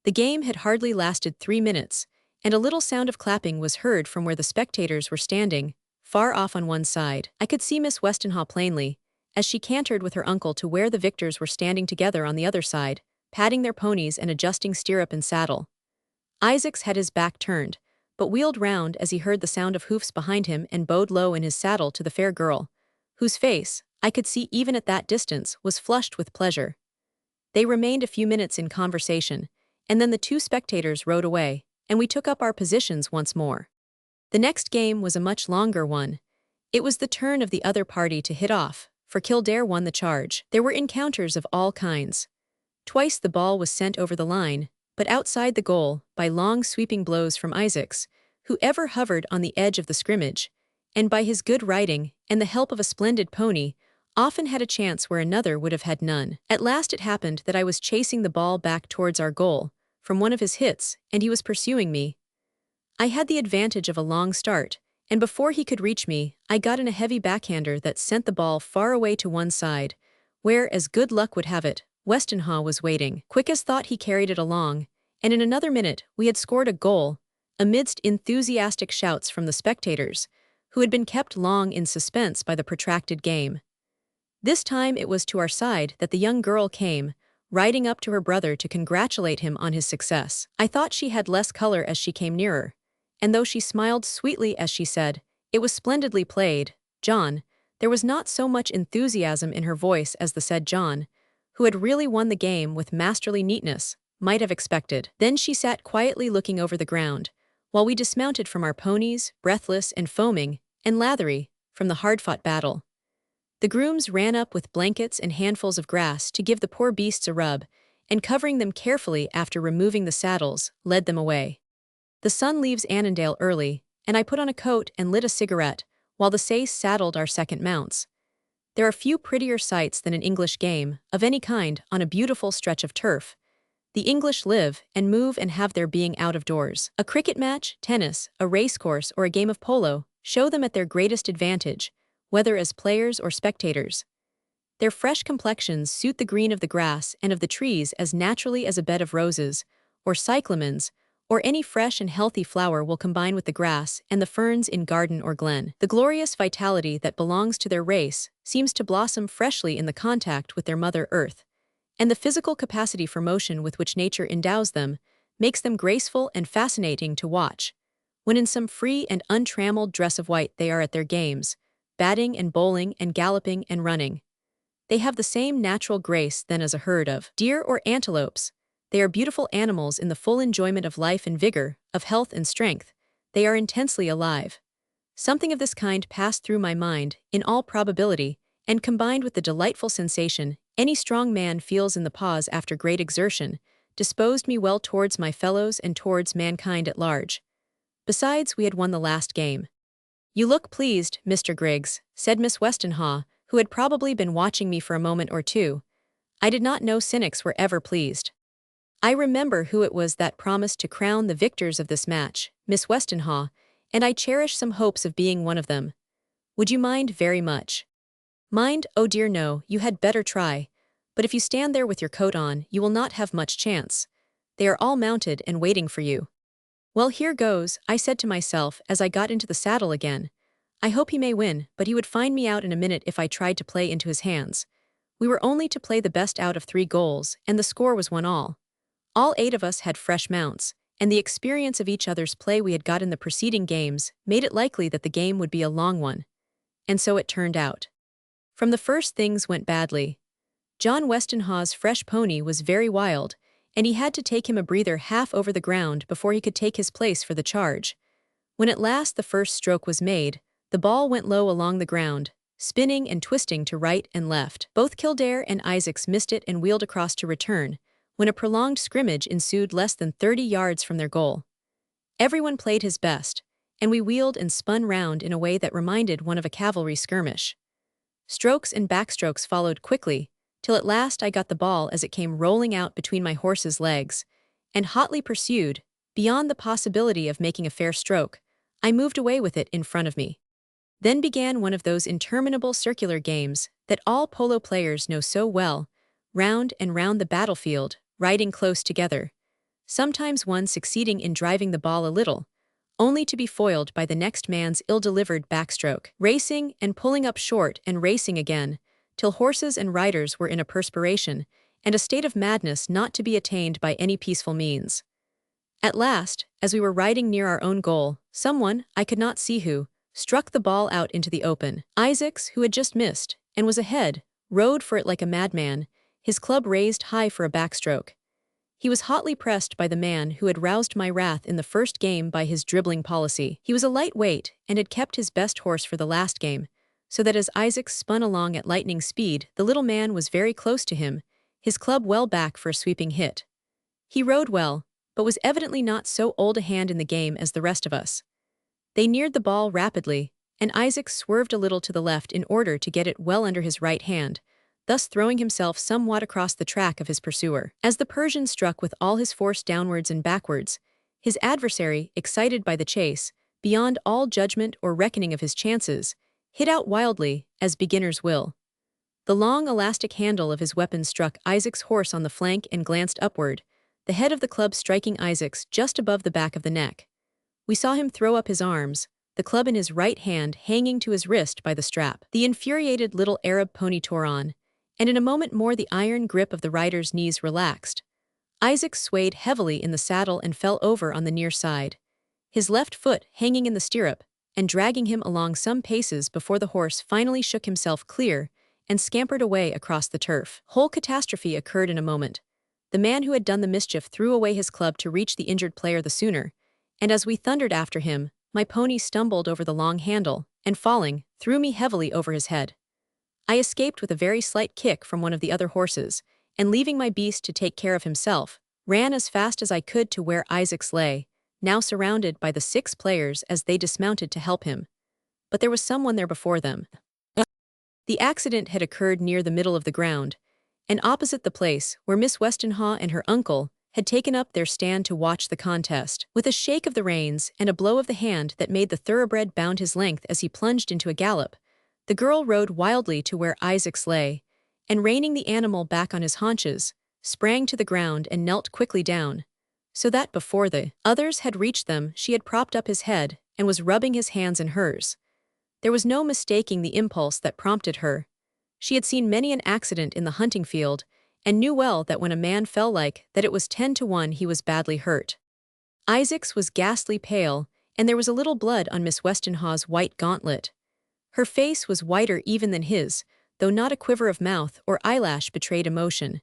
The game had hardly lasted 3 minutes, and a little sound of clapping was heard from where the spectators were standing, far off on one side. I could see Miss Westenhaw plainly, as she cantered with her uncle to where the victors were standing together on the other side, patting their ponies and adjusting stirrup and saddle. Isaacs had his back turned, but wheeled round as he heard the sound of hoofs behind him and bowed low in his saddle to the fair girl, whose face, I could see even at that distance, was flushed with pleasure. They remained a few minutes in conversation, and then the two spectators rode away, and we took up our positions once more. The next game was a much longer one. It was the turn of the other party to hit off, for Kildare won the charge. There were encounters of all kinds. Twice the ball was sent over the line, but outside the goal, by long sweeping blows from Isaacs, who ever hovered on the edge of the scrimmage, and by his good riding and the help of a splendid pony, often had a chance where another would have had none. At last it happened that I was chasing the ball back towards our goal, from one of his hits, and he was pursuing me. I had the advantage of a long start, and before he could reach me, I got in a heavy backhander that sent the ball far away to one side, where, as good luck would have it, Westenhaw was waiting. Quick as thought he carried it along, and in another minute we had scored a goal, amidst enthusiastic shouts from the spectators, who had been kept long in suspense by the protracted game. This time it was to our side that the young girl came, riding up to her brother to congratulate him on his success. I thought she had less color as she came nearer, and though she smiled sweetly as she said, "It was splendidly played, John," there was not so much enthusiasm in her voice as the said John, who had really won the game with masterly neatness, might have expected. Then she sat quietly looking over the ground, while we dismounted from our ponies, breathless and foaming, and lathery, from the hard-fought battle. The grooms ran up with blankets and handfuls of grass to give the poor beasts a rub, and covering them carefully after removing the saddles, led them away. The sun leaves Annandale early, and I put on a coat and lit a cigarette, while the sais saddled our second mounts. There are few prettier sights than an English game, of any kind, on a beautiful stretch of turf. The English live and move and have their being out of doors. A cricket match, tennis, a racecourse, or a game of polo show them at their greatest advantage, whether as players or spectators. Their fresh complexions suit the green of the grass and of the trees as naturally as a bed of roses, or cyclamens, or any fresh and healthy flower will combine with the grass and the ferns in garden or glen. The glorious vitality that belongs to their race seems to blossom freshly in the contact with their mother earth, and the physical capacity for motion with which nature endows them makes them graceful and fascinating to watch. When in some free and untrammeled dress of white they are at their games, batting and bowling and galloping and running. They have the same natural grace then as a herd of deer or antelopes. They are beautiful animals in the full enjoyment of life and vigor, of health and strength. They are intensely alive. Something of this kind passed through my mind, in all probability, and combined with the delightful sensation any strong man feels in the pause after great exertion, disposed me well towards my fellows and towards mankind at large. Besides, we had won the last game. "You look pleased, Mr. Griggs," said Miss Westenhaw, who had probably been watching me for a moment or two. I did not know cynics were ever pleased. I remember who it was that promised to crown the victors of this match, Miss Westenhaw, and I cherish some hopes of being one of them. "Would you mind very much?" "Mind? Oh dear no, you had better try. But if you stand there with your coat on, you will not have much chance. They are all mounted and waiting for you." "Well, here goes," I said to myself as I got into the saddle again. I hope he may win, but he would find me out in a minute if I tried to play into his hands. We were only to play the best out of 3 goals, and the score was 1-all. All 8 of us had fresh mounts, and the experience of each other's play we had got in the preceding games made it likely that the game would be a long one. And so it turned out. From the first things went badly. John Westenhaw's fresh pony was very wild, and he had to take him a breather half over the ground before he could take his place for the charge. When at last the first stroke was made, the ball went low along the ground, spinning and twisting to right and left. Both Kildare and Isaacs missed it and wheeled across to return, when a prolonged scrimmage ensued less than 30 yards from their goal. Everyone played his best, and we wheeled and spun round in a way that reminded one of a cavalry skirmish. Strokes and backstrokes followed quickly, till at last I got the ball as it came rolling out between my horse's legs, and hotly pursued, beyond the possibility of making a fair stroke, I moved away with it in front of me. Then began one of those interminable circular games that all polo players know so well, round and round the battlefield, riding close together, sometimes one succeeding in driving the ball a little, only to be foiled by the next man's ill-delivered backstroke, racing and pulling up short and racing again, till horses and riders were in a perspiration and a state of madness not to be attained by any peaceful means. At last, as we were riding near our own goal, someone, I could not see who, struck the ball out into the open. Isaacs, who had just missed, and was ahead, rode for it like a madman, his club raised high for a backstroke. He was hotly pressed by the man who had roused my wrath in the first game by his dribbling policy. He was a lightweight and had kept his best horse for the last game, so that as Isaacs spun along at lightning speed, the little man was very close to him, his club well back for a sweeping hit. He rode well, but was evidently not so old a hand in the game as the rest of us. They neared the ball rapidly, and Isaac swerved a little to the left in order to get it well under his right hand, thus throwing himself somewhat across the track of his pursuer. As the Persian struck with all his force downwards and backwards, his adversary, excited by the chase, beyond all judgment or reckoning of his chances, hit out wildly, as beginners will. The long elastic handle of his weapon struck Isaac's horse on the flank and glanced upward, the head of the club striking Isaac's just above the back of the neck. We saw him throw up his arms, the club in his right hand hanging to his wrist by the strap. The infuriated little Arab pony tore on, and in a moment more the iron grip of the rider's knees relaxed. Isaac swayed heavily in the saddle and fell over on the near side, his left foot hanging in the stirrup and dragging him along some paces before the horse finally shook himself clear and scampered away across the turf. Whole catastrophe occurred in a moment. The man who had done the mischief threw away his club to reach the injured player the sooner, and as we thundered after him, my pony stumbled over the long handle, and falling, threw me heavily over his head. I escaped with a very slight kick from one of the other horses, and leaving my beast to take care of himself, ran as fast as I could to where Isaacs lay, now surrounded by the 6 players as they dismounted to help him. But there was someone there before them. The accident had occurred near the middle of the ground, and opposite the place where Miss Westenhaw and her uncle had taken up their stand to watch the contest. With a shake of the reins and a blow of the hand that made the thoroughbred bound his length as he plunged into a gallop, the girl rode wildly to where Isaacs lay, and reining the animal back on his haunches, sprang to the ground and knelt quickly down, so that before the others had reached them she had propped up his head and was rubbing his hands in hers. There was no mistaking the impulse that prompted her. She had seen many an accident in the hunting field, and knew well that when a man fell like that it was 10 to 1 he was badly hurt. Isaacs was ghastly pale, and there was a little blood on Miss Westenhaw's white gauntlet. Her face was whiter even than his, though not a quiver of mouth or eyelash betrayed emotion.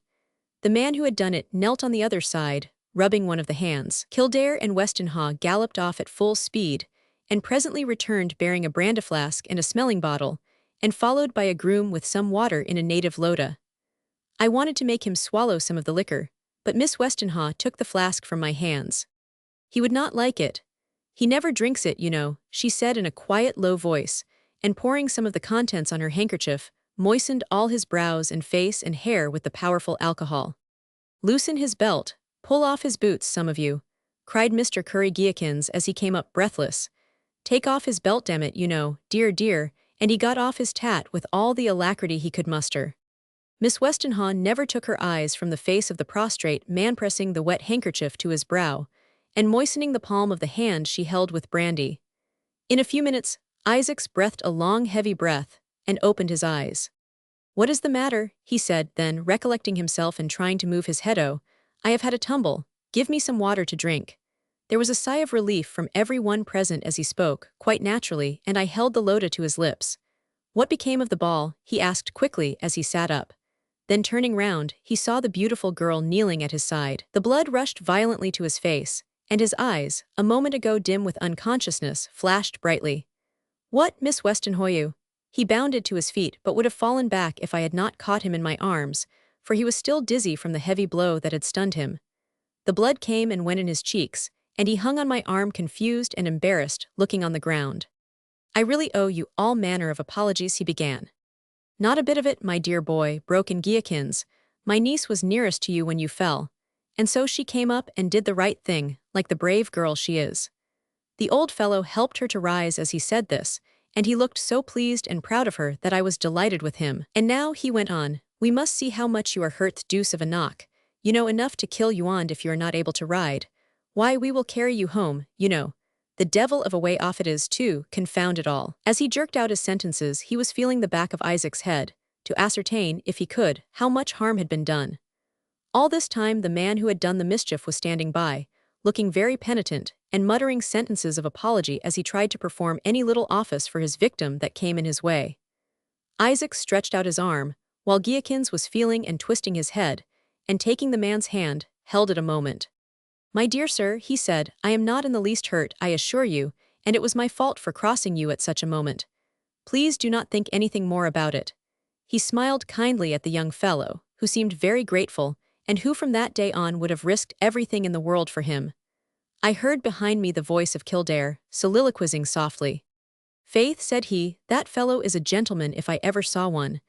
The man who had done it knelt on the other side, rubbing one of the hands. Kildare and Westenhaw galloped off at full speed, and presently returned bearing a brandy flask and a smelling bottle, and followed by a groom with some water in a native loda. I wanted to make him swallow some of the liquor, but Miss Westenhaw took the flask from my hands. He would not like it. He never drinks it, you know, she said in a quiet, low voice, and pouring some of the contents on her handkerchief, moistened all his brows and face and hair with the powerful alcohol. Loosen his belt, pull off his boots, some of you, cried Mr. Curry-Geakins as he came up breathless. Take off his belt, damn it, you know, dear, dear, and he got off his tat with all the alacrity he could muster. Miss Westenhaw never took her eyes from the face of the prostrate man, pressing the wet handkerchief to his brow, and moistening the palm of the hand she held with brandy. In a few minutes, Isaacs breathed a long, heavy breath, and opened his eyes. "What is the matter?" he said, then, recollecting himself and trying to move his head. "Oh, I have had a tumble. Give me some water to drink." There was a sigh of relief from every one present as he spoke, quite naturally, and I held the loda to his lips. "What became of the ball?" he asked quickly as he sat up. Then turning round, he saw the beautiful girl kneeling at his side. The blood rushed violently to his face, and his eyes, a moment ago dim with unconsciousness, flashed brightly. "What, Miss Westenhaw?" He bounded to his feet but would have fallen back if I had not caught him in my arms, for he was still dizzy from the heavy blow that had stunned him. The blood came and went in his cheeks, and he hung on my arm confused and embarrassed, looking on the ground. "I really owe you all manner of apologies," he began. Not a bit of it, my dear boy, broke in Giakins. My niece was nearest to you when you fell. And so she came up and did the right thing, like the brave girl she is. The old fellow helped her to rise as he said this, and he looked so pleased and proud of her that I was delighted with him. And now, he went on, we must see how much you are hurt, the deuce of a knock. You know, enough to kill you on if you are not able to ride. Why, we will carry you home, you know. The devil of a way off it is, too, confound it all. As he jerked out his sentences, he was feeling the back of Isaac's head, to ascertain, if he could, how much harm had been done. All this time the man who had done the mischief was standing by, looking very penitent, and muttering sentences of apology as he tried to perform any little office for his victim that came in his way. Isaac stretched out his arm, while Giakins was feeling and twisting his head, and taking the man's hand, held it a moment. My dear sir, he said, I am not in the least hurt, I assure you, and it was my fault for crossing you at such a moment. Please do not think anything more about it. He smiled kindly at the young fellow, who seemed very grateful, and who from that day on would have risked everything in the world for him. I heard behind me the voice of Kildare, soliloquizing softly. Faith, said he, that fellow is a gentleman if I ever saw one.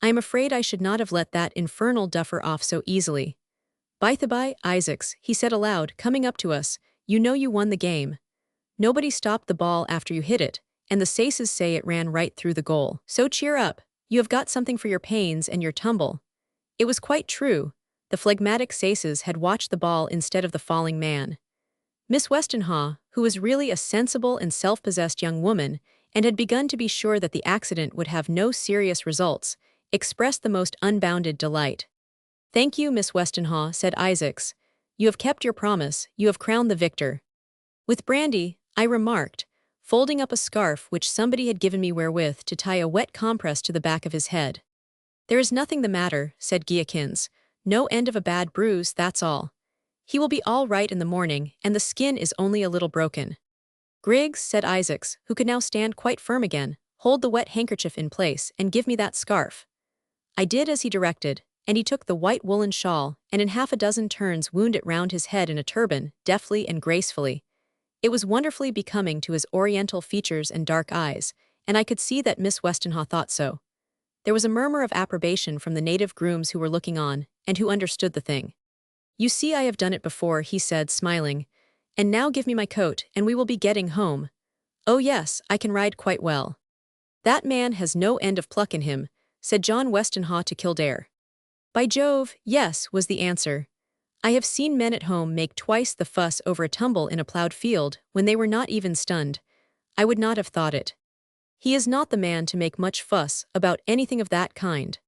I am afraid I should not have let that infernal duffer off so easily. By the by, Isaacs, he said aloud, coming up to us, you know you won the game. Nobody stopped the ball after you hit it, and the saces say it ran right through the goal. So cheer up, you have got something for your pains and your tumble. It was quite true. The phlegmatic saces had watched the ball instead of the falling man. Miss Westenhaw, who was really a sensible and self-possessed young woman, and had begun to be sure that the accident would have no serious results, expressed the most unbounded delight. Thank you, Miss Westenhaw, said Isaacs. You have kept your promise, you have crowned the victor. With brandy, I remarked, folding up a scarf which somebody had given me wherewith to tie a wet compress to the back of his head. There is nothing the matter, said Giakins. No end of a bad bruise, that's all. He will be all right in the morning, and the skin is only a little broken. Griggs, said Isaacs, who could now stand quite firm again, hold the wet handkerchief in place and give me that scarf. I did as he directed, and he took the white woolen shawl and in half a dozen turns wound it round his head in a turban, deftly and gracefully. It was wonderfully becoming to his oriental features and dark eyes, and I could see that Miss Westenhaw thought so. There was a murmur of approbation from the native grooms who were looking on, and who understood the thing. You see, I have done it before, he said, smiling. And now give me my coat, and we will be getting home. Oh yes, I can ride quite well. That man has no end of pluck in him, said John Westenhaw to Kildare. By Jove, yes, was the answer. I have seen men at home make twice the fuss over a tumble in a ploughed field when they were not even stunned. I would not have thought it. He is not the man to make much fuss about anything of that kind.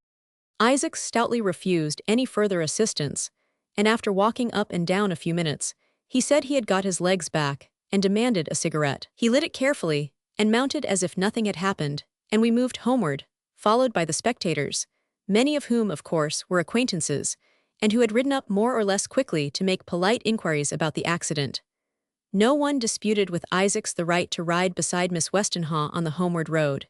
Isaac stoutly refused any further assistance, and after walking up and down a few minutes, he said he had got his legs back and demanded a cigarette. He lit it carefully and mounted as if nothing had happened, and we moved homeward, followed by the spectators, many of whom, of course, were acquaintances, and who had ridden up more or less quickly to make polite inquiries about the accident. No one disputed with Isaacs the right to ride beside Miss Westenhaw on the homeward road.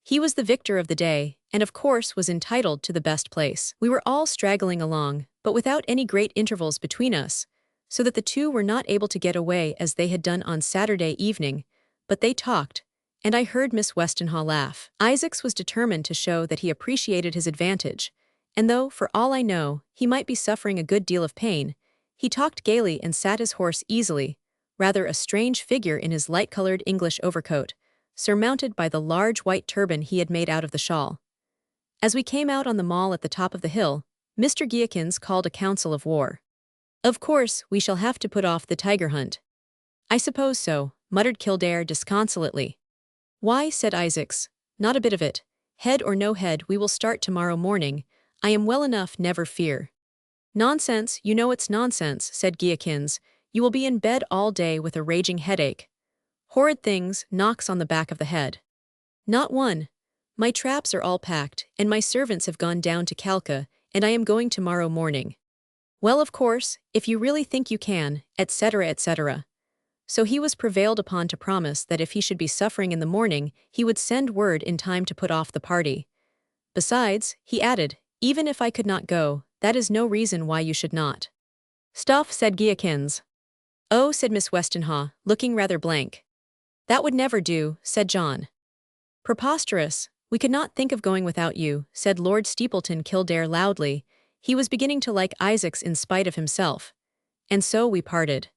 He was the victor of the day, and of course was entitled to the best place. We were all straggling along, but without any great intervals between us, so that the two were not able to get away as they had done on Saturday evening, but they talked, and I heard Miss Westenhaw laugh. Isaacs was determined to show that he appreciated his advantage, and though, for all I know, he might be suffering a good deal of pain, he talked gaily and sat his horse easily, rather a strange figure in his light-colored English overcoat, surmounted by the large white turban he had made out of the shawl. As we came out on the mall at the top of the hill, Mr. Giakins called a council of war. Of course, we shall have to put off the tiger hunt. I suppose so, muttered Kildare disconsolately. Why, said Isaacs, not a bit of it. Head or no head, we will start tomorrow morning. I am well enough, never fear. Nonsense, you know it's nonsense, said Giakins. You will be in bed all day with a raging headache. Horrid things, knocks on the back of the head. Not one. My traps are all packed, and my servants have gone down to Calcutta, and I am going tomorrow morning. Well, of course, if you really think you can, etc., etc. So he was prevailed upon to promise that if he should be suffering in the morning, he would send word in time to put off the party. Besides, he added, even if I could not go, that is no reason why you should not. Stuff, said Giakins. Oh, said Miss Westenhaw, looking rather blank. That would never do, said John. Preposterous. "We could not think of going without you," said Lord Steepleton Kildare loudly. He was beginning to like Isaacs in spite of himself. And so we parted.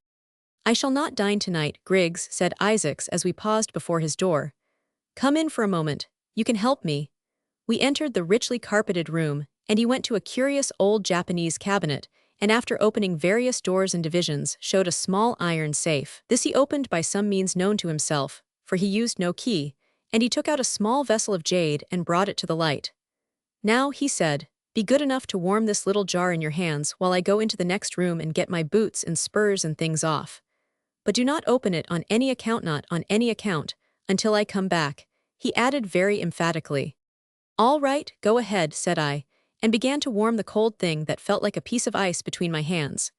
"I shall not dine tonight, Griggs," said Isaacs as we paused before his door. "Come in for a moment. You can help me." We entered the richly carpeted room, and he went to a curious old Japanese cabinet, and after opening various doors and divisions, showed a small iron safe. This he opened by some means known to himself, for he used no key, and he took out a small vessel of jade and brought it to the light. "Now," he said, "be good enough to warm this little jar in your hands while I go into the next room and get my boots and spurs and things off. But do not open it on any account, not on any account, until I come back," he added very emphatically. "All right, go ahead," said I, and began to warm the cold thing that felt like a piece of ice between my hands.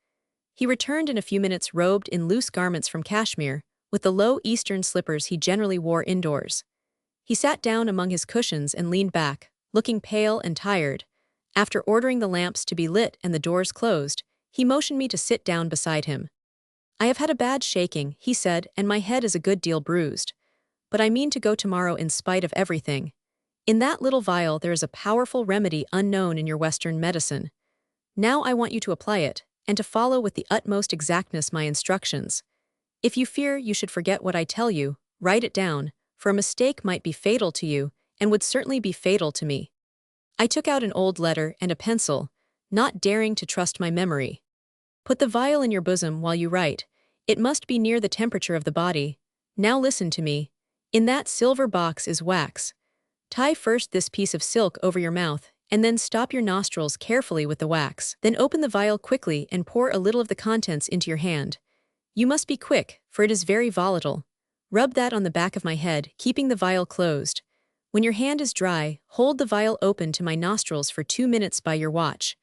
He returned in a few minutes robed in loose garments from cashmere, with the low Eastern slippers he generally wore indoors. He sat down among his cushions and leaned back, looking pale and tired. After ordering the lamps to be lit and the doors closed, he motioned me to sit down beside him. "I have had a bad shaking," he said, "and my head is a good deal bruised. But I mean to go tomorrow in spite of everything. In that little vial there is a powerful remedy unknown in your Western medicine. Now I want you to apply it, and to follow with the utmost exactness my instructions. If you fear you should forget what I tell you, write it down, for a mistake might be fatal to you, and would certainly be fatal to me." I took out an old letter and a pencil, not daring to trust my memory. "Put the vial in your bosom while you write. It must be near the temperature of the body. Now listen to me. In that silver box is wax. Tie first this piece of silk over your mouth, and then stop your nostrils carefully with the wax. Then open the vial quickly and pour a little of the contents into your hand. You must be quick, for it is very volatile. Rub that on the back of my head, keeping the vial closed. When your hand is dry, hold the vial open to my nostrils for 2 minutes by your watch.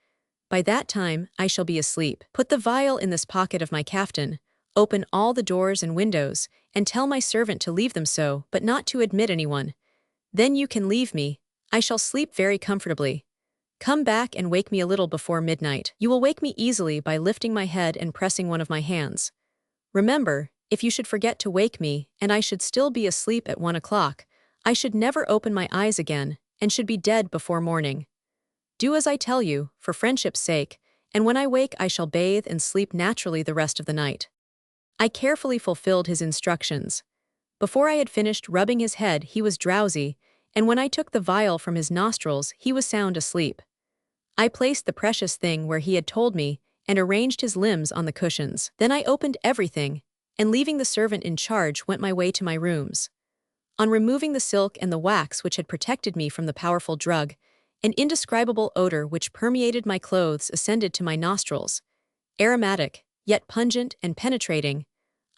By that time, I shall be asleep. Put the vial in this pocket of my caftan, open all the doors and windows, and tell my servant to leave them so, but not to admit anyone. Then you can leave me. I shall sleep very comfortably. Come back and wake me a little before midnight. You will wake me easily by lifting my head and pressing one of my hands. Remember, if you should forget to wake me, and I should still be asleep at 1 o'clock, I should never open my eyes again, and should be dead before morning. Do as I tell you, for friendship's sake, and when I wake I shall bathe and sleep naturally the rest of the night." I carefully fulfilled his instructions. Before I had finished rubbing his head he was drowsy, and when I took the vial from his nostrils he was sound asleep. I placed the precious thing where he had told me, and arranged his limbs on the cushions. Then I opened everything, and leaving the servant in charge went my way to my rooms. On removing the silk and the wax which had protected me from the powerful drug, an indescribable odor which permeated my clothes ascended to my nostrils. Aromatic, yet pungent and penetrating.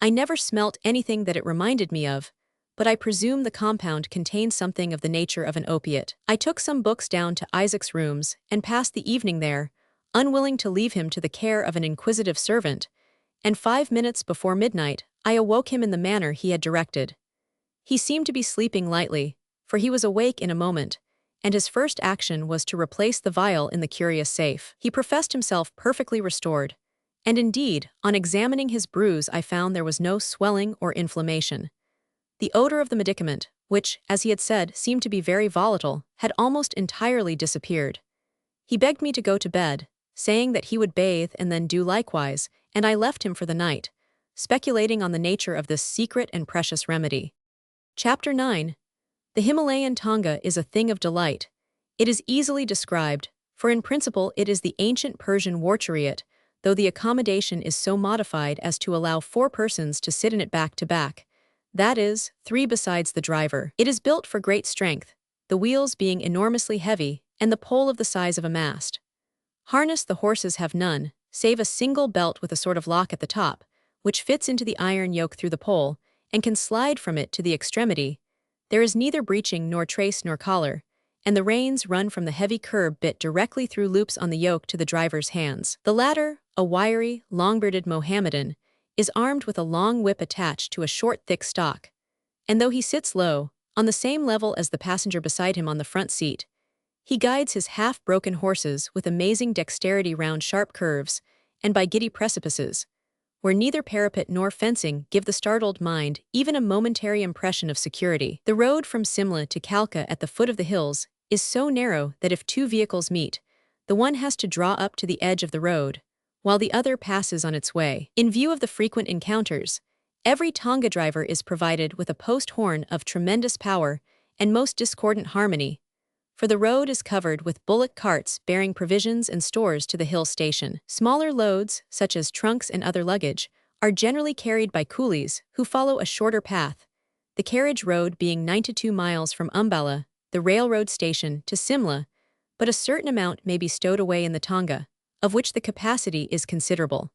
I never smelt anything that it reminded me of, but I presume the compound contained something of the nature of an opiate. I took some books down to Isaac's rooms and passed the evening there, unwilling to leave him to the care of an inquisitive servant, and 5 minutes before midnight I awoke him in the manner he had directed. He seemed to be sleeping lightly, for he was awake in a moment, and his first action was to replace the vial in the curious safe. He professed himself perfectly restored, and indeed, on examining his bruise I found there was no swelling or inflammation. The odor of the medicament, which, as he had said, seemed to be very volatile, had almost entirely disappeared. He begged me to go to bed, saying that he would bathe and then do likewise, and I left him for the night, speculating on the nature of this secret and precious remedy. Chapter 9. The Himalayan Tonga is a thing of delight. It is easily described, for in principle it is the ancient Persian war chariot, though the accommodation is so modified as to allow 4 persons to sit in it back to back, that is, 3 besides the driver. It is built for great strength, the wheels being enormously heavy, and the pole of the size of a mast. Harness the horses have none, save a single belt with a sort of lock at the top, which fits into the iron yoke through the pole, and can slide from it to the extremity. There is neither breeching nor trace nor collar, and the reins run from the heavy curb bit directly through loops on the yoke to the driver's hands. The latter, a wiry, long-bearded Mohammedan, is armed with a long whip attached to a short thick stock, and though he sits low, on the same level as the passenger beside him on the front seat, he guides his half-broken horses with amazing dexterity round sharp curves, and by giddy precipices, where neither parapet nor fencing give the startled mind even a momentary impression of security. The road from Simla to Kalka at the foot of the hills is so narrow that if two vehicles meet, the one has to draw up to the edge of the road, while the other passes on its way. In view of the frequent encounters, every Tonga driver is provided with a post horn of tremendous power and most discordant harmony, for the road is covered with bullock carts bearing provisions and stores to the hill station. Smaller loads, such as trunks and other luggage, are generally carried by coolies who follow a shorter path, the carriage road being 92 miles from Umballa, the railroad station, to Simla, but a certain amount may be stowed away in the Tonga, of which the capacity is considerable.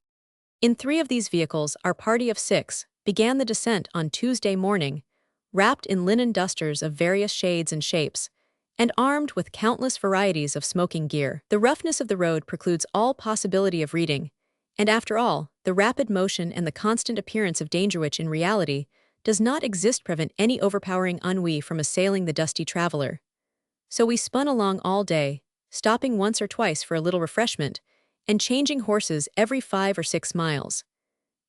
In 3 of these vehicles, our party of 6 began the descent on Tuesday morning, wrapped in linen dusters of various shades and shapes, and armed with countless varieties of smoking gear. The roughness of the road precludes all possibility of reading, and after all, the rapid motion and the constant appearance of danger which in reality does not exist prevent any overpowering ennui from assailing the dusty traveler. So we spun along all day, stopping once or twice for a little refreshment, and changing horses every 5 or 6 miles.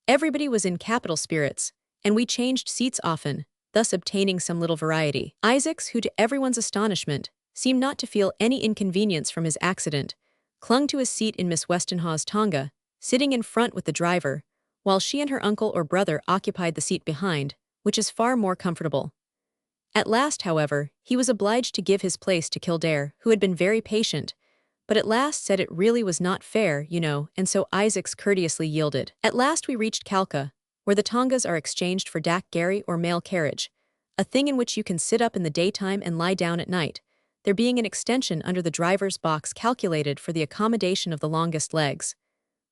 Everybody was in capital spirits, and we changed seats often, thus obtaining some little variety. Isaacs, who to everyone's astonishment seemed not to feel any inconvenience from his accident, clung to his seat in Miss Westenhaw's Tonga, sitting in front with the driver, while she and her uncle or brother occupied the seat behind, which is far more comfortable. At last, however, he was obliged to give his place to Kildare, who had been very patient, but at last said it really was not fair, and so Isaacs courteously yielded. At last we reached Kalka, where the Tongas are exchanged for dak gharry or mail carriage, a thing in which you can sit up in the daytime and lie down at night, there being an extension under the driver's box calculated for the accommodation of the longest legs.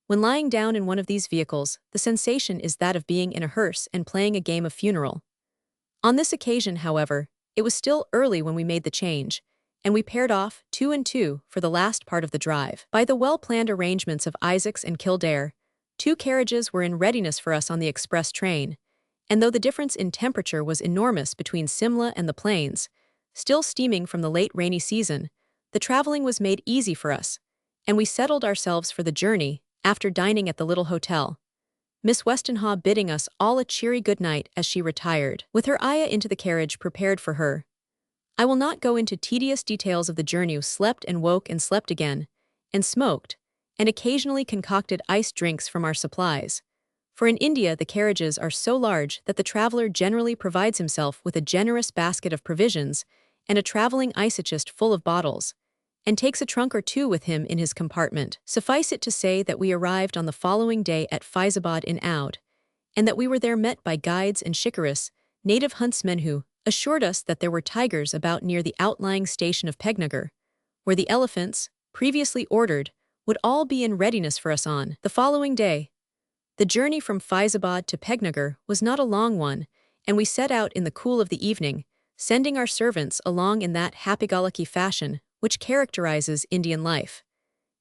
When lying down in one of these vehicles, the sensation is that of being in a hearse and playing a game of funeral. On this occasion, however, it was still early when we made the change, and we paired off 2 and 2 for the last part of the drive. By the well-planned arrangements of Isaacs and Kildare, 2 carriages were in readiness for us on the express train, and though the difference in temperature was enormous between Simla and the plains, still steaming from the late rainy season, the traveling was made easy for us, and we settled ourselves for the journey after dining at the little hotel, Miss Westenhaw bidding us all a cheery good night as she retired, with her ayah into the carriage prepared for her. I will not go into tedious details of the journey. Slept and woke and slept again, and smoked, and occasionally concocted iced drinks from our supplies. For in India the carriages are so large that the traveler generally provides himself with a generous basket of provisions and a traveling ice-chest full of bottles, and takes a trunk or 2 with him in his compartment. Suffice it to say that we arrived on the following day at Faizabad in Oudh, and that we were there met by guides and shikaris, native huntsmen who assured us that there were tigers about near the outlying station of Pegnagar, where the elephants, previously ordered, would all be in readiness for us on the following day. The journey from Faizabad to Pegnagar was not a long one, and we set out in the cool of the evening, sending our servants along in that happy-go-lucky fashion which characterizes Indian life.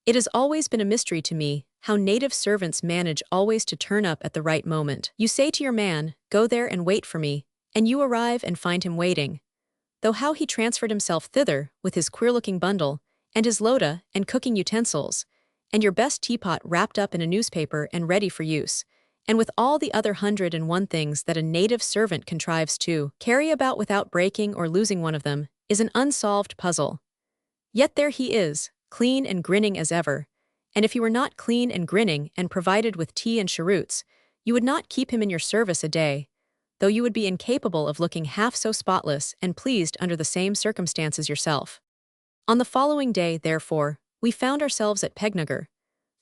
It has always been a mystery to me how native servants manage always to turn up at the right moment. You say to your man, "Go there and wait for me," and you arrive and find him waiting. Though how he transferred himself thither with his queer-looking bundle, and his loda and cooking utensils, and your best teapot wrapped up in a newspaper and ready for use, and with all the other 101 things that a native servant contrives to carry about without breaking or losing one of them, is an unsolved puzzle. Yet there he is, clean and grinning as ever, and if he were not clean and grinning and provided with tea and cheroots, you would not keep him in your service a day, though you would be incapable of looking half so spotless and pleased under the same circumstances yourself. On the following day, therefore, we found ourselves at Pegnagar,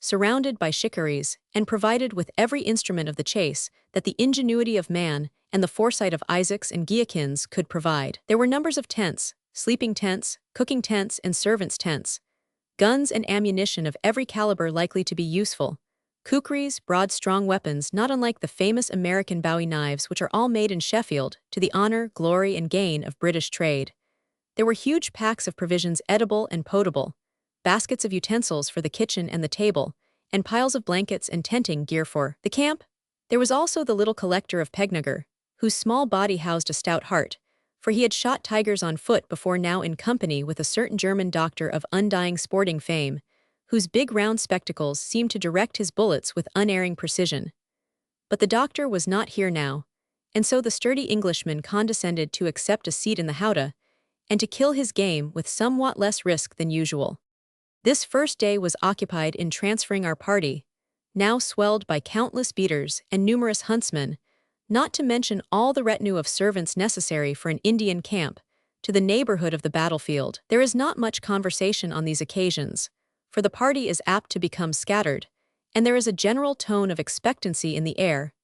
surrounded by shikaris and provided with every instrument of the chase that the ingenuity of man and the foresight of Isaacs and Giakins could provide. There were numbers of tents, sleeping tents, cooking tents, and servants' tents, guns and ammunition of every caliber likely to be useful, kukris, broad strong weapons not unlike the famous American Bowie knives which are all made in Sheffield to the honor, glory, and gain of British trade. There were huge packs of provisions edible and potable, baskets of utensils for the kitchen and the table, and piles of blankets and tenting gear for the camp. There was also the little collector of Pegnagar, whose small body housed a stout heart, for he had shot tigers on foot before now in company with a certain German doctor of undying sporting fame, whose big round spectacles seemed to direct his bullets with unerring precision. But the doctor was not here now, and so the sturdy Englishman condescended to accept a seat in the howdah, and to kill his game with somewhat less risk than usual. This first day was occupied in transferring our party, now swelled by countless beaters and numerous huntsmen, not to mention all the retinue of servants necessary for an Indian camp, to the neighborhood of the battlefield. There is not much conversation on these occasions, for the party is apt to become scattered, and there is a general tone of expectancy in the air,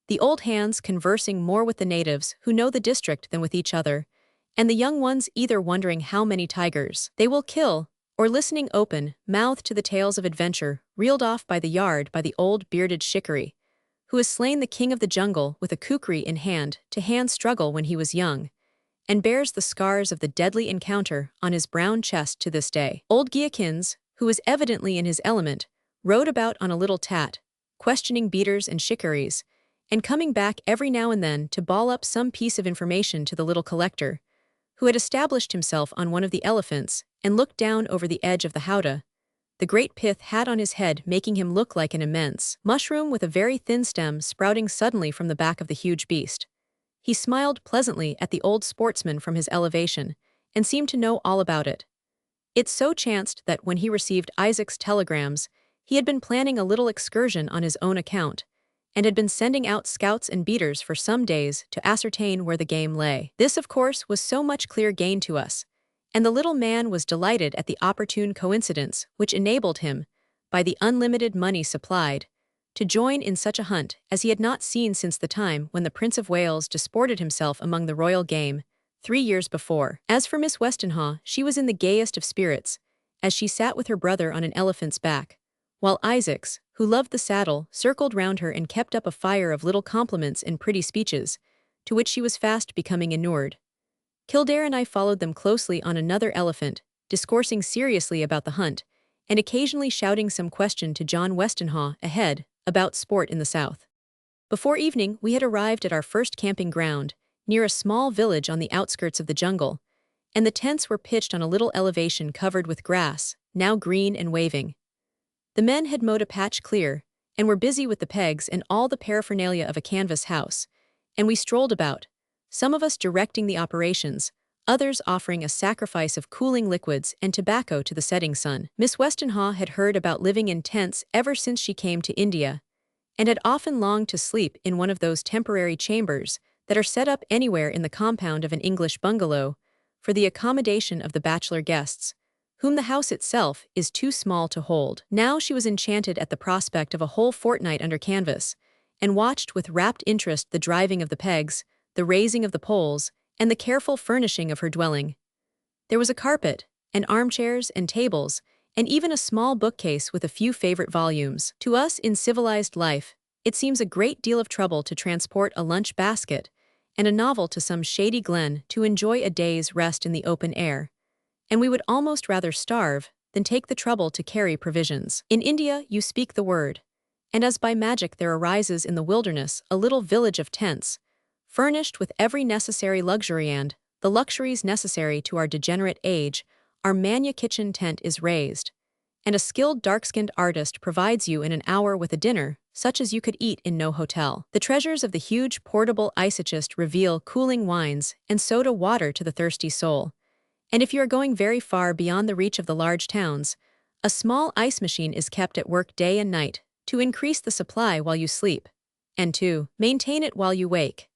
the old hands conversing more with the natives who know the district than with each other, and the young ones either wondering how many tigers they will kill, or listening open-mouthed to the tales of adventure reeled off by the yard by the old bearded shikaree, who has slain the king of the jungle with a kukri in hand-to-hand struggle when he was young, and bears the scars of the deadly encounter on his brown chest to this day. Old Giakins, who was evidently in his element, rode about on a little tat, questioning beaters and shikarees, and coming back every now and then to bawl up some piece of information to the little collector, who had established himself on one of the elephants and looked down over the edge of the howdah, the great pith hat on his head making him look like an immense mushroom with a very thin stem sprouting suddenly from the back of the huge beast. He smiled pleasantly at the old sportsman from his elevation, and seemed to know all about it. It so chanced that when he received Isaac's telegrams, he had been planning a little excursion on his own account, and had been sending out scouts and beaters for some days to ascertain where the game lay. This, of course, was so much clear gain to us, and the little man was delighted at the opportune coincidence which enabled him, by the unlimited money supplied, to join in such a hunt as he had not seen since the time when the Prince of Wales disported himself among the royal game, 3 years before. As for Miss Westenhaw, she was in the gayest of spirits, as she sat with her brother on an elephant's back, while Isaacs, who loved the saddle, circled round her and kept up a fire of little compliments and pretty speeches, to which she was fast becoming inured. Kildare and I followed them closely on another elephant, discoursing seriously about the hunt, and occasionally shouting some question to John Westenhaw ahead about sport in the south. Before evening, we had arrived at our first camping ground, near a small village on the outskirts of the jungle, and the tents were pitched on a little elevation covered with grass, now green and waving. The men had mowed a patch clear, and were busy with the pegs and all the paraphernalia of a canvas house, and we strolled about, some of us directing the operations, others offering a sacrifice of cooling liquids and tobacco to the setting sun. Miss Westenhaw had heard about living in tents ever since she came to India, and had often longed to sleep in one of those temporary chambers that are set up anywhere in the compound of an English bungalow for the accommodation of the bachelor guests, whom the house itself is too small to hold. Now she was enchanted at the prospect of a whole fortnight under canvas, and watched with rapt interest the driving of the pegs, the raising of the poles, and the careful furnishing of her dwelling. There was a carpet, and armchairs and tables, and even a small bookcase with a few favorite volumes. To us in civilized life, it seems a great deal of trouble to transport a lunch basket and a novel to some shady glen to enjoy a day's rest in the open air, and we would almost rather starve than take the trouble to carry provisions. In India you speak the word, and as by magic there arises in the wilderness a little village of tents, furnished with every necessary luxury, and the luxuries necessary to our degenerate age. Our Manya kitchen tent is raised, and a skilled dark-skinned artist provides you in an hour with a dinner such as you could eat in no hotel. The treasures of the huge portable isotchist reveal cooling wines and soda water to the thirsty soul, and if you are going very far beyond the reach of the large towns, a small ice machine is kept at work day and night to increase the supply while you sleep, and to maintain it while you wake.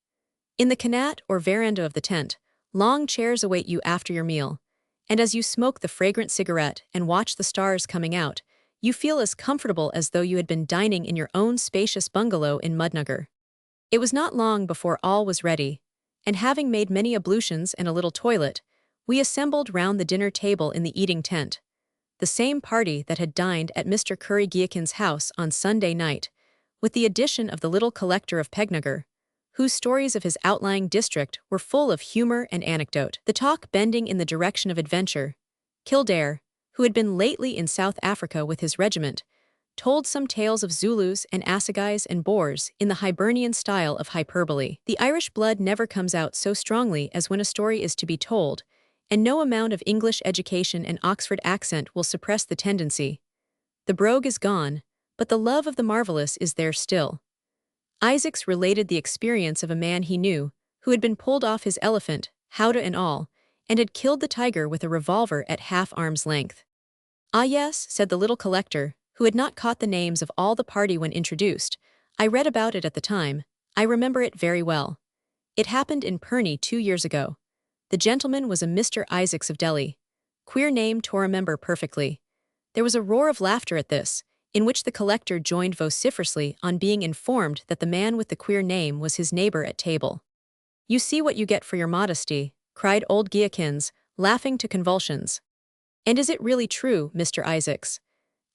In the kanat or veranda of the tent, long chairs await you after your meal, and as you smoke the fragrant cigarette and watch the stars coming out, you feel as comfortable as though you had been dining in your own spacious bungalow in Mudnagar. It was not long before all was ready, and having made many ablutions and a little toilet, we assembled round the dinner table in the eating tent, the same party that had dined at Mr. Curry Giakin's house on Sunday night, with the addition of the little collector of Pegnagar, whose stories of his outlying district were full of humor and anecdote. The talk bending in the direction of adventure, Kildare, who had been lately in South Africa with his regiment, told some tales of Zulus and assegais and Boers in the Hibernian style of hyperbole. The Irish blood never comes out so strongly as when a story is to be told, and no amount of English education and Oxford accent will suppress the tendency. The brogue is gone, but the love of the marvellous is there still. Isaacs related the experience of a man he knew, who had been pulled off his elephant, howdah and all, and had killed the tiger with a revolver at half-arm's length. "Ah yes," said the little collector, who had not caught the names of all the party when introduced. "I read about it at the time. I remember it very well. It happened in Purnie 2 years ago. The gentleman was a Mr. Isaacs of Delhi. Queer name to remember perfectly." There was a roar of laughter at this, in which the collector joined vociferously on being informed that the man with the queer name was his neighbor at table. "You see what you get for your modesty," cried old Giakins, laughing to convulsions. "And is it really true, Mr. Isaacs?"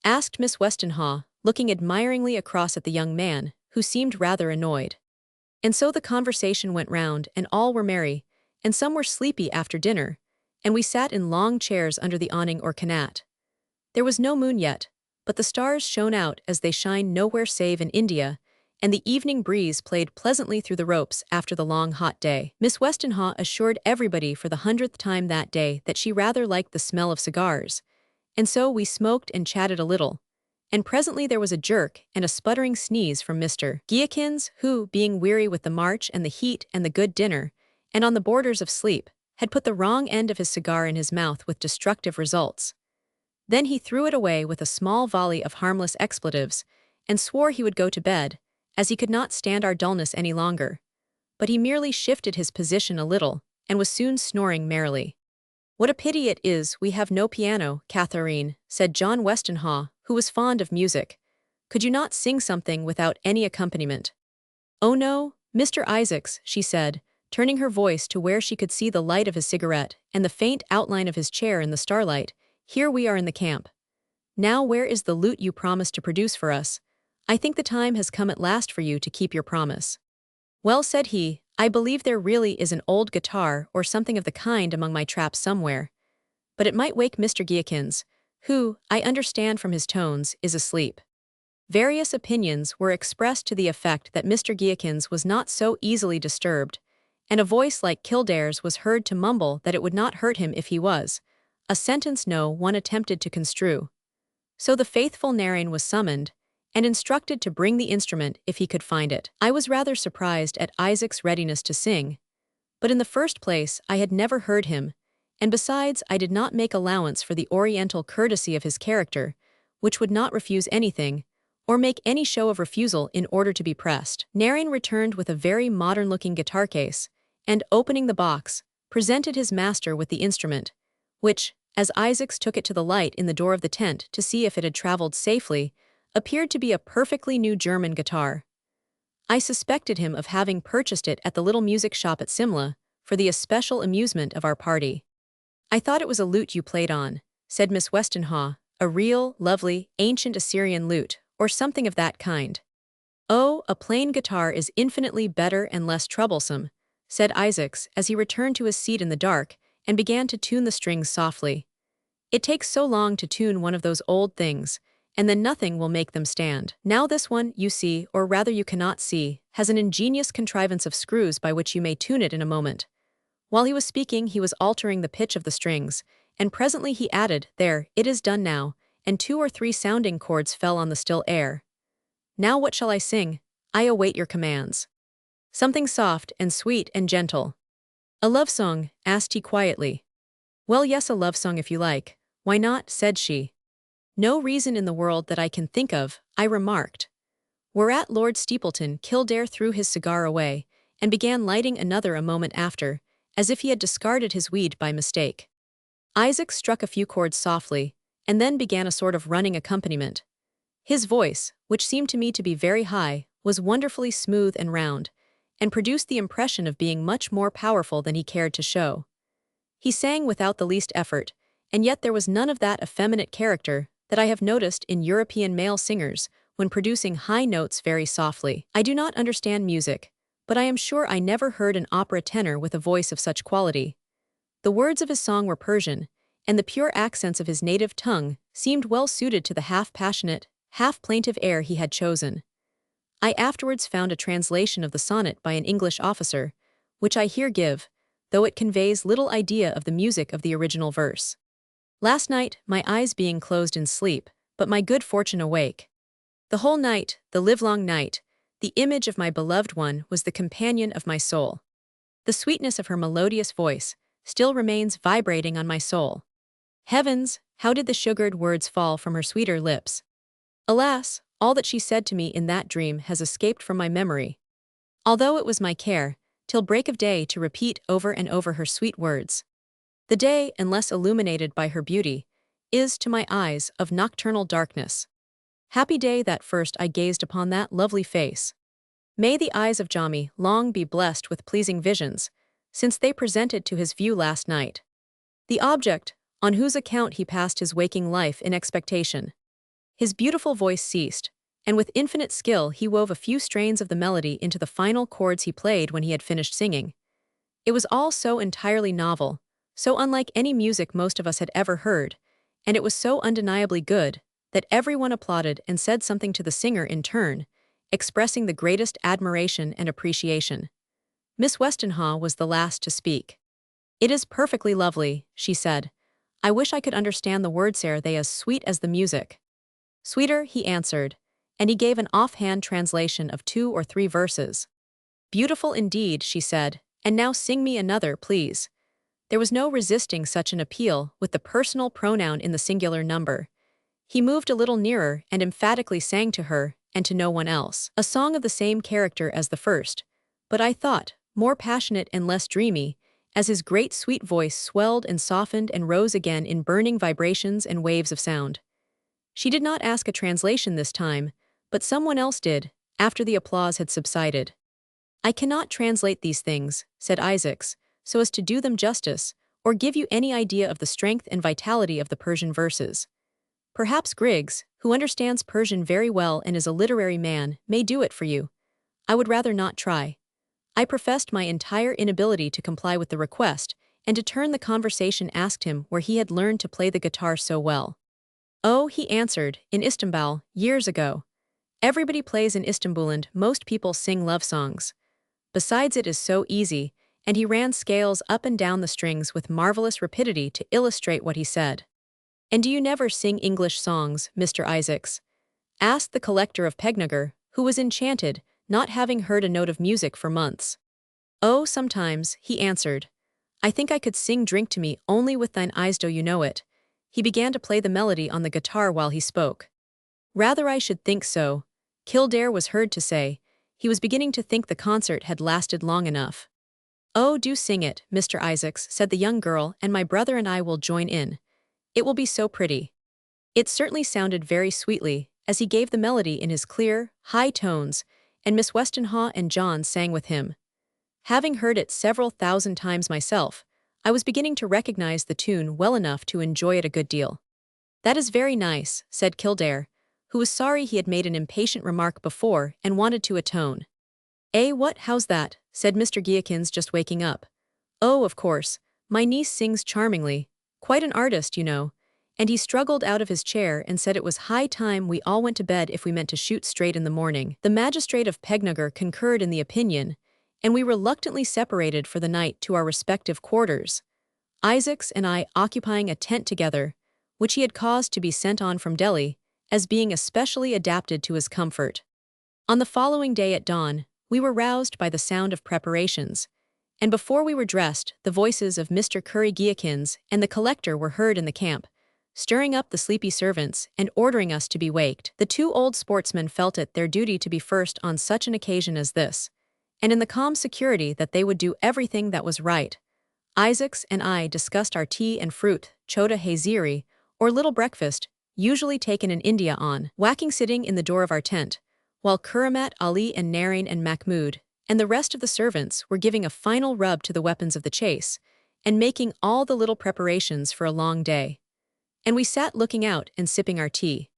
asked Miss Westenhaw, looking admiringly across at the young man, who seemed rather annoyed. And so the conversation went round, and all were merry, and some were sleepy after dinner, and we sat in long chairs under the awning or canat. There was no moon yet, but the stars shone out as they shine nowhere save in India, and the evening breeze played pleasantly through the ropes after the long hot day. Miss Westenhaw assured everybody for the 100th time that day that she rather liked the smell of cigars, and so we smoked and chatted a little, and presently there was a jerk and a sputtering sneeze from Mr. Giakins, who, being weary with the march and the heat and the good dinner, and on the borders of sleep, had put the wrong end of his cigar in his mouth with destructive results. Then he threw it away with a small volley of harmless expletives, and swore he would go to bed, as he could not stand our dullness any longer. But he merely shifted his position a little, and was soon snoring merrily. "What a pity it is we have no piano, Catherine," said John Westenhaw, who was fond of music. "Could you not sing something without any accompaniment?" "Oh no, Mr. Isaacs," she said, turning her voice to where she could see the light of his cigarette and the faint outline of his chair in the starlight. "Here we are in the camp. Now where is the lute you promised to produce for us? I think the time has come at last for you to keep your promise." "Well," said he, "I believe there really is an old guitar or something of the kind among my traps somewhere. But it might wake Mr. Giakins, who, I understand from his tones, is asleep." Various opinions were expressed to the effect that Mr. Giakins was not so easily disturbed, and a voice like Kildare's was heard to mumble that it would not hurt him if he was, a sentence no one attempted to construe. So the faithful Narain was summoned, and instructed to bring the instrument if he could find it. I was rather surprised at Isaac's readiness to sing, but in the first place I had never heard him, and besides I did not make allowance for the oriental courtesy of his character, which would not refuse anything, or make any show of refusal in order to be pressed. Narain returned with a very modern-looking guitar case, and, opening the box, presented his master with the instrument, which, as Isaacs took it to the light in the door of the tent to see if it had traveled safely, appeared to be a perfectly new German guitar. I suspected him of having purchased it at the little music shop at Simla, for the especial amusement of our party. "I thought it was a lute you played on," said Miss Westenhaw, "a real, lovely, ancient Assyrian lute, or something of that kind." "Oh, a plain guitar is infinitely better and less troublesome," said Isaacs as he returned to his seat in the dark and began to tune the strings softly. "It takes so long to tune one of those old things, and then nothing will make them stand. Now this one, you see, or rather you cannot see, has an ingenious contrivance of screws by which you may tune it in a moment." While he was speaking he was altering the pitch of the strings, and presently he added, "There, it is done now," and 2 or 3 sounding chords fell on the still air. "Now what shall I sing? I await your commands." "Something soft and sweet and gentle." "A love song?" asked he quietly. "Well yes, a love song if you like. Why not?" said she. "No reason in the world that I can think of," I remarked. Whereat Lord Steepleton Kildare threw his cigar away, and began lighting another a moment after, as if he had discarded his weed by mistake. Isaac struck a few chords softly, and then began a sort of running accompaniment. His voice, which seemed to me to be very high, was wonderfully smooth and round, and produced the impression of being much more powerful than he cared to show. He sang without the least effort, and yet there was none of that effeminate character that I have noticed in European male singers when producing high notes very softly. I do not understand music, but I am sure I never heard an opera tenor with a voice of such quality. The words of his song were Persian, and the pure accents of his native tongue seemed well suited to the half-passionate, half-plaintive air he had chosen. I afterwards found a translation of the sonnet by an English officer, which I here give, though it conveys little idea of the music of the original verse. "Last night, my eyes being closed in sleep, but my good fortune awake. The whole night, the livelong night, the image of my beloved one was the companion of my soul. The sweetness of her melodious voice still remains vibrating on my soul. Heavens, how did the sugared words fall from her sweeter lips? Alas, all that she said to me in that dream has escaped from my memory. Although it was my care, till break of day to repeat over and over her sweet words. The day, unless illuminated by her beauty, is, to my eyes, of nocturnal darkness. Happy day that first I gazed upon that lovely face. May the eyes of Jami long be blessed with pleasing visions, since they presented to his view last night the object, on whose account he passed his waking life in expectation. His beautiful voice ceased, and with infinite skill he wove a few strains of the melody into the final chords he played when he had finished singing. It was all so entirely novel, so unlike any music most of us had ever heard, and it was so undeniably good, that everyone applauded and said something to the singer in turn, expressing the greatest admiration and appreciation. Miss Westenhaw was the last to speak. "It is perfectly lovely," she said. "I wish I could understand the words. Are they as sweet as the music?" "Sweeter," he answered, and he gave an offhand translation of 2 or 3 verses. "Beautiful indeed," she said, "and now sing me another, please." There was no resisting such an appeal with the personal pronoun in the singular number. He moved a little nearer and emphatically sang to her, and to no one else, a song of the same character as the first, but I thought, more passionate and less dreamy, as his great sweet voice swelled and softened and rose again in burning vibrations and waves of sound. She did not ask a translation this time, but someone else did, after the applause had subsided. "I cannot translate these things," said Isaacs, "so as to do them justice, or give you any idea of the strength and vitality of the Persian verses. Perhaps Griggs, who understands Persian very well and is a literary man, may do it for you. I would rather not try." I professed my entire inability to comply with the request, and to turn the conversation asked him where he had learned to play the guitar so well. "Oh," he answered, "in Istanbul, years ago. Everybody plays in Istanbul and most people sing love songs. Besides, it is so easy," and he ran scales up and down the strings with marvelous rapidity to illustrate what he said. "And do you never sing English songs, Mr. Isaacs?" asked the collector of Pegnagar, who was enchanted, not having heard a note of music for months. "Oh, sometimes," he answered. "I think I could sing Drink to Me only with thine eyes, do you know it?" He began to play the melody on the guitar while he spoke. "Rather I should think so," Kildare was heard to say. He was beginning to think the concert had lasted long enough. "Oh, do sing it, Mr. Isaacs," said the young girl, "and my brother and I will join in. It will be so pretty." It certainly sounded very sweetly, as he gave the melody in his clear, high tones, and Miss Westenhaw and John sang with him. Having heard it several thousand times myself, I was beginning to recognize the tune well enough to enjoy it a good deal. "That is very nice," said Kildare, who was sorry he had made an impatient remark before and wanted to atone. "Eh, what, how's that?" said Mr. Geakins, just waking up. "Oh, of course, my niece sings charmingly, quite an artist, you know," and he struggled out of his chair and said it was high time we all went to bed if we meant to shoot straight in the morning. The magistrate of Pegnagar concurred in the opinion, and we reluctantly separated for the night to our respective quarters, Isaacs and I occupying a tent together, which he had caused to be sent on from Delhi, as being especially adapted to his comfort. On the following day at dawn, we were roused by the sound of preparations, and before we were dressed, the voices of Mr. Curry Geakins and the collector were heard in the camp, stirring up the sleepy servants and ordering us to be waked. The 2 old sportsmen felt it their duty to be first on such an occasion as this, and in the calm security that they would do everything that was right, Isaacs and I discussed our tea and fruit, chota haziri, or little breakfast, usually taken in India on whacking sitting in the door of our tent, while Kuramat Ali and Narain and Mahmood, and the rest of the servants were giving a final rub to the weapons of the chase, and making all the little preparations for a long day. And we sat looking out and sipping our tea.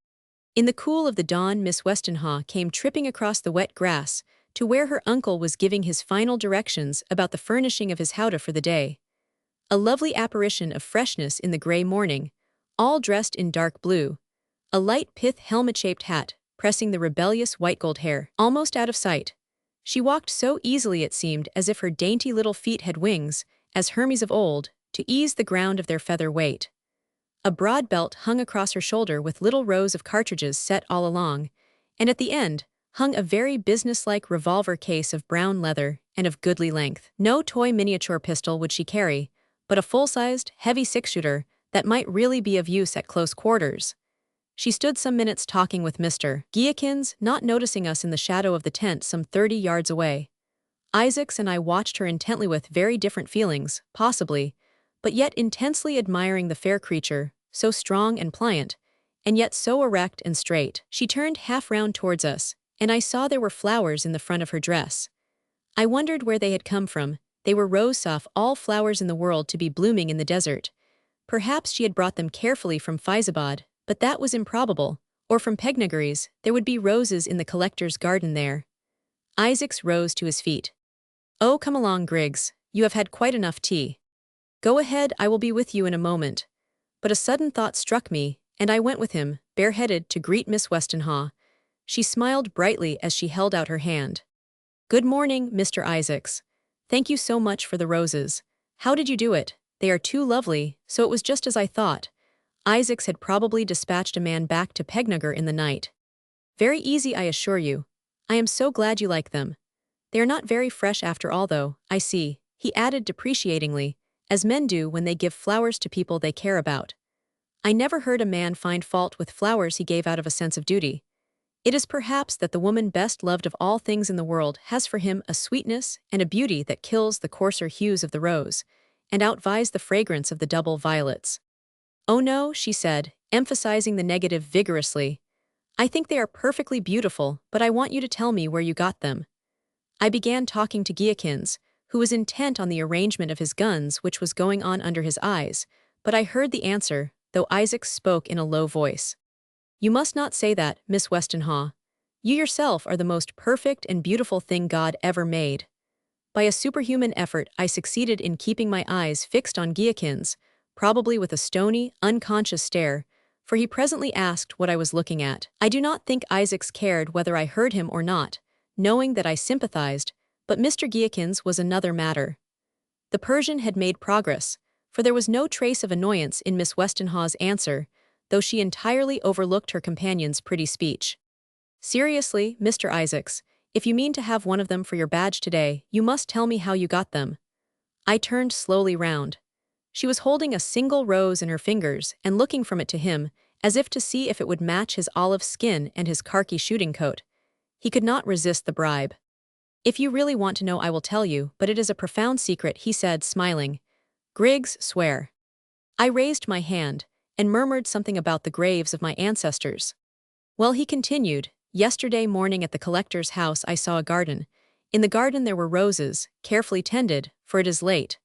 In the cool of the dawn, Miss Westenhaw came tripping across the wet grass to where her uncle was giving his final directions about the furnishing of his howdah for the day. A lovely apparition of freshness in the grey morning, all dressed in dark blue, a light pith helmet-shaped hat, pressing the rebellious white gold hair almost out of sight. She walked so easily it seemed as if her dainty little feet had wings, as Hermes of old, to ease the ground of their feather weight. A broad belt hung across her shoulder with little rows of cartridges set all along, and at the end, hung a very businesslike revolver case of brown leather and of goodly length. No toy miniature pistol would she carry, but a full-sized, heavy six-shooter that might really be of use at close quarters. She stood some minutes talking with Mr. Giakins, not noticing us in the shadow of the tent some 30 yards away. Isaacs and I watched her intently with very different feelings, possibly, but yet intensely admiring the fair creature, so strong and pliant, and yet so erect and straight. She turned half round towards us, and I saw there were flowers in the front of her dress. I wondered where they had come from. They were rose of all flowers in the world to be blooming in the desert. Perhaps she had brought them carefully from Fyzabad, but that was improbable, or from Pegnagures. There would be roses in the collector's garden there. Isaacs rose to his feet. "Oh, come along, Griggs, you have had quite enough tea. Go ahead, I will be with you in a moment." But a sudden thought struck me, and I went with him, bareheaded, to greet Miss Westenhaw. She smiled brightly as she held out her hand. "Good morning, Mr. Isaacs. Thank you so much for the roses. How did you do it? They are too lovely." So it was just as I thought. Isaacs had probably dispatched a man back to Pegnagar in the night. "Very easy, I assure you. I am so glad you like them. They are not very fresh after all, though, I see," he added depreciatingly, as men do when they give flowers to people they care about. I never heard a man find fault with flowers he gave out of a sense of duty. It is perhaps that the woman best loved of all things in the world has for him a sweetness and a beauty that kills the coarser hues of the rose, and outvies the fragrance of the double violets. "Oh no," she said, emphasizing the negative vigorously. "I think they are perfectly beautiful, but I want you to tell me where you got them." I began talking to Giakins, who was intent on the arrangement of his guns which was going on under his eyes, but I heard the answer, though Isaac spoke in a low voice. "You must not say that, Miss Westenhaw. You yourself are the most perfect and beautiful thing God ever made." By a superhuman effort I succeeded in keeping my eyes fixed on Giakins, probably with a stony, unconscious stare, for he presently asked what I was looking at. I do not think Isaacs cared whether I heard him or not, knowing that I sympathized, but Mr. Giakins was another matter. The Persian had made progress, for there was no trace of annoyance in Miss Westenhaw's answer, though she entirely overlooked her companion's pretty speech. "Seriously, Mr. Isaacs, if you mean to have one of them for your badge today, you must tell me how you got them." I turned slowly round. She was holding a single rose in her fingers and looking from it to him, as if to see if it would match his olive skin and his khaki shooting coat. He could not resist the bribe. "If you really want to know, I will tell you, but it is a profound secret," he said, smiling. "Griggs, swear." I raised my hand, and murmured something about the graves of my ancestors. "Well," he continued, "yesterday morning at the collector's house I saw a garden. In the garden there were roses, carefully tended, for it is late.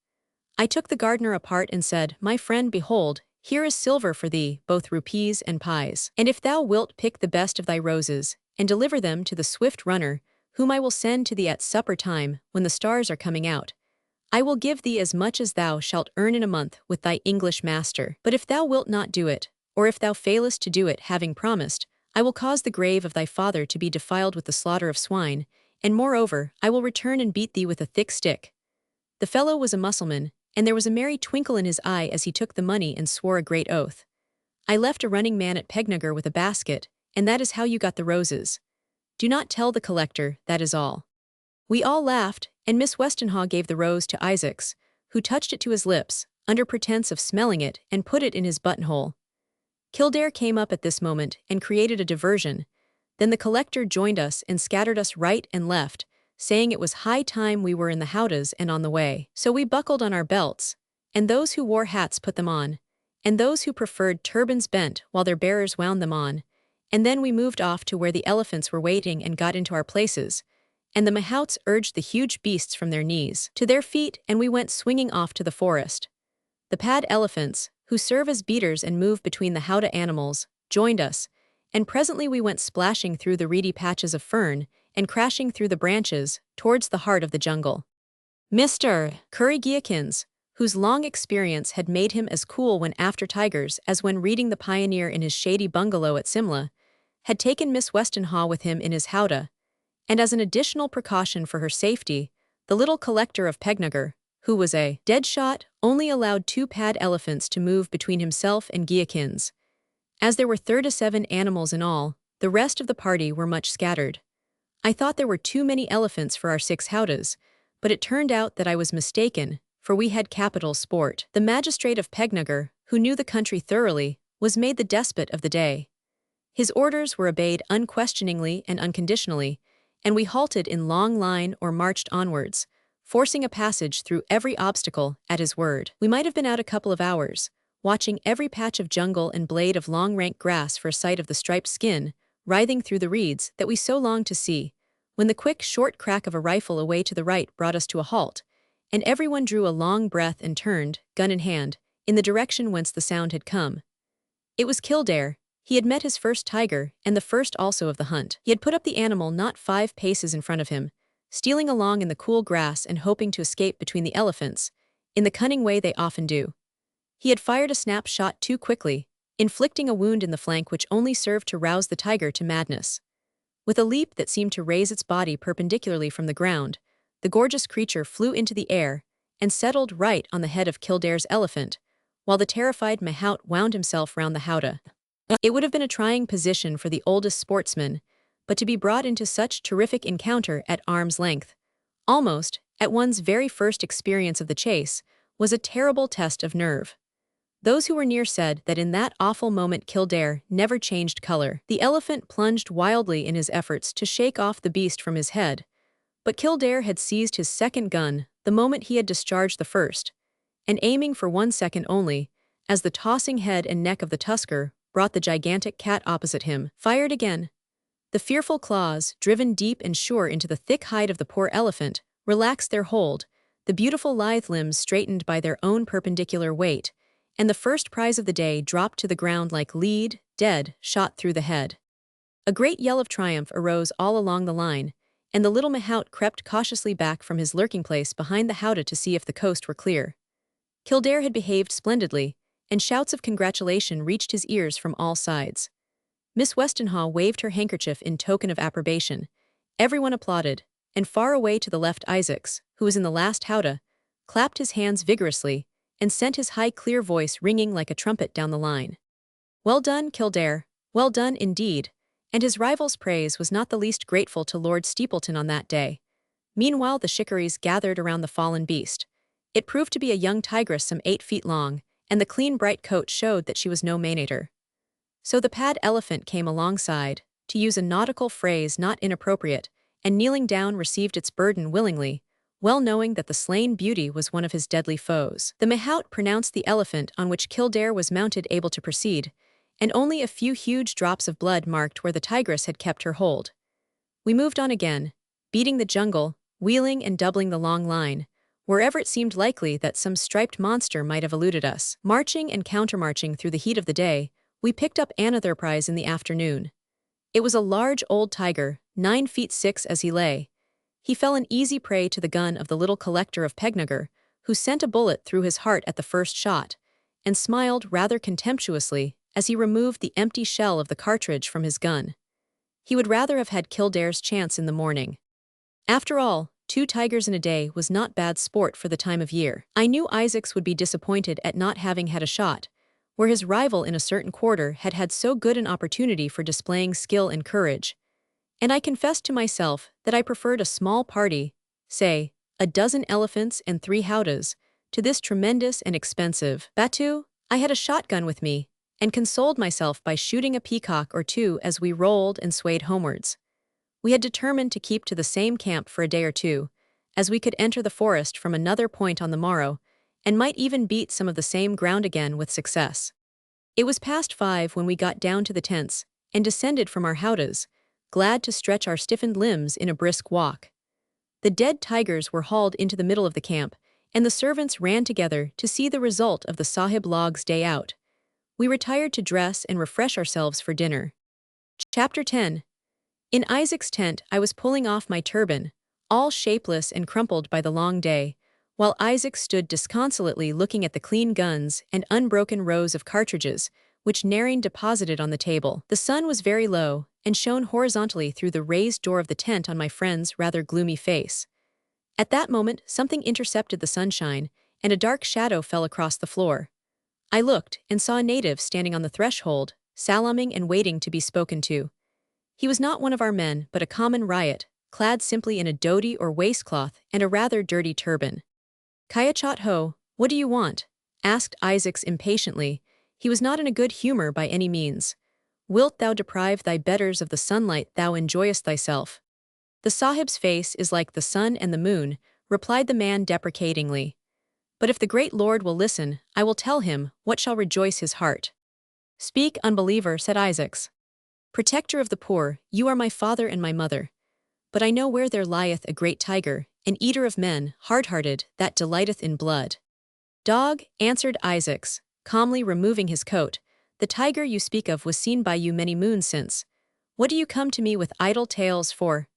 I took the gardener apart and said, 'My friend, behold, here is silver for thee, both rupees and pies. And if thou wilt pick the best of thy roses, and deliver them to the swift runner, whom I will send to thee at supper time, when the stars are coming out, I will give thee as much as thou shalt earn in a month with thy English master. But if thou wilt not do it, or if thou failest to do it having promised, I will cause the grave of thy father to be defiled with the slaughter of swine, and moreover, I will return and beat thee with a thick stick.' The fellow was a Mussulman, and there was a merry twinkle in his eye as he took the money and swore a great oath. I left a running man at Pegnagar with a basket, and that is how you got the roses. Do not tell the collector, that is all." We all laughed, and Miss Westenhaw gave the rose to Isaacs, who touched it to his lips, under pretense of smelling it, and put it in his buttonhole. Kildare came up at this moment and created a diversion. Then the collector joined us and scattered us right and left, saying it was high time we were in the howdahs and on the way. So we buckled on our belts, and those who wore hats put them on, and those who preferred turbans bent while their bearers wound them on, and then we moved off to where the elephants were waiting and got into our places, and the mahouts urged the huge beasts from their knees to their feet, and we went swinging off to the forest. The pad elephants, who serve as beaters and move between the howdah animals, joined us, and presently we went splashing through the reedy patches of fern and crashing through the branches towards the heart of the jungle. Mr. Curry Giakins, whose long experience had made him as cool when after tigers as when reading the Pioneer in his shady bungalow at Simla, had taken Miss Westenhaw with him in his howdah, and as an additional precaution for her safety, the little collector of Pegnagar, who was a dead shot, only allowed 2 pad elephants to move between himself and Giakins. As there were 37 animals in all, the rest of the party were much scattered. I thought there were too many elephants for our 6 howdahs, but it turned out that I was mistaken, for we had capital sport. The magistrate of Pegnagar, who knew the country thoroughly, was made the despot of the day. His orders were obeyed unquestioningly and unconditionally, and we halted in long line or marched onwards, forcing a passage through every obstacle at his word. We might have been out a couple of hours, watching every patch of jungle and blade of long rank grass for a sight of the striped skin, writhing through the reeds that we so longed to see, when the quick, short crack of a rifle away to the right brought us to a halt, and everyone drew a long breath and turned, gun in hand, in the direction whence the sound had come. It was Kildare. He had met his first tiger, and the first also of the hunt. He had put up the animal not 5 paces in front of him, stealing along in the cool grass and hoping to escape between the elephants, in the cunning way they often do. He had fired a snap shot too quickly, inflicting a wound in the flank which only served to rouse the tiger to madness. With a leap that seemed to raise its body perpendicularly from the ground, the gorgeous creature flew into the air and settled right on the head of Kildare's elephant, while the terrified mahout wound himself round the howdah. It would have been a trying position for the oldest sportsman, but to be brought into such terrific encounter at arm's length, almost, at one's very first experience of the chase, was a terrible test of nerve. Those who were near said that in that awful moment Kildare never changed color. The elephant plunged wildly in his efforts to shake off the beast from his head, but Kildare had seized his second gun the moment he had discharged the first, and aiming for 1 second only, as the tossing head and neck of the tusker brought the gigantic cat opposite him, fired again. The fearful claws, driven deep and sure into the thick hide of the poor elephant, relaxed their hold, the beautiful lithe limbs straightened by their own perpendicular weight, and the first prize of the day dropped to the ground like lead, dead, shot through the head. A great yell of triumph arose all along the line, and the little mahout crept cautiously back from his lurking place behind the howdah to see if the coast were clear. Kildare had behaved splendidly, and shouts of congratulation reached his ears from all sides. Miss Westenhaw waved her handkerchief in token of approbation. Everyone applauded, and far away to the left Isaacs, who was in the last howdah, clapped his hands vigorously, and sent his high clear voice ringing like a trumpet down the line. Well done, Kildare, well done indeed, and his rival's praise was not the least grateful to Lord Steepleton on that day. Meanwhile the shikaries gathered around the fallen beast. It proved to be a young tigress some 8 feet long, and the clean bright coat showed that she was no maneater. So the pad elephant came alongside, to use a nautical phrase not inappropriate, and kneeling down received its burden willingly, well knowing that the slain beauty was one of his deadly foes. The mahout pronounced the elephant on which Kildare was mounted able to proceed, and only a few huge drops of blood marked where the tigress had kept her hold. We moved on again, beating the jungle, wheeling and doubling the long line, wherever it seemed likely that some striped monster might have eluded us. Marching and countermarching through the heat of the day, we picked up another prize in the afternoon. It was a large old tiger, 9 feet 6 as he lay. He fell an easy prey to the gun of the little collector of Pegnagar, who sent a bullet through his heart at the first shot, and smiled rather contemptuously as he removed the empty shell of the cartridge from his gun. He would rather have had Kildare's chance in the morning. After all, 2 tigers in a day was not bad sport for the time of year. I knew Isaacs would be disappointed at not having had a shot, where his rival in a certain quarter had had so good an opportunity for displaying skill and courage, and I confessed to myself that I preferred a small party, say, a dozen elephants and 3 howdahs, to this tremendous and expensive battue. I had a shotgun with me, and consoled myself by shooting a peacock or 2 as we rolled and swayed homewards. We had determined to keep to the same camp for a day or 2, as we could enter the forest from another point on the morrow, and might even beat some of the same ground again with success. It was past 5 when we got down to the tents, and descended from our howdahs, glad to stretch our stiffened limbs in a brisk walk. The dead tigers were hauled into the middle of the camp, and the servants ran together to see the result of the Sahib Log's day out. We retired to dress and refresh ourselves for dinner. Chapter 10. In Isaac's tent I was pulling off my turban, all shapeless and crumpled by the long day, while Isaac stood disconsolately looking at the clean guns and unbroken rows of cartridges, which Narain deposited on the table. The sun was very low, and shone horizontally through the raised door of the tent on my friend's rather gloomy face. At that moment something intercepted the sunshine, and a dark shadow fell across the floor. I looked, and saw a native standing on the threshold, salaaming and waiting to be spoken to. He was not one of our men, but a common riot, clad simply in a dhoti or waistcloth and a rather dirty turban. "Kayachat ho, what do you want?" asked Isaacs impatiently. He was not in a good humor by any means. "Wilt thou deprive thy betters of the sunlight thou enjoyest thyself?" "The sahib's face is like the sun and the moon," replied the man deprecatingly. "But if the great lord will listen, I will tell him what shall rejoice his heart." "Speak, unbeliever," said Isaacs. "Protector of the poor, you are my father and my mother. But I know where there lieth a great tiger, an eater of men, hard-hearted, that delighteth in blood." "Dog," answered Isaacs, calmly removing his coat, "the tiger you speak of was seen by you many moons since. What do you come to me with idle tales for?"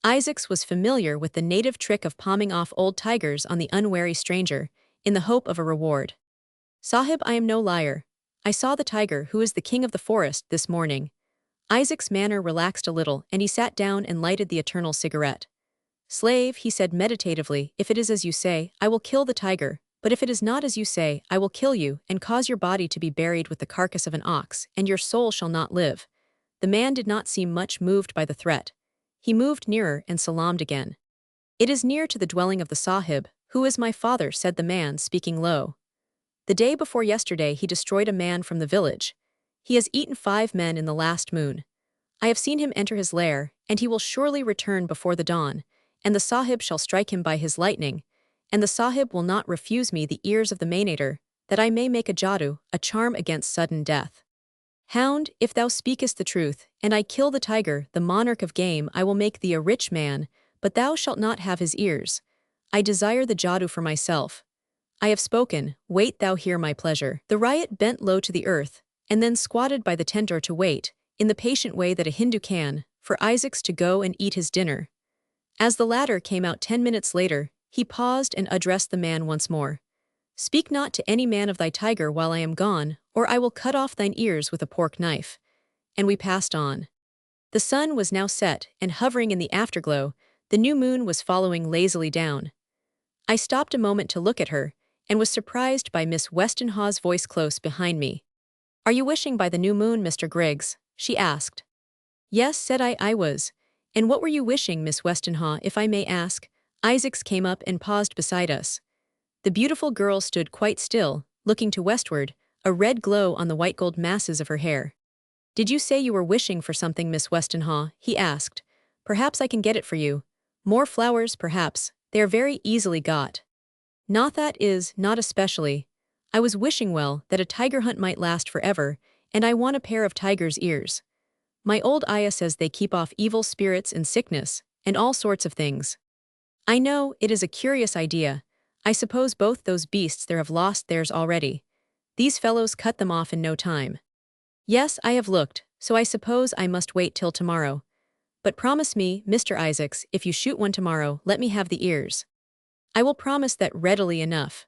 Isaacs was familiar with the native trick of palming off old tigers on the unwary stranger, in the hope of a reward. "Sahib, I am no liar. I saw the tiger, who is the king of the forest, this morning." Isaac's manner relaxed a little, and he sat down and lighted the eternal cigarette. "Slave," he said meditatively, "if it is as you say, I will kill the tiger, but if it is not as you say, I will kill you, and cause your body to be buried with the carcass of an ox, and your soul shall not live." The man did not seem much moved by the threat. He moved nearer and salaamed again. "It is near to the dwelling of the Sahib, who is my father," said the man, speaking low. "The day before yesterday he destroyed a man from the village. He has eaten 5 men in the last moon. I have seen him enter his lair, and he will surely return before the dawn, and the Sahib shall strike him by his lightning, and the Sahib will not refuse me the ears of the Mainator, that I may make a jadoo, a charm against sudden death. Hound, if thou speakest the truth, and I kill the tiger, the monarch of game, I will make thee a rich man, but thou shalt not have his ears. I desire the jadoo for myself. I have spoken, wait thou hear my pleasure." The riot bent low to the earth, and then squatted by the tent door to wait, in the patient way that a Hindu can, for Isaacs to go and eat his dinner. As the latter came out 10 minutes later, he paused and addressed the man once more. "Speak not to any man of thy tiger while I am gone, or I will cut off thine ears with a pork knife." And we passed on. The sun was now set, and hovering in the afterglow, the new moon was following lazily down. I stopped a moment to look at her, and was surprised by Miss Westenhaw's voice close behind me. "Are you wishing by the new moon, Mr. Griggs?" she asked. "Yes," said I was. "And what were you wishing, Miss Westenhaw, if I may ask?" Isaacs came up and paused beside us. The beautiful girl stood quite still, looking to westward, a red glow on the white gold masses of her hair. "Did you say you were wishing for something, Miss Westenhaw?" he asked. "Perhaps I can get it for you. More flowers, perhaps. They are very easily got." "Not that is, not especially. I was wishing well that a tiger hunt might last forever, and I want a pair of tiger's ears. My old ayah says they keep off evil spirits and sickness, and all sorts of things. I know, it is a curious idea. I suppose both those beasts there have lost theirs already. These fellows cut them off in no time." "Yes, I have looked, so I suppose I must wait till tomorrow. But promise me, Mr. Isaacs, if you shoot one tomorrow, let me have the ears." "I will promise that readily enough.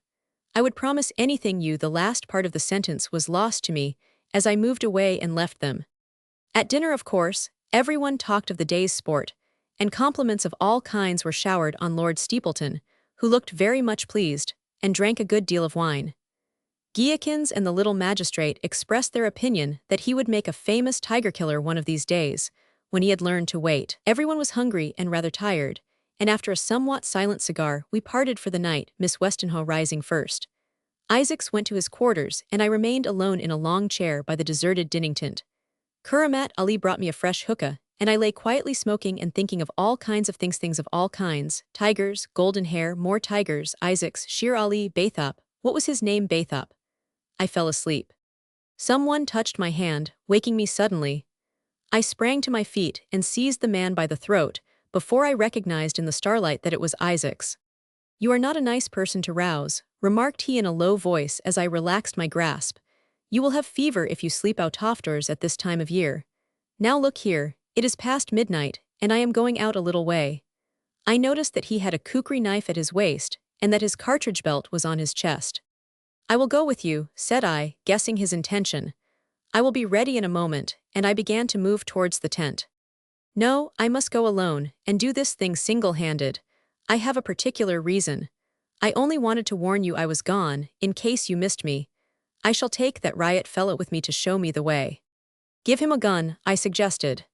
I would promise anything you." The last part of the sentence was lost to me, as I moved away and left them. At dinner, of course, everyone talked of the day's sport, and compliments of all kinds were showered on Lord Steepleton, who looked very much pleased, and drank a good deal of wine. Guillikins and the little magistrate expressed their opinion that he would make a famous tiger-killer one of these days, when he had learned to wait. Everyone was hungry and rather tired, and after a somewhat silent cigar, we parted for the night, Miss Westenhaw rising first. Isaacs went to his quarters, and I remained alone in a long chair by the deserted dining tent. Kuramat Ali brought me a fresh hookah, and I lay quietly smoking and thinking of all kinds of things of all kinds, tigers, golden hair, more tigers, Isaacs, Shere Ali, Bathop. What was his name, Bathop? I fell asleep. Someone touched my hand, waking me suddenly. I sprang to my feet and seized the man by the throat, before I recognized in the starlight that it was Isaacs. "You are not a nice person to rouse," remarked he in a low voice as I relaxed my grasp. "You will have fever if you sleep out of doors at this time of year. Now look here, it is past midnight, and I am going out a little way." I noticed that he had a kukri knife at his waist, and that his cartridge belt was on his chest. "I will go with you," said I, guessing his intention. "I will be ready in a moment," and I began to move towards the tent. "No, I must go alone, and do this thing single-handed. I have a particular reason. I only wanted to warn you I was gone, in case you missed me. I shall take that riot fellow with me to show me the way." "Give him a gun," I suggested.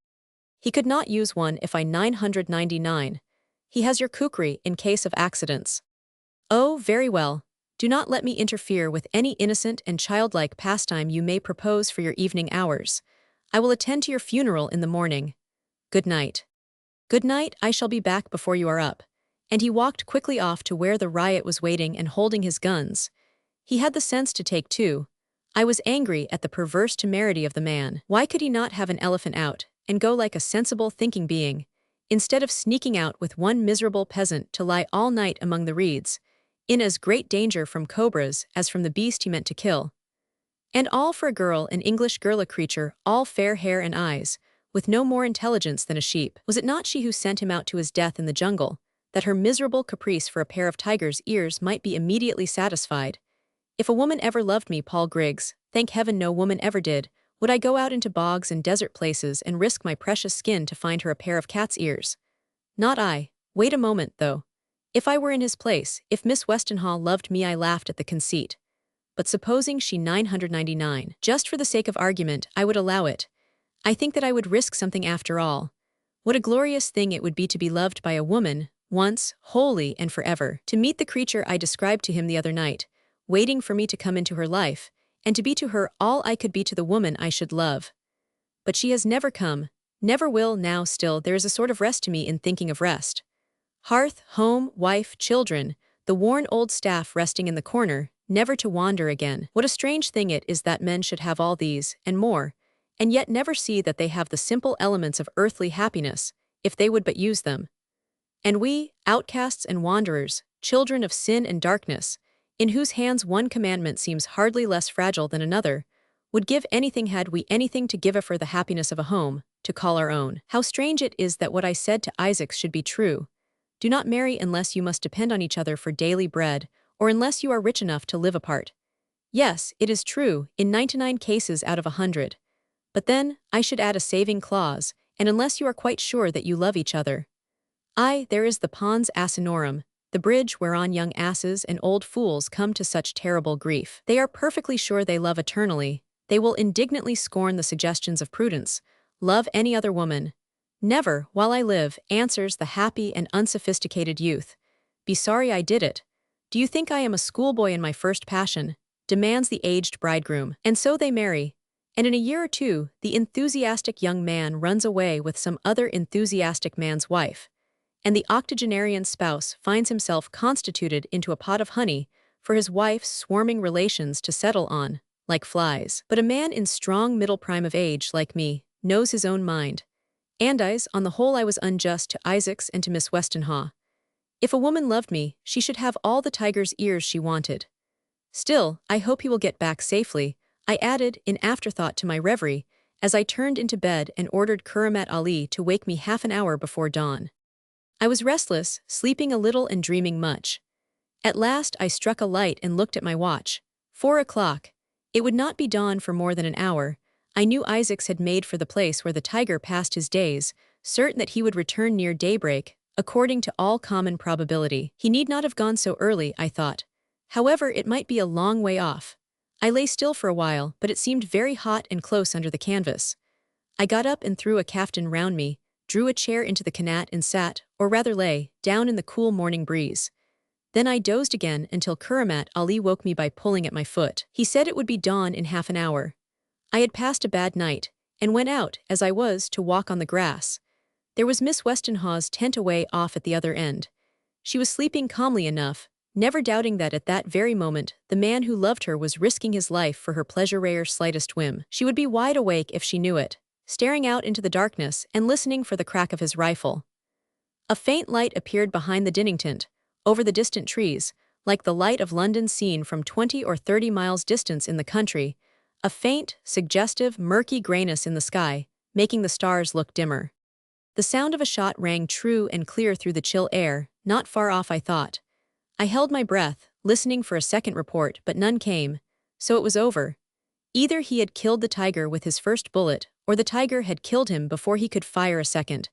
He could not use one if I 999. He has your kukri in case of accidents. Oh, very well. Do not let me interfere with any innocent and childlike pastime you may propose for your evening hours. I will attend to your funeral in the morning. Good night. Good night, I shall be back before you are up. And he walked quickly off to where the riot was waiting and holding his guns. He had the sense to take two. I was angry at the perverse temerity of the man. Why could he not have an elephant out, and go like a sensible thinking being, instead of sneaking out with one miserable peasant to lie all night among the reeds, in as great danger from cobras as from the beast he meant to kill? And all for a girl, an English girl, a creature, all fair hair and eyes, with no more intelligence than a sheep. Was it not she who sent him out to his death in the jungle, that her miserable caprice for a pair of tiger's ears might be immediately satisfied? If a woman ever loved me, Paul Griggs, thank heaven no woman ever did, would I go out into bogs and desert places and risk my precious skin to find her a pair of cat's ears? Not I. Wait a moment, though. If I were in his place, if Miss Westenhall loved me, I laughed at the conceit. But supposing she 999, just for the sake of argument, I would allow it. I think that I would risk something after all. What a glorious thing it would be to be loved by a woman, once, wholly and forever. To meet the creature I described to him the other night, waiting for me to come into her life, and to be to her all I could be to the woman I should love. But she has never come, never will now. Still, there is a sort of rest to me in thinking of rest. Hearth, home, wife, children, the worn old staff resting in the corner, never to wander again. What a strange thing it is that men should have all these, and more, and yet never see that they have the simple elements of earthly happiness, if they would but use them. And we, outcasts and wanderers, children of sin and darkness, in whose hands one commandment seems hardly less fragile than another, would give anything had we anything to give for the happiness of a home, to call our own. How strange it is that what I said to Isaac should be true. Do not marry unless you must depend on each other for daily bread, or unless you are rich enough to live apart. Yes, it is true, in 99 cases out of 100. But then, I should add a saving clause, and unless you are quite sure that you love each other. Aye, there is the pons asinorum, the bridge whereon young asses and old fools come to such terrible grief. They are perfectly sure they love eternally. They will indignantly scorn the suggestions of prudence. Love any other woman. Never, while I live, answers the happy and unsophisticated youth. Be sorry I did it. Do you think I am a schoolboy in my first passion? Demands the aged bridegroom. And so they marry. And in a year or two, the enthusiastic young man runs away with some other enthusiastic man's wife. And the octogenarian spouse finds himself constituted into a pot of honey for his wife's swarming relations to settle on, like flies. But a man in strong middle prime of age, like me, knows his own mind. And on the whole I was unjust to Isaacs and to Miss Westenhaw. If a woman loved me, she should have all the tiger's ears she wanted. Still, I hope he will get back safely, I added in afterthought to my reverie, as I turned into bed and ordered Kuramat Ali to wake me half an hour before dawn. I was restless, sleeping a little and dreaming much. At last I struck a light and looked at my watch. 4 o'clock. It would not be dawn for more than an hour. I knew Isaacs had made for the place where the tiger passed his days, certain that he would return near daybreak, according to all common probability. He need not have gone so early, I thought. However, it might be a long way off. I lay still for a while, but it seemed very hot and close under the canvas. I got up and threw a caftan round me, drew a chair into the canat and sat, or rather lay, down in the cool morning breeze. Then I dozed again until Kuramat Ali woke me by pulling at my foot. He said it would be dawn in half an hour. I had passed a bad night, and went out, as I was, to walk on the grass. There was Miss Westenhaw's tent away off at the other end. She was sleeping calmly enough, never doubting that at that very moment the man who loved her was risking his life for her pleasure-rare slightest whim. She would be wide awake if she knew it, staring out into the darkness and listening for the crack of his rifle. A faint light appeared behind the dinning tent, over the distant trees, like the light of London seen from 20 or 30 miles distance in the country, a faint, suggestive, murky grayness in the sky, making the stars look dimmer. The sound of a shot rang true and clear through the chill air, not far off I thought. I held my breath, listening for a second report, but none came, so it was over. Either he had killed the tiger with his first bullet, or the tiger had killed him before he could fire a second.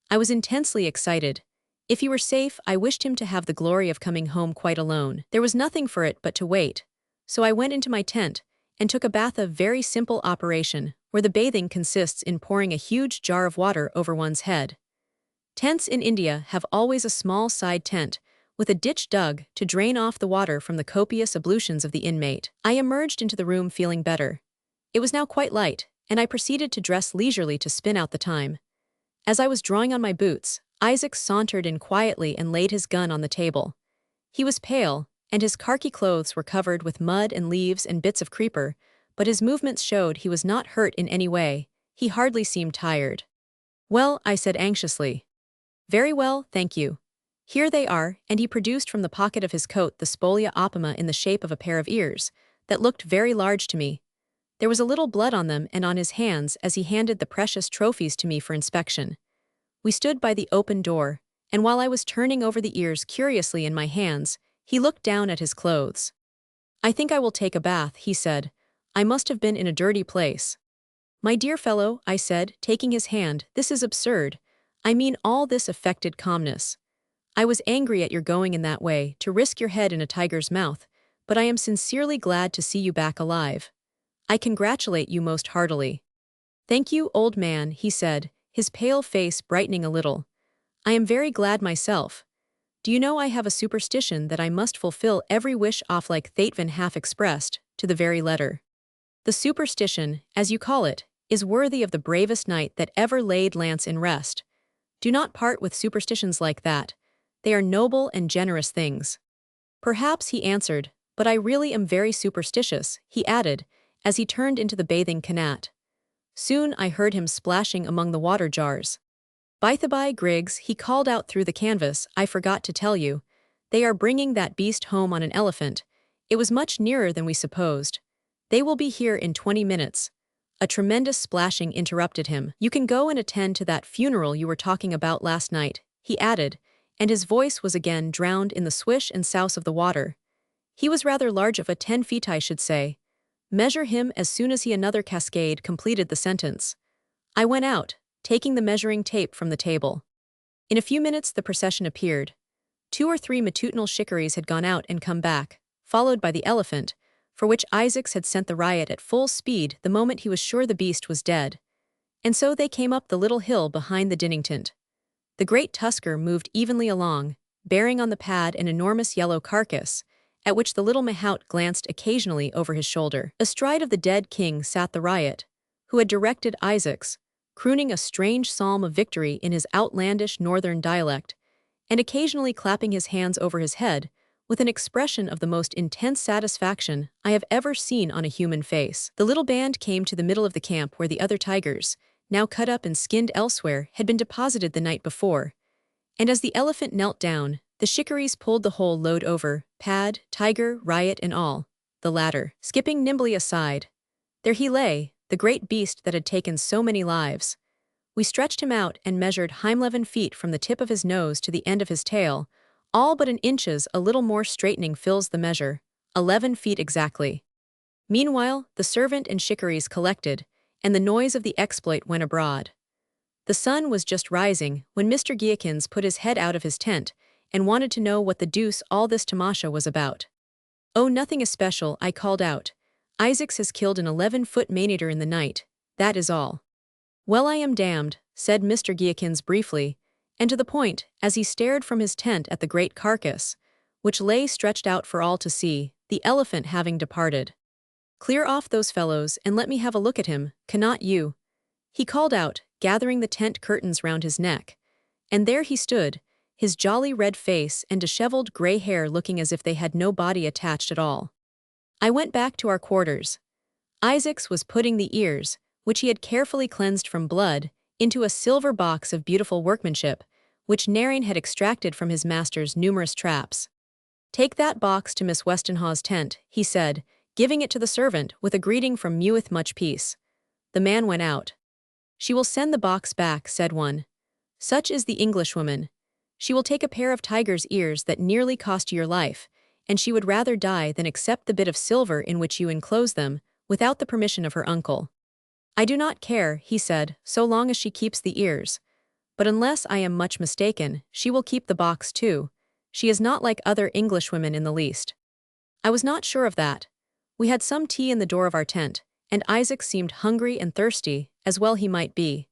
I was intensely excited. If he were safe, I wished him to have the glory of coming home quite alone. There was nothing for it but to wait. So I went into my tent, and took a bath, of very simple operation, where the bathing consists in pouring a huge jar of water over one's head. Tents in India have always a small side tent, with a ditch dug to drain off the water from the copious ablutions of the inmate. I emerged into the room feeling better. It was now quite light, and I proceeded to dress leisurely to spin out the time. As I was drawing on my boots, Isaac sauntered in quietly and laid his gun on the table. He was pale, and his khaki clothes were covered with mud and leaves and bits of creeper, but his movements showed he was not hurt in any way. He hardly seemed tired. "Well," I said anxiously. "Very well, thank you. Here they are," and he produced from the pocket of his coat the spolia opima in the shape of a pair of ears, that looked very large to me. There was a little blood on them and on his hands as he handed the precious trophies to me for inspection. We stood by the open door, and while I was turning over the ears curiously in my hands, he looked down at his clothes. "I think I will take a bath," he said. "I must have been in a dirty place." "My dear fellow," I said, taking his hand, "this is absurd. I mean all this affected calmness. I was angry at your going in that way, to risk your head in a tiger's mouth, but I am sincerely glad to see you back alive. I congratulate you most heartily." "Thank you, old man," he said, his pale face brightening a little. "I am very glad myself. Do you know I have a superstition that I must fulfill every wish off like Thatvan half expressed, to the very letter. The superstition, as you call it, is worthy of the bravest knight that ever laid lance in rest. Do not part with superstitions like that. They are noble and generous things." "Perhaps," he answered, "but I really am very superstitious," he added, as he turned into the bathing canat. Soon I heard him splashing among the water jars. "By the by, Griggs," he called out through the canvas, "I forgot to tell you. They are bringing that beast home on an elephant. It was much nearer than we supposed. They will be here in 20 minutes. A tremendous splashing interrupted him. "You can go and attend to that funeral you were talking about last night," he added, and his voice was again drowned in the swish and souse of the water. He was rather large, of a 10 feet I should say. Measure him as soon as he another cascade completed the sentence. I went out, taking the measuring tape from the table. In a few minutes the procession appeared. 2 or 3 matutinal shikaries had gone out and come back, followed by the elephant, for which Isaacs had sent the riot at full speed the moment he was sure the beast was dead. And so they came up the little hill behind the Dinnington. The great tusker moved evenly along, bearing on the pad an enormous yellow carcass, at which the little mahout glanced occasionally over his shoulder. Astride of the dead king sat the riot, who had directed Isaacs, crooning a strange psalm of victory in his outlandish northern dialect, and occasionally clapping his hands over his head, with an expression of the most intense satisfaction I have ever seen on a human face. The little band came to the middle of the camp where the other tigers, now cut up and skinned elsewhere, had been deposited the night before, and as the elephant knelt down, the shikaries pulled the whole load over, pad, tiger, riot and all, the latter skipping nimbly aside. There he lay, the great beast that had taken so many lives. We stretched him out and measured him 11 feet from the tip of his nose to the end of his tail, all but an inches a little more straightening fills the measure, 11 feet exactly. Meanwhile, the servant and shikaries collected, and the noise of the exploit went abroad. The sun was just rising when Mr. Giakins put his head out of his tent and wanted to know what the deuce all this tamasha was about. "Oh, nothing especial," I called out. "Isaacs has killed an 11-foot maneater in the night, that is all." "Well, I am damned," said Mr. Giakins briefly, and to the point, as he stared from his tent at the great carcass, which lay stretched out for all to see, the elephant having departed. "Clear off those fellows and let me have a look at him, cannot you?" he called out, gathering the tent curtains round his neck. And there he stood, his jolly red face and disheveled grey hair looking as if they had no body attached at all. I went back to our quarters. Isaacs was putting the ears, which he had carefully cleansed from blood, into a silver box of beautiful workmanship, which Narain had extracted from his master's numerous traps. "Take that box to Miss Westenhaw's tent," he said, giving it to the servant with a greeting from Mewith much peace. The man went out. "She will send the box back," said one. "Such is the Englishwoman. She will take a pair of tiger's ears that nearly cost you your life, and she would rather die than accept the bit of silver in which you enclose them, without the permission of her uncle." "I do not care," he said, "so long as she keeps the ears. But unless I am much mistaken, she will keep the box too. She is not like other Englishwomen in the least." I was not sure of that. We had some tea in the door of our tent, and Isaac seemed hungry and thirsty, as well he might be.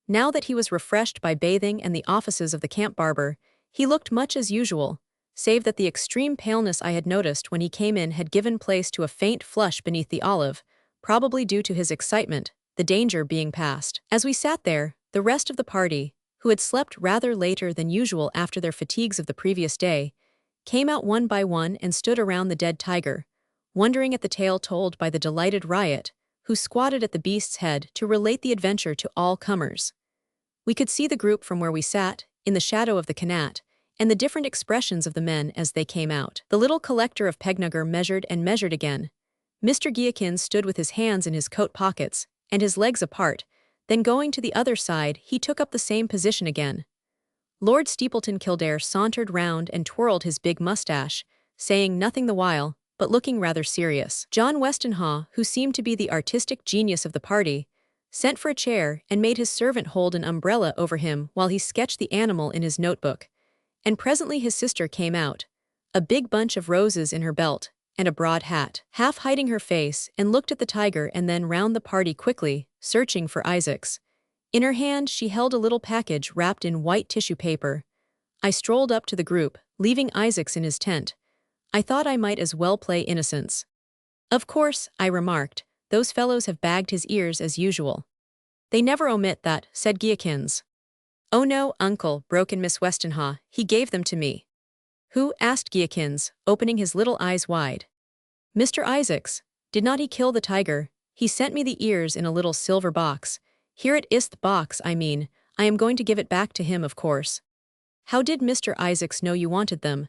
Now that he was refreshed by bathing and the offices of the camp barber, he looked much as usual, save that the extreme paleness I had noticed when he came in had given place to a faint flush beneath the olive, probably due to his excitement, the danger being past. As we sat there, the rest of the party, who had slept rather later than usual after their fatigues of the previous day, came out one by one and stood around the dead tiger, wondering at the tale told by the delighted riot, who squatted at the beast's head to relate the adventure to all comers. We could see the group from where we sat, in the shadow of the canat, and the different expressions of the men as they came out. The little collector of Pegnugger measured and measured again. Mr. Geakins stood with his hands in his coat pockets, and his legs apart, then going to the other side he took up the same position again. Lord Steepleton Kildare sauntered round and twirled his big moustache, saying nothing the while, but looking rather serious. John Westenhaw, who seemed to be the artistic genius of the party, sent for a chair and made his servant hold an umbrella over him while he sketched the animal in his notebook, and presently his sister came out, a big bunch of roses in her belt, and a broad hat, half hiding her face, and looked at the tiger and then round the party quickly, searching for Isaac's. In her hand she held a little package wrapped in white tissue paper. I strolled up to the group, leaving Isaac's in his tent. I thought I might as well play innocence. Of course, I remarked, those fellows have bagged his ears as usual. They never omit that, said Geakins. Oh no, uncle, broke in Miss Westenhaw, he gave them to me. Who? Asked Geakins, opening his little eyes wide. Mr. Isaacs. Did not he kill the tiger? He sent me the ears in a little silver box. Here it is, the box, I mean. I am going to give it back to him, of course. How did Mr. Isaacs know you wanted them?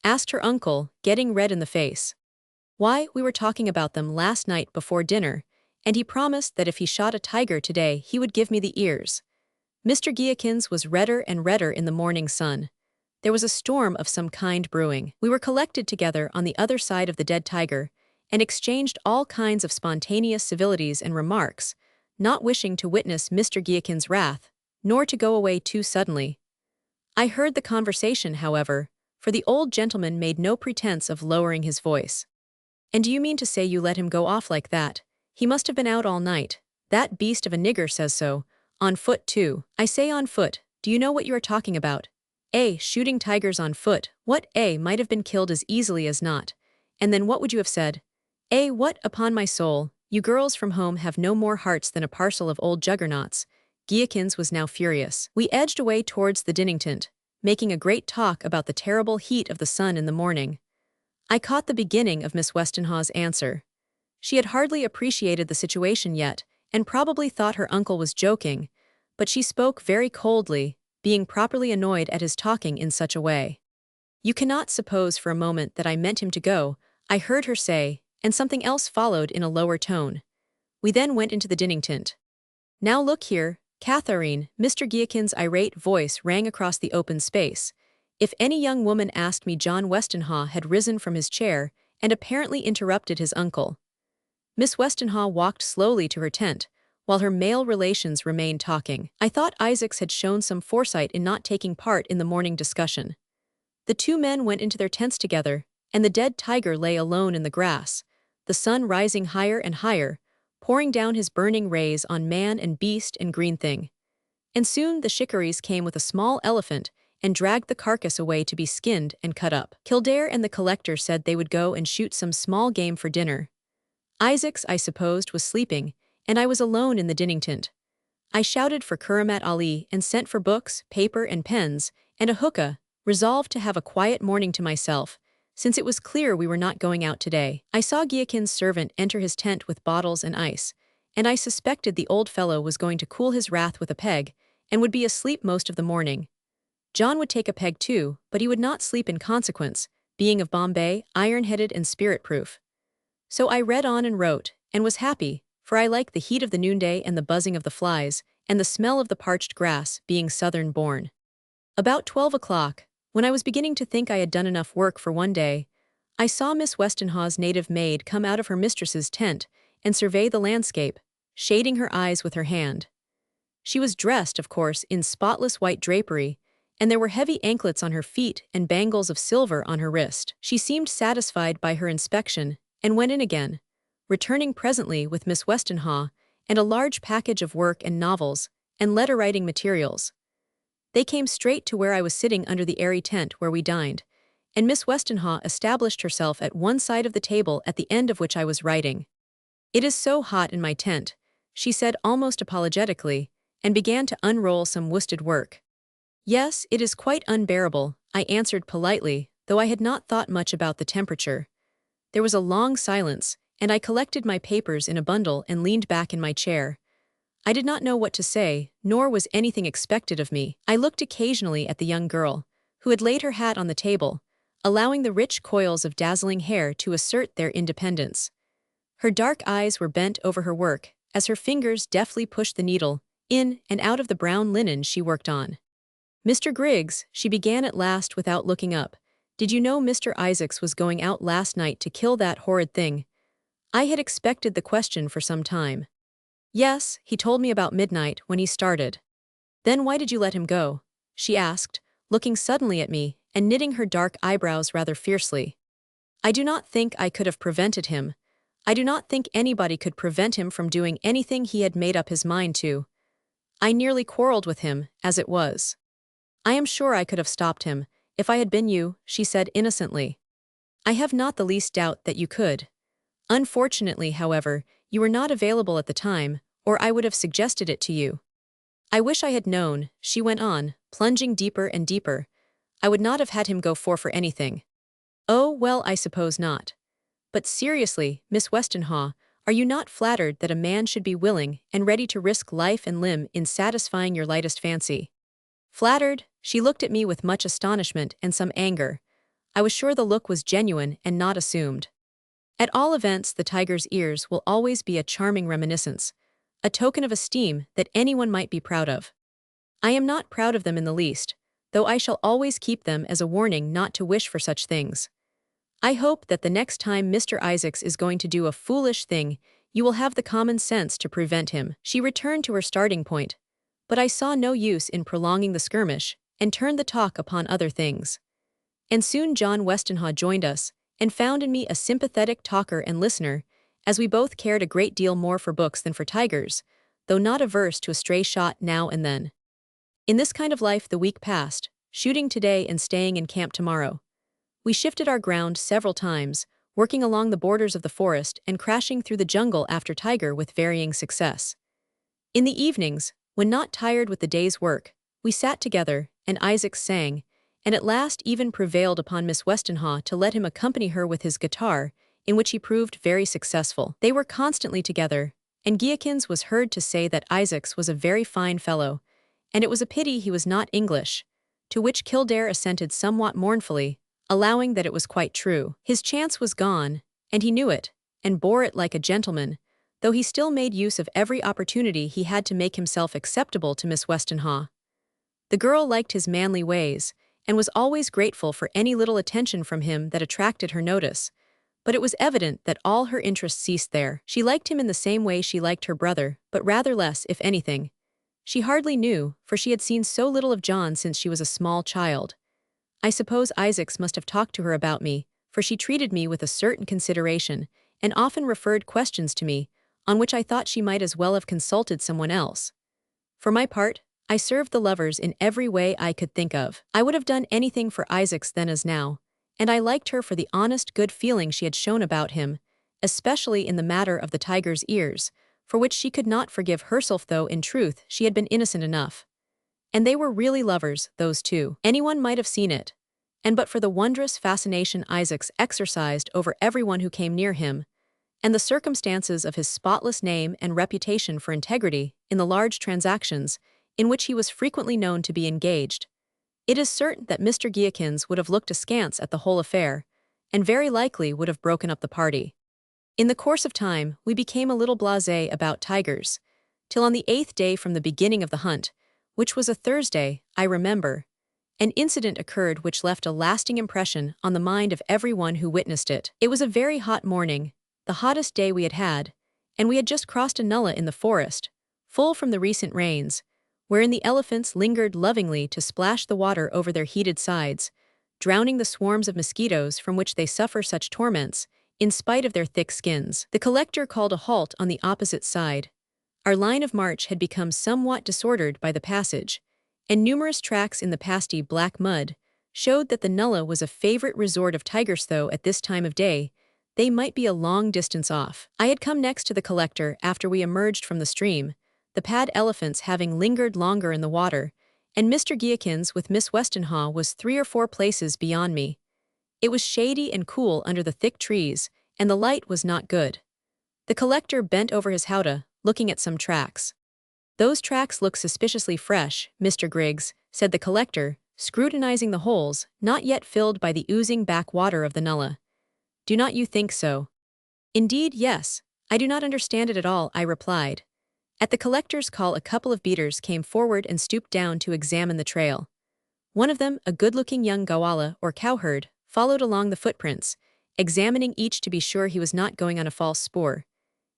Asked her uncle, getting red in the face. Why, we were talking about them last night before dinner, and he promised that if he shot a tiger today he would give me the ears. Mr. Geakins was redder and redder in the morning sun. There was a storm of some kind brewing. We were collected together on the other side of the dead tiger, and exchanged all kinds of spontaneous civilities and remarks, not wishing to witness Mr. Geakins' wrath, nor to go away too suddenly. I heard the conversation, however, for the old gentleman made no pretense of lowering his voice. And do you mean to say you let him go off like that? He must have been out all night. That beast of a nigger says so. On foot, too. I say on foot. Do you know what you are talking about? Shooting tigers on foot. What? Might have been killed as easily as not. And then what would you have said? What? Upon my soul, you girls from home have no more hearts than a parcel of old juggernauts. Geakins was now furious. We edged away towards the dinning tent, making a great talk about the terrible heat of the sun in the morning. I caught the beginning of Miss Westenhaw's answer. She had hardly appreciated the situation yet, and probably thought her uncle was joking, but she spoke very coldly, being properly annoyed at his talking in such a way. You cannot suppose for a moment that I meant him to go, I heard her say, and something else followed in a lower tone. We then went into the dinning tent. Now look here, Catherine, Mr. Geakins' irate voice rang across the open space. If any young woman asked me, John Westenhaw had risen from his chair and apparently interrupted his uncle. Miss Westenhaw walked slowly to her tent, while her male relations remained talking. I thought Isaacs had shown some foresight in not taking part in the morning discussion. The two men went into their tents together, and the dead tiger lay alone in the grass, the sun rising higher and higher, pouring down his burning rays on man and beast and green thing. And soon the shikaries came with a small elephant and dragged the carcass away to be skinned and cut up. Kildare and the collector said they would go and shoot some small game for dinner. Isaacs, I supposed, was sleeping, and I was alone in the dinning tent. I shouted for Kuramat Ali and sent for books, paper and pens, and a hookah, resolved to have a quiet morning to myself, since it was clear we were not going out today. I saw Geakins' servant enter his tent with bottles and ice, and I suspected the old fellow was going to cool his wrath with a peg, and would be asleep most of the morning. John would take a peg too, but he would not sleep in consequence, being of Bombay, iron-headed and spirit-proof. So I read on and wrote, and was happy, for I like the heat of the noonday and the buzzing of the flies, and the smell of the parched grass, being southern-born. About 12 o'clock, when I was beginning to think I had done enough work for one day, I saw Miss Westenhaw's native maid come out of her mistress's tent and survey the landscape, shading her eyes with her hand. She was dressed, of course, in spotless white drapery, and there were heavy anklets on her feet and bangles of silver on her wrist. She seemed satisfied by her inspection, and went in again, returning presently with Miss Westenhaw and a large package of work and novels and letter-writing materials. They came straight to where I was sitting under the airy tent where we dined, and Miss Westenhaw established herself at one side of the table at the end of which I was writing. "It is so hot in my tent," she said almost apologetically, and began to unroll some worsted work. "Yes, it is quite unbearable," I answered politely, though I had not thought much about the temperature. There was a long silence, and I collected my papers in a bundle and leaned back in my chair. I did not know what to say, nor was anything expected of me. I looked occasionally at the young girl, who had laid her hat on the table, allowing the rich coils of dazzling hair to assert their independence. Her dark eyes were bent over her work, as her fingers deftly pushed the needle in and out of the brown linen she worked on. "Mr. Griggs," she began at last without looking up, "did you know Mr. Isaacs was going out last night to kill that horrid thing?" I had expected the question for some time. "Yes, he told me about midnight when he started." "Then why did you let him go?" she asked, looking suddenly at me and knitting her dark eyebrows rather fiercely. "I do not think I could have prevented him. I do not think anybody could prevent him from doing anything he had made up his mind to. I nearly quarreled with him, as it was." "I am sure I could have stopped him, if I had been you," she said innocently. "I have not the least doubt that you could. Unfortunately, however, you were not available at the time, or I would have suggested it to you. I wish I had known," she went on, plunging deeper and deeper. "I would not have had him go for anything." "Oh, well, I suppose not. But seriously, Miss Westenhaw, are you not flattered that a man should be willing and ready to risk life and limb in satisfying your lightest fancy?" "Flattered?" She looked at me with much astonishment and some anger. I was sure the look was genuine and not assumed. At all events, the tiger's ears will always be a charming reminiscence, a token of esteem that anyone might be proud of. I am not proud of them in the least, though I shall always keep them as a warning not to wish for such things. I hope that the next time Mr. Isaacs is going to do a foolish thing, you will have the common sense to prevent him." She returned to her starting point, but I saw no use in prolonging the skirmish and turned the talk upon other things. And soon John Westenhaw joined us, and found in me a sympathetic talker and listener, as we both cared a great deal more for books than for tigers, though not averse to a stray shot now and then. In this kind of life the week passed, shooting today and staying in camp tomorrow. We shifted our ground several times, working along the borders of the forest and crashing through the jungle after tiger with varying success. In the evenings, when not tired with the day's work, we sat together, and Isaac sang, and at last even prevailed upon Miss Westenhaw to let him accompany her with his guitar, in which he proved very successful. They were constantly together, and Guilkins was heard to say that Isaacs was a very fine fellow, and it was a pity he was not English, to which Kildare assented somewhat mournfully, allowing that it was quite true. His chance was gone, and he knew it, and bore it like a gentleman, though he still made use of every opportunity he had to make himself acceptable to Miss Westenhaw. The girl liked his manly ways, and was always grateful for any little attention from him that attracted her notice, but it was evident that all her interest ceased there. She liked him in the same way she liked her brother, but rather less, if anything. She hardly knew, for she had seen so little of John since she was a small child. I suppose Isaacs must have talked to her about me, for she treated me with a certain consideration, and often referred questions to me, on which I thought she might as well have consulted someone else. For my part, I served the lovers in every way I could think of. I would have done anything for Isaacs then as now, and I liked her for the honest good feeling she had shown about him, especially in the matter of the tiger's ears, for which she could not forgive herself, though in truth she had been innocent enough. And they were really lovers, those two. Anyone might have seen it, and but for the wondrous fascination Isaacs exercised over everyone who came near him, and the circumstances of his spotless name and reputation for integrity in the large transactions in which he was frequently known to be engaged, it is certain that Mr. Guilkins would have looked askance at the whole affair, and very likely would have broken up the party. In the course of time, we became a little blasé about tigers, till on the 8th day from the beginning of the hunt, which was a Thursday, I remember, an incident occurred which left a lasting impression on the mind of every one who witnessed it. It was a very hot morning, the hottest day we had had, and we had just crossed a nullah in the forest, full from the recent rains, wherein the elephants lingered lovingly to splash the water over their heated sides, drowning the swarms of mosquitoes from which they suffer such torments in spite of their thick skins. The collector called a halt on the opposite side. Our line of march had become somewhat disordered by the passage, and numerous tracks in the pasty black mud showed that the nullah was a favorite resort of tigers, though at this time of day, they might be a long distance off. I had come next to the collector after we emerged from the stream, the pad elephants having lingered longer in the water, and Mr. Giakins with Miss Westenhaw was 3 or 4 places beyond me. It was shady and cool under the thick trees, and the light was not good. The collector bent over his howdah, looking at some tracks. "Those tracks look suspiciously fresh, Mr. Griggs," said the collector, scrutinizing the holes, not yet filled by the oozing back water of the nullah. "Do not you think so?" "Indeed, yes. I do not understand it at all," I replied. At the collector's call, a couple of beaters came forward and stooped down to examine the trail. One of them, a good-looking young gawala or cowherd, followed along the footprints, examining each to be sure he was not going on a false spoor.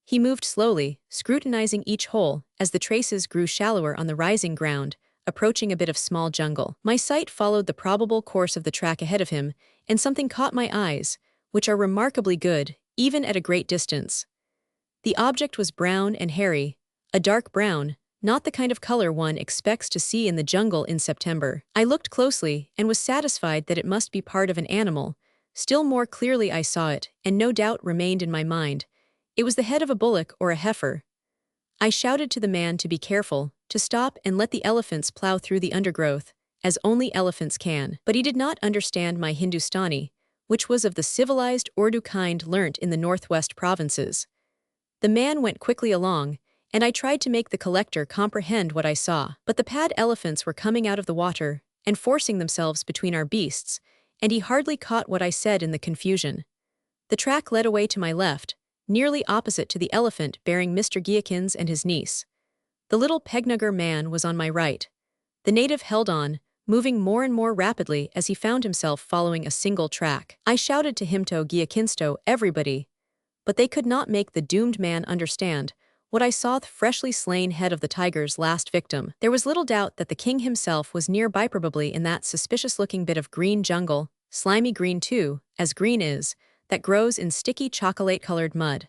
He moved slowly, scrutinizing each hole as the traces grew shallower on the rising ground, approaching a bit of small jungle. My sight followed the probable course of the track ahead of him, and something caught my eyes, which are remarkably good, even at a great distance. The object was brown and hairy, a dark brown, not the kind of color one expects to see in the jungle in September. I looked closely and was satisfied that it must be part of an animal. Still more clearly I saw it, and no doubt remained in my mind. It was the head of a bullock or a heifer. I shouted to the man to be careful, to stop and let the elephants plow through the undergrowth, as only elephants can. But he did not understand my Hindustani, which was of the civilized Urdu kind learnt in the northwest provinces. The man went quickly along, and I tried to make the collector comprehend what I saw. But the pad elephants were coming out of the water and forcing themselves between our beasts, and he hardly caught what I said in the confusion. The track led away to my left, nearly opposite to the elephant bearing Mr. Giakins and his niece. The little Pegnagar man was on my right. The native held on, moving more and more rapidly as he found himself following a single track. I shouted to him to Giakinsto, everybody. But they could not make the doomed man understand what I saw, the freshly slain head of the tiger's last victim. There was little doubt that the king himself was nearby, probably in that suspicious-looking bit of green jungle, slimy green too, as green is, that grows in sticky chocolate-colored mud.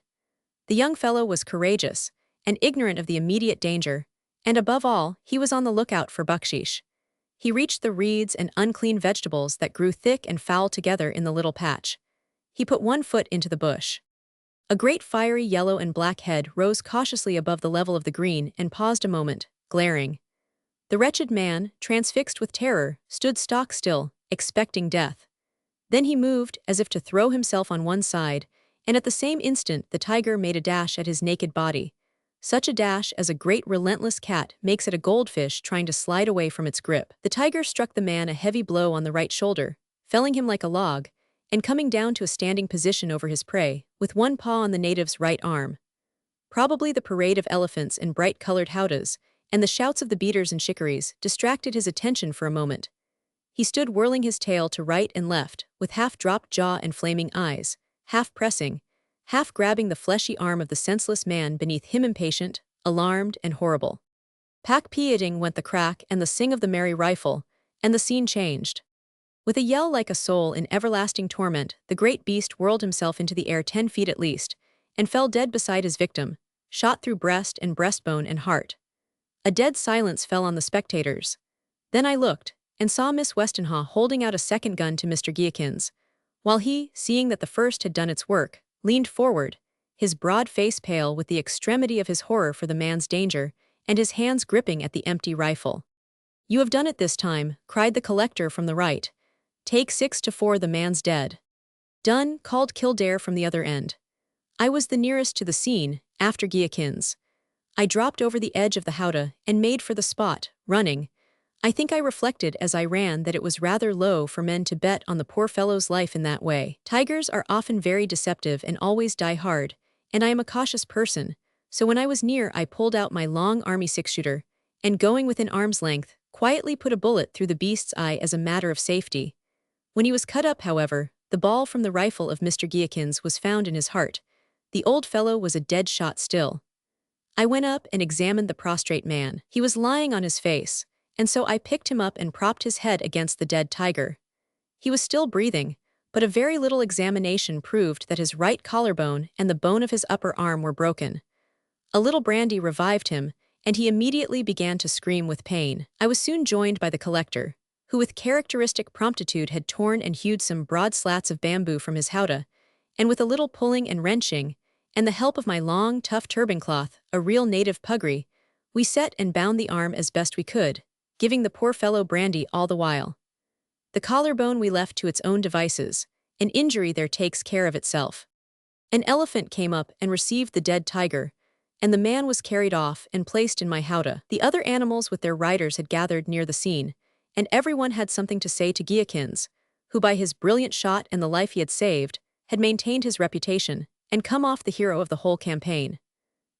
The young fellow was courageous, and ignorant of the immediate danger, and above all, he was on the lookout for bucksheesh. He reached the reeds and unclean vegetables that grew thick and foul together in the little patch. He put one foot into the bush. A great fiery yellow and black head rose cautiously above the level of the green and paused a moment, glaring. The wretched man, transfixed with terror, stood stock still, expecting death. Then he moved as if to throw himself on one side, and at the same instant the tiger made a dash at his naked body. Such a dash as a great relentless cat makes at a goldfish trying to slide away from its grip. The tiger struck the man a heavy blow on the right shoulder, felling him like a log, and coming down to a standing position over his prey, with one paw on the native's right arm. Probably the parade of elephants in bright-colored howdahs, and the shouts of the beaters and shikaris, distracted his attention for a moment. He stood whirling his tail to right and left, with half-dropped jaw and flaming eyes, half pressing, half grabbing the fleshy arm of the senseless man beneath him, impatient, alarmed, and horrible. Pack-peating went the crack and the sing of the merry rifle, and the scene changed. With a yell like a soul in everlasting torment, the great beast whirled himself into the air 10 feet at least, and fell dead beside his victim, shot through breast and breastbone and heart. A dead silence fell on the spectators. Then I looked, and saw Miss Westenhaw holding out a second gun to Mr. Giakins, while he, seeing that the first had done its work, leaned forward, his broad face pale with the extremity of his horror for the man's danger, and his hands gripping at the empty rifle. "You have done it this time," cried the collector from the right. "Take 6 to 4, the man's dead." "Done," called Kildare from the other end. I was the nearest to the scene, after Giakins. I dropped over the edge of the howdah and made for the spot, running. I think I reflected as I ran that it was rather low for men to bet on the poor fellow's life in that way. Tigers are often very deceptive and always die hard, and I am a cautious person, so when I was near I pulled out my long army 6-shooter, and going within arm's length, quietly put a bullet through the beast's eye as a matter of safety. When he was cut up, however, the ball from the rifle of Mr. Giakins was found in his heart. The old fellow was a dead shot still. I went up and examined the prostrate man. He was lying on his face, and so I picked him up and propped his head against the dead tiger. He was still breathing, but a very little examination proved that his right collarbone and the bone of his upper arm were broken. A little brandy revived him, and he immediately began to scream with pain. I was soon joined by the collector, who with characteristic promptitude had torn and hewed some broad slats of bamboo from his howdah, and with a little pulling and wrenching, and the help of my long, tough turban cloth, a real native puggree, we set and bound the arm as best we could, giving the poor fellow brandy all the while. The collarbone we left to its own devices. An injury there takes care of itself. An elephant came up and received the dead tiger, and the man was carried off and placed in my howdah. The other animals with their riders had gathered near the scene, and everyone had something to say to Guilakins, who by his brilliant shot and the life he had saved, had maintained his reputation, and come off the hero of the whole campaign.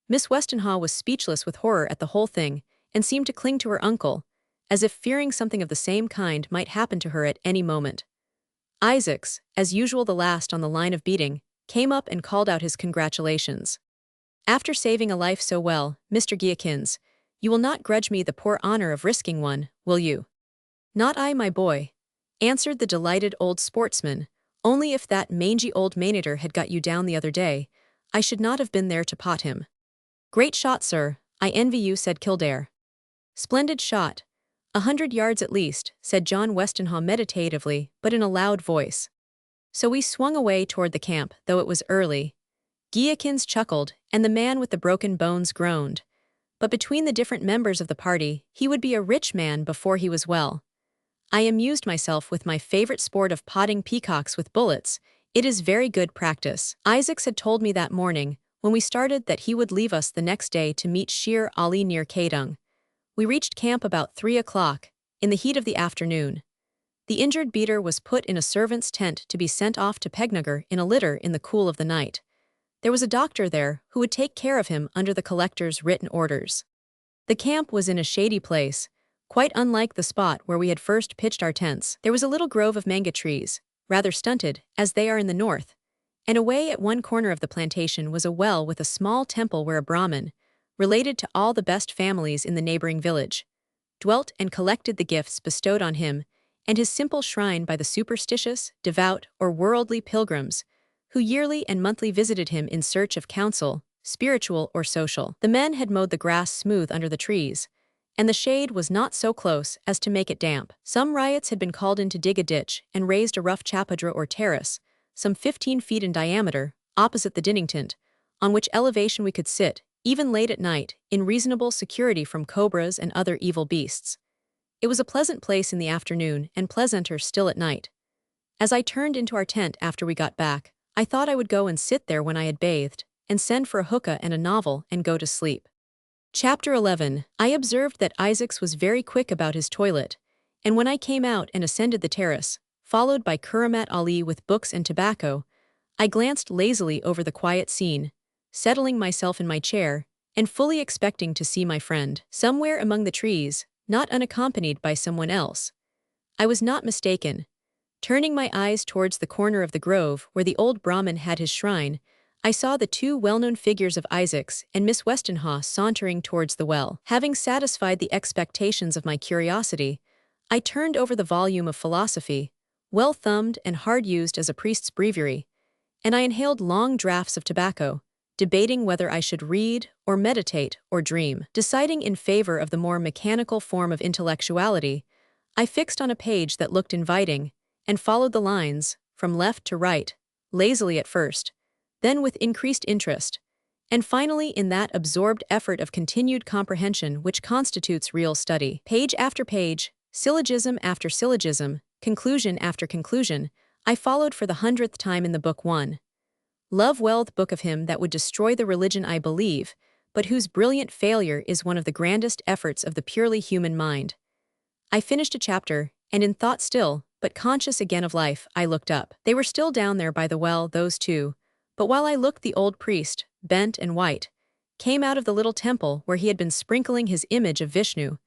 Miss Westenhaw was speechless with horror at the whole thing, and seemed to cling to her uncle, as if fearing something of the same kind might happen to her at any moment. Isaacs, as usual the last on the line of beating, came up and called out his congratulations. After saving a life so well, Mr. Guilakins, you will not grudge me the poor honor of risking one, will you? Not I, my boy, answered the delighted old sportsman, only if that mangy old Maynard had got you down the other day, I should not have been there to pot him. Great shot, sir, I envy you, said Kildare. Splendid shot. 100 yards at least, said John Westenhaw meditatively, but in a loud voice. So we swung away toward the camp, though it was early. Guilakins chuckled, and the man with the broken bones groaned. But between the different members of the party, he would be a rich man before he was well. I amused myself with my favorite sport of potting peacocks with bullets. It is very good practice. Isaacs had told me that morning, when we started, that he would leave us the next day to meet Shere Ali near Kadung. We reached camp about 3 o'clock, in the heat of the afternoon. The injured beater was put in a servant's tent to be sent off to Pegnagar in a litter in the cool of the night. There was a doctor there who would take care of him under the collector's written orders. The camp was in a shady place, quite unlike the spot where we had first pitched our tents. There was a little grove of manga trees, rather stunted, as they are in the north, and away at one corner of the plantation was a well with a small temple where a Brahmin, related to all the best families in the neighboring village, dwelt and collected the gifts bestowed on him and his simple shrine by the superstitious, devout, or worldly pilgrims, who yearly and monthly visited him in search of counsel, spiritual or social. The men had mowed the grass smooth under the trees, and the shade was not so close as to make it damp. Some ryots had been called in to dig a ditch and raised a rough chapadra or terrace, some 15 feet in diameter, opposite the dinning tent, on which elevation we could sit, even late at night, in reasonable security from cobras and other evil beasts. It was a pleasant place in the afternoon and pleasanter still at night. As I turned into our tent after we got back, I thought I would go and sit there when I had bathed, and send for a hookah and a novel and go to sleep. Chapter 11. I observed that Isaacs was very quick about his toilet, and when I came out and ascended the terrace, followed by Kuramat Ali with books and tobacco, I glanced lazily over the quiet scene, settling myself in my chair, and fully expecting to see my friend somewhere among the trees, not unaccompanied by someone else. I was not mistaken. Turning my eyes towards the corner of the grove where the old Brahmin had his shrine, I saw the two well-known figures of Isaacs and Miss Westenhaw sauntering towards the well. Having satisfied the expectations of my curiosity, I turned over the volume of philosophy, well thumbed and hard used as a priest's breviary, and I inhaled long draughts of tobacco, debating whether I should read or meditate or dream. Deciding in favor of the more mechanical form of intellectuality, I fixed on a page that looked inviting, and followed the lines, from left to right, lazily at first, then with increased interest, and finally in that absorbed effort of continued comprehension which constitutes real study. Page after page, syllogism after syllogism, conclusion after conclusion, I followed for the 100th time in the book one. Love well the book of him that would destroy the religion I believe, but whose brilliant failure is one of the grandest efforts of the purely human mind. I finished a chapter, and in thought still, but conscious again of life, I looked up. They were still down there by the well, those two, but while I looked the old priest, bent and white, came out of the little temple where he had been sprinkling his image of Vishnu,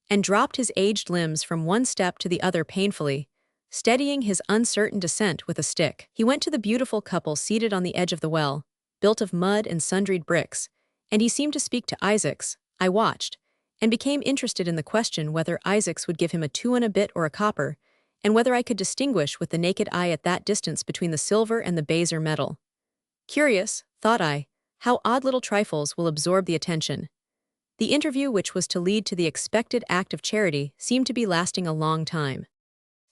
and dropped his aged limbs from one step to the other painfully, steadying his uncertain descent with a stick. He went to the beautiful couple seated on the edge of the well, built of mud and sundried bricks, and he seemed to speak to Isaacs. I watched, and became interested in the question whether Isaacs would give him a 2 and a bit or a copper, and whether I could distinguish with the naked eye at that distance between the silver and the base or metal. Curious, thought I, how odd little trifles will absorb the attention. The interview, which was to lead to the expected act of charity, seemed to be lasting a long time.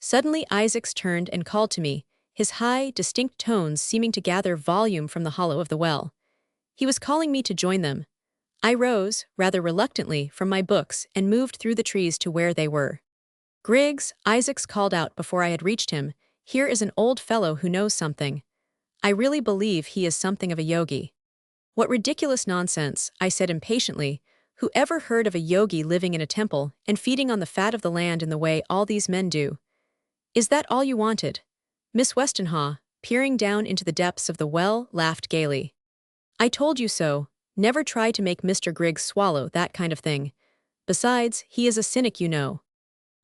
Suddenly Isaacs turned and called to me, his high, distinct tones seeming to gather volume from the hollow of the well. He was calling me to join them. I rose, rather reluctantly, from my books and moved through the trees to where they were. "Griggs," Isaacs called out before I had reached him, "here is an old fellow who knows something. I really believe he is something of a yogi." "What ridiculous nonsense," I said impatiently. "Who ever heard of a yogi living in a temple and feeding on the fat of the land in the way all these men do?" "Is that all you wanted?" Miss Westenhaw, peering down into the depths of the well, laughed gaily. "I told you so. Never try to make Mr. Griggs swallow that kind of thing. Besides, he is a cynic, you know.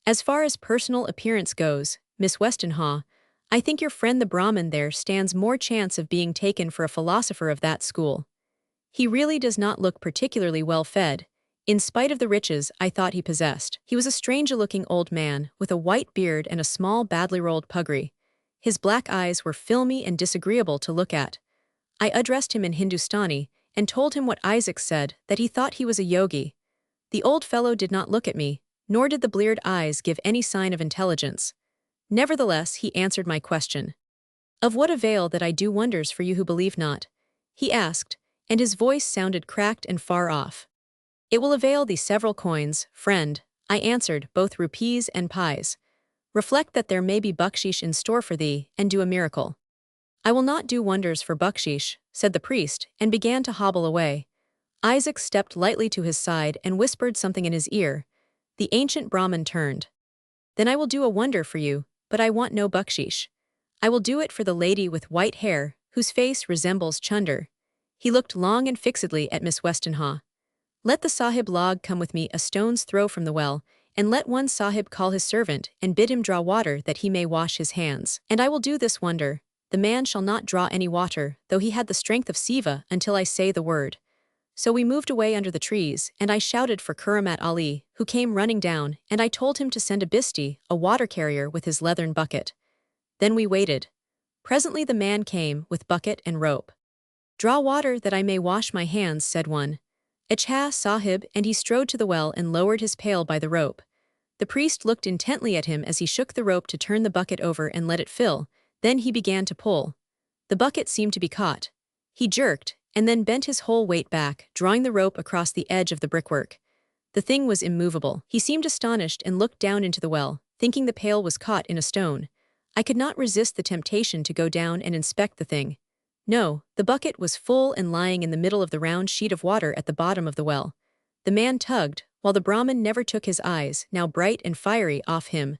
As far as personal appearance goes, Miss Westenhaw, I think your friend the Brahmin there stands more chance of being taken for a philosopher of that school. He really does not look particularly well fed, in spite of the riches I thought he possessed. He was a strange-looking old man, with a white beard and a small badly rolled puggree. His black eyes were filmy and disagreeable to look at. I addressed him in Hindustani, and told him what Isaac said, that he thought he was a yogi. The old fellow did not look at me, nor did the bleared eyes give any sign of intelligence. Nevertheless, he answered my question. "Of what avail that I do wonders for you who believe not?" he asked, and his voice sounded cracked and far off. "It will avail thee several coins, friend," I answered, "both rupees and pies. Reflect that there may be bucksheesh in store for thee, and do a miracle." "I will not do wonders for bucksheesh," said the priest, and began to hobble away. Isaac stepped lightly to his side and whispered something in his ear. The ancient Brahmin turned. "Then I will do a wonder for you, but I want no bucksheesh. I will do it for the lady with white hair, whose face resembles Chunder." He looked long and fixedly at Miss Westenhaw. "Let the sahib log come with me a stone's throw from the well, and let one sahib call his servant and bid him draw water that he may wash his hands. And I will do this wonder. The man shall not draw any water, though he had the strength of Siva, until I say the word." So we moved away under the trees, and I shouted for Kuramat Ali, who came running down, and I told him to send a bisti, a water carrier, with his leathern bucket. Then we waited. Presently the man came, with bucket and rope. "Draw water that I may wash my hands," said one. "Achha, sahib," and he strode to the well and lowered his pail by the rope. The priest looked intently at him as he shook the rope to turn the bucket over and let it fill. Then he began to pull. The bucket seemed to be caught. He jerked, and then bent his whole weight back, drawing the rope across the edge of the brickwork. The thing was immovable. He seemed astonished and looked down into the well, thinking the pail was caught in a stone. I could not resist the temptation to go down and inspect the thing. No, the bucket was full and lying in the middle of the round sheet of water at the bottom of the well. The man tugged, while the Brahmin never took his eyes, now bright and fiery, off him.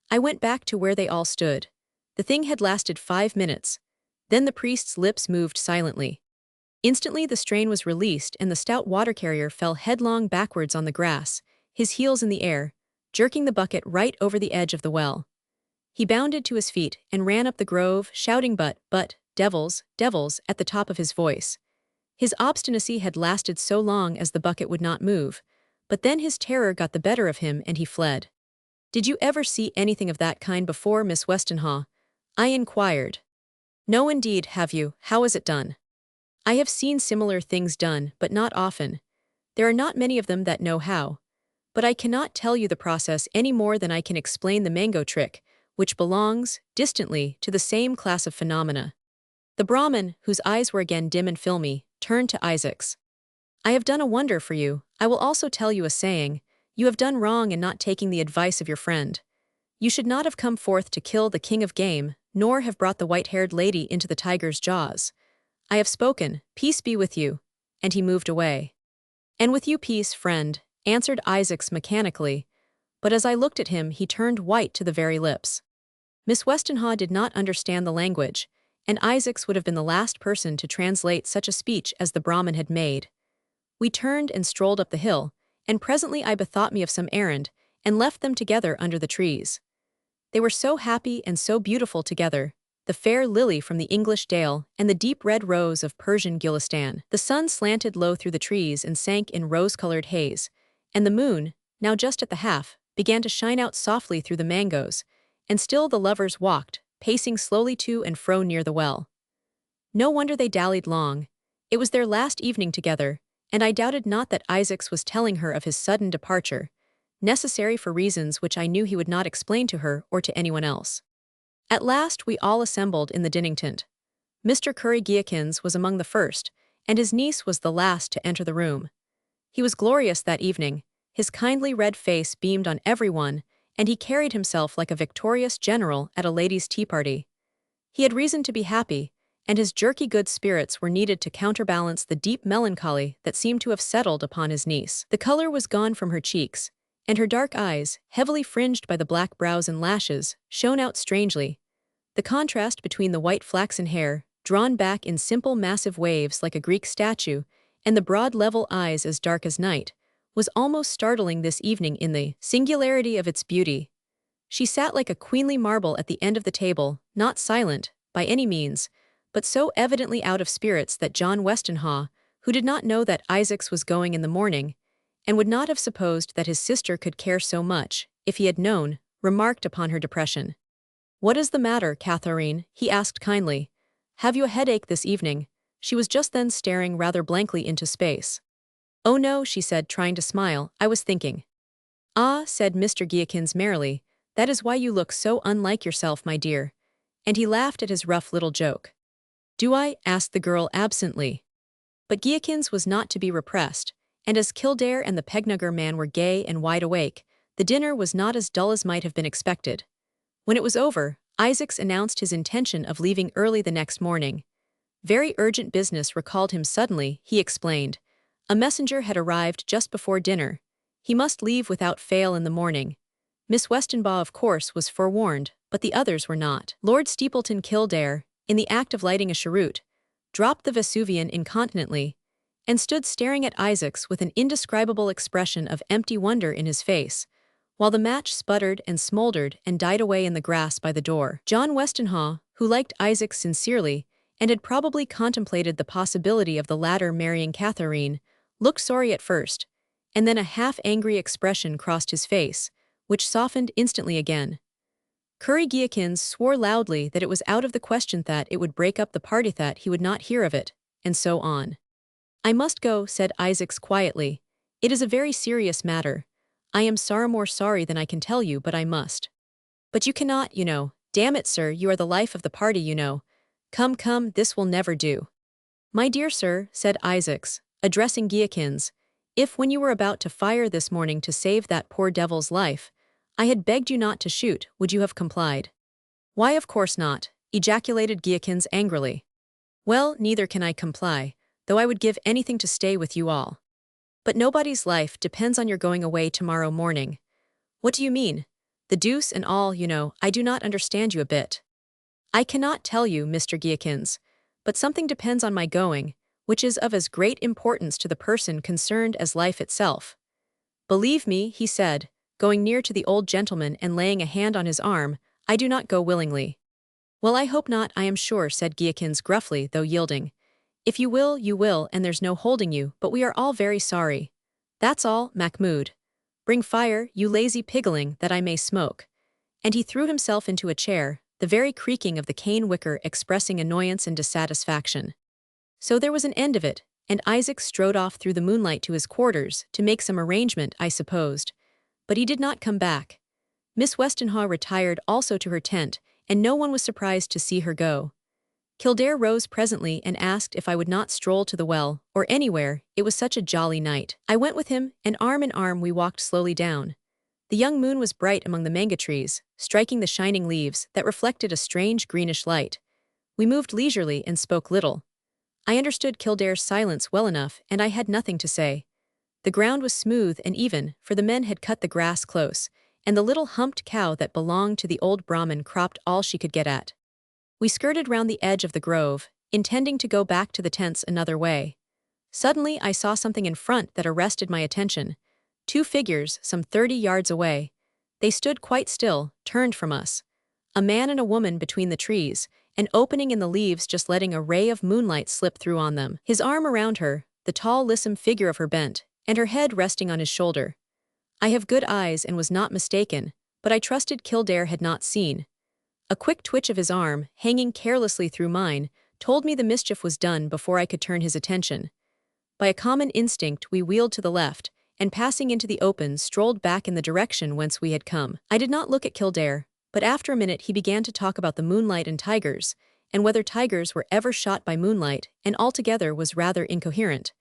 I went back to where they all stood. The thing had lasted 5 minutes. Then the priest's lips moved silently. Instantly the strain was released and the stout water carrier fell headlong backwards on the grass, his heels in the air, jerking the bucket right over the edge of the well. He bounded to his feet and ran up the grove, shouting but, devils, devils, at the top of his voice. His obstinacy had lasted so long as the bucket would not move, but then his terror got the better of him and he fled. "Did you ever see anything of that kind before, Miss Westenhaw?" I inquired. "No indeed, have you? How is it done?" "I have seen similar things done, but not often. There are not many of them that know how. But I cannot tell you the process any more than I can explain the mango trick, which belongs, distantly, to the same class of phenomena." The Brahmin, whose eyes were again dim and filmy, turned to Isaacs. "I have done a wonder for you. I will also tell you a saying. You have done wrong in not taking the advice of your friend. You should not have come forth to kill the king of game, nor have brought the white-haired lady into the tiger's jaws. I have spoken, peace be with you." And he moved away. "And with you peace, friend," answered Isaacs mechanically, but as I looked at him he turned white to the very lips. Miss Westenhaw did not understand the language, and Isaacs would have been the last person to translate such a speech as the Brahmin had made. We turned and strolled up the hill, and presently I bethought me of some errand, and left them together under the trees. They were so happy and so beautiful together, the fair lily from the English dale and the deep red rose of Persian Gulistan. The sun slanted low through the trees and sank in rose-colored haze, and the moon, now just at the half, began to shine out softly through the mangoes, and still the lovers walked, pacing slowly to and fro near the well. No wonder they dallied long. It was their last evening together, and I doubted not that Isaacs was telling her of his sudden departure, necessary for reasons which I knew he would not explain to her or to anyone else. At last we all assembled in the dining tent. Mr. Curry-Giakins was among the first, and his niece was the last to enter the room. He was glorious that evening, his kindly red face beamed on everyone, and he carried himself like a victorious general at a ladies' tea-party. He had reason to be happy, and his jerky good spirits were needed to counterbalance the deep melancholy that seemed to have settled upon his niece. The color was gone from her cheeks, and her dark eyes, heavily fringed by the black brows and lashes, shone out strangely. The contrast between the white flaxen hair, drawn back in simple massive waves like a Greek statue, and the broad level eyes as dark as night, was almost startling this evening in the singularity of its beauty. She sat like a queenly marble at the end of the table, not silent, by any means, but so evidently out of spirits that John Westenhaw, who did not know that Isaacs was going in the morning, and would not have supposed that his sister could care so much, if he had known, remarked upon her depression. "What is the matter, Catherine?" he asked kindly. "Have you a headache this evening?" She was just then staring rather blankly into space. "Oh no," she said, trying to smile, "I was thinking." "Ah," said Mr. Giakins merrily, "that is why you look so unlike yourself, my dear." And he laughed at his rough little joke. "Do I?" asked the girl absently. But Giakins was not to be repressed, and as Kildare and the Pegnugger man were gay and wide awake, the dinner was not as dull as might have been expected. When it was over, Isaacs announced his intention of leaving early the next morning. Very urgent business recalled him suddenly, he explained. A messenger had arrived just before dinner. He must leave without fail in the morning. Miss Westenbaugh, of course, was forewarned, but the others were not. Lord Steepleton Kildare, in the act of lighting a cheroot, dropped the Vesuvian incontinently, and stood staring at Isaacs with an indescribable expression of empty wonder in his face, while the match sputtered and smoldered and died away in the grass by the door. John Westenhaw, who liked Isaacs sincerely, and had probably contemplated the possibility of the latter marrying Catherine, looked sorry at first, and then a half-angry expression crossed his face, which softened instantly again. Curry-Giakins swore loudly that it was out of the question that it would break up the party, that he would not hear of it, and so on. "I must go," said Isaacs quietly. "It is a very serious matter. I am more sorry than I can tell you, but I must." "But you cannot, you know. Damn it, sir, you are the life of the party, you know. Come, come, this will never do." "My dear sir," said Isaacs, addressing Giakins, "if when you were about to fire this morning to save that poor devil's life, I had begged you not to shoot, would you have complied?" "Why, of course not," ejaculated Giakins angrily. "Well, neither can I comply, though I would give anything to stay with you all. But nobody's life depends on your going away tomorrow morning." "What do you mean? The deuce and all, you know, I do not understand you a bit." "I cannot tell you, Mr. Giakins, but something depends on my going, which is of as great importance to the person concerned as life itself." "Believe me," he said, going near to the old gentleman and laying a hand on his arm, "I do not go willingly." "Well, I hope not, I am sure," said Giakins gruffly, though yielding. "If you will, you will, and there's no holding you, but we are all very sorry. That's all, Mahmoud. Bring fire, you lazy pigling, that I may smoke." And he threw himself into a chair, the very creaking of the cane wicker expressing annoyance and dissatisfaction. So there was an end of it, and Isaac strode off through the moonlight to his quarters to make some arrangement, I supposed. But he did not come back. Miss Westenhaw retired also to her tent, and no one was surprised to see her go. Kildare rose presently and asked if I would not stroll to the well, or anywhere, it was such a jolly night. I went with him, and arm in arm we walked slowly down. The young moon was bright among the manga trees, striking the shining leaves that reflected a strange greenish light. We moved leisurely and spoke little. I understood Kildare's silence well enough, and I had nothing to say. The ground was smooth and even, for the men had cut the grass close, and the little humped cow that belonged to the old Brahmin cropped all she could get at. We skirted round the edge of the grove, intending to go back to the tents another way. Suddenly I saw something in front that arrested my attention. Two figures, some 30 yards away. They stood quite still, turned from us. A man and a woman between the trees, an opening in the leaves just letting a ray of moonlight slip through on them. His arm around her, the tall lissom figure of her bent, and her head resting on his shoulder. I have good eyes and was not mistaken. but I trusted Kildare had not seen. A quick twitch of his arm, hanging carelessly through mine, told me the mischief was done before I could turn his attention. By a common instinct, we wheeled to the left, and passing into the open, strolled back in the direction whence we had come. I did not look at Kildare, but after a minute he began to talk about the moonlight and tigers, and whether tigers were ever shot by moonlight, and altogether was rather incoherent.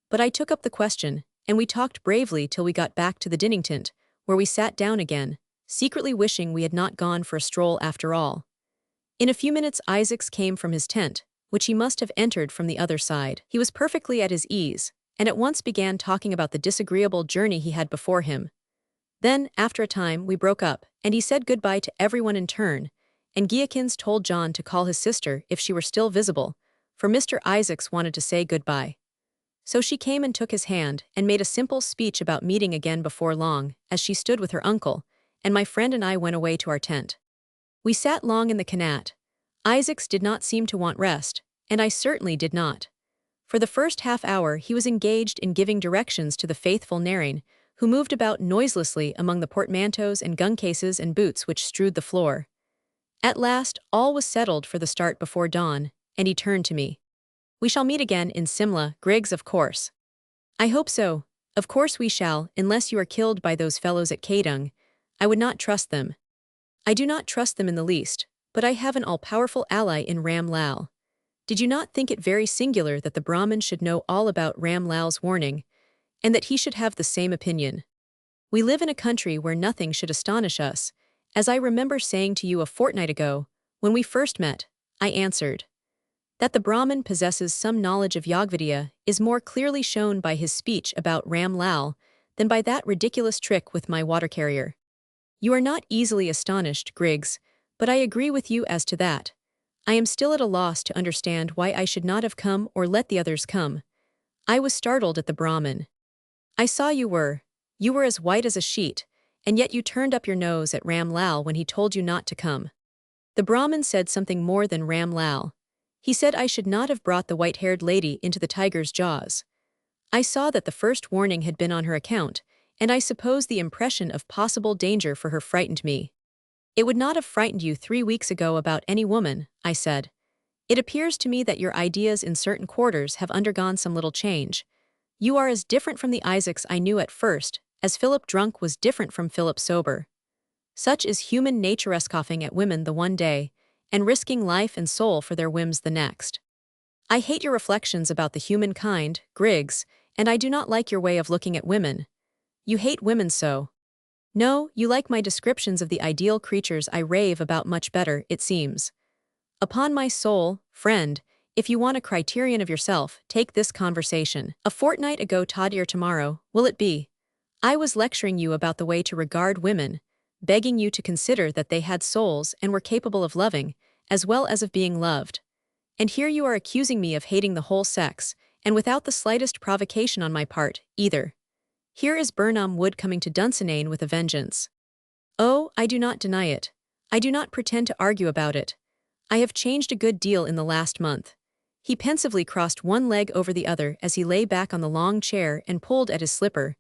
But I took up the question, and we talked bravely till we got back to the dining tent, where we sat down again, secretly wishing we had not gone for a stroll after all. In a few minutes Isaacs came from his tent, which he must have entered from the other side. He was perfectly at his ease, and at once began talking about the disagreeable journey he had before him. Then, after a time, we broke up, and he said goodbye to everyone in turn, and Guillikins told John to call his sister if she were still visible, for Mr. Isaacs wanted to say goodbye. So she came and took his hand, and made a simple speech about meeting again before long, as she stood with her uncle, and my friend and I went away to our tent. We sat long in the canat. Isaacs did not seem to want rest, and I certainly did not. For the first half-hour he was engaged in giving directions to the faithful Narin, who moved about noiselessly among the portmanteaus and gun-cases and boots which strewed the floor. At last all was settled for the start before dawn, and he turned to me. "We shall meet again in Simla, Griggs, of course." "I hope so. Of course we shall, unless you are killed by those fellows at Kadung. I would not trust them." "I do not trust them in the least, but I have an all-powerful ally in Ram Lal. Did you not think it very singular that the Brahmin should know all about Ram Lal's warning, and that he should have the same opinion? We live in a country where nothing should astonish us, as I remember saying to you a fortnight ago, when we first met," I answered. "That the Brahmin possesses some knowledge of Yogvidya is more clearly shown by his speech about Ram Lal than by that ridiculous trick with my water-carrier. You are not easily astonished, Griggs, but I agree with you as to that. I am still at a loss to understand why I should not have come or let the others come. I was startled at the Brahmin. I saw you were as white as a sheet, and yet you turned up your nose at Ram Lal when he told you not to come. The Brahmin said something more than Ram Lal. He said I should not have brought the white-haired lady into the tiger's jaws. I saw that the first warning had been on her account, and I suppose the impression of possible danger for her frightened me. It would not have frightened you 3 weeks ago about any woman," I said. "It appears to me that your ideas in certain quarters have undergone some little change. You are as different from the Isaacs I knew at first, as Philip drunk was different from Philip sober. Such is human nature, scoffing at women the one day, and risking life and soul for their whims the next. I hate your reflections about the human kind, Griggs, and I do not like your way of looking at women. You hate women so. No, you like my descriptions of the ideal creatures I rave about much better, it seems. Upon my soul, friend, if you want a criterion of yourself, take this conversation. A fortnight ago Tadir tomorrow, will it be? I was lecturing you about the way to regard women, begging you to consider that they had souls and were capable of loving, as well as of being loved. And here you are accusing me of hating the whole sex, and without the slightest provocation on my part, either. Here is Burnham Wood coming to Dunsinane with a vengeance. Oh, I do not deny it. I do not pretend to argue about it. I have changed a good deal in the last month." He pensively crossed one leg over the other as he lay back on the long chair and pulled at his slipper.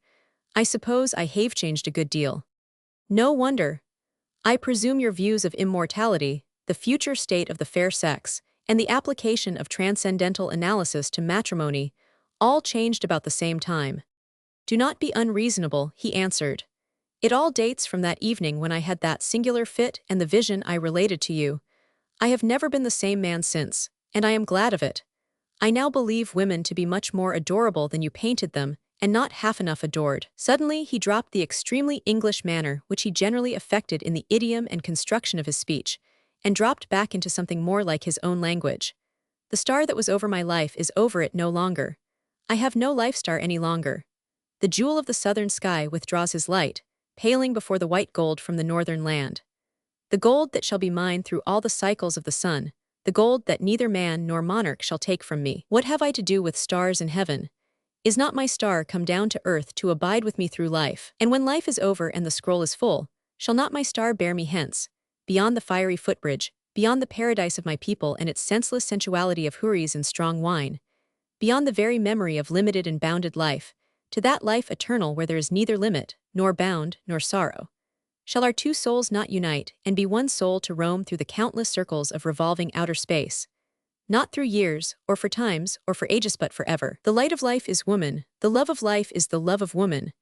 "I suppose I have changed a good deal." "No wonder. I presume your views of immortality, the future state of the fair sex, and the application of transcendental analysis to matrimony, all changed about the same time." "Do not be unreasonable," he answered. "It all dates from that evening when I had that singular fit and the vision I related to you. I have never been the same man since, and I am glad of it. I now believe women to be much more adorable than you painted them, and not half enough adored." Suddenly he dropped the extremely English manner which he generally affected in the idiom and construction of his speech, and dropped back into something more like his own language. "The star that was over my life is over it no longer. I have no life star any longer. The jewel of the southern sky withdraws his light, paling before the white gold from the northern land. The gold that shall be mine through all the cycles of the sun, the gold that neither man nor monarch shall take from me. What have I to do with stars in heaven? Is not my star come down to earth to abide with me through life? And when life is over and the scroll is full, shall not my star bear me hence, beyond the fiery footbridge, beyond the paradise of my people and its senseless sensuality of houris and strong wine, beyond the very memory of limited and bounded life, to that life eternal where there is neither limit, nor bound, nor sorrow? Shall our two souls not unite, and be one soul to roam through the countless circles of revolving outer space? Not through years, or for times, or for ages but forever. The light of life is woman, the love of life is the love of woman.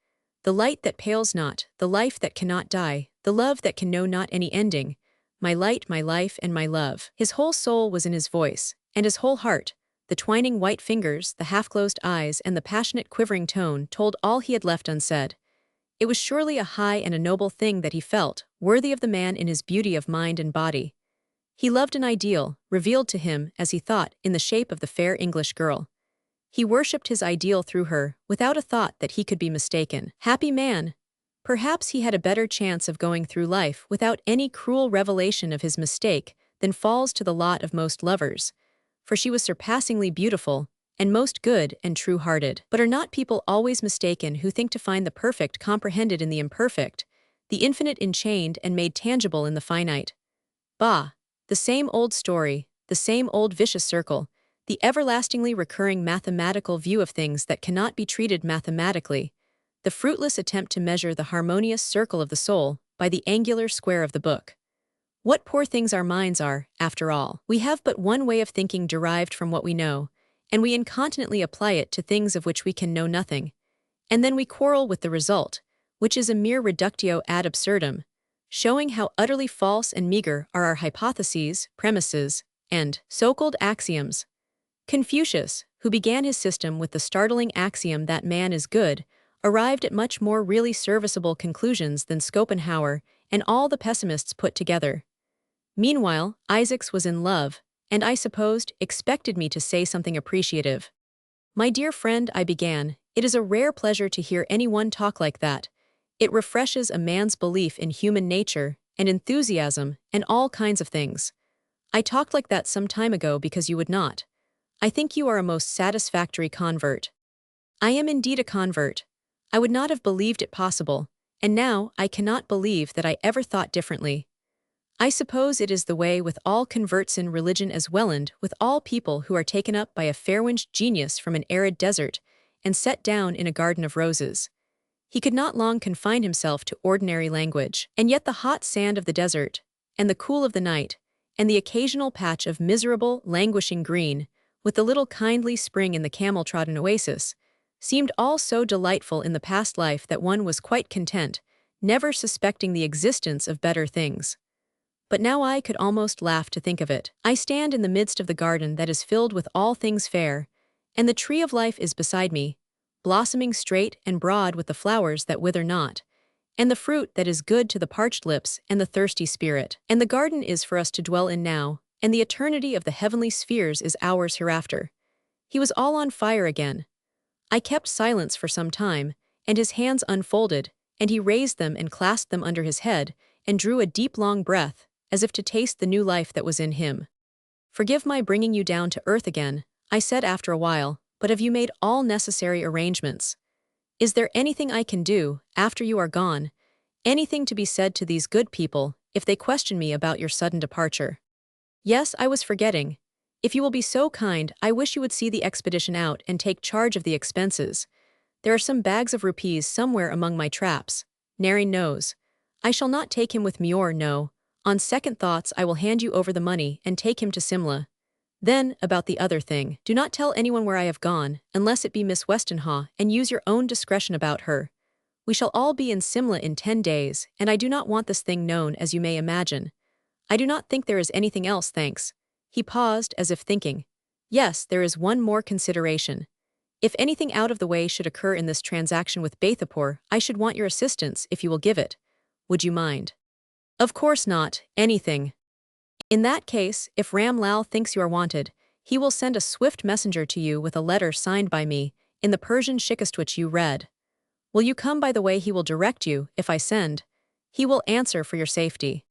The light that pales not, the life that cannot die, the love that can know not any ending. My light, my life, and my love. His whole soul was in his voice, and his whole heart. The twining white fingers, the half-closed eyes, and the passionate quivering tone told all he had left unsaid. It was surely a high and a noble thing that he felt, worthy of the man in his beauty of mind and body. He loved an ideal, revealed to him, as he thought, in the shape of the fair English girl. He worshipped his ideal through her, without a thought that he could be mistaken. Happy man! Perhaps he had a better chance of going through life without any cruel revelation of his mistake than falls to the lot of most lovers, for she was surpassingly beautiful, and most good and true-hearted. But are not people always mistaken who think to find the perfect comprehended in the imperfect, the infinite enchained and made tangible in the finite? Bah! The same old story, the same old vicious circle, the everlastingly recurring mathematical view of things that cannot be treated mathematically, the fruitless attempt to measure the harmonious circle of the soul by the angular square of the book. What poor things our minds are, after all. We have but one way of thinking derived from what we know, and we incontinently apply it to things of which we can know nothing. And then we quarrel with the result, which is a mere reductio ad absurdum, showing how utterly false and meager are our hypotheses, premises, and so-called axioms. Confucius, who began his system with the startling axiom that man is good, arrived at much more really serviceable conclusions than Schopenhauer and all the pessimists put together. Meanwhile, Isaacs was in love, and I supposed expected me to say something appreciative. My dear friend, I began, it is a rare pleasure to hear anyone talk like that. It refreshes a man's belief in human nature and enthusiasm and all kinds of things. I talked like that some time ago because you would not. I think you are a most satisfactory convert. I am indeed a convert. I would not have believed it possible, and now I cannot believe that I ever thought differently. I suppose it is the way with all converts in religion as well, and with all people who are taken up by a fair-winged genius from an arid desert and set down in a garden of roses. He could not long confine himself to ordinary language, and yet the hot sand of the desert, and the cool of the night, and the occasional patch of miserable, languishing green, with the little kindly spring in the camel-trodden oasis, seemed all so delightful in the past life that one was quite content, never suspecting the existence of better things. But now I could almost laugh to think of it. I stand in the midst of the garden that is filled with all things fair, and the tree of life is beside me, blossoming straight and broad with the flowers that wither not, and the fruit that is good to the parched lips and the thirsty spirit. And the garden is for us to dwell in now, and the eternity of the heavenly spheres is ours hereafter. He was all on fire again. I kept silence for some time, and his hands unfolded, and he raised them and clasped them under his head, and drew a deep long breath, as if to taste the new life that was in him. Forgive my bringing you down to earth again, I said after a while, but have you made all necessary arrangements? Is there anything I can do, after you are gone, anything to be said to these good people, if they question me about your sudden departure? Yes, I was forgetting. If you will be so kind, I wish you would see the expedition out and take charge of the expenses. There are some bags of rupees somewhere among my traps. Nary knows. I shall not take him with me, or no. On second thoughts I will hand you over the money and take him to Simla. Then, about the other thing, do not tell anyone where I have gone, unless it be Miss Westenhaw, and use your own discretion about her. We shall all be in Simla in 10 days, and I do not want this thing known, as you may imagine. I do not think there is anything else, thanks. He paused, as if thinking. Yes, there is one more consideration. If anything out of the way should occur in this transaction with Bathapur, I should want your assistance if you will give it. Would you mind? Of course not, anything. In that case, if Ram Lal thinks you are wanted, he will send a swift messenger to you with a letter signed by me, in the Persian Shikastwich you read. Will you come by the way he will direct you, if I send? He will answer for your safety.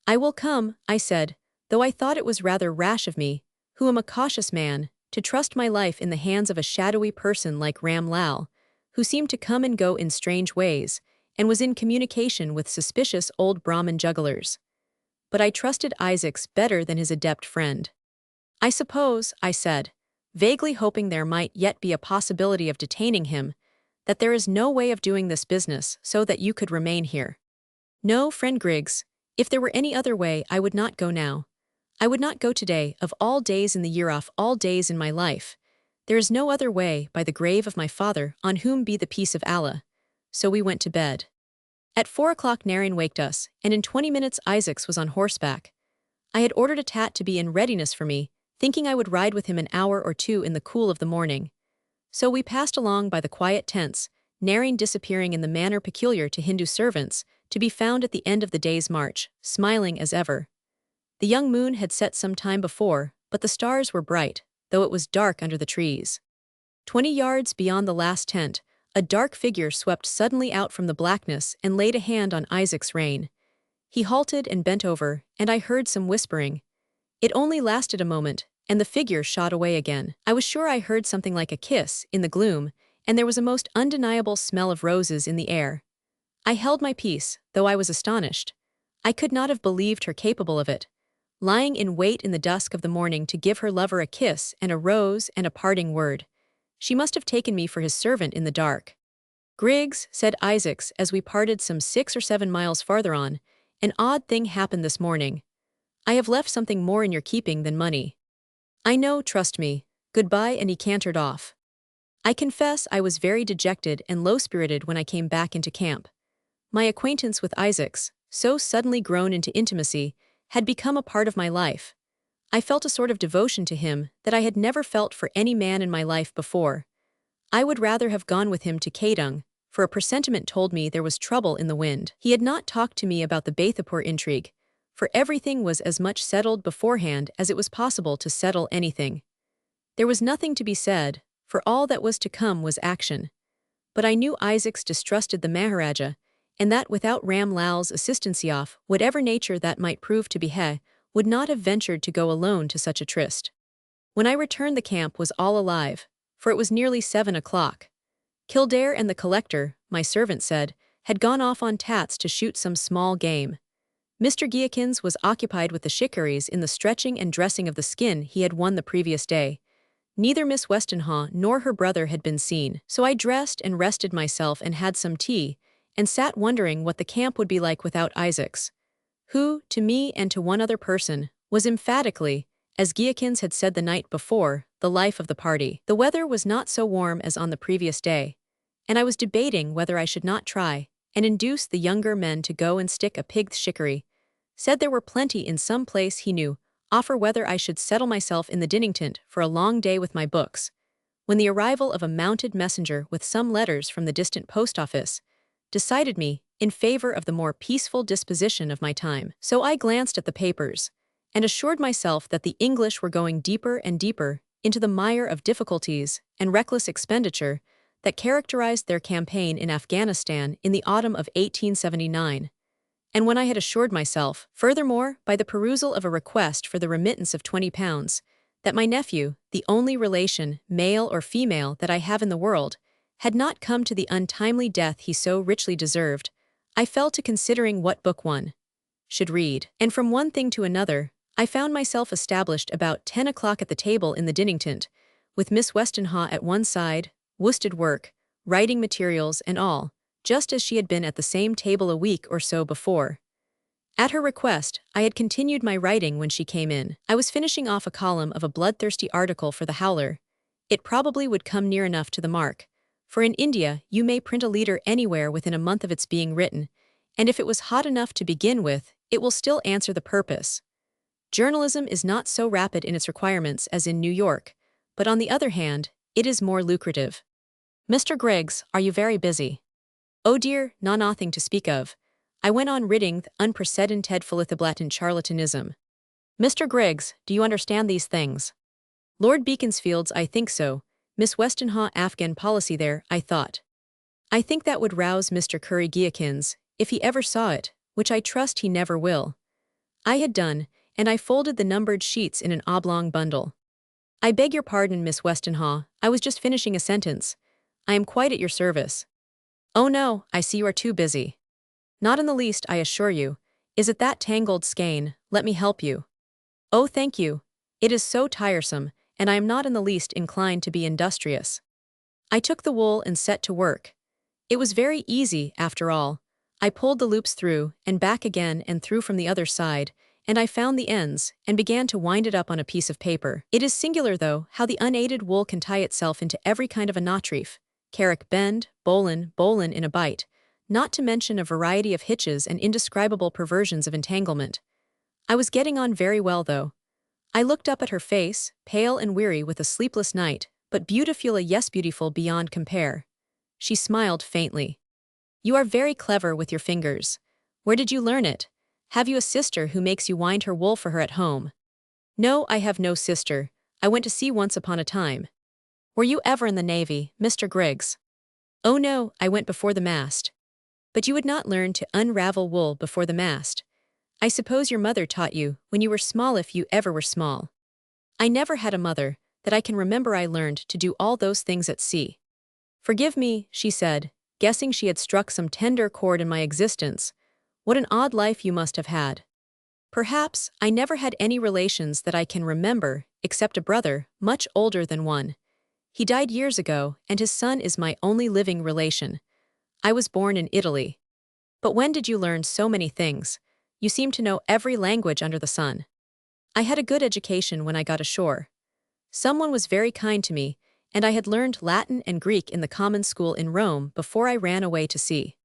I will come, I said, though I thought it was rather rash of me, who am a cautious man, to trust my life in the hands of a shadowy person like Ram Lal, who seemed to come and go in strange ways, and was in communication with suspicious old Brahmin jugglers. But I trusted Isaacs better than his adept friend. I suppose, I said, vaguely hoping there might yet be a possibility of detaining him, that there is no way of doing this business so that you could remain here. No, friend Griggs. If there were any other way, I would not go now. I would not go today, of all days in the year, off all days in my life. There is no other way, by the grave of my father, on whom be the peace of Allah. So we went to bed. At 4 o'clock Marion waked us, and in 20 minutes Isaacs was on horseback. I had ordered a tat to be in readiness for me, thinking I would ride with him an hour or two in the cool of the morning. So we passed along by the quiet tents, Marion disappearing in the manner peculiar to Hindu servants, to be found at the end of the day's march, smiling as ever. The young moon had set some time before, but the stars were bright, though it was dark under the trees. 20 yards beyond the last tent, a dark figure swept suddenly out from the blackness and laid a hand on Isaac's rein. He halted and bent over, and I heard some whispering. It only lasted a moment, and the figure shot away again. I was sure I heard something like a kiss in the gloom, and there was a most undeniable smell of roses in the air. I held my peace, though I was astonished. I could not have believed her capable of it. Lying in wait in the dusk of the morning to give her lover a kiss and a rose and a parting word. She must have taken me for his servant in the dark. Griggs, said Isaacs as we parted some 6 or 7 miles farther on, an odd thing happened this morning. I have left something more in your keeping than money. I know, trust me. Goodbye, and he cantered off. I confess I was very dejected and low-spirited when I came back into camp. My acquaintance with Isaacs, so suddenly grown into intimacy, had become a part of my life. I felt a sort of devotion to him that I had never felt for any man in my life before. I would rather have gone with him to Kadung, for a presentiment told me there was trouble in the wind. He had not talked to me about the Bathapur intrigue, for everything was as much settled beforehand as it was possible to settle anything. There was nothing to be said, for all that was to come was action. But I knew Isaacs distrusted the Maharaja, and that without Ram Lal's assistancy of whatever nature that might prove to be, he would not have ventured to go alone to such a tryst. When I returned the camp was all alive, for it was nearly 7 o'clock. Kildare and the collector, my servant said, had gone off on tats to shoot some small game. Mr. Giakins was occupied with the shikaries in the stretching and dressing of the skin he had won the previous day. Neither Miss Westenhaw nor her brother had been seen, so I dressed and rested myself and had some tea, and sat wondering what the camp would be like without Isaacs, who, to me and to one other person, was emphatically, as Giakins had said the night before, the life of the party. The weather was not so warm as on the previous day, and I was debating whether I should not try and induce the younger men to go and stick a pig's shikary. Said there were plenty in some place he knew, offer whether I should settle myself in the Dinnington for a long day with my books, when the arrival of a mounted messenger with some letters from the distant post office decided me in favor of the more peaceful disposition of my time. So I glanced at the papers, and assured myself that the English were going deeper and deeper into the mire of difficulties and reckless expenditure that characterized their campaign in Afghanistan in the autumn of 1879. And when I had assured myself, furthermore, by the perusal of a request for the remittance of £20, that my nephew, the only relation, male or female, that I have in the world, had not come to the untimely death he so richly deserved, I fell to considering what book one should read. And from one thing to another, I found myself established about 10 o'clock at the table in the Dinnington, with Miss Westenhaw at one side, worsted work, writing materials and all, just as she had been at the same table a week or so before. At her request, I had continued my writing when she came in. I was finishing off a column of a bloodthirsty article for the Howler. It probably would come near enough to the mark, for in India you may print a leader anywhere within a month of its being written, and if it was hot enough to begin with, it will still answer the purpose. Journalism is not so rapid in its requirements as in New York, but on the other hand, it is more lucrative. Mr. Griggs, are you very busy? Oh dear, nothing to speak of. I went on ridding the unprecedented Philithiblatin charlatanism. Mr. Griggs, do you understand these things? Lord Beaconsfield's I think so. Miss Westenhaw Afghan policy there, I thought. I think that would rouse Mr. Curry Giakins, if he ever saw it, which I trust he never will. I had done, and I folded the numbered sheets in an oblong bundle. I beg your pardon, Miss Westenhaw, I was just finishing a sentence. I am quite at your service. Oh no, I see you are too busy. Not in the least, I assure you. Is it that tangled skein? Let me help you. Oh, thank you. It is so tiresome, and I am not in the least inclined to be industrious. I took the wool and set to work. It was very easy, after all. I pulled the loops through, and back again and through from the other side, and I found the ends, and began to wind it up on a piece of paper. It is singular, though, how the unaided wool can tie itself into every kind of a knotreef, carrick bend, bowlin in a bite, not to mention a variety of hitches and indescribable perversions of entanglement. I was getting on very well, though. I looked up at her face, pale and weary with a sleepless night, but beautiful, yes, beautiful beyond compare. She smiled faintly. You are very clever with your fingers. Where did you learn it? Have you a sister who makes you wind her wool for her at home? No, I have no sister. I went to sea once upon a time. Were you ever in the Navy, Mr. Griggs? Oh no, I went before the mast. But you would not learn to unravel wool before the mast. I suppose your mother taught you, when you were small, if you ever were small. I never had a mother, that I can remember. I learned to do all those things at sea. Forgive me, she said, guessing she had struck some tender chord in my existence. What an odd life you must have had. Perhaps I never had any relations that I can remember, except a brother, much older than one. He died years ago, and his son is my only living relation. I was born in Italy. But when did you learn so many things? You seem to know every language under the sun. I had a good education when I got ashore. Someone was very kind to me, and I had learned Latin and Greek in the common school in Rome before I ran away to sea.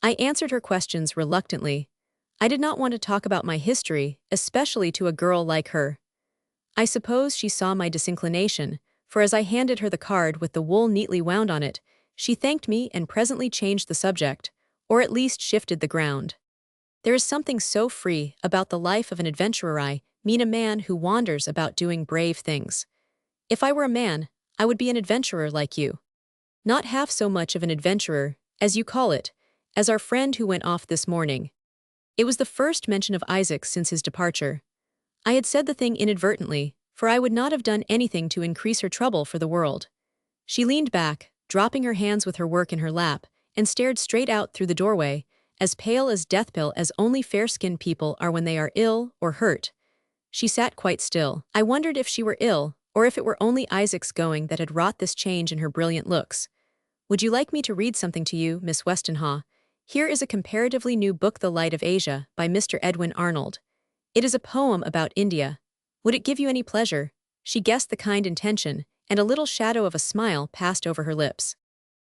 I answered her questions reluctantly. I did not want to talk about my history, especially to a girl like her. I suppose she saw my disinclination, for as I handed her the card with the wool neatly wound on it, she thanked me and presently changed the subject, or at least shifted the ground. There is something so free about the life of an adventurer. I mean a man who wanders about doing brave things. If I were a man, I would be an adventurer like you. Not half so much of an adventurer, as you call it, as our friend who went off this morning. It was the first mention of Isaac since his departure. I had said the thing inadvertently, for I would not have done anything to increase her trouble for the world. She leaned back, dropping her hands with her work in her lap, and stared straight out through the doorway, as pale as death-pale as only fair-skinned people are when they are ill or hurt. She sat quite still. I wondered if she were ill, or if it were only Isaac's going that had wrought this change in her brilliant looks. Would you like me to read something to you, Miss Westenhaw? Here is a comparatively new book, The Light of Asia, by Mr. Edwin Arnold. It is a poem about India. Would it give you any pleasure? She guessed the kind intention, and a little shadow of a smile passed over her lips.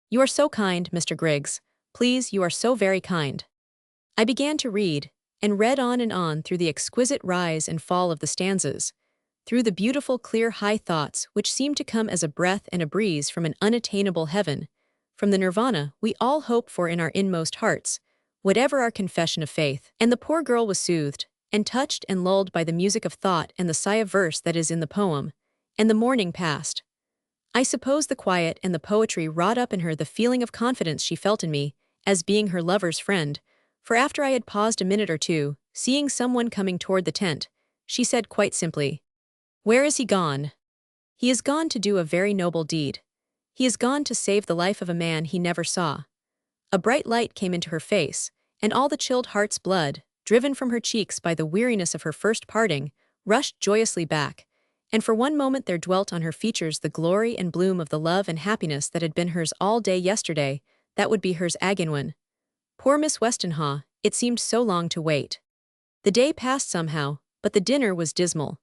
You are so kind, Mr. Griggs. Please, you are so very kind. I began to read, and read on and on through the exquisite rise and fall of the stanzas, through the beautiful clear high thoughts which seemed to come as a breath and a breeze from an unattainable heaven, from the nirvana we all hope for in our inmost hearts, whatever our confession of faith. And the poor girl was soothed, and touched and lulled by the music of thought and the sigh of verse that is in the poem, and the morning passed. I suppose the quiet and the poetry wrought up in her the feeling of confidence she felt in me, as being her lover's friend, for after I had paused a minute or two, seeing someone coming toward the tent, she said quite simply, "Where is he gone?" "He is gone to do a very noble deed. He is gone to save the life of a man he never saw." A bright light came into her face, and all the chilled heart's blood, driven from her cheeks by the weariness of her first parting, rushed joyously back, and for one moment there dwelt on her features the glory and bloom of the love and happiness that had been hers all day yesterday, that would be hers again. Poor Miss Westenhaw, it seemed so long to wait. The day passed somehow, but the dinner was dismal.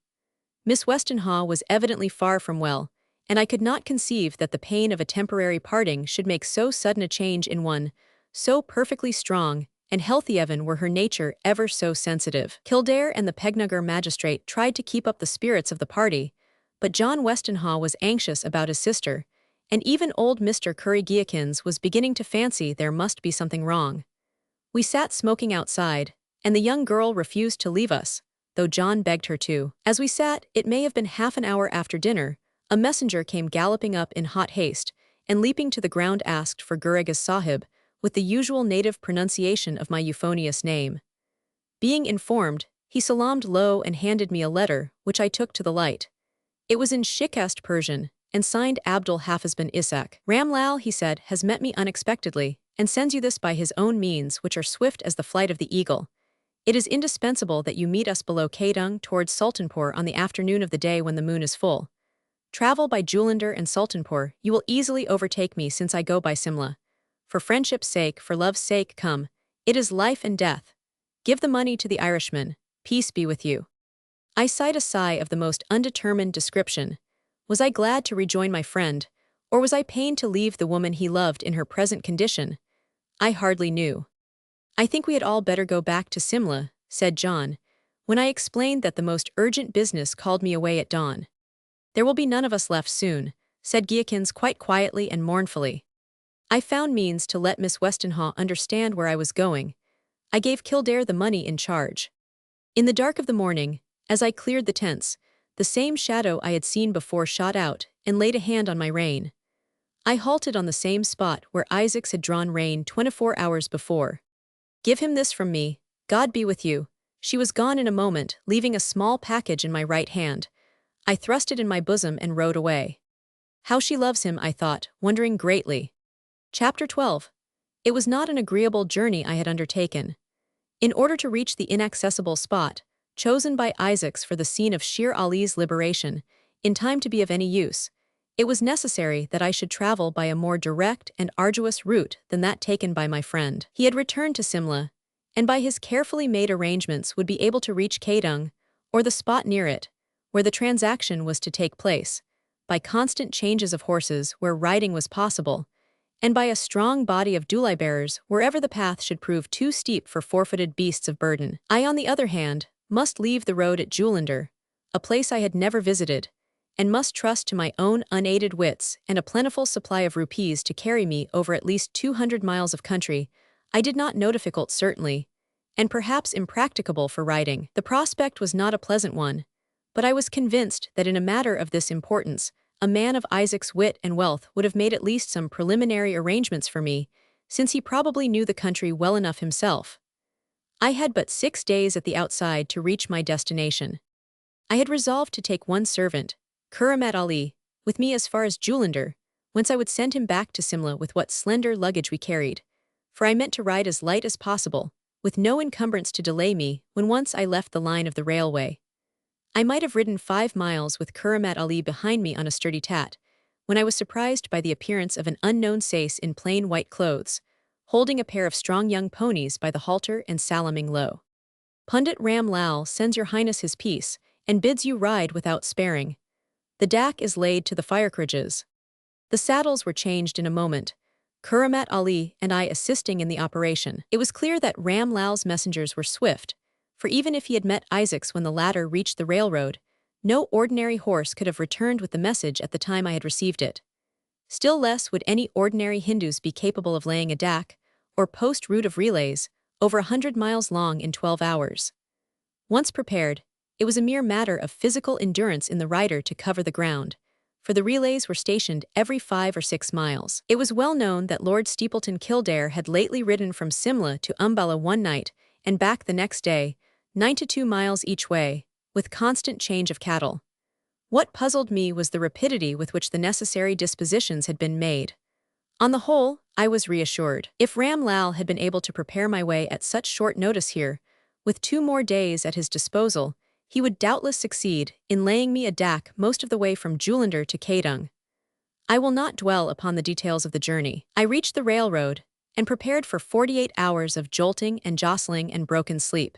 Miss Westenhaw was evidently far from well, and I could not conceive that the pain of a temporary parting should make so sudden a change in one, so perfectly strong and healthy even were her nature ever so sensitive. Kildare and the Pegnugger magistrate tried to keep up the spirits of the party, but John Westenhaw was anxious about his sister, and even old Mr. Curry-Geakins was beginning to fancy there must be something wrong. We sat smoking outside, and the young girl refused to leave us, though John begged her to. As we sat, it may have been half an hour after dinner, a messenger came galloping up in hot haste, and leaping to the ground asked for Gurrigas Sahib, with the usual native pronunciation of my euphonious name. Being informed, he salaamed low and handed me a letter, which I took to the light. It was in Shikast Persian, and signed Abdul Hafiz bin Ishaq. "Ramlal," he said, "has met me unexpectedly, and sends you this by his own means, which are swift as the flight of the eagle. It is indispensable that you meet us below Kadung towards Sultanpur on the afternoon of the day when the moon is full. Travel by Julandhar and Sultanpur, you will easily overtake me since I go by Simla. For friendship's sake, for love's sake, come, It is life and death. Give the money to the Irishman. Peace be with you. I sighed a sigh of the most undetermined description. Was I glad to rejoin my friend, or was I pained to leave the woman he loved in her present condition? I hardly knew. I think we had all better go back to Simla, said John, when I explained that the most urgent business called me away at dawn. There will be none of us left soon, said Giakins quite quietly and mournfully. I found means to let Miss Westenhaw understand where I was going. I gave Kildare the money in charge. In the dark of the morning, as I cleared the tents, the same shadow I had seen before shot out and laid a hand on my rein. I halted on the same spot where Isaacs had drawn rein 24 hours before. Give him this from me, God be with you. She was gone in a moment, leaving a small package in my right hand. I thrust it in my bosom and rode away. How she loves him, I thought, wondering greatly. Chapter 12. It was not an agreeable journey I had undertaken. In order to reach the inaccessible spot, chosen by Isaacs for the scene of Shere Ali's liberation, in time to be of any use, it was necessary that I should travel by a more direct and arduous route than that taken by my friend. He had returned to Simla, and by his carefully made arrangements would be able to reach Kadung, or the spot near it, where the transaction was to take place, by constant changes of horses where riding was possible, and by a strong body of dooli-bearers wherever the path should prove too steep for four-footed beasts of burden. I, on the other hand, must leave the road at Jullender, a place I had never visited, and must trust to my own unaided wits and a plentiful supply of rupees to carry me over at least 200 miles of country I did not know difficult certainly, and perhaps impracticable for riding. The prospect was not a pleasant one, but I was convinced that in a matter of this importance, a man of Isaac's wit and wealth would have made at least some preliminary arrangements for me, since he probably knew the country well enough himself. I had but 6 days at the outside to reach my destination. I had resolved to take one servant, Kuramat Ali, with me as far as Jullender, whence I would send him back to Simla with what slender luggage we carried, for I meant to ride as light as possible, with no encumbrance to delay me when once I left the line of the railway. I might have ridden 5 miles with Kuramat Ali behind me on a sturdy tat, when I was surprised by the appearance of an unknown sais in plain white clothes, holding a pair of strong young ponies by the halter and salaming low. Pundit Ram Lal sends your highness his peace, and bids you ride without sparing. The dak is laid to the firecarriages. The saddles were changed in a moment, Kuramat Ali and I assisting in the operation. It was clear that Ram Lal's messengers were swift, for even if he had met Isaacs when the latter reached the railroad, no ordinary horse could have returned with the message at the time I had received it. Still less would any ordinary Hindus be capable of laying a dak, or post route of relays, over 100 miles long in 12 hours. Once prepared, it was a mere matter of physical endurance in the rider to cover the ground, for the relays were stationed every 5 or 6 miles. It was well known that Lord Steepleton Kildare had lately ridden from Simla to Umballa one night and back the next day, 92 miles each way, with constant change of cattle. What puzzled me was the rapidity with which the necessary dispositions had been made. On the whole, I was reassured. If Ram Lal had been able to prepare my way at such short notice here, with 2 more days at his disposal, he would doubtless succeed in laying me a dak most of the way from Jullender to Kadung. I will not dwell upon the details of the journey. I reached the railroad and prepared for 48 hours of jolting and jostling and broken sleep.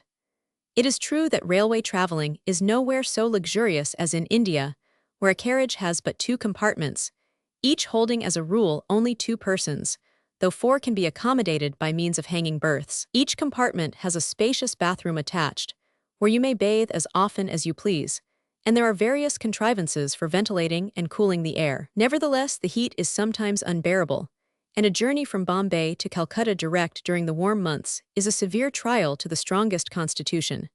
It is true that railway traveling is nowhere so luxurious as in India, where a carriage has but 2 compartments, each holding as a rule only 2 persons, though 4 can be accommodated by means of hanging berths. Each compartment has a spacious bathroom attached, where you may bathe as often as you please, and there are various contrivances for ventilating and cooling the air. Nevertheless, the heat is sometimes unbearable, and a journey from Bombay to Calcutta direct during the warm months is a severe trial to the strongest constitution.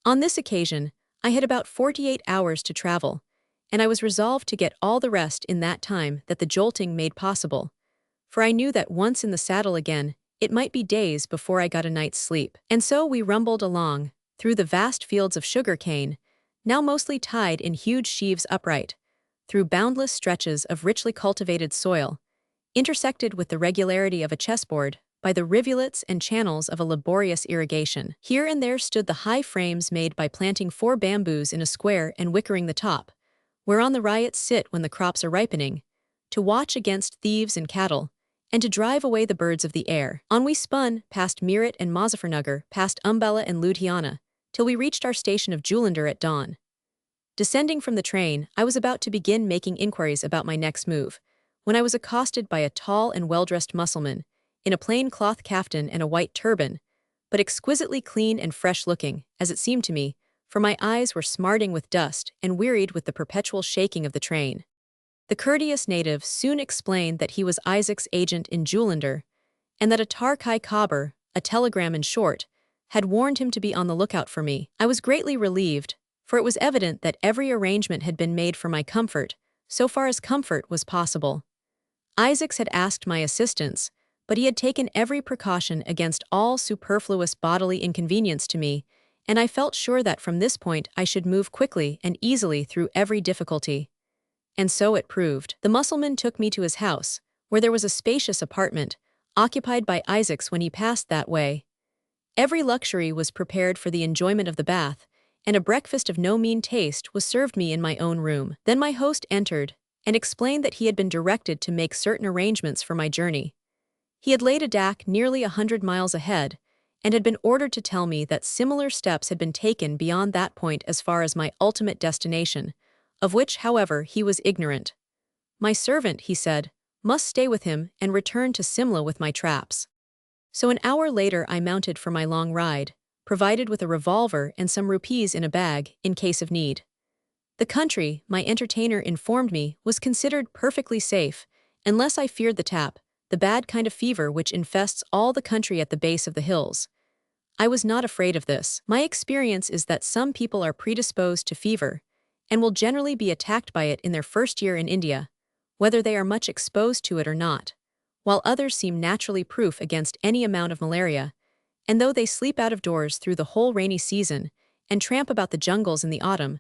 On this occasion, I had about 48 hours to travel, and I was resolved to get all the rest in that time that the jolting made possible, for I knew that once in the saddle again, it might be days before I got a night's sleep. And so we rumbled along, through the vast fields of sugar cane, now mostly tied in huge sheaves upright, through boundless stretches of richly cultivated soil, intersected with the regularity of a chessboard by the rivulets and channels of a laborious irrigation. Here and there stood the high frames made by planting 4 bamboos in a square and wickering the top, whereon the ryots sit when the crops are ripening, to watch against thieves and cattle, and to drive away the birds of the air. On we spun, past Meerut and Muzaffarnagar, past Umballa and Ludhiana, till we reached our station of Julandhar at dawn. Descending from the train, I was about to begin making inquiries about my next move, when I was accosted by a tall and well-dressed Mussulman, in a plain cloth kaftan and a white turban, but exquisitely clean and fresh-looking, as it seemed to me, for my eyes were smarting with dust and wearied with the perpetual shaking of the train. The courteous native soon explained that he was Isaac's agent in Julandhar, and that a Tarkai Khabar, a telegram in short, had warned him to be on the lookout for me. I was greatly relieved, for it was evident that every arrangement had been made for my comfort, so far as comfort was possible. Isaacs had asked my assistance, but he had taken every precaution against all superfluous bodily inconvenience to me, and I felt sure that from this point I should move quickly and easily through every difficulty. And so it proved. The Mussulman took me to his house, where there was a spacious apartment, occupied by Isaacs when he passed that way. Every luxury was prepared for the enjoyment of the bath, and a breakfast of no mean taste was served me in my own room. Then my host entered, and explained that he had been directed to make certain arrangements for my journey. He had laid a dak nearly 100 miles ahead, and had been ordered to tell me that similar steps had been taken beyond that point as far as my ultimate destination, of which, however, he was ignorant. My servant, he said, must stay with him and return to Simla with my traps. So an hour later I mounted for my long ride, provided with a revolver and some rupees in a bag, in case of need. The country, my entertainer informed me, was considered perfectly safe, unless I feared the bad kind of fever which infests all the country at the base of the hills. I was not afraid of this. My experience is that some people are predisposed to fever, and will generally be attacked by it in their first year in India, whether they are much exposed to it or not, while others seem naturally proof against any amount of malaria, and though they sleep out of doors through the whole rainy season, and tramp about the jungles in the autumn,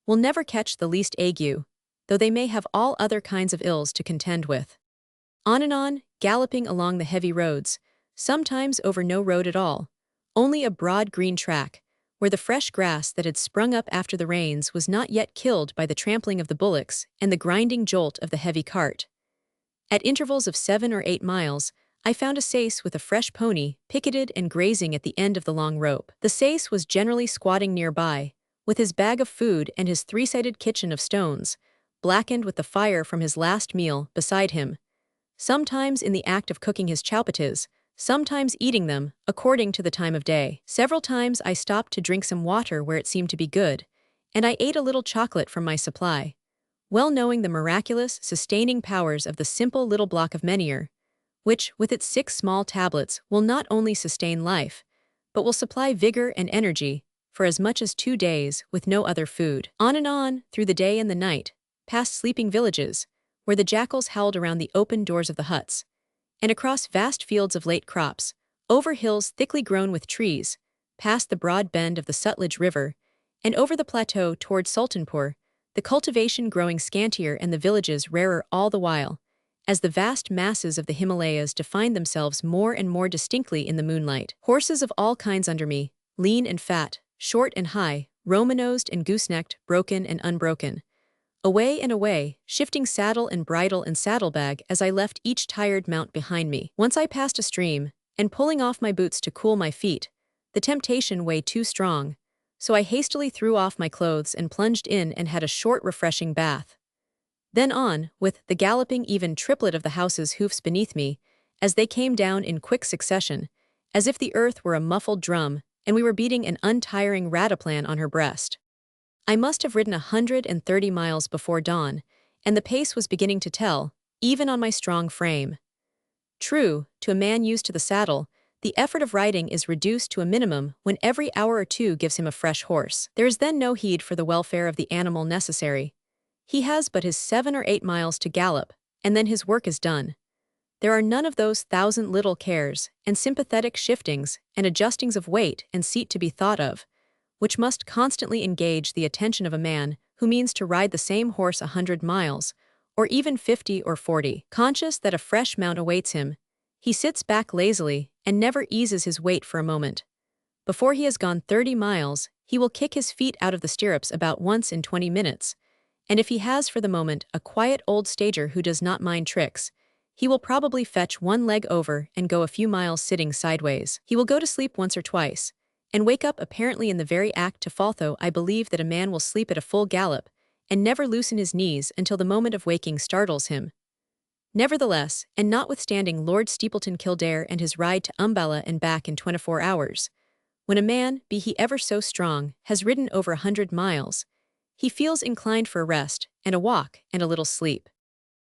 will never catch the least ague, though they may have all other kinds of ills to contend with. On and on, galloping along the heavy roads, sometimes over no road at all, only a broad green track, where the fresh grass that had sprung up after the rains was not yet killed by the trampling of the bullocks and the grinding jolt of the heavy cart. At intervals of 7 or 8 miles, I found a sais with a fresh pony, picketed and grazing at the end of the long rope. The sais was generally squatting nearby, with his bag of food and his 3-sided kitchen of stones, blackened with the fire from his last meal, beside him, sometimes in the act of cooking his chowpatis, sometimes eating them, according to the time of day. Several times I stopped to drink some water where it seemed to be good, and I ate a little chocolate from my supply, well knowing the miraculous, sustaining powers of the simple little block of menhir, which, with its 6 small tablets, will not only sustain life, but will supply vigor and energy for as much as 2 days with no other food. On and on, through the day and the night, past sleeping villages, where the jackals howled around the open doors of the huts, and across vast fields of late crops, over hills thickly grown with trees, past the broad bend of the Sutlej River, and over the plateau toward Sultanpur, the cultivation growing scantier and the villages rarer all the while, as the vast masses of the Himalayas defined themselves more and more distinctly in the moonlight. Horses of all kinds under me, lean and fat, short and high, Roman-nosed and goose-necked, broken and unbroken. Away and away, shifting saddle and bridle and saddlebag as I left each tired mount behind me. Once I passed a stream, and pulling off my boots to cool my feet, the temptation way too strong, so I hastily threw off my clothes and plunged in and had a short refreshing bath. Then on, with the galloping even triplet of the house's hoofs beneath me, as they came down in quick succession, as if the earth were a muffled drum, and we were beating an untiring rataplan on her breast. I must have ridden 130 miles before dawn, and the pace was beginning to tell, even on my strong frame. True, to a man used to the saddle, the effort of riding is reduced to a minimum when every hour or two gives him a fresh horse. There is then no heed for the welfare of the animal necessary. He has but his 7 or 8 miles to gallop, and then his work is done. There are none of those 1,000 little cares, and sympathetic shiftings, and adjustings of weight and seat to be thought of, which must constantly engage the attention of a man who means to ride the same horse 100 miles, or even 50 or 40. Conscious that a fresh mount awaits him, he sits back lazily and never eases his weight for a moment. Before he has gone 30 miles, he will kick his feet out of the stirrups about once in 20 minutes, and if he has for the moment a quiet old stager who does not mind tricks, He will probably fetch one leg over and go a few miles sitting sideways. He will go to sleep once or twice, and wake up apparently in the very act to fall, though I believe that a man will sleep at a full gallop, and never loosen his knees until the moment of waking startles him. Nevertheless, and notwithstanding Lord Steepleton Kildare and his ride to Umballa and back in 24 hours, when a man, be he ever so strong, has ridden over 100 miles, he feels inclined for a rest, and a walk, and a little sleep.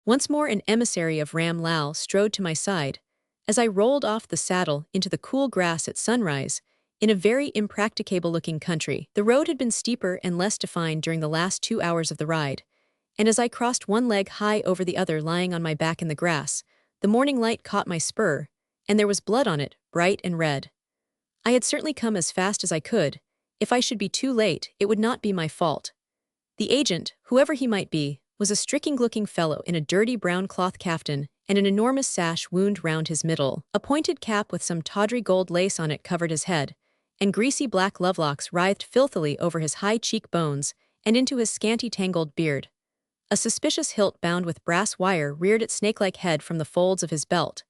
Once more an emissary of Ram Lal strode to my side, as I rolled off the saddle into the cool grass at sunrise, in a very impracticable-looking country. The road had been steeper and less defined during the last 2 hours of the ride, and as I crossed one leg high over the other lying on my back in the grass, the morning light caught my spur, and there was blood on it, bright and red. I had certainly come as fast as I could. If I should be too late, it would not be my fault. The agent, whoever he might be, was a striking-looking fellow in a dirty brown cloth caftan and an enormous sash wound round his middle. A pointed cap with some tawdry gold lace on it covered his head, and greasy black lovelocks writhed filthily over his high cheek-bones and into his scanty tangled beard. A suspicious hilt bound with brass wire reared its snake-like head from the folds of his belt,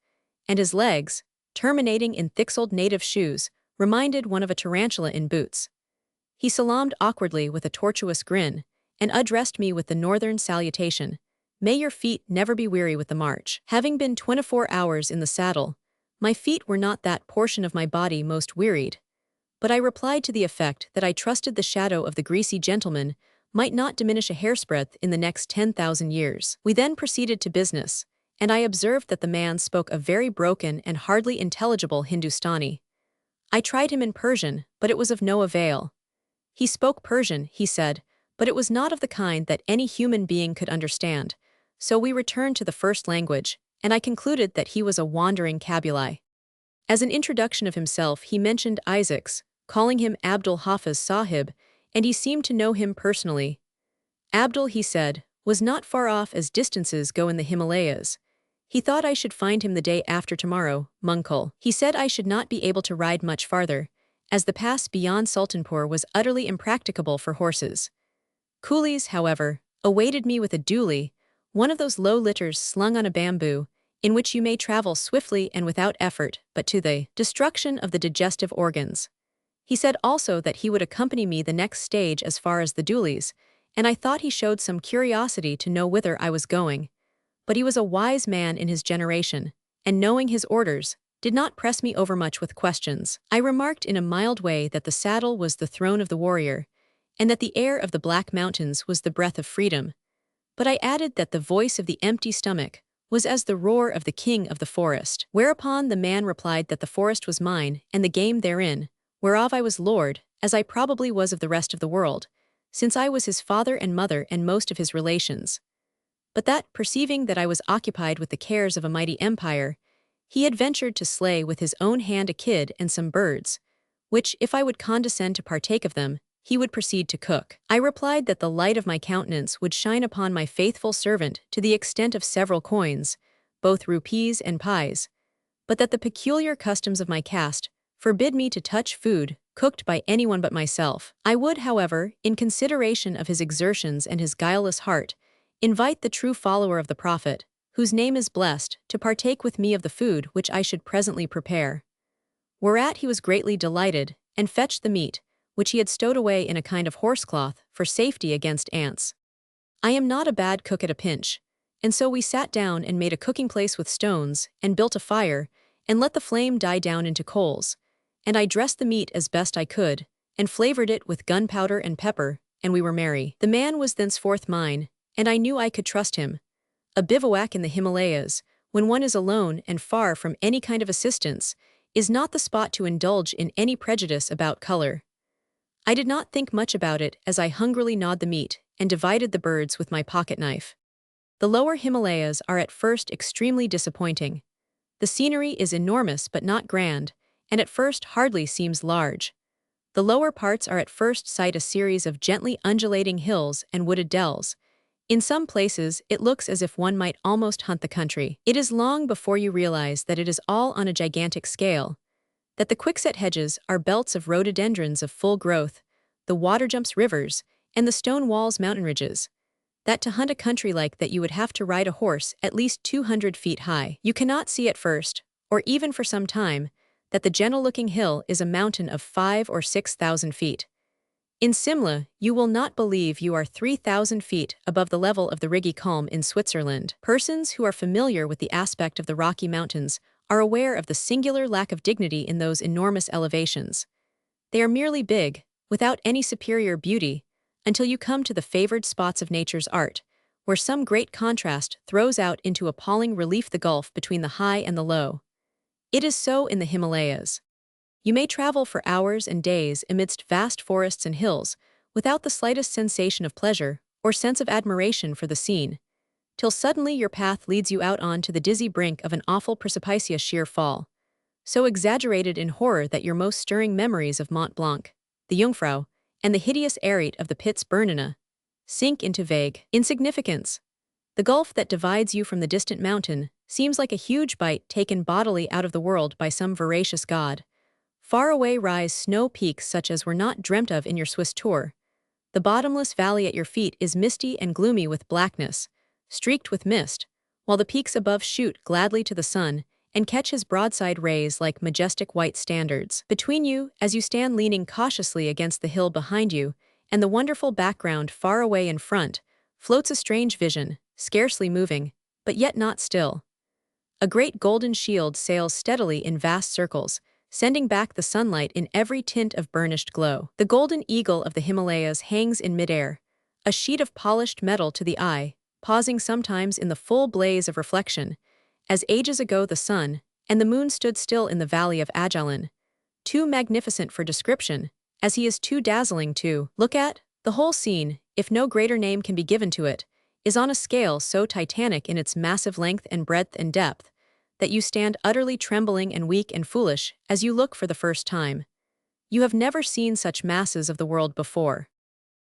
and his legs, terminating in thick-soled native shoes, reminded one of a tarantula in boots. He salaamed awkwardly with a tortuous grin, and addressed me with the northern salutation, "May your feet never be weary with the march." Having been 24 hours in the saddle, my feet were not that portion of my body most wearied, but I replied to the effect that I trusted the shadow of the greasy gentleman might not diminish a hairsbreadth in the next 10,000 years. We then proceeded to business, and I observed that the man spoke a very broken and hardly intelligible Hindustani. I tried him in Persian, but it was of no avail. He spoke Persian, he said, but it was not of the kind that any human being could understand, so we returned to the first language, and I concluded that he was a wandering Kabyle. As an introduction of himself, he mentioned Isaac's, calling him Abdul Hafiz Sahib, and he seemed to know him personally. Abdul, he said, was not far off as distances go in the Himalayas. He thought I should find him the day after tomorrow, Munkul. He said I should not be able to ride much farther, as the pass beyond Sultanpur was utterly impracticable for horses. Coolies, however, awaited me with a dooli, one of those low litters slung on a bamboo, in which you may travel swiftly and without effort, but to the destruction of the digestive organs. He said also that he would accompany me the next stage as far as the doolies, and I thought he showed some curiosity to know whither I was going. But he was a wise man in his generation, and knowing his orders, did not press me overmuch with questions. I remarked in a mild way that the saddle was the throne of the warrior, and that the air of the Black Mountains was the breath of freedom. But I added that the voice of the empty stomach was as the roar of the king of the forest. Whereupon the man replied that the forest was mine, and the game therein, whereof I was lord, as I probably was of the rest of the world, since I was his father and mother and most of his relations. But that, perceiving that I was occupied with the cares of a mighty empire, he had ventured to slay with his own hand a kid and some birds, which, if I would condescend to partake of them, he would proceed to cook. I replied that the light of my countenance would shine upon my faithful servant to the extent of several coins, both rupees and pies, but that the peculiar customs of my caste forbid me to touch food cooked by anyone but myself. I would, however, in consideration of his exertions and his guileless heart, invite the true follower of the Prophet, whose name is blessed, to partake with me of the food which I should presently prepare. Whereat he was greatly delighted, and fetched the meat, which he had stowed away in a kind of horsecloth, for safety against ants. I am not a bad cook at a pinch, and so we sat down and made a cooking place with stones, and built a fire, and let the flame die down into coals, and I dressed the meat as best I could, and flavored it with gunpowder and pepper, and we were merry. The man was thenceforth mine, and I knew I could trust him. A bivouac in the Himalayas, when one is alone and far from any kind of assistance, is not the spot to indulge in any prejudice about color. I did not think much about it as I hungrily gnawed the meat and divided the birds with my pocket knife. The lower Himalayas are at first extremely disappointing. The scenery is enormous but not grand, and at first hardly seems large. The lower parts are at first sight a series of gently undulating hills and wooded dells. In some places, it looks as if one might almost hunt the country. It is long before you realize that it is all on a gigantic scale, that the quickset hedges are belts of rhododendrons of full growth, the water jumps rivers, and the stone walls mountain ridges, that to hunt a country like that you would have to ride a horse at least 200 feet high. You cannot see at first, or even for some time, that the gentle-looking hill is a mountain of 5 or 6,000 feet. In Simla, you will not believe you are 3,000 feet above the level of the Rigi Kulm in Switzerland. Persons who are familiar with the aspect of the Rocky Mountains are aware of the singular lack of dignity in those enormous elevations. They are merely big, without any superior beauty, until you come to the favored spots of nature's art, where some great contrast throws out into appalling relief the gulf between the high and the low. It is so in the Himalayas. You may travel for hours and days amidst vast forests and hills, without the slightest sensation of pleasure or sense of admiration for the scene, till suddenly your path leads you out on to the dizzy brink of an awful precipitous sheer fall, so exaggerated in horror that your most stirring memories of Mont Blanc, the Jungfrau, and the hideous arete of the Piz Bernina sink into vague insignificance. The gulf that divides you from the distant mountain seems like a huge bite taken bodily out of the world by some voracious god. Far away rise snow peaks such as were not dreamt of in your Swiss tour. The bottomless valley at your feet is misty and gloomy with blackness, streaked with mist, while the peaks above shoot gladly to the sun and catch his broadside rays like majestic white standards. Between you, as you stand leaning cautiously against the hill behind you, and the wonderful background far away in front, floats a strange vision, scarcely moving, but yet not still. A great golden shield sails steadily in vast circles, sending back the sunlight in every tint of burnished glow. The golden eagle of the Himalayas hangs in midair, a sheet of polished metal to the eye, pausing sometimes in the full blaze of reflection, as ages ago the sun and the moon stood still in the valley of Ajalon, too magnificent for description, as he is too dazzling to look at. The whole scene, if no greater name can be given to it, is on a scale so titanic in its massive length and breadth and depth, that you stand utterly trembling and weak and foolish as you look for the first time. You have never seen such masses of the world before.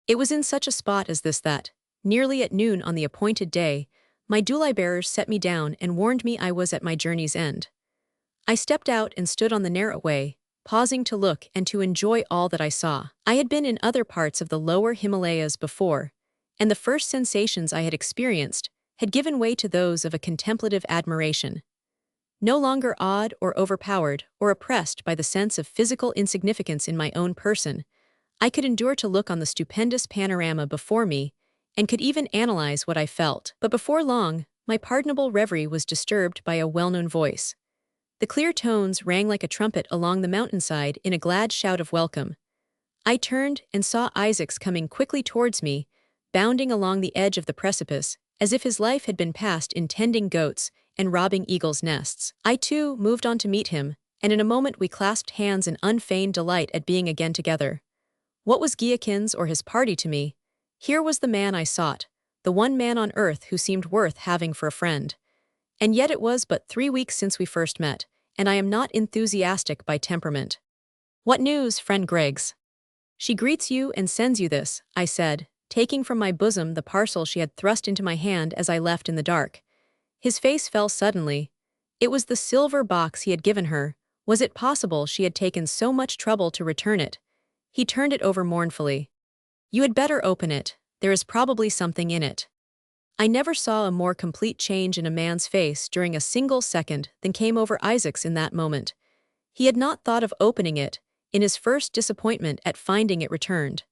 It was in such a spot as this that, nearly at noon on the appointed day, my douli-bearers set me down and warned me I was at my journey's end. I stepped out and stood on the narrow way, pausing to look and to enjoy all that I saw. I had been in other parts of the lower Himalayas before, and the first sensations I had experienced had given way to those of a contemplative admiration. No longer awed or overpowered or oppressed by the sense of physical insignificance in my own person, I could endure to look on the stupendous panorama before me and could even analyze what I felt. But before long, my pardonable reverie was disturbed by a well-known voice. The clear tones rang like a trumpet along the mountainside in a glad shout of welcome. I turned and saw Isaacs coming quickly towards me, bounding along the edge of the precipice, as if his life had been passed in tending goats and robbing eagles' nests. I too moved on to meet him, and in a moment we clasped hands in unfeigned delight at being again together. What was Guiakins or his party to me? Here was the man I sought, the one man on earth who seemed worth having for a friend. And yet it was but 3 weeks since we first met, and I am not enthusiastic by temperament. What news, friend Griggs? She greets you and sends you this, I said, taking from my bosom the parcel she had thrust into my hand as I left in the dark. His face fell suddenly. It was the silver box he had given her. Was it possible she had taken so much trouble to return it? He turned it over mournfully. You had better open it. There is probably something in it. I never saw a more complete change in a man's face during a single second than came over Isaac's in that moment. He had not thought of opening it, in his first disappointment at finding it returned.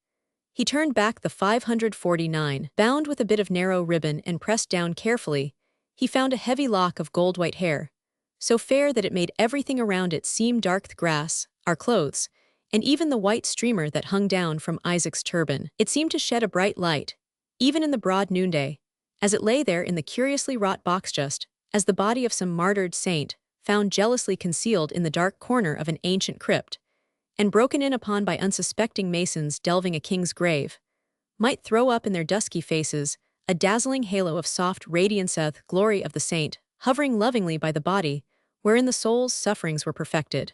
He turned back the 549, bound with a bit of narrow ribbon and pressed down carefully. He found a heavy lock of gold-white hair, so fair that it made everything around it seem dark: the grass, our clothes, and even the white streamer that hung down from Isaac's turban. It seemed to shed a bright light, even in the broad noonday, as it lay there in the curiously wrought box, just as the body of some martyred saint, found jealously concealed in the dark corner of an ancient crypt, and broken in upon by unsuspecting masons delving a king's grave, might throw up in their dusky faces a dazzling halo of soft radiance, the glory of the saint, hovering lovingly by the body, wherein the soul's sufferings were perfected.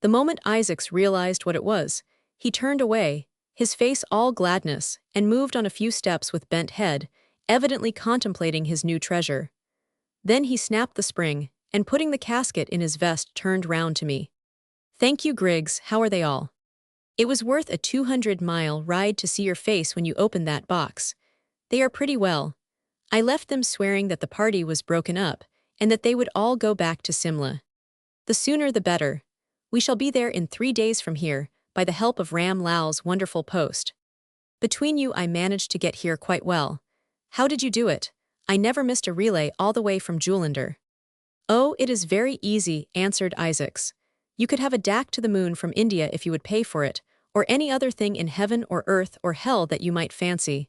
The moment Isaacs realized what it was, he turned away, his face all gladness, and moved on a few steps with bent head, evidently contemplating his new treasure. Then he snapped the spring, and putting the casket in his vest turned round to me. Thank you, Griggs, how are they all? It was worth a 200-mile ride to see your face when you opened that box. They are pretty well. I left them swearing that the party was broken up, and that they would all go back to Simla. The sooner the better. We shall be there in 3 days from here, by the help of Ram Lal's wonderful post. Between you I managed to get here quite well. How did you do it? I never missed a relay all the way from Julinder. Oh, it is very easy, answered Isaacs. You could have a dak to the moon from India if you would pay for it, or any other thing in heaven or earth or hell that you might fancy.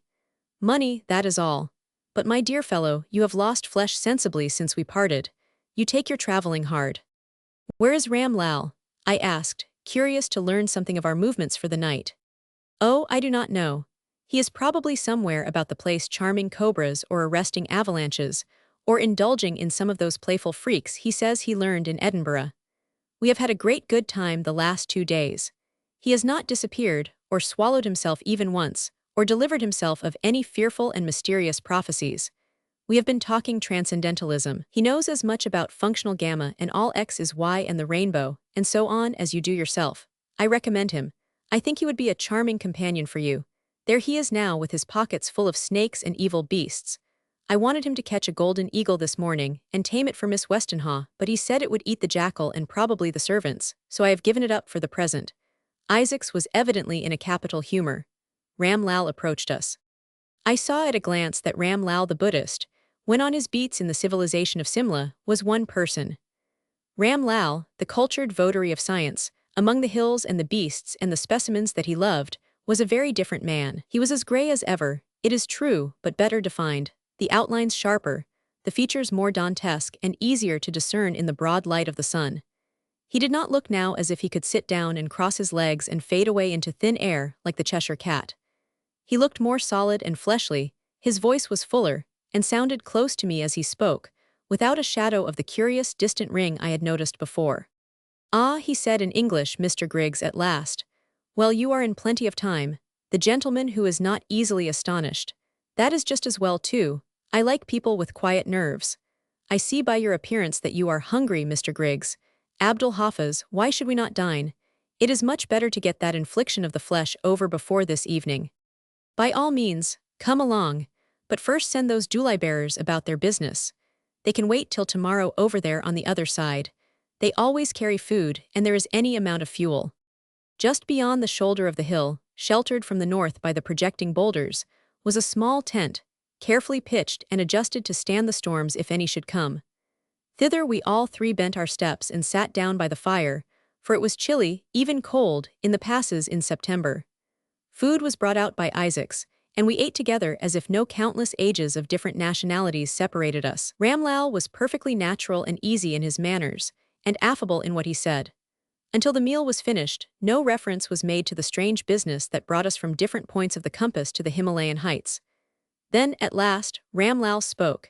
Money, that is all. But my dear fellow, you have lost flesh sensibly since we parted. You take your traveling hard. Where is Ram Lal? I asked, curious to learn something of our movements for the night. Oh, I do not know. He is probably somewhere about the place charming cobras or arresting avalanches, or indulging in some of those playful freaks he says he learned in Edinburgh. We have had a great good time the last 2 days. He has not disappeared, or swallowed himself even once, or delivered himself of any fearful and mysterious prophecies. We have been talking transcendentalism. He knows as much about functional gamma and all X is Y and the rainbow, and so on as you do yourself. I recommend him. I think he would be a charming companion for you. There he is now with his pockets full of snakes and evil beasts. I wanted him to catch a golden eagle this morning and tame it for Miss Westenhaw, but he said it would eat the jackal and probably the servants, so I have given it up for the present. Isaacs was evidently in a capital humor. Ram Lal approached us. I saw at a glance that Ram Lal the Buddhist, when on his beats in the civilization of Simla, was one person. Ram Lal, the cultured votary of science, among the hills and the beasts and the specimens that he loved, was a very different man. He was as grey as ever, it is true, but better defined, the outlines sharper, the features more dantesque and easier to discern in the broad light of the sun. He did not look now as if he could sit down and cross his legs and fade away into thin air like the Cheshire cat. He looked more solid and fleshly, his voice was fuller, and sounded close to me as he spoke, without a shadow of the curious distant ring I had noticed before. Ah, he said in English, Mr. Griggs, at last. Well, you are in plenty of time, the gentleman who is not easily astonished. That is just as well too. I like people with quiet nerves. I see by your appearance that you are hungry, Mr. Griggs. Abdul Hafiz, why should we not dine? It is much better to get that infliction of the flesh over before this evening. By all means, come along, but first send those July bearers about their business. They can wait till tomorrow over there on the other side. They always carry food, and there is any amount of fuel. Just beyond the shoulder of the hill, sheltered from the north by the projecting boulders, was a small tent, carefully pitched and adjusted to stand the storms if any should come. Thither we all three bent our steps and sat down by the fire, for it was chilly, even cold, in the passes in September. Food was brought out by Isaacs, and we ate together as if no countless ages of different nationalities separated us. Ram Lal was perfectly natural and easy in his manners, and affable in what he said. Until the meal was finished, no reference was made to the strange business that brought us from different points of the compass to the Himalayan heights. Then, at last, Ram Lal spoke.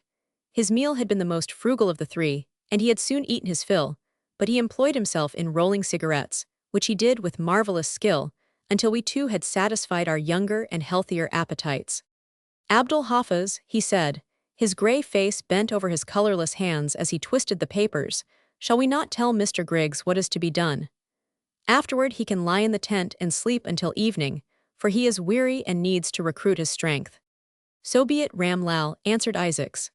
His meal had been the most frugal of the three, and he had soon eaten his fill, but he employed himself in rolling cigarettes, which he did with marvelous skill, until we too had satisfied our younger and healthier appetites. Abdul Hafiz, he said, his grey face bent over his colorless hands as he twisted the papers, shall we not tell Mr. Griggs what is to be done? Afterward he can lie in the tent and sleep until evening, for he is weary and needs to recruit his strength. So be it, Ram Lal, answered Isaacs.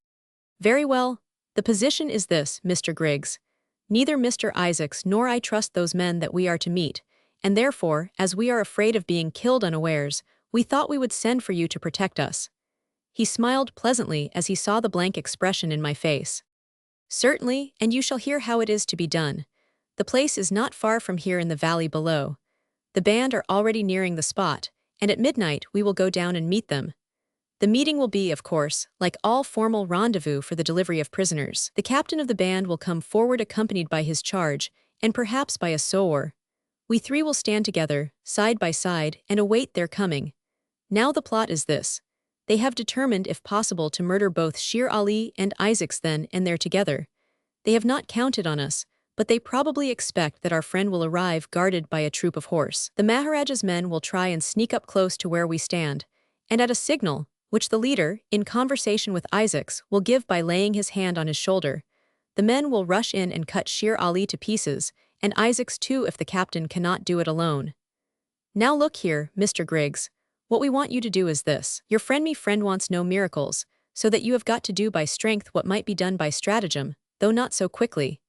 Very well, the position is this, Mr. Griggs. Neither Mr. Isaacs nor I trust those men that we are to meet, and therefore, as we are afraid of being killed unawares, we thought we would send for you to protect us. He smiled pleasantly as he saw the blank expression in my face. Certainly, and you shall hear how it is to be done. The place is not far from here in the valley below. The band are already nearing the spot, and at midnight we will go down and meet them. The meeting will be, of course, like all formal rendezvous for the delivery of prisoners. The captain of the band will come forward accompanied by his charge, and perhaps by a sowar. We three will stand together, side by side, and await their coming. Now the plot is this. They have determined, if possible, to murder both Sher Ali and Isaacs then and there together. They have not counted on us, but they probably expect that our friend will arrive guarded by a troop of horse. The Maharaja's men will try and sneak up close to where we stand, and at a signal, which the leader, in conversation with Isaacs, will give by laying his hand on his shoulder, the men will rush in and cut Sher Ali to pieces, and Isaacs too if the captain cannot do it alone. Now look here, Mr. Griggs. What we want you to do is this. Your friend wants no miracles, so that you have got to do by strength what might be done by stratagem, though not so quickly.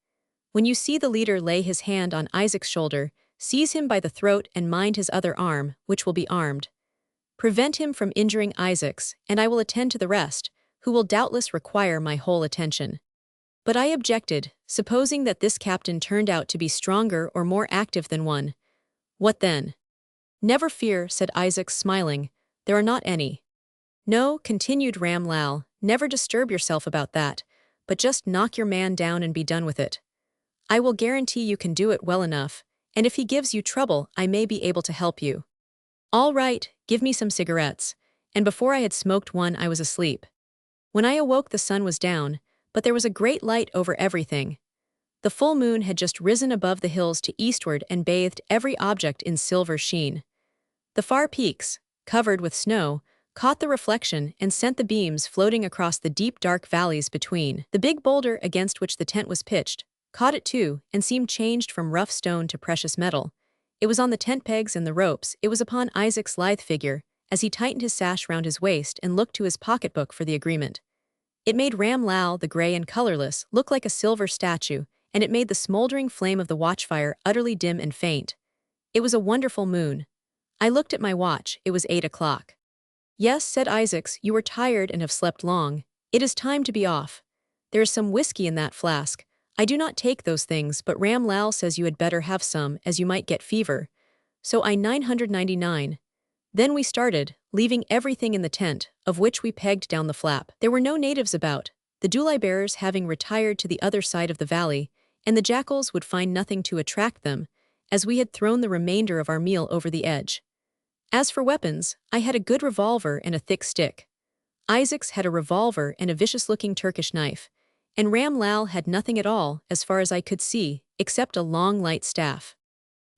When you see the leader lay his hand on Isaac's shoulder, seize him by the throat and mind his other arm, which will be armed. Prevent him from injuring Isaac's, and I will attend to the rest, who will doubtless require my whole attention. But I objected, supposing that this captain turned out to be stronger or more active than one. What then? Never fear, said Isaac, smiling, there are not any. No, continued Ram Lal, never disturb yourself about that, but just knock your man down and be done with it. I will guarantee you can do it well enough, and if he gives you trouble, I may be able to help you. All right, give me some cigarettes, and before I had smoked one I was asleep. When I awoke the sun was down, but there was a great light over everything. The full moon had just risen above the hills to eastward and bathed every object in silver sheen. The far peaks, covered with snow, caught the reflection and sent the beams floating across the deep dark valleys between. The big boulder against which the tent was pitched caught it too and seemed changed from rough stone to precious metal. It was on the tent pegs and the ropes, it was upon Isaac's lithe figure, as he tightened his sash round his waist and looked to his pocketbook for the agreement. It made Ram Lal, the grey and colorless, look like a silver statue, and it made the smoldering flame of the watchfire utterly dim and faint. It was a wonderful moon. I looked at my watch, it was 8 o'clock. Yes, said Isaacs, you are tired and have slept long. It is time to be off. There is some whiskey in that flask. I do not take those things, but Ram Lal says you had better have some, as you might get fever. So I 999. Then we started, leaving everything in the tent, of which we pegged down the flap. There were no natives about, the dooley bearers having retired to the other side of the valley, and the jackals would find nothing to attract them, as we had thrown the remainder of our meal over the edge. As for weapons, I had a good revolver and a thick stick. Isaacs had a revolver and a vicious-looking Turkish knife, and Ram Lal had nothing at all, as far as I could see, except a long light staff.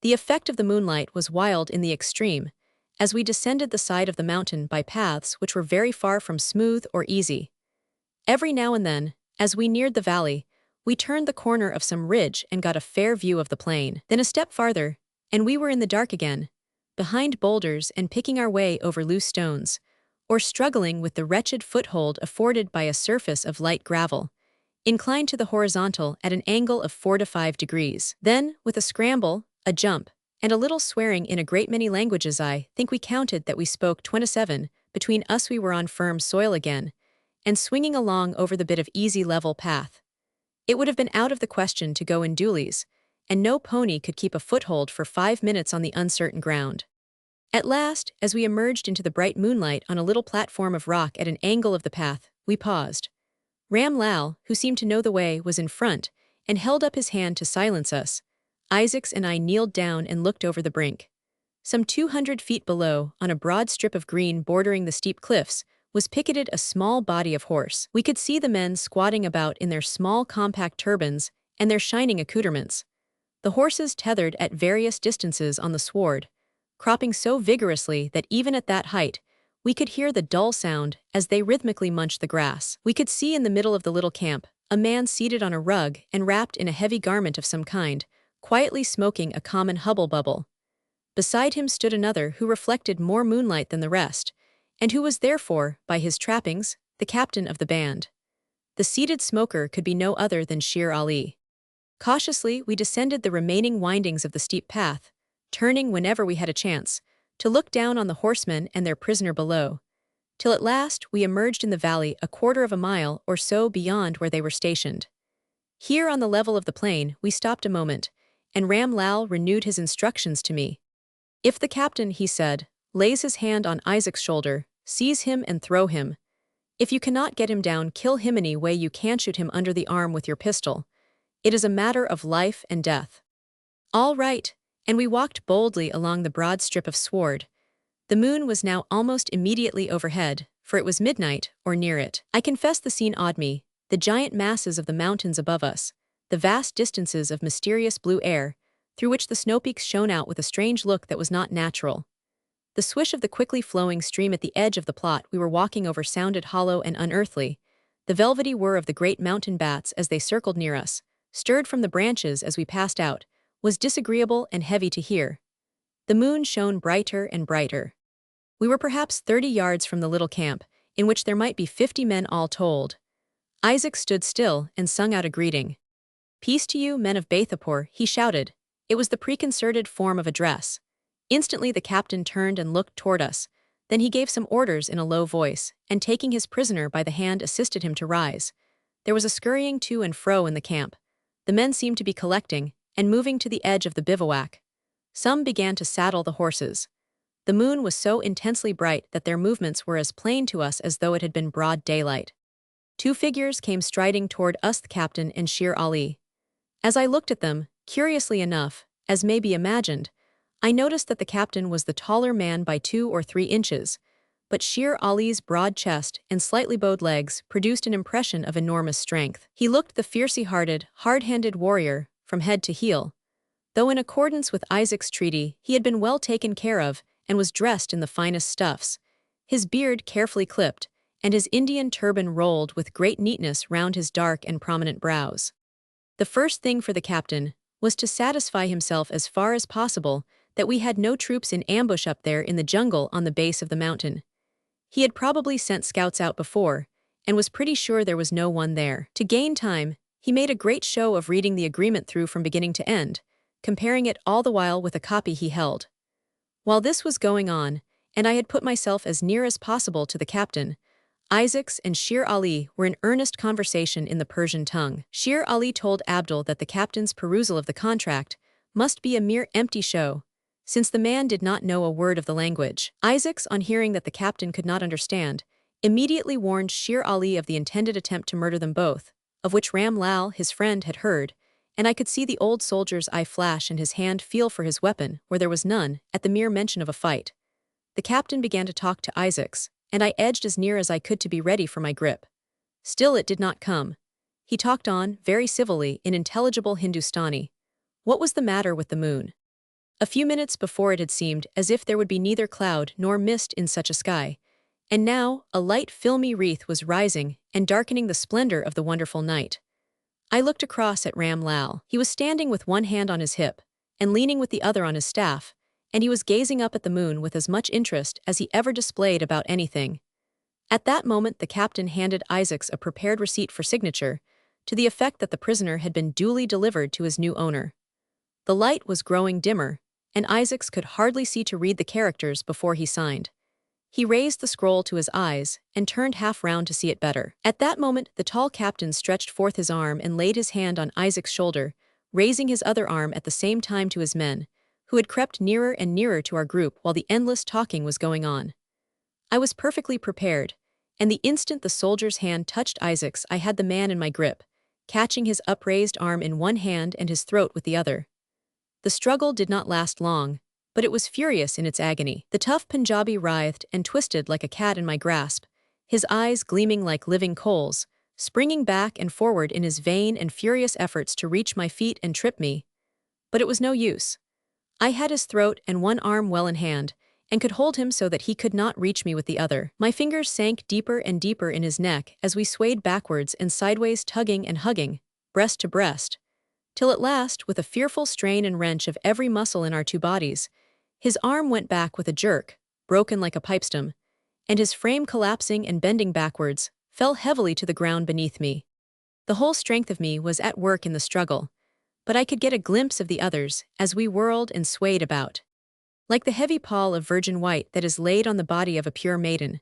The effect of the moonlight was wild in the extreme, as we descended the side of the mountain by paths which were very far from smooth or easy. Every now and then, as we neared the valley, we turned the corner of some ridge and got a fair view of the plain. Then a step farther, and we were in the dark again, behind boulders and picking our way over loose stones, or struggling with the wretched foothold afforded by a surface of light gravel, inclined to the horizontal at an angle of 4 to 5 degrees. Then, with a scramble, a jump, and a little swearing in a great many languages, I think we counted that we spoke 27, between us we were on firm soil again, and swinging along over the bit of easy level path. It would have been out of the question to go in doolies, and no pony could keep a foothold for 5 minutes on the uncertain ground. At last, as we emerged into the bright moonlight on a little platform of rock at an angle of the path, we paused. Ram Lal, who seemed to know the way, was in front, and held up his hand to silence us. Isaacs and I kneeled down and looked over the brink. Some 200 feet below, on a broad strip of green bordering the steep cliffs, was picketed a small body of horse. We could see the men squatting about in their small compact turbans and their shining accoutrements. The horses tethered at various distances on the sward, cropping so vigorously that even at that height, we could hear the dull sound as they rhythmically munched the grass. We could see in the middle of the little camp a man seated on a rug and wrapped in a heavy garment of some kind, quietly smoking a common hubble-bubble. Beside him stood another who reflected more moonlight than the rest, and who was therefore, by his trappings, the captain of the band. The seated smoker could be no other than Shere Ali. Cautiously we descended the remaining windings of the steep path, turning whenever we had a chance, to look down on the horsemen and their prisoner below, till at last we emerged in the valley a quarter of a mile or so beyond where they were stationed. Here on the level of the plain we stopped a moment, and Ram Lal renewed his instructions to me. If the captain, he said, lays his hand on Isaac's shoulder, seize him and throw him. If you cannot get him down, kill him any way you can, shoot him under the arm with your pistol. It is a matter of life and death. All right, and we walked boldly along the broad strip of sward. The moon was now almost immediately overhead, for it was midnight, or near it. I confess the scene awed me, the giant masses of the mountains above us, the vast distances of mysterious blue air, through which the snowpeaks shone out with a strange look that was not natural. The swish of the quickly flowing stream at the edge of the plot we were walking over sounded hollow and unearthly. The velvety whir of the great mountain bats as they circled near us, stirred from the branches as we passed out, was disagreeable and heavy to hear. The moon shone brighter and brighter. We were perhaps 30 yards from the little camp, in which there might be 50 men all told. Isaac stood still and sung out a greeting. "Peace to you, men of Bathapur," he shouted. It was the preconcerted form of address. Instantly the captain turned and looked toward us. Then he gave some orders in a low voice, and taking his prisoner by the hand assisted him to rise. There was a scurrying to and fro in the camp. The men seemed to be collecting, and moving to the edge of the bivouac. Some began to saddle the horses. The moon was so intensely bright that their movements were as plain to us as though it had been broad daylight. Two figures came striding toward us, the captain and Shere Ali. As I looked at them, curiously enough, as may be imagined, I noticed that the captain was the taller man by 2 or 3 inches, but Shere Ali's broad chest and slightly bowed legs produced an impression of enormous strength. He looked the fiercely-hearted, hard-handed warrior from head to heel. Though in accordance with Isaac's treaty, he had been well taken care of and was dressed in the finest stuffs, his beard carefully clipped, and his Indian turban rolled with great neatness round his dark and prominent brows. The first thing for the captain was to satisfy himself as far as possible that we had no troops in ambush up there in the jungle on the base of the mountain. He had probably sent scouts out before, and was pretty sure there was no one there. To gain time, he made a great show of reading the agreement through from beginning to end, comparing it all the while with a copy he held. While this was going on, and I had put myself as near as possible to the captain, Isaacs and Shere Ali were in earnest conversation in the Persian tongue. Shere Ali told Abdul that the captain's perusal of the contract must be a mere empty show, since the man did not know a word of the language. Isaacs, on hearing that the captain could not understand, immediately warned Shere Ali of the intended attempt to murder them both, of which Ram Lal, his friend, had heard, and I could see the old soldier's eye flash and his hand feel for his weapon where there was none at the mere mention of a fight. The captain began to talk to Isaacs, and I edged as near as I could to be ready for my grip. Still it did not come. He talked on, very civilly, in intelligible Hindustani. What was the matter with the moon? A few minutes before it had seemed as if there would be neither cloud nor mist in such a sky, and now a light filmy wreath was rising and darkening the splendor of the wonderful night. I looked across at Ram Lal. He was standing with one hand on his hip, and leaning with the other on his staff, and he was gazing up at the moon with as much interest as he ever displayed about anything. At that moment the captain handed Isaacs a prepared receipt for signature, to the effect that the prisoner had been duly delivered to his new owner. The light was growing dimmer, and Isaacs could hardly see to read the characters before he signed. He raised the scroll to his eyes and turned half round to see it better. At that moment the tall captain stretched forth his arm and laid his hand on Isaac's shoulder, raising his other arm at the same time to his men, who had crept nearer and nearer to our group while the endless talking was going on. I was perfectly prepared, and the instant the soldier's hand touched Isaac's I had the man in my grip, catching his upraised arm in one hand and his throat with the other. The struggle did not last long, but it was furious in its agony. The tough Punjabi writhed and twisted like a cat in my grasp, his eyes gleaming like living coals, springing back and forward in his vain and furious efforts to reach my feet and trip me. But it was no use. I had his throat and one arm well in hand, and could hold him so that he could not reach me with the other. My fingers sank deeper and deeper in his neck as we swayed backwards and sideways, tugging and hugging, breast to breast, till at last, with a fearful strain and wrench of every muscle in our two bodies, his arm went back with a jerk, broken like a pipestem, and his frame collapsing and bending backwards, fell heavily to the ground beneath me. The whole strength of me was at work in the struggle, but I could get a glimpse of the others as we whirled and swayed about. Like the heavy pall of virgin white that is laid on the body of a pure maiden,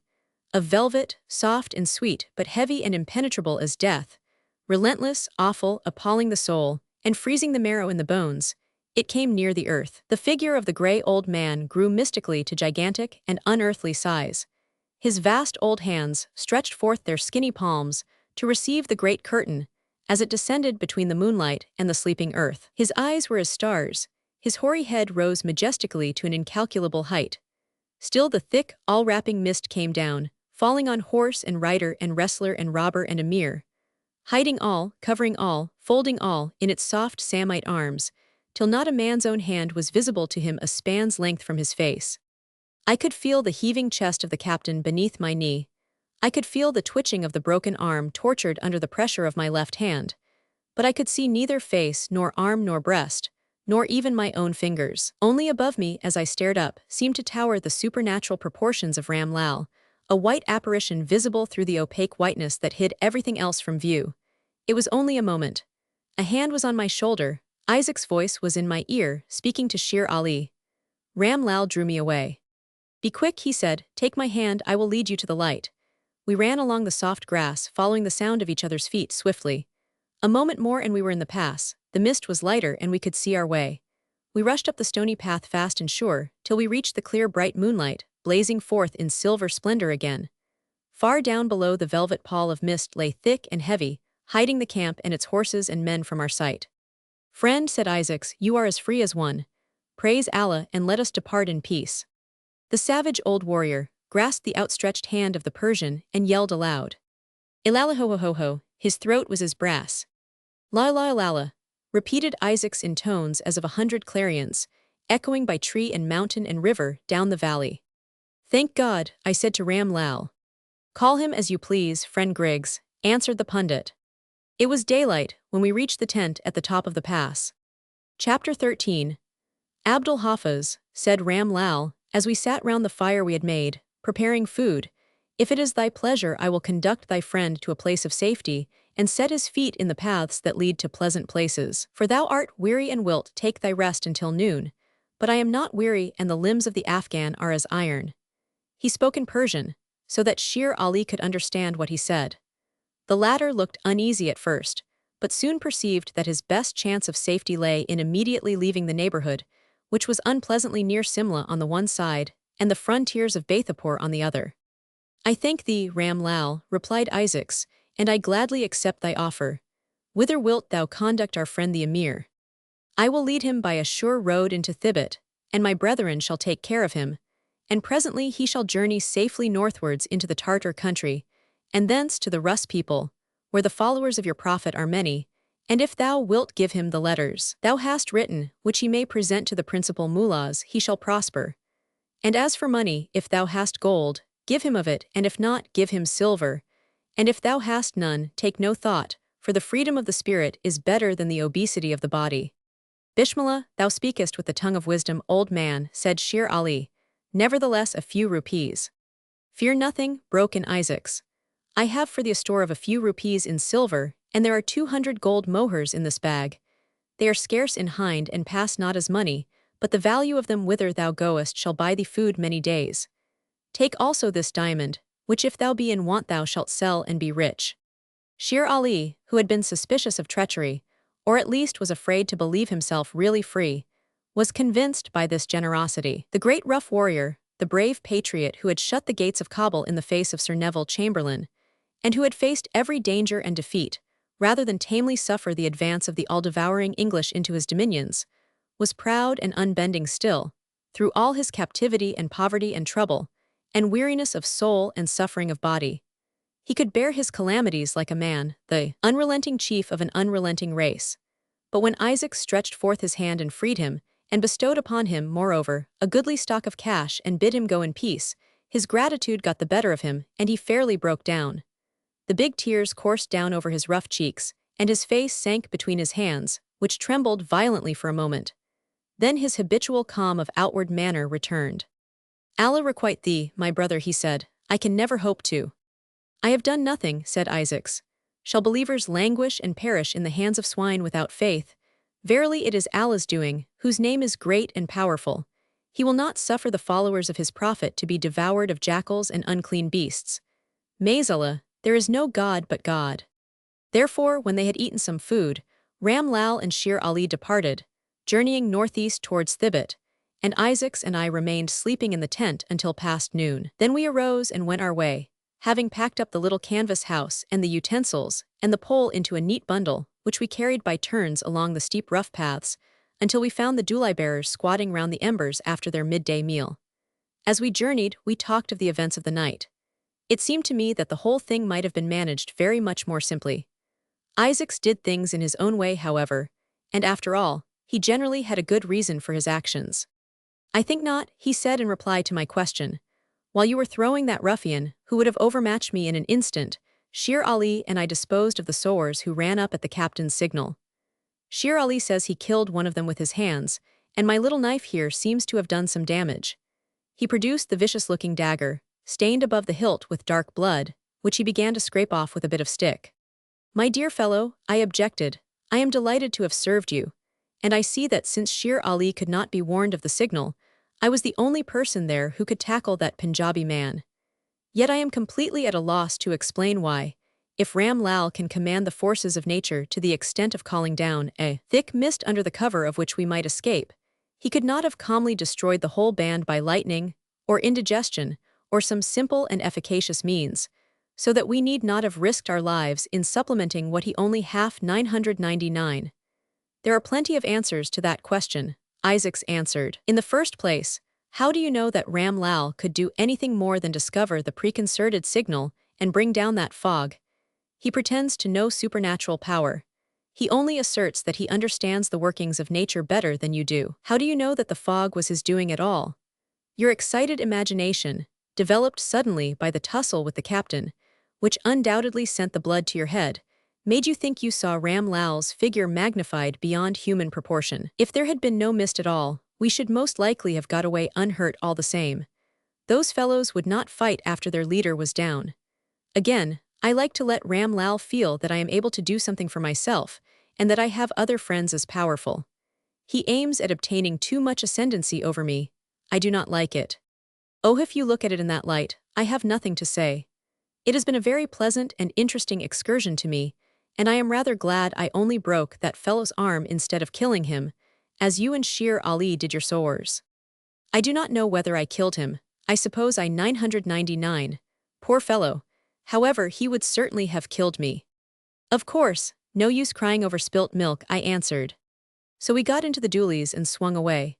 of velvet, soft and sweet but heavy and impenetrable as death, relentless, awful, appalling the soul, and freezing the marrow in the bones, it came near the earth. The figure of the gray old man grew mystically to gigantic and unearthly size. His vast old hands stretched forth their skinny palms to receive the great curtain as it descended between the moonlight and the sleeping earth. His eyes were as stars, his hoary head rose majestically to an incalculable height. Still the thick, all-wrapping mist came down, falling on horse and rider and wrestler and robber and emir, hiding all, covering all, folding all in its soft samite arms, till not a man's own hand was visible to him a span's length from his face. I could feel the heaving chest of the captain beneath my knee. I could feel the twitching of the broken arm tortured under the pressure of my left hand, but I could see neither face nor arm nor breast, nor even my own fingers. Only above me, as I stared up, seemed to tower the supernatural proportions of Ram Lal, a white apparition visible through the opaque whiteness that hid everything else from view. It was only a moment. A hand was on my shoulder, Isaac's voice was in my ear, speaking to Sher Ali. Ram Lal drew me away. "Be quick," he said, "take my hand, I will lead you to the light." We ran along the soft grass, following the sound of each other's feet swiftly. A moment more and we were in the pass. The mist was lighter and we could see our way. We rushed up the stony path fast and sure, till we reached the clear bright moonlight, blazing forth in silver splendor again. Far down below the velvet pall of mist lay thick and heavy, hiding the camp and its horses and men from our sight. "Friend," said Isaacs, "you are as free as one. Praise Allah and let us depart in peace." The savage old warrior grasped the outstretched hand of the Persian and yelled aloud. "Ilala ho ho ho ho," his throat was as brass. "La la ilala," repeated Isaacs in tones as of 100 clarions, echoing by tree and mountain and river down the valley. "Thank God," I said to Ram Lal. "Call him as you please, friend Griggs," answered the pundit. It was daylight when we reached the tent at the top of the pass. Chapter 13. "Abdul Hafiz," said Ram Lal, as we sat round the fire we had made, preparing food, "if it is thy pleasure I will conduct thy friend to a place of safety, and set his feet in the paths that lead to pleasant places. For thou art weary and wilt take thy rest until noon, but I am not weary and the limbs of the Afghan are as iron." He spoke in Persian, so that Sher Ali could understand what he said. The latter looked uneasy at first, but soon perceived that his best chance of safety lay in immediately leaving the neighborhood, which was unpleasantly near Simla on the one side, and the frontiers of Baithapur on the other. "I thank thee, Ram Lal," replied Isaacs, "and I gladly accept thy offer. Whither wilt thou conduct our friend the Emir?" "I will lead him by a sure road into Thibet, and my brethren shall take care of him, and presently he shall journey safely northwards into the Tartar country, and thence to the Rus people, where the followers of your prophet are many, and if thou wilt give him the letters thou hast written, which he may present to the principal mullahs, he shall prosper. And as for money, if thou hast gold, give him of it, and if not, give him silver, and if thou hast none, take no thought, for the freedom of the spirit is better than the obesity of the body." "Bismillah, thou speakest with the tongue of wisdom, old man," said Sher Ali. "Nevertheless a few rupees." "Fear nothing," broke in Isaacs. "I have for thee a store of a few rupees in silver, and there are 200 gold mohurs in this bag. They are scarce in Hind and pass not as money, but the value of them whither thou goest shall buy thee food many days. Take also this diamond, which if thou be in want thou shalt sell and be rich." Sher Ali, who had been suspicious of treachery, or at least was afraid to believe himself really free, was convinced by this generosity. The great rough warrior, the brave patriot who had shut the gates of Kabul in the face of Sir Neville Chamberlain, and who had faced every danger and defeat, rather than tamely suffer the advance of the all-devouring English into his dominions, was proud and unbending still, through all his captivity and poverty and trouble, and weariness of soul and suffering of body. He could bear his calamities like a man, the unrelenting chief of an unrelenting race. But when Isaac stretched forth his hand and freed him, and bestowed upon him, moreover, a goodly stock of cash and bid him go in peace, his gratitude got the better of him, and he fairly broke down. The big tears coursed down over his rough cheeks, and his face sank between his hands, which trembled violently for a moment. Then his habitual calm of outward manner returned. "Allah requite thee, my brother," he said. "I can never hope to." "I have done nothing," said Isaacs. "Shall believers languish and perish in the hands of swine without faith? Verily it is Allah's doing, whose name is great and powerful. He will not suffer the followers of his prophet to be devoured of jackals and unclean beasts. Maizallah, there is no God but God." Therefore, when they had eaten some food, Ram Lal and Sher Ali departed, journeying northeast towards Thibet, and Isaacs and I remained sleeping in the tent until past noon. Then we arose and went our way, having packed up the little canvas house and the utensils and the pole into a neat bundle, which we carried by turns along the steep rough paths, until we found the dooley bearers squatting round the embers after their midday meal. As we journeyed, we talked of the events of the night. It seemed to me that the whole thing might have been managed very much more simply. Isaacs did things in his own way, however, and after all, he generally had a good reason for his actions. "I think not," he said in reply to my question. "While you were throwing that ruffian, who would have overmatched me in an instant, Sher Ali and I disposed of the sowars who ran up at the captain's signal." Sher Ali says he killed one of them with his hands, and my little knife here seems to have done some damage. He produced the vicious-looking dagger, stained above the hilt with dark blood, which he began to scrape off with a bit of stick. My dear fellow, I objected. I am delighted to have served you, and I see that since Sher Ali could not be warned of the signal, I was the only person there who could tackle that Punjabi man. Yet I am completely at a loss to explain why, if Ram Lal can command the forces of nature to the extent of calling down a thick mist under the cover of which we might escape, he could not have calmly destroyed the whole band by lightning, or indigestion, or some simple and efficacious means, so that we need not have risked our lives in supplementing what he only half 999. There are plenty of answers to that question, Isaacs answered. In the first place, how do you know that Ram Lal could do anything more than discover the preconcerted signal and bring down that fog? He pretends to no supernatural power. He only asserts that he understands the workings of nature better than you do. How do you know that the fog was his doing at all? Your excited imagination, developed suddenly by the tussle with the captain, which undoubtedly sent the blood to your head, made you think you saw Ram Lal's figure magnified beyond human proportion. If there had been no mist at all, we should most likely have got away unhurt all the same. Those fellows would not fight after their leader was down. Again, I like to let Ram Lal feel that I am able to do something for myself, and that I have other friends as powerful. He aims at obtaining too much ascendancy over me. I do not like it. Oh, if you look at it in that light, I have nothing to say. It has been a very pleasant and interesting excursion to me, and I am rather glad I only broke that fellow's arm instead of killing him, as you and Sher Ali did your sowers. I do not know whether I killed him. I suppose I 999. Poor fellow. However, he would certainly have killed me. Of course, no use crying over spilt milk, I answered. So we got into the doolies and swung away.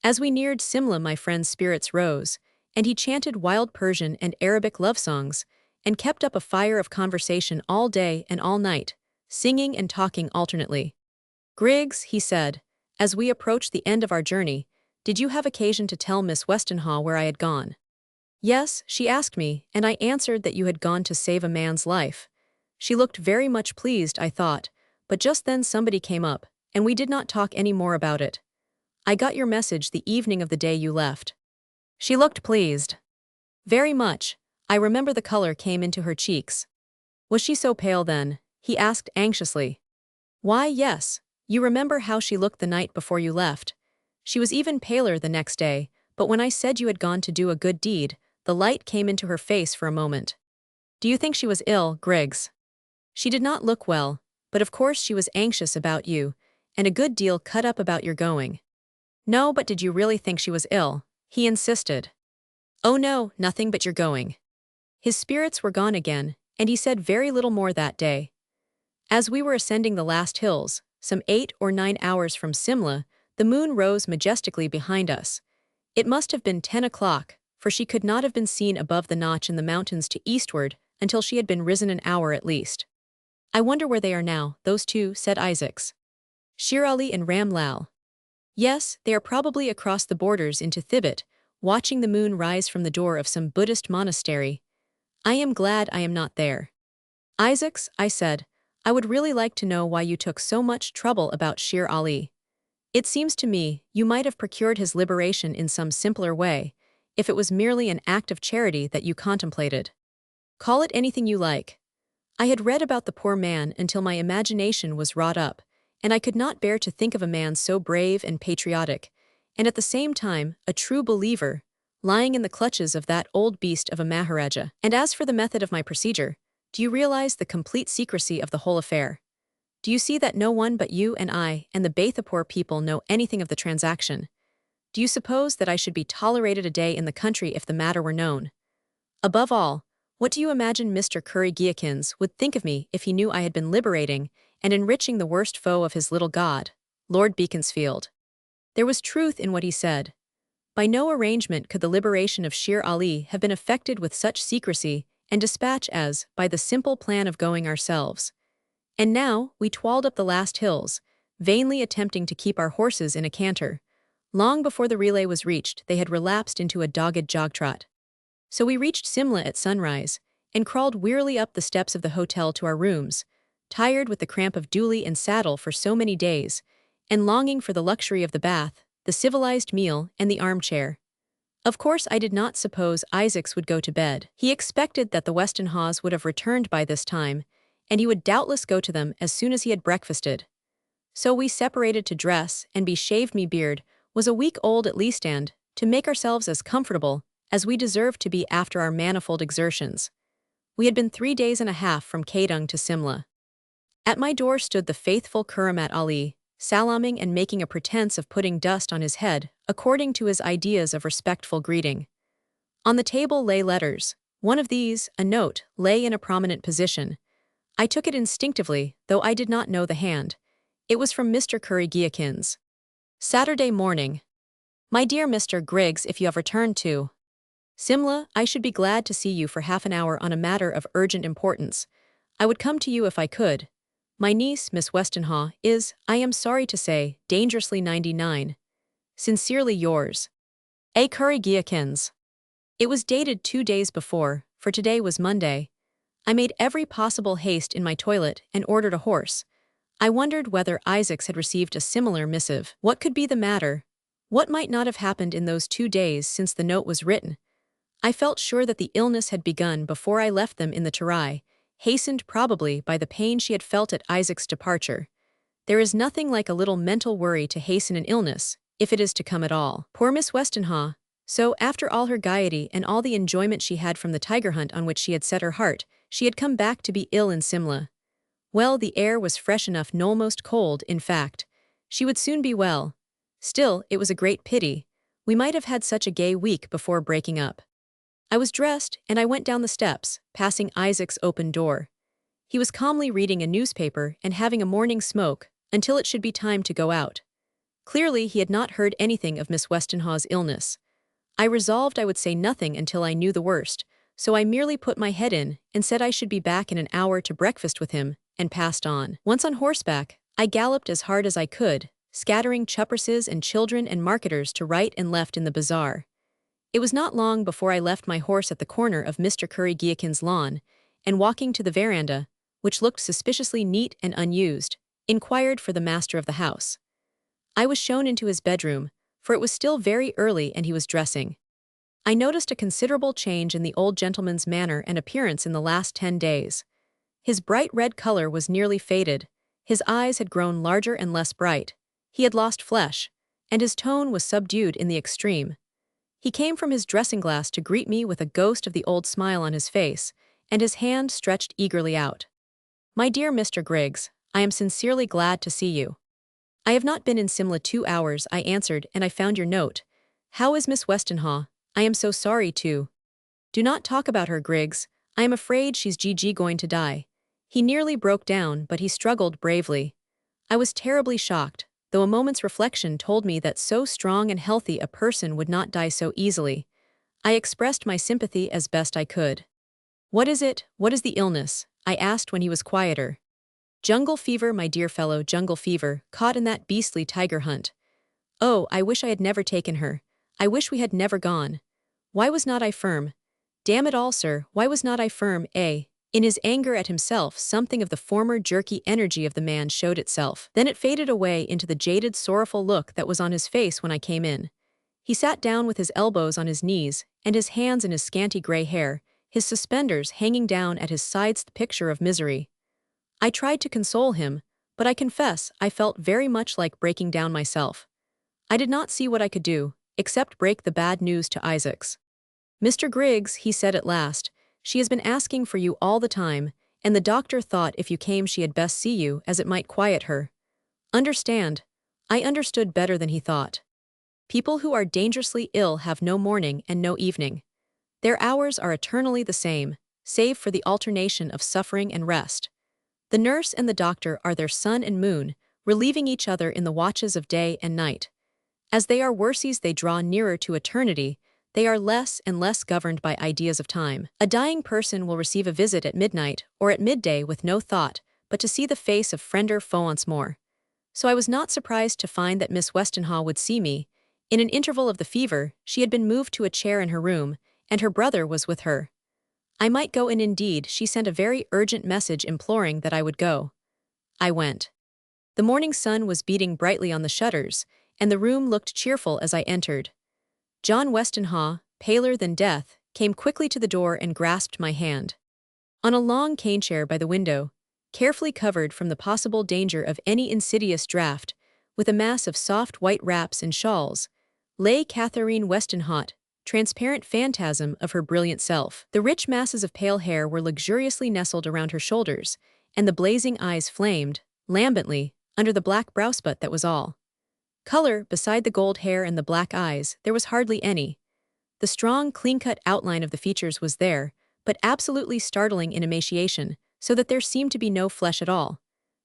As we neared Simla, my friend's spirits rose, and he chanted wild Persian and Arabic love songs, and kept up a fire of conversation all day and all night, singing and talking alternately. Griggs, he said, as we approached the end of our journey, did you have occasion to tell Miss Westenhaw where I had gone? Yes, she asked me, and I answered that you had gone to save a man's life. She looked very much pleased, I thought, but just then somebody came up, and we did not talk any more about it. I got your message the evening of the day you left. She looked pleased. Very much. I remember the color came into her cheeks. Was she so pale then? He asked anxiously. Why, yes. You remember how she looked the night before you left. She was even paler the next day, but when I said you had gone to do a good deed, the light came into her face for a moment. Do you think she was ill, Griggs? She did not look well, but of course she was anxious about you, and a good deal cut up about your going. No, but did you really think she was ill? He insisted. Oh no, nothing but your going. His spirits were gone again, and he said very little more that day. As we were ascending the last hills, some 8 or 9 hours from Simla, the moon rose majestically behind us. It must have been 10 o'clock, for she could not have been seen above the notch in the mountains to eastward until she had been risen an hour at least. I wonder where they are now, those two, said Isaacs. Sher Ali and Ram Lal. Yes, they are probably across the borders into Thibet, watching the moon rise from the door of some Buddhist monastery. I am glad I am not there. Isaacs, I said, I would really like to know why you took so much trouble about Sher Ali. It seems to me you might have procured his liberation in some simpler way, if it was merely an act of charity that you contemplated. Call it anything you like. I had read about the poor man until my imagination was wrought up, and I could not bear to think of a man so brave and patriotic, and at the same time a true believer, lying in the clutches of that old beast of a Maharaja. And as for the method of my procedure, do you realize the complete secrecy of the whole affair? Do you see that no one but you and I and the Bathapur people know anything of the transaction? Do you suppose that I should be tolerated a day in the country if the matter were known? Above all, what do you imagine Mr. Curry Giakins would think of me if he knew I had been liberating and enriching the worst foe of his little god, Lord Beaconsfield? There was truth in what he said. By no arrangement could the liberation of Sher Ali have been effected with such secrecy and dispatch as by the simple plan of going ourselves. And now we toiled up the last hills, vainly attempting to keep our horses in a canter. Long before the relay was reached, they had relapsed into a dogged jog-trot. So we reached Simla at sunrise, and crawled wearily up the steps of the hotel to our rooms, tired with the cramp of dually and saddle for so many days, and longing for the luxury of the bath, the civilized meal, and the armchair. Of course, I did not suppose Isaacs would go to bed. He expected that the Westonhaughs would have returned by this time, and he would doubtless go to them as soon as he had breakfasted. So we separated to dress and be shaved. Me beard was a week old at least, and, to make ourselves as comfortable as we deserved to be after our manifold exertions. We had been 3 days and a half from Kadung to Simla. At my door stood the faithful Kuramat Ali, salaaming and making a pretense of putting dust on his head, according to his ideas of respectful greeting. On the table lay letters. One of these, a note, lay in a prominent position. I took it instinctively, though I did not know the hand. It was from Mr. Curry Giakins. Saturday morning. My dear Mr. Griggs, if you have returned to Simla, I should be glad to see you for half an hour on a matter of urgent importance. I would come to you if I could. My niece, Miss Westonhaugh, is, I am sorry to say, dangerously 99. Sincerely yours, A. Curry Giakins. It was dated 2 days before, for today was Monday. I made every possible haste in my toilet and ordered a horse. I wondered whether Isaacs had received a similar missive. What could be the matter? What might not have happened in those 2 days since the note was written? I felt sure that the illness had begun before I left them in the Terai, hastened probably by the pain she had felt at Isaac's departure. There is nothing like a little mental worry to hasten an illness, if it is to come at all. Poor Miss Westonhaugh! So, after all her gaiety and all the enjoyment she had from the tiger hunt on which she had set her heart, she had come back to be ill in Simla. Well, the air was fresh enough, almost cold, in fact. She would soon be well. Still, it was a great pity. We might have had such a gay week before breaking up. I was dressed, and I went down the steps, passing Isaac's open door. He was calmly reading a newspaper and having a morning smoke, until it should be time to go out. Clearly, he had not heard anything of Miss Westonhaugh's illness. I resolved I would say nothing until I knew the worst, so I merely put my head in and said I should be back in an hour to breakfast with him, and passed on. Once on horseback, I galloped as hard as I could, scattering chupperses and children and marketers to right and left in the bazaar. It was not long before I left my horse at the corner of Mr. Curry Giakin's lawn, and walking to the veranda, which looked suspiciously neat and unused, inquired for the master of the house. I was shown into his bedroom, for it was still very early and he was dressing. I noticed a considerable change in the old gentleman's manner and appearance in the last 10 days. His bright red color was nearly faded, his eyes had grown larger and less bright, he had lost flesh, and his tone was subdued in the extreme. He came from his dressing-glass to greet me with a ghost of the old smile on his face, and his hand stretched eagerly out. My dear Mr. Griggs, I am sincerely glad to see you. I have not been in Simla 2 hours, I answered, and I found your note. How is Miss Westonhaugh? I am so sorry too. Do not talk about her, Griggs. I am afraid she's going to die. He nearly broke down, but he struggled bravely. I was terribly shocked, though a moment's reflection told me that so strong and healthy a person would not die so easily. I expressed my sympathy as best I could. What is it? What is the illness? I asked when he was quieter. Jungle fever, my dear fellow, jungle fever, caught in that beastly tiger hunt. Oh, I wish I had never taken her. I wish we had never gone. Why was not I firm? Damn it all, sir, why was not I firm, eh? In his anger at himself, something of the former jerky energy of the man showed itself. Then it faded away into the jaded, sorrowful look that was on his face when I came in. He sat down with his elbows on his knees, and his hands in his scanty gray hair, his suspenders hanging down at his sides, the picture of misery. I tried to console him, but I confess I felt very much like breaking down myself. I did not see what I could do, except break the bad news to Isaacs. Mr. Griggs, he said at last, she has been asking for you all the time, and the doctor thought if you came she had best see you, as it might quiet her. Understand? I understood better than he thought. People who are dangerously ill have no morning and no evening. Their hours are eternally the same, save for the alternation of suffering and rest. The nurse and the doctor are their sun and moon, relieving each other in the watches of day and night. As they are worsies, they draw nearer to eternity. They are less and less governed by ideas of time. A dying person will receive a visit at midnight or at midday with no thought but to see the face of friend or foe once more. So I was not surprised to find that Miss Westonhaugh would see me. In an interval of the fever, she had been moved to a chair in her room, and her brother was with her. I might go in indeed, she sent a very urgent message imploring that I would go. I went. The morning sun was beating brightly on the shutters, and the room looked cheerful as I entered. John Westenhaw, paler than death, came quickly to the door and grasped my hand. On a long cane chair by the window, carefully covered from the possible danger of any insidious draught, with a mass of soft white wraps and shawls, lay Catherine Westenhaw, transparent phantasm of her brilliant self. The rich masses of pale hair were luxuriously nestled around her shoulders, and the blazing eyes flamed, lambently, under the black browsput that was all. Color, beside the gold hair and the black eyes, there was hardly any. The strong, clean-cut outline of the features was there, but absolutely startling in emaciation, so that there seemed to be no flesh at all.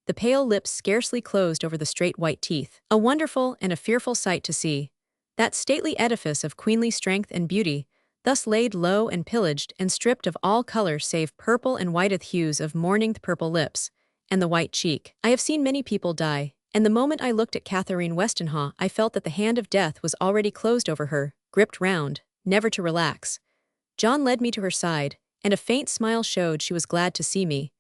The pale lips scarcely closed over the straight white teeth. A wonderful and a fearful sight to see. That stately edifice of queenly strength and beauty, thus laid low and pillaged and stripped of all color save purple and whiteth hues of morning purple lips, and the white cheek. I have seen many people die, and the moment I looked at Catherine Westenhaw I felt that the hand of death was already closed over her, gripped round, never to relax. John led me to her side, and a faint smile showed she was glad to see me.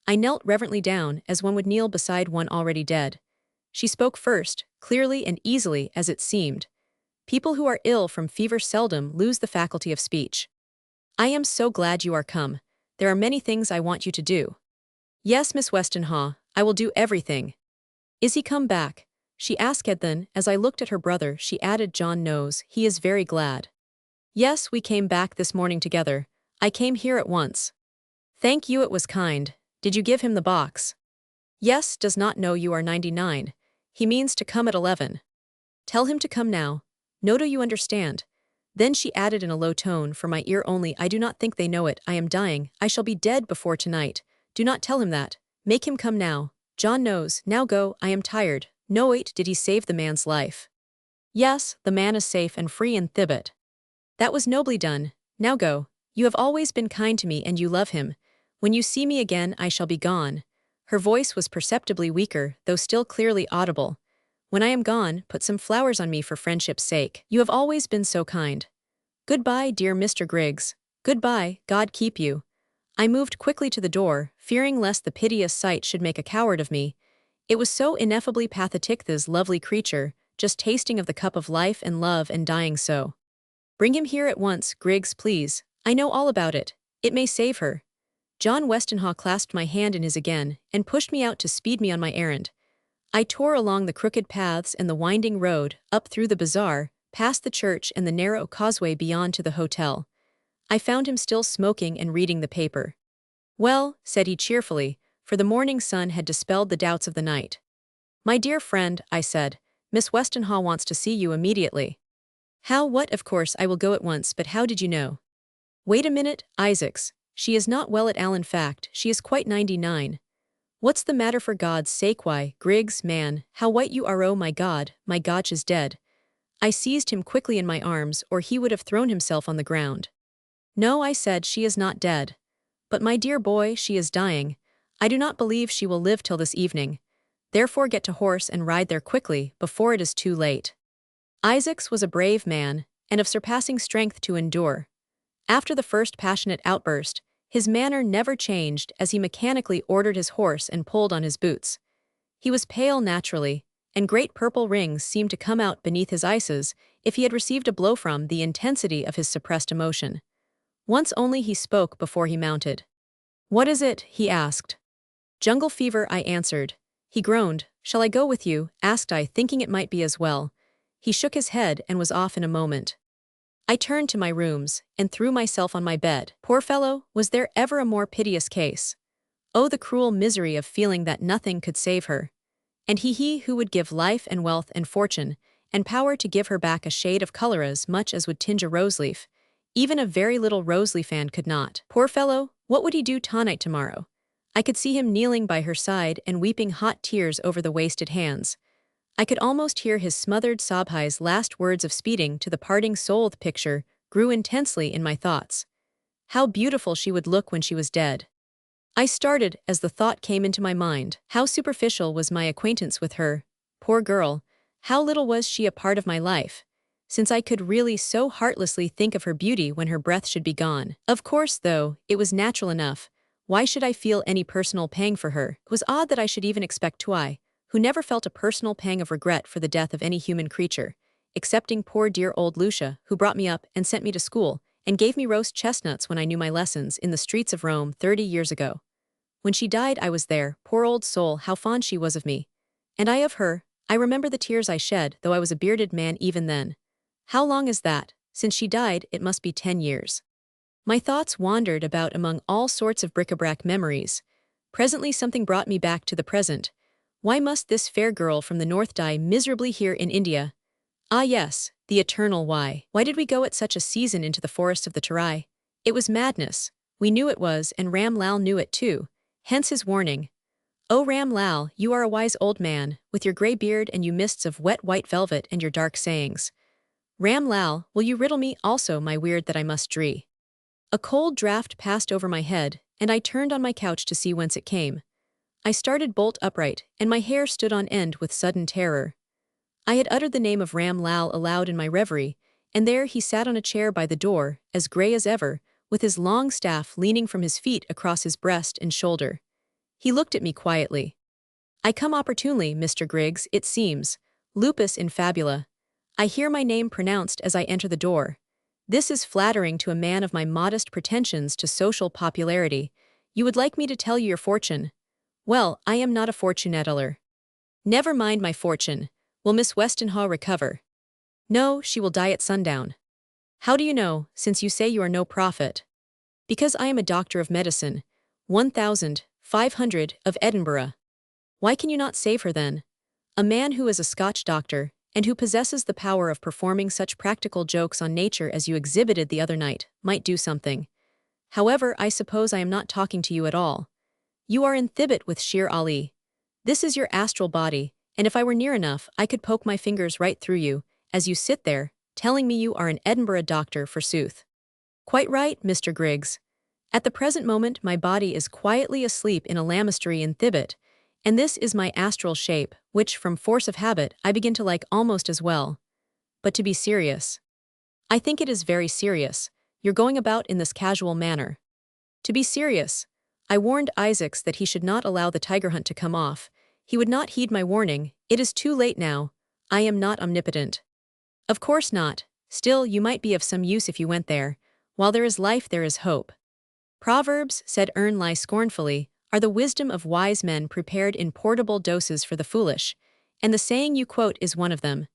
I knelt reverently down, as one would kneel beside one already dead. She spoke first, clearly and easily as it seemed. People who are ill from fever seldom lose the faculty of speech. "I am so glad you are come. There are many things I want you to do." "Yes, Miss Westenhaw, I will do everything." "Is he come back?" she asked. Then, as I looked at her brother, she added, "John knows, he is very glad." "Yes, we came back this morning together. I came here at once." "Thank you, it was kind. Did you give him the box?" "Yes, does not know you are 99. He means to come at 11. Tell him to come now. No, do you understand?" Then she added in a low tone, for my ear only, "I do not think they know it. I am dying. I shall be dead before tonight. Do not tell him that. Make him come now. John knows. Now go, I am tired." "No, wait, did he save the man's life?" "Yes, the man is safe and free in Thibet." "That was nobly done. Now go. You have always been kind to me and you love him. When you see me again I shall be gone." Her voice was perceptibly weaker, though still clearly audible. "When I am gone, put some flowers on me for friendship's sake. You have always been so kind. Goodbye, dear Mr. Griggs. Goodbye, God keep you." I moved quickly to the door, fearing lest the piteous sight should make a coward of me. It was so ineffably pathetic, this lovely creature, just tasting of the cup of life and love and dying so. "Bring him here at once, Griggs, please. I know all about it. It may save her." John Westenhaw clasped my hand in his again, and pushed me out to speed me on my errand. I tore along the crooked paths and the winding road, up through the bazaar, past the church and the narrow causeway beyond to the hotel. I found him still smoking and reading the paper. "Well," said he cheerfully, for the morning sun had dispelled the doubts of the night. "My dear friend," I said, "Miss Westenhaw wants to see you immediately." "How? What? Of course I will go at once, but how did you know?" "Wait a minute, Isaacs. She is not well at all. In fact, she is quite 99. What's the matter, for God's sake? Why, Griggs, man, how white you are. Oh my God, she's dead." I seized him quickly in my arms, or he would have thrown himself on the ground. "No," I said, "she is not dead. But my dear boy, she is dying. I do not believe she will live till this evening. Therefore get to horse and ride there quickly, before it is too late." Isaacs was a brave man, and of surpassing strength to endure. After the first passionate outburst, his manner never changed as he mechanically ordered his horse and pulled on his boots. He was pale naturally, and great purple rings seemed to come out beneath his eyes if he had received a blow from the intensity of his suppressed emotion. Once only he spoke before he mounted. "What is it?" he asked. "Jungle fever," I answered. He groaned. "Shall I go with you?" asked I, thinking it might be as well. He shook his head and was off in a moment. I turned to my rooms, and threw myself on my bed. Poor fellow, was there ever a more piteous case? Oh, the cruel misery of feeling that nothing could save her. And he who would give life and wealth and fortune, and power to give her back a shade of color as much as would tinge a roseleaf. Even a very little roseleaf fan could not. Poor fellow, what would he do tonight tomorrow? I could see him kneeling by her side and weeping hot tears over the wasted hands. I could almost hear his smothered sob. His last words of speeding to the parting soul. The picture grew intensely in my thoughts. How beautiful she would look when she was dead. I started as the thought came into my mind. How superficial was my acquaintance with her. Poor girl, how little was she a part of my life, since I could really so heartlessly think of her beauty when her breath should be gone. Of course, though, it was natural enough. Why should I feel any personal pang for her? It was odd that I should even expect Tuai, who never felt a personal pang of regret for the death of any human creature, excepting poor dear old Lucia, who brought me up and sent me to school, and gave me roast chestnuts when I knew my lessons in the streets of Rome 30 years ago. When she died I was there, poor old soul, how fond she was of me. And I of her. I remember the tears I shed, though I was a bearded man even then. How long is that? Since she died, it must be 10 years. My thoughts wandered about among all sorts of bric-a-brac memories. Presently something brought me back to the present. Why must this fair girl from the north die miserably here in India? Ah yes, the eternal why. Why did we go at such a season into the forest of the Terai? It was madness. We knew it was, and Ram Lal knew it too. Hence his warning. Oh Ram Lal, you are a wise old man, with your grey beard and you mists of wet white velvet and your dark sayings. Ram Lal, will you riddle me also my weird that I must dree? A cold draught passed over my head, and I turned on my couch to see whence it came. I started bolt upright, and my hair stood on end with sudden terror. I had uttered the name of Ram Lal aloud in my reverie, and there he sat on a chair by the door, as grey as ever, with his long staff leaning from his feet across his breast and shoulder. He looked at me quietly. I come opportunely, Mr. Griggs, it seems. Lupus in fabula. I hear my name pronounced as I enter the door. This is flattering to a man of my modest pretensions to social popularity. You would like me to tell you your fortune? Well, I am not a fortune-teller. Never mind my fortune. Will Miss Westenhaw recover? No, she will die at sundown. How do you know, since you say you are no prophet? Because I am a doctor of medicine, 1,500 of Edinburgh. Why can you not save her then? A man who is a Scotch doctor, and who possesses the power of performing such practical jokes on nature as you exhibited the other night, might do something. However, I suppose I am not talking to you at all. You are in Thibet with Shere Ali. This is your astral body, and if I were near enough, I could poke my fingers right through you, as you sit there, telling me you are an Edinburgh doctor forsooth. Quite right, Mr. Griggs. At the present moment my body is quietly asleep in a lamastery in Thibet, and this is my astral shape, which from force of habit I begin to like almost as well. But to be serious. I think it is very serious, you're going about in this casual manner. To be serious. I warned Isaacs that he should not allow the tiger hunt to come off. He would not heed my warning. It is too late now. I am not omnipotent. Of course not. Still, you might be of some use if you went there. While there is life there is hope. Proverbs, said Ernley scornfully, are the wisdom of wise men prepared in portable doses for the foolish, and the saying you quote is one of them.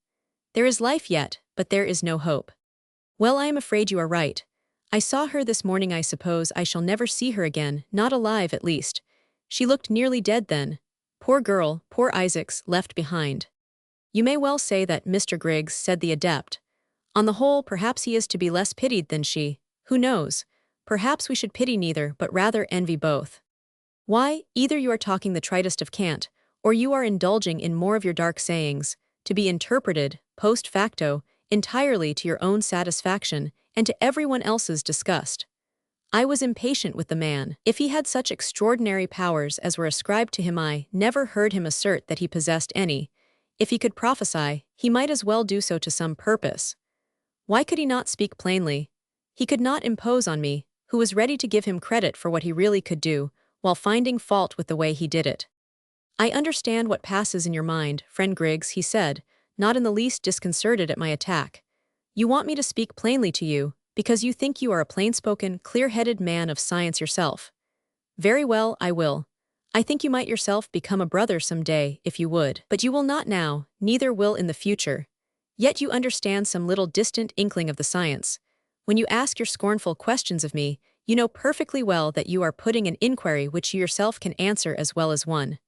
There is life yet, but there is no hope. Well, I am afraid you are right. I saw her this morning. I suppose I shall never see her again, not alive at least. She looked nearly dead then. Poor girl, poor Isaacs, left behind. You may well say that, Mr. Griggs, said the adept. On the whole, perhaps he is to be less pitied than she. Who knows? Perhaps we should pity neither, but rather envy both. Why, either you are talking the tritest of cant, or you are indulging in more of your dark sayings, to be interpreted, post facto, entirely to your own satisfaction, and to everyone else's disgust. I was impatient with the man. If he had such extraordinary powers as were ascribed to him, I never heard him assert that he possessed any. If he could prophesy, he might as well do so to some purpose. Why could he not speak plainly? He could not impose on me, who was ready to give him credit for what he really could do, while finding fault with the way he did it. I understand what passes in your mind, friend Griggs, he said, not in the least disconcerted at my attack. You want me to speak plainly to you, because you think you are a plain-spoken, clear-headed man of science yourself. Very well, I will. I think you might yourself become a brother some day, if you would. But you will not now, neither will in the future. Yet you understand some little distant inkling of the science. When you ask your scornful questions of me, you know perfectly well that you are putting an inquiry which you yourself can answer as well as one.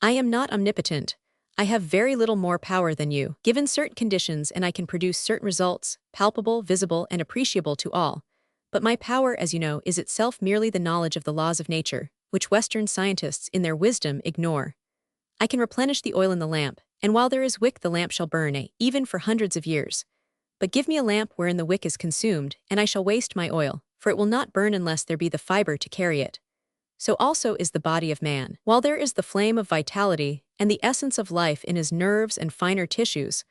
I am not omnipotent. I have very little more power than you, given certain conditions, and I can produce certain results, palpable, visible, and appreciable to all. But my power, as you know, is itself merely the knowledge of the laws of nature, which Western scientists in their wisdom ignore. I can replenish the oil in the lamp, and while there is wick the lamp shall burn, even for hundreds of years. But give me a lamp wherein the wick is consumed, and I shall waste my oil, for it will not burn unless there be the fiber to carry it. So also is the body of man. While there is the flame of vitality and the essence of life in his nerves and finer tissues,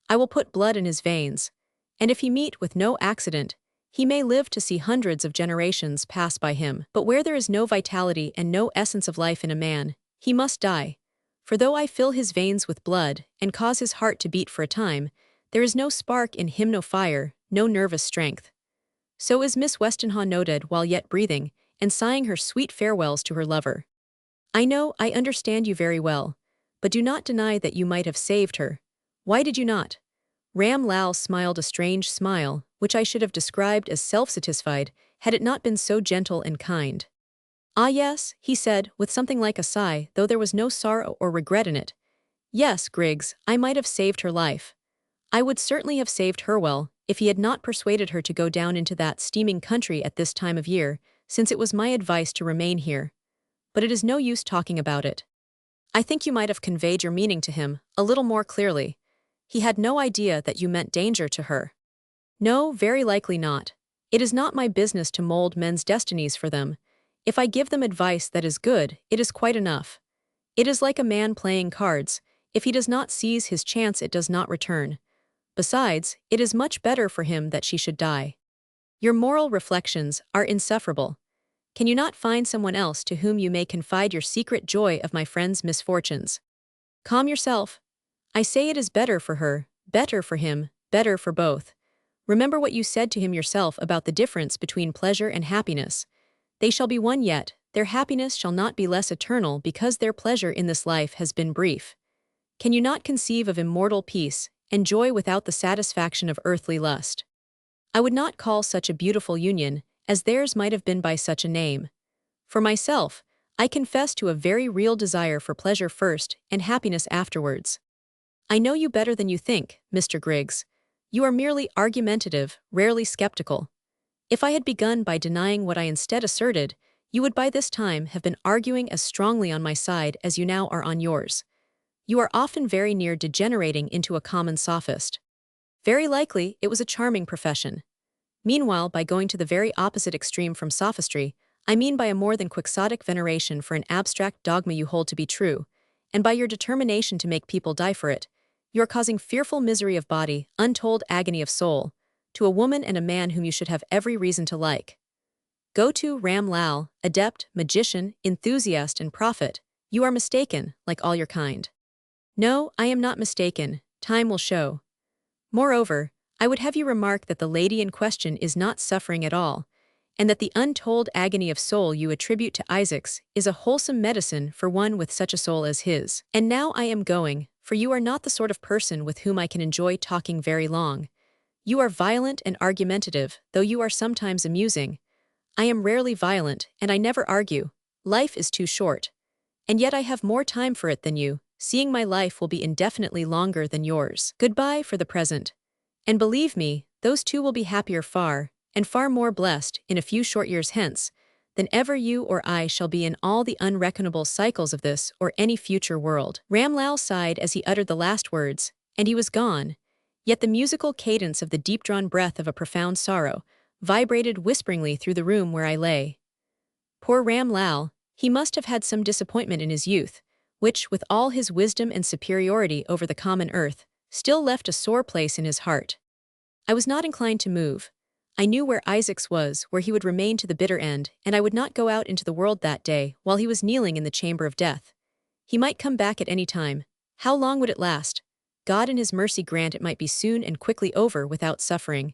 I will put blood in his veins, and if he meet with no accident, He may live to see hundreds of generations pass by him, but where there is no vitality and no essence of life in a man, he must die. For though I fill his veins with blood and cause his heart to beat for a time, there is no spark in him, no fire, no nervous strength. So is Miss Westenha noted while yet breathing, and sighing her sweet farewells to her lover. I know, I understand you very well, but do not deny that you might have saved her. Why did you not? Ram Lal smiled a strange smile, which I should have described as self-satisfied, had it not been so gentle and kind. Ah yes, he said, with something like a sigh, though there was no sorrow or regret in it. Yes, Griggs, I might have saved her life. I would certainly have saved her well, if he had not persuaded her to go down into that steaming country at this time of year, since it was my advice to remain here. But it is no use talking about it. I think you might have conveyed your meaning to him a little more clearly. He had no idea that you meant danger to her. No, very likely not. It is not my business to mold men's destinies for them. If I give them advice that is good, it is quite enough. It is like a man playing cards. If he does not seize his chance, it does not return. Besides, it is much better for him that she should die. Your moral reflections are insufferable. Can you not find someone else to whom you may confide your secret joy of my friend's misfortunes? Calm yourself. I say it is better for her, better for him, better for both. Remember what you said to him yourself about the difference between pleasure and happiness. They shall be one yet, their happiness shall not be less eternal because their pleasure in this life has been brief. Can you not conceive of immortal peace and joy without the satisfaction of earthly lust? I would not call such a beautiful union, as theirs might have been by such a name. For myself, I confess to a very real desire for pleasure first and happiness afterwards. I know you better than you think, Mr. Griggs. You are merely argumentative, rarely skeptical. If I had begun by denying what I instead asserted, you would by this time have been arguing as strongly on my side as you now are on yours. You are often very near degenerating into a common sophist. Very likely it was a charming profession. Meanwhile, by going to the very opposite extreme from sophistry, I mean by a more than quixotic veneration for an abstract dogma you hold to be true, and by your determination to make people die for it, you are causing fearful misery of body, untold agony of soul, to a woman and a man whom you should have every reason to like. Go to Ram Lal, adept, magician, enthusiast, and prophet. You are mistaken, like all your kind. No, I am not mistaken. Time will show. Moreover, I would have you remark that the lady in question is not suffering at all, and that the untold agony of soul you attribute to Isaac's is a wholesome medicine for one with such a soul as his. And now I am going, for you are not the sort of person with whom I can enjoy talking very long. You are violent and argumentative, though you are sometimes amusing. I am rarely violent, and I never argue. Life is too short. And yet I have more time for it than you, seeing my life will be indefinitely longer than yours. Goodbye for the present. And believe me, those two will be happier far, and far more blessed, in a few short years hence, than ever you or I shall be in all the unreckonable cycles of this or any future world. Ram Lal sighed as he uttered the last words, and he was gone. Yet the musical cadence of the deep-drawn breath of a profound sorrow vibrated whisperingly through the room where I lay. Poor Ram Lal, he must have had some disappointment in his youth, which, with all his wisdom and superiority over the common earth, still left a sore place in his heart. I was not inclined to move. I knew where Isaac's was, where he would remain to the bitter end, and I would not go out into the world that day while he was kneeling in the chamber of death. He might come back at any time. How long would it last? God in his mercy grant it might be soon and quickly over without suffering.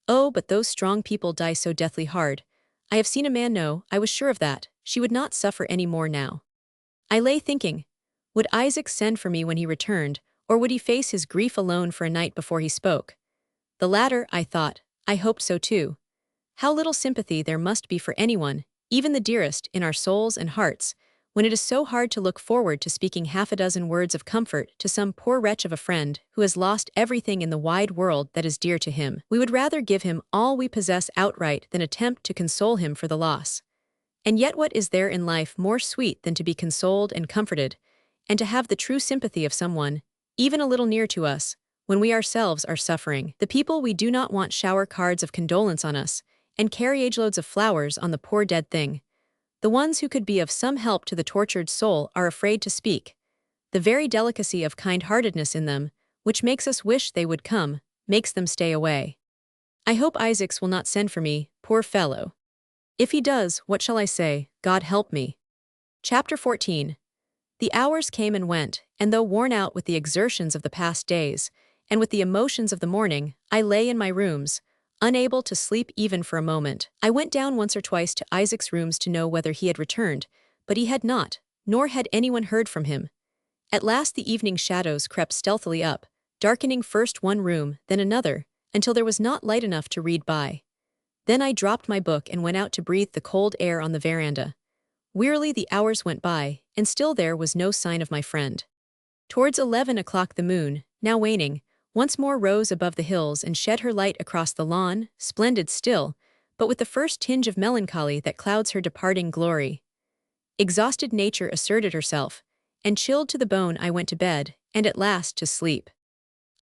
Oh, but those strong people die so deathly hard. I have seen a man know, I was sure of that, she would not suffer any more now. I lay thinking, would Isaac send for me when he returned, or would he face his grief alone for a night before he spoke? The latter, I thought. I hoped so too. How little sympathy there must be for anyone, even the dearest, in our souls and hearts, when it is so hard to look forward to speaking half a dozen words of comfort to some poor wretch of a friend who has lost everything in the wide world that is dear to him. We would rather give him all we possess outright than attempt to console him for the loss. And yet what is there in life more sweet than to be consoled and comforted, and to have the true sympathy of someone, even a little near to us, when we ourselves are suffering? The people we do not want shower cards of condolence on us, and carry loads of flowers on the poor dead thing. The ones who could be of some help to the tortured soul are afraid to speak. The very delicacy of kind-heartedness in them, which makes us wish they would come, makes them stay away. I hope Isaacs will not send for me, poor fellow. If he does, what shall I say? God help me. Chapter 14. The hours came and went, and though worn out with the exertions of the past days, and with the emotions of the morning, I lay in my rooms, unable to sleep even for a moment. I went down once or twice to Isaac's rooms to know whether he had returned, but he had not, nor had anyone heard from him. At last the evening shadows crept stealthily up, darkening first one room, then another, until there was not light enough to read by. Then I dropped my book and went out to breathe the cold air on the veranda. Wearily the hours went by, and still there was no sign of my friend. Towards 11 o'clock the moon, now waning, once more rose above the hills and shed her light across the lawn, splendid still, but with the first tinge of melancholy that clouds her departing glory. Exhausted nature asserted herself, and chilled to the bone I went to bed, and at last to sleep.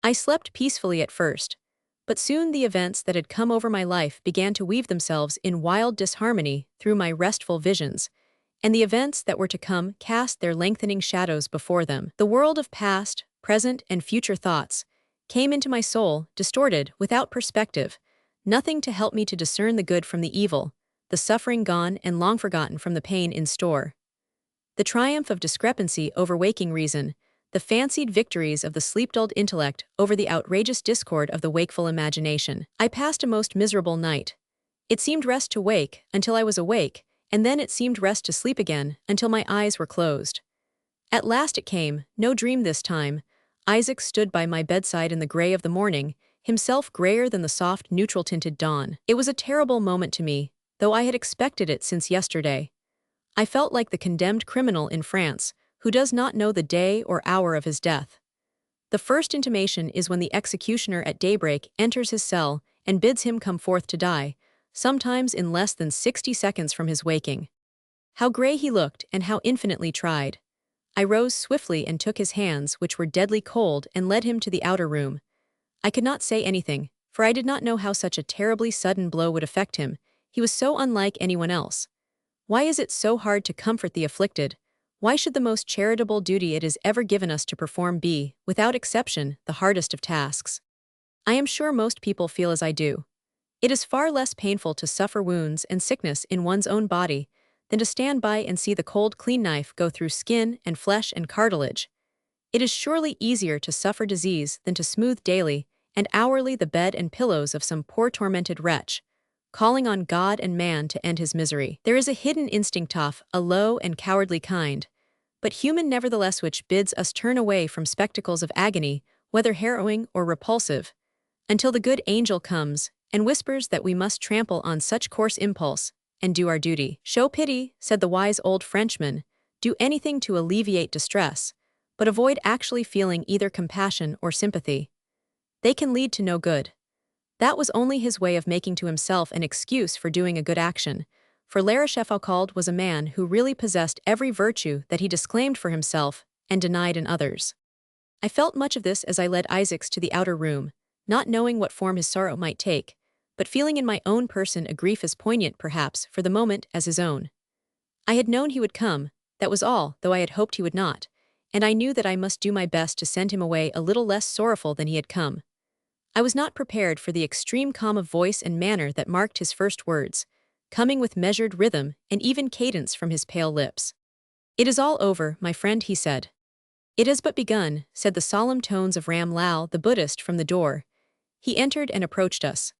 I slept peacefully at first, but soon the events that had come over my life began to weave themselves in wild disharmony through my restful visions, and the events that were to come cast their lengthening shadows before them. The world of past, present, and future thoughts came into my soul, distorted, without perspective, nothing to help me to discern the good from the evil, the suffering gone and long forgotten from the pain in store. The triumph of discrepancy over waking reason, the fancied victories of the sleep-dulled intellect over the outrageous discord of the wakeful imagination. I passed a most miserable night. It seemed rest to wake until I was awake, and then it seemed rest to sleep again until my eyes were closed. At last it came, no dream this time. Isaac stood by my bedside in the gray of the morning, himself grayer than the soft, neutral-tinted dawn. It was a terrible moment to me, though I had expected it since yesterday. I felt like the condemned criminal in France, who does not know the day or hour of his death. The first intimation is when the executioner at daybreak enters his cell and bids him come forth to die, sometimes in less than 60 seconds from his waking. How gray he looked and how infinitely tried. I rose swiftly and took his hands, which were deadly cold, and led him to the outer room. I could not say anything, for I did not know how such a terribly sudden blow would affect him. He was so unlike anyone else. Why is it so hard to comfort the afflicted? Why should the most charitable duty it is ever given us to perform be, without exception, the hardest of tasks? I am sure most people feel as I do. It is far less painful to suffer wounds and sickness in one's own body than to stand by and see the cold, clean knife go through skin and flesh and cartilage. It is surely easier to suffer disease than to smooth daily and hourly the bed and pillows of some poor tormented wretch, calling on God and man to end his misery. There is a hidden instinct of a low and cowardly kind, but human nevertheless, which bids us turn away from spectacles of agony, whether harrowing or repulsive, until the good angel comes and whispers that we must trample on such coarse impulse and do our duty. Show pity, said the wise old Frenchman, do anything to alleviate distress, but avoid actually feeling either compassion or sympathy. They can lead to no good. That was only his way of making to himself an excuse for doing a good action, for La Rochefoucauld was a man who really possessed every virtue that he disclaimed for himself and denied in others. I felt much of this as I led Isaacs to the outer room, not knowing what form his sorrow might take, but feeling in my own person a grief as poignant, perhaps, for the moment as his own. I had known he would come, that was all, though I had hoped he would not, and I knew that I must do my best to send him away a little less sorrowful than he had come. I was not prepared for the extreme calm of voice and manner that marked his first words, coming with measured rhythm and even cadence from his pale lips. "It is all over, my friend," he said. "It has but begun," said the solemn tones of Ram Lal the Buddhist from the door. He entered and approached us.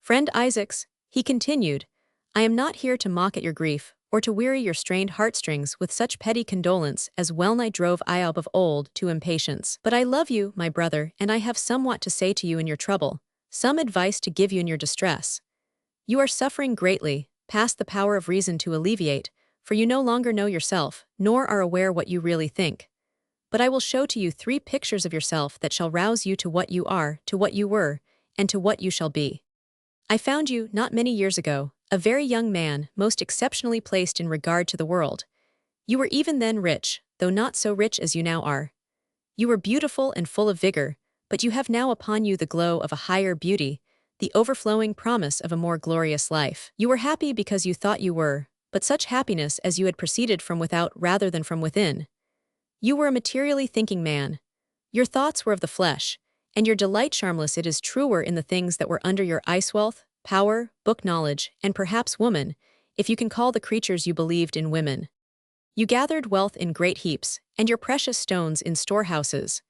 "Friend Isaacs," he continued, "I am not here to mock at your grief, or to weary your strained heartstrings with such petty condolence as well-nigh drove Iob of old to impatience. But I love you, my brother, and I have somewhat to say to you in your trouble, some advice to give you in your distress. You are suffering greatly, past the power of reason to alleviate, for you no longer know yourself, nor are aware what you really think. But I will show to you 3 pictures of yourself that shall rouse you to what you are, to what you were, and to what you shall be. I found you, not many years ago, a very young man, most exceptionally placed in regard to the world. You were even then rich, though not so rich as you now are. You were beautiful and full of vigor, but you have now upon you the glow of a higher beauty, the overflowing promise of a more glorious life. You were happy because you thought you were, but such happiness as you had proceeded from without rather than from within. You were a materially thinking man. Your thoughts were of the flesh, And your delight charmless it is truer in the things that were under your ice wealth, power, book knowledge, and perhaps woman, if you can call the creatures you believed in women. You gathered wealth in great heaps, and your precious stones in storehouses.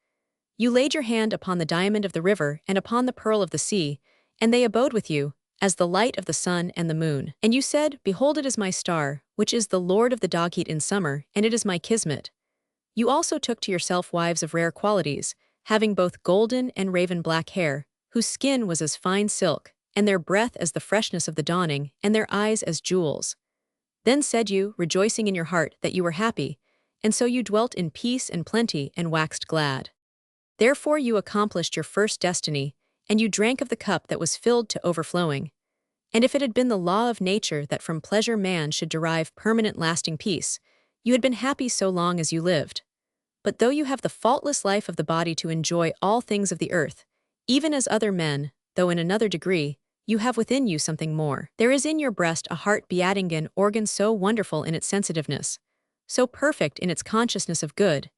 You laid your hand upon the diamond of the river and upon the pearl of the sea, and they abode with you, as the light of the sun and the moon. And you said, Behold, it is my star, which is the lord of the dog heat in summer, and it is my kismet. You also took to yourself wives of rare qualities, having both golden and raven black hair, whose skin was as fine silk, and their breath as the freshness of the dawning, and their eyes as jewels. Then said you, rejoicing in your heart, that you were happy, and so you dwelt in peace and plenty and waxed glad. Therefore you accomplished your first destiny, and you drank of the cup that was filled to overflowing. And if it had been the law of nature that from pleasure man should derive permanent lasting peace, you had been happy so long as you lived. But though you have the faultless life of the body to enjoy all things of the earth, even as other men, though in another degree, you have within you something more. There is in your breast a heart beating an organ so wonderful in its sensitiveness, so perfect in its consciousness of good,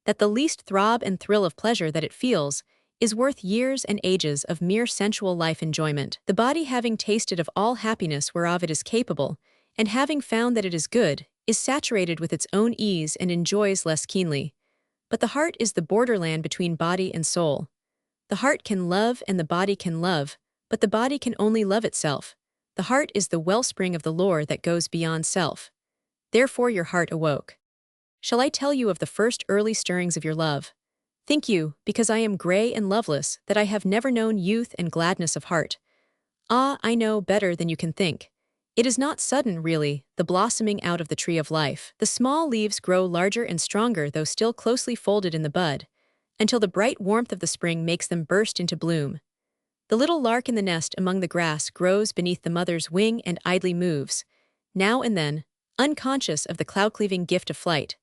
that the least throb and thrill of pleasure that it feels is worth years and ages of mere sensual life enjoyment. The body having tasted of all happiness whereof it is capable, and having found that it is good, is saturated with its own ease and enjoys less keenly. But the heart is the borderland between body and soul. The heart can love and the body can love, but the body can only love itself. The heart is the wellspring of the lore that goes beyond self. Therefore your heart awoke. Shall I tell you of the first early stirrings of your love? Think you, because I am gray and loveless, that I have never known youth and gladness of heart? Ah, I know better than you can think. It is not sudden, really, the blossoming out of the tree of life. The small leaves grow larger and stronger though still closely folded in the bud, until the bright warmth of the spring makes them burst into bloom. The little lark in the nest among the grass grows beneath the mother's wing and idly moves, now and then, unconscious of the cloud-cleaving gift of flight,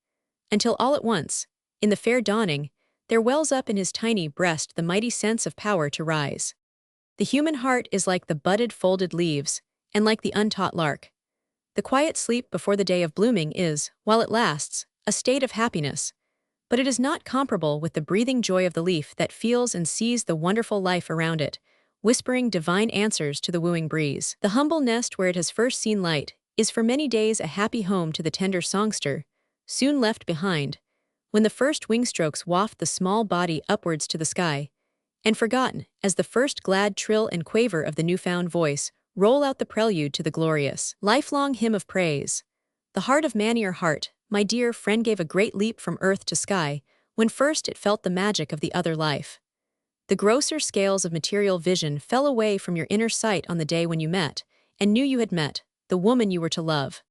until all at once, in the fair dawning, there wells up in his tiny breast the mighty sense of power to rise. The human heart is like the budded folded leaves, and like the untaught lark. The quiet sleep before the day of blooming is, while it lasts, a state of happiness, but it is not comparable with the breathing joy of the leaf that feels and sees the wonderful life around it, whispering divine answers to the wooing breeze. The humble nest where it has first seen light is for many days a happy home to the tender songster, soon left behind, when the first wing-strokes waft the small body upwards to the sky, and forgotten as the first glad trill and quaver of the new-found voice roll out the prelude to the glorious, lifelong hymn of praise. The heart of man, your heart, my dear friend, gave a great leap from earth to sky when first it felt the magic of the other life. The grosser scales of material vision fell away from your inner sight on the day when you met, and knew you had met, the woman you were to love.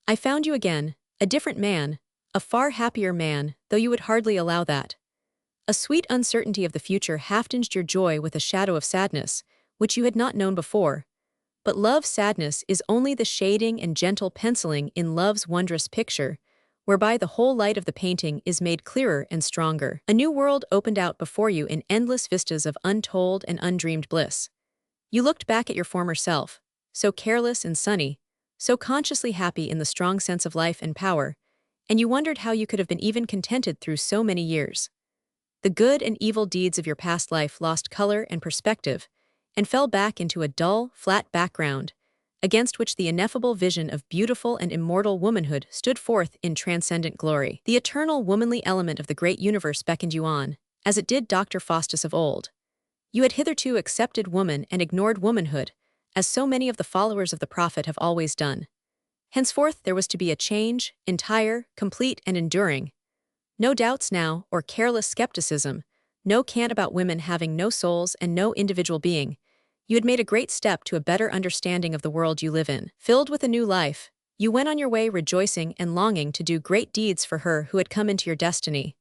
I found you again, a different man, a far happier man, though you would hardly allow that. A sweet uncertainty of the future half-tinged your joy with a shadow of sadness, which you had not known before. But love's sadness is only the shading and gentle penciling in love's wondrous picture, whereby the whole light of the painting is made clearer and stronger. A new world opened out before you in endless vistas of untold and undreamed bliss. You looked back at your former self, so careless and sunny, so consciously happy in the strong sense of life and power, and you wondered how you could have been even contented through so many years. The good and evil deeds of your past life lost color and perspective, and fell back into a dull, flat background, against which the ineffable vision of beautiful and immortal womanhood stood forth in transcendent glory. The eternal womanly element of the great universe beckoned you on, as it did Dr. Faustus of old. You had hitherto accepted woman and ignored womanhood, as so many of the followers of the prophet have always done. Henceforth there was to be a change, entire, complete, and enduring. No doubts now, or careless skepticism, no cant about women having no souls and no individual being. You had made a great step to a better understanding of the world you live in. Filled with a new life, you went on your way rejoicing and longing to do great deeds for her who had come into your destiny.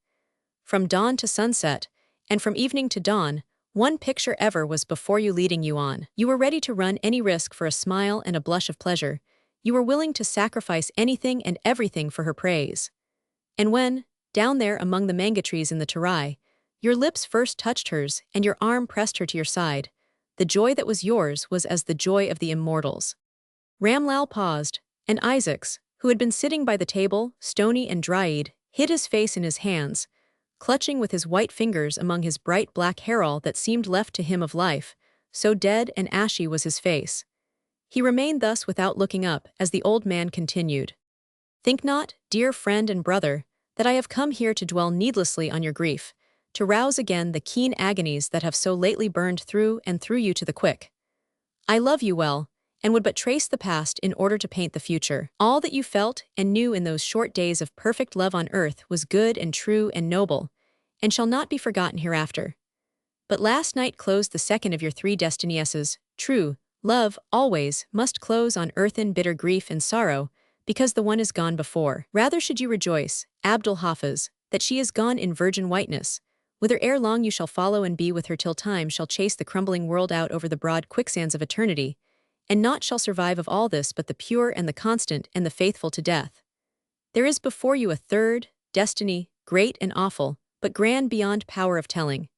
From dawn to sunset, and from evening to dawn, one picture ever was before you leading you on. You were ready to run any risk for a smile and a blush of pleasure. You were willing to sacrifice anything and everything for her praise. And when, down there among the manga trees in the Terai, your lips first touched hers and your arm pressed her to your side, the joy that was yours was as the joy of the immortals. Ramlal paused, and Isaacs, who had been sitting by the table, stony and dry-eyed, hid his face in his hands, clutching with his white fingers among his bright black hair all that seemed left to him of life, so dead and ashy was his face. He remained thus without looking up as the old man continued. Think not, dear friend and brother, that I have come here to dwell needlessly on your grief, to rouse again the keen agonies that have so lately burned through and through you to the quick. I love you well, and would but trace the past in order to paint the future. All that you felt and knew in those short days of perfect love on earth was good and true and noble, and shall not be forgotten hereafter. But last night closed the second of your 3 destiniesses. True, love, always, must close on earth in bitter grief and sorrow, because the one is gone before. Rather should you rejoice, Abdul Hafiz, that she is gone in virgin whiteness, whither ere long you shall follow and be with her till time shall chase the crumbling world out over the broad quicksands of eternity, and naught shall survive of all this but the pure and the constant and the faithful to death. There is before you a third destiny, great and awful, but grand beyond power of telling.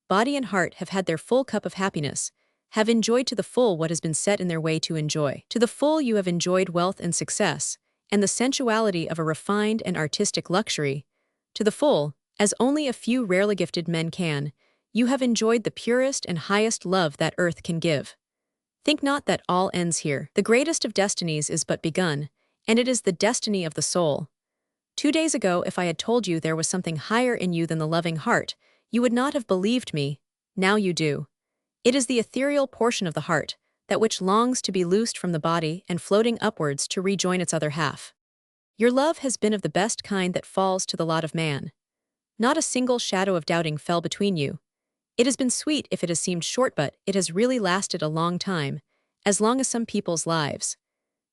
Body and heart have had their full cup of happiness, have enjoyed to the full what has been set in their way to enjoy. To the full you have enjoyed wealth and success, and the sensuality of a refined and artistic luxury. To the full, as only a few rarely gifted men can, you have enjoyed the purest and highest love that earth can give. Think not that all ends here. The greatest of destinies is but begun, and it is the destiny of the soul. 2 days ago, if I had told you there was something higher in you than the loving heart, you would not have believed me. Now you do. It is the ethereal portion of the heart, that which longs to be loosed from the body and floating upwards to rejoin its other half. Your love has been of the best kind that falls to the lot of man. Not a single shadow of doubting fell between you. It has been sweet if it has seemed short, but it has really lasted a long time, as long as some people's lives.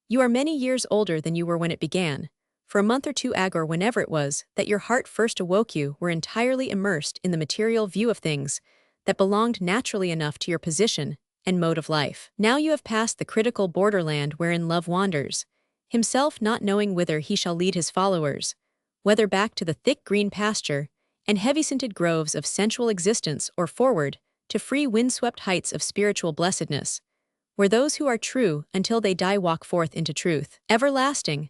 You are many years older than you were when it began. For a month or 2 or whenever it was that your heart first awoke, you were entirely immersed in the material view of things that belonged naturally enough to your position and mode of life. Now you have passed the critical borderland wherein love wanders, himself not knowing whither he shall lead his followers, whether back to the thick green pasture and heavy-scented groves of sensual existence or forward to free windswept heights of spiritual blessedness, where those who are true until they die walk forth into truth. Everlasting.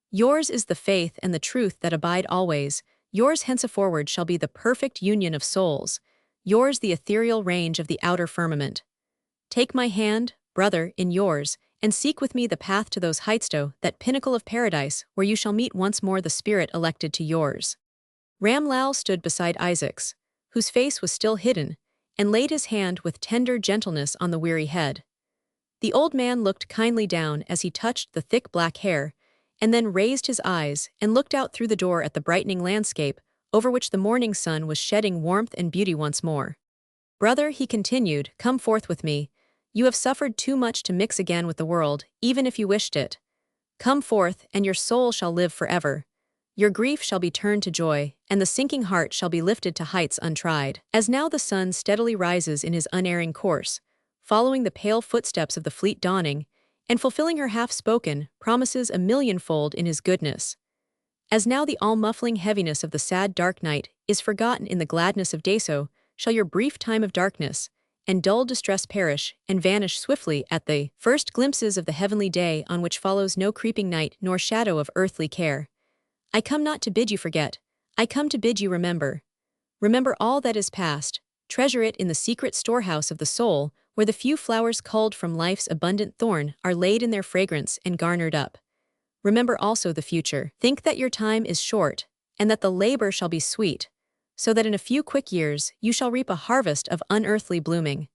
Yours is the faith and the truth that abide always. Yours henceforward shall be the perfect union of souls. Yours the ethereal range of the outer firmament. Take my hand, brother, in yours, and seek with me the path to those heights, to that pinnacle of paradise where you shall meet once more the spirit elected to yours. Ram Lal stood beside Isaac's, whose face was still hidden, and laid his hand with tender gentleness on the weary head. The old man looked kindly down as he touched the thick black hair, and then raised his eyes and looked out through the door at the brightening landscape, over which the morning sun was shedding warmth and beauty once more. Brother, he continued, come forth with me. You have suffered too much to mix again with the world, even if you wished it. Come forth, and your soul shall live forever. Your grief shall be turned to joy, and the sinking heart shall be lifted to heights untried. As now the sun steadily rises in his unerring course, following the pale footsteps of the fleet dawning, and fulfilling her half-spoken promises a millionfold in his goodness. As now the all-muffling heaviness of the sad dark night is forgotten in the gladness of day, so shall your brief time of darkness and dull distress perish and vanish swiftly at the first glimpses of the heavenly day, on which follows no creeping night nor shadow of earthly care. I come not to bid you forget, I come to bid you remember. Remember all that is past, treasure it in the secret storehouse of the soul, where the few flowers culled from life's abundant thorn are laid in their fragrance and garnered up. Remember also the future. Think that your time is short, and that the labor shall be sweet, so that in a few quick years you shall reap a harvest of unearthly blooming.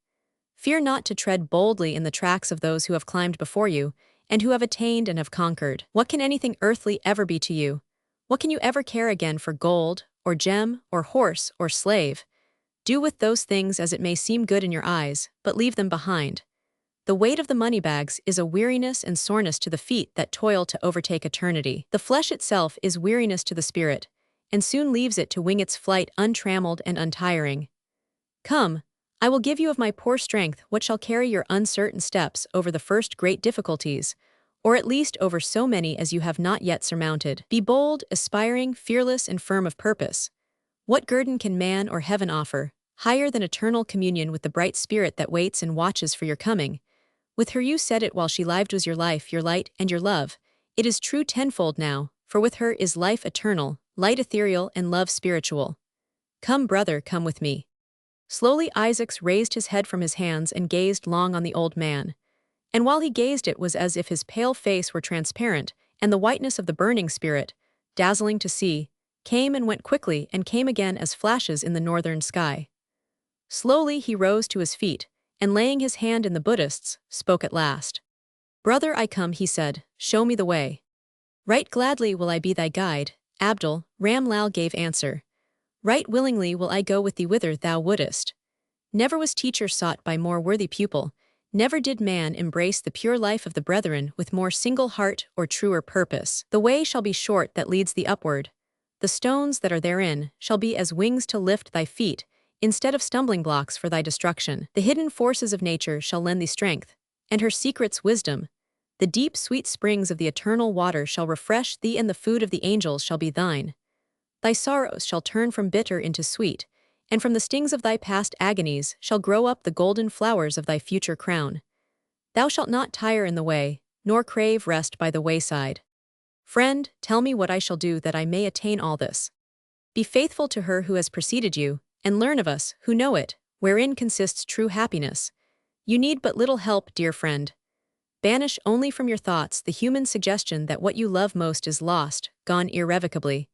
Fear not to tread boldly in the tracks of those who have climbed before you, and who have attained and have conquered. What can anything earthly ever be to you? What can you ever care again for gold, or gem, or horse, or slave? Do with those things as it may seem good in your eyes, but leave them behind. The weight of the moneybags is a weariness and soreness to the feet that toil to overtake eternity. The flesh itself is weariness to the spirit, and soon leaves it to wing its flight untrammeled and untiring. Come, I will give you of my poor strength what shall carry your uncertain steps over the first great difficulties, or at least over so many as you have not yet surmounted. Be bold, aspiring, fearless, and firm of purpose. What guerdon can man or heaven offer, higher than eternal communion with the bright spirit that waits and watches for your coming? With her you said it while she lived was your life, your light, and your love. It is true tenfold now, for with her is life eternal, light ethereal, and love spiritual. Come, brother, come with me. Slowly Isaac raised his head from his hands and gazed long on the old man. And while he gazed it was as if his pale face were transparent, and the whiteness of the burning spirit, dazzling to see, came and went quickly and came again as flashes in the northern sky. Slowly he rose to his feet, and laying his hand in the Buddhist's, spoke at last. Brother, I come, he said, show me the way. Right gladly will I be thy guide, Abdul, Ram Lal gave answer. Right willingly will I go with thee whither thou wouldest. Never was teacher sought by more worthy pupil, never did man embrace the pure life of the brethren with more single heart or truer purpose. The way shall be short that leads thee upward. The stones that are therein shall be as wings to lift thy feet, instead of stumbling blocks for thy destruction. The hidden forces of nature shall lend thee strength, and her secrets wisdom. The deep sweet springs of the eternal water shall refresh thee, and the food of the angels shall be thine. Thy sorrows shall turn from bitter into sweet, and from the stings of thy past agonies shall grow up the golden flowers of thy future crown. Thou shalt not tire in the way, nor crave rest by the wayside. Friend, tell me what I shall do that I may attain all this. Be faithful to her who has preceded you, and learn of us, who know it, wherein consists true happiness. You need but little help, dear friend. Banish only from your thoughts the human suggestion that what you love most is lost, gone irrevocably.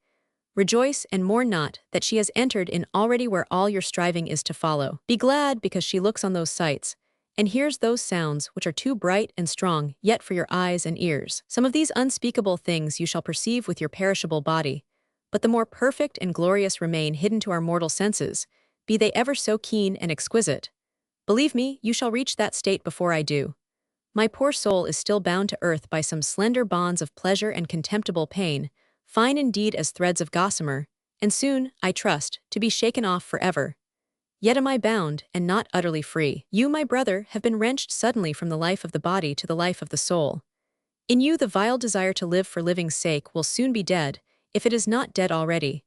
Rejoice and mourn not that she has entered in already where all your striving is to follow. Be glad because she looks on those sights, and hears those sounds which are too bright and strong yet for your eyes and ears. Some of these unspeakable things you shall perceive with your perishable body, but the more perfect and glorious remain hidden to our mortal senses, be they ever so keen and exquisite. Believe me, you shall reach that state before I do. My poor soul is still bound to earth by some slender bonds of pleasure and contemptible pain, fine indeed as threads of gossamer, and soon, I trust, to be shaken off forever. Yet am I bound, and not utterly free. You, my brother, have been wrenched suddenly from the life of the body to the life of the soul. In you the vile desire to live for living's sake will soon be dead, if it is not dead already.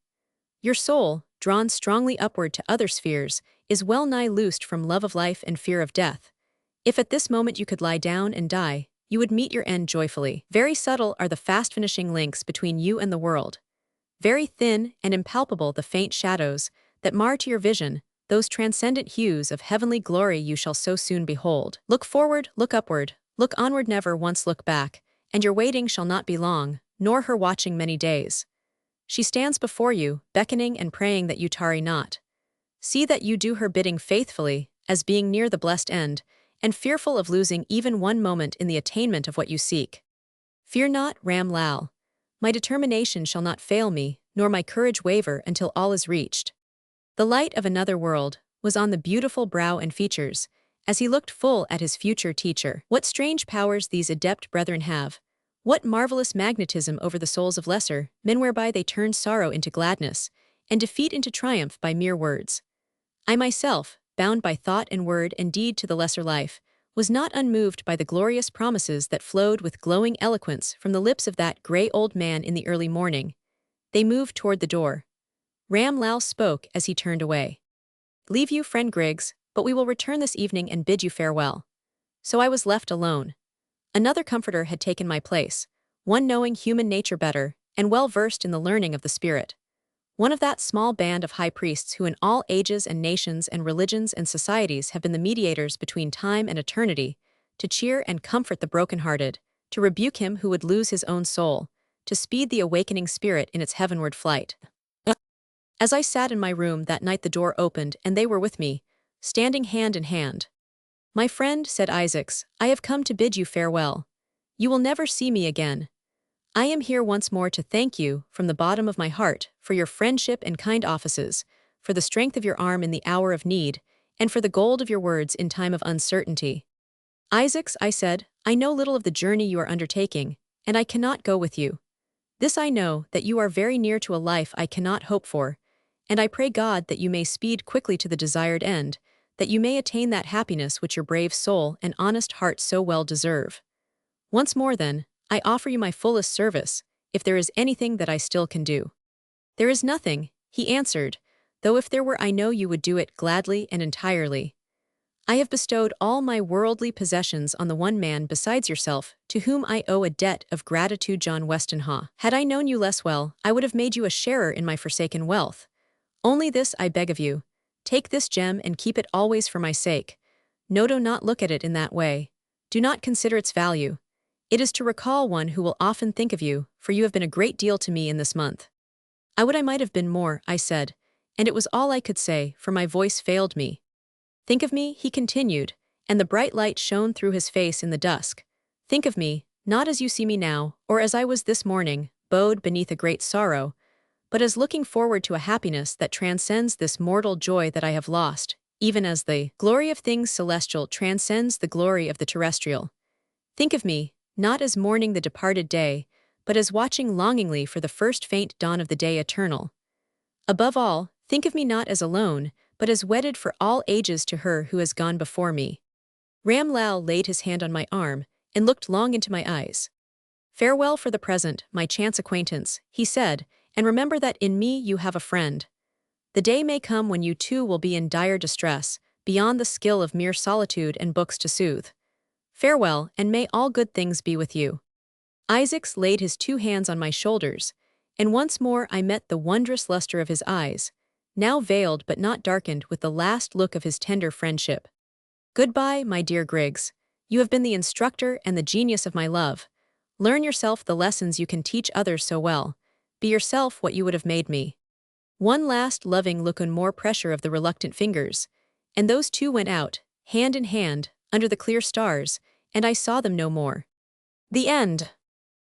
Your soul, drawn strongly upward to other spheres, is well nigh loosed from love of life and fear of death. If at this moment you could lie down and die, you would meet your end joyfully. Very subtle are the fast-finishing links between you and the world. Very thin and impalpable the faint shadows that mar to your vision those transcendent hues of heavenly glory you shall so soon behold. Look forward, look upward, look onward, never once look back, and your waiting shall not be long, nor her watching many days. She stands before you, beckoning and praying that you tarry not. See that you do her bidding faithfully, as being near the blessed end, and fearful of losing even one moment in the attainment of what you seek. Fear not, Ram Lal. My determination shall not fail me, nor my courage waver until all is reached. The light of another world was on the beautiful brow and features, as he looked full at his future teacher. What strange powers these adept brethren have! What marvelous magnetism over the souls of lesser men whereby they turn sorrow into gladness, and defeat into triumph by mere words. I myself, bound by thought and word and deed to the lesser life, was not unmoved by the glorious promises that flowed with glowing eloquence from the lips of that gray old man in the early morning. They moved toward the door. Ram Lal spoke as he turned away. Leave you, friend Griggs, but we will return this evening and bid you farewell. So I was left alone. Another comforter had taken my place, one knowing human nature better, and well versed in the learning of the spirit. One of that small band of high priests who in all ages and nations and religions and societies have been the mediators between time and eternity, to cheer and comfort the brokenhearted, to rebuke him who would lose his own soul, to speed the awakening spirit in its heavenward flight. As I sat in my room that night the door opened and they were with me, standing hand in hand. My friend, said Isaacs, I have come to bid you farewell. You will never see me again. I am here once more to thank you, from the bottom of my heart, for your friendship and kind offices, for the strength of your arm in the hour of need, and for the gold of your words in time of uncertainty. Isaacs, I said, I know little of the journey you are undertaking, and I cannot go with you. This I know, that you are very near to a life I cannot hope for, and I pray God that you may speed quickly to the desired end, that you may attain that happiness which your brave soul and honest heart so well deserve. Once more then, I offer you my fullest service, if there is anything that I still can do. There is nothing, he answered, though if there were I know you would do it gladly and entirely. I have bestowed all my worldly possessions on the one man besides yourself, to whom I owe a debt of gratitude, John Westonhaugh. Had I known you less well, I would have made you a sharer in my forsaken wealth. Only this I beg of you. Take this gem and keep it always for my sake. No, do not look at it in that way. Do not consider its value. It is to recall one who will often think of you, for you have been a great deal to me in this month. I would I might have been more, I said, and it was all I could say, for my voice failed me. Think of me, he continued, and the bright light shone through his face in the dusk. Think of me, not as you see me now, or as I was this morning, bowed beneath a great sorrow, but as looking forward to a happiness that transcends this mortal joy that I have lost, even as the glory of things celestial transcends the glory of the terrestrial. Think of me, not as mourning the departed day, but as watching longingly for the first faint dawn of the day eternal. Above all, think of me not as alone, but as wedded for all ages to her who has gone before me. Ram Lal laid his hand on my arm and looked long into my eyes. Farewell for the present, my chance acquaintance, he said, and remember that in me you have a friend. The day may come when you too will be in dire distress, beyond the skill of mere solitude and books to soothe. Farewell, and may all good things be with you. Isaacs laid his 2 hands on my shoulders, and once more I met the wondrous luster of his eyes, now veiled but not darkened with the last look of his tender friendship. Goodbye, my dear Griggs. You have been the instructor and the genius of my love. Learn yourself the lessons you can teach others so well. Be yourself what you would have made me. One last loving look and more pressure of the reluctant fingers, and those two went out, hand in hand, under the clear stars, and I saw them no more. The end.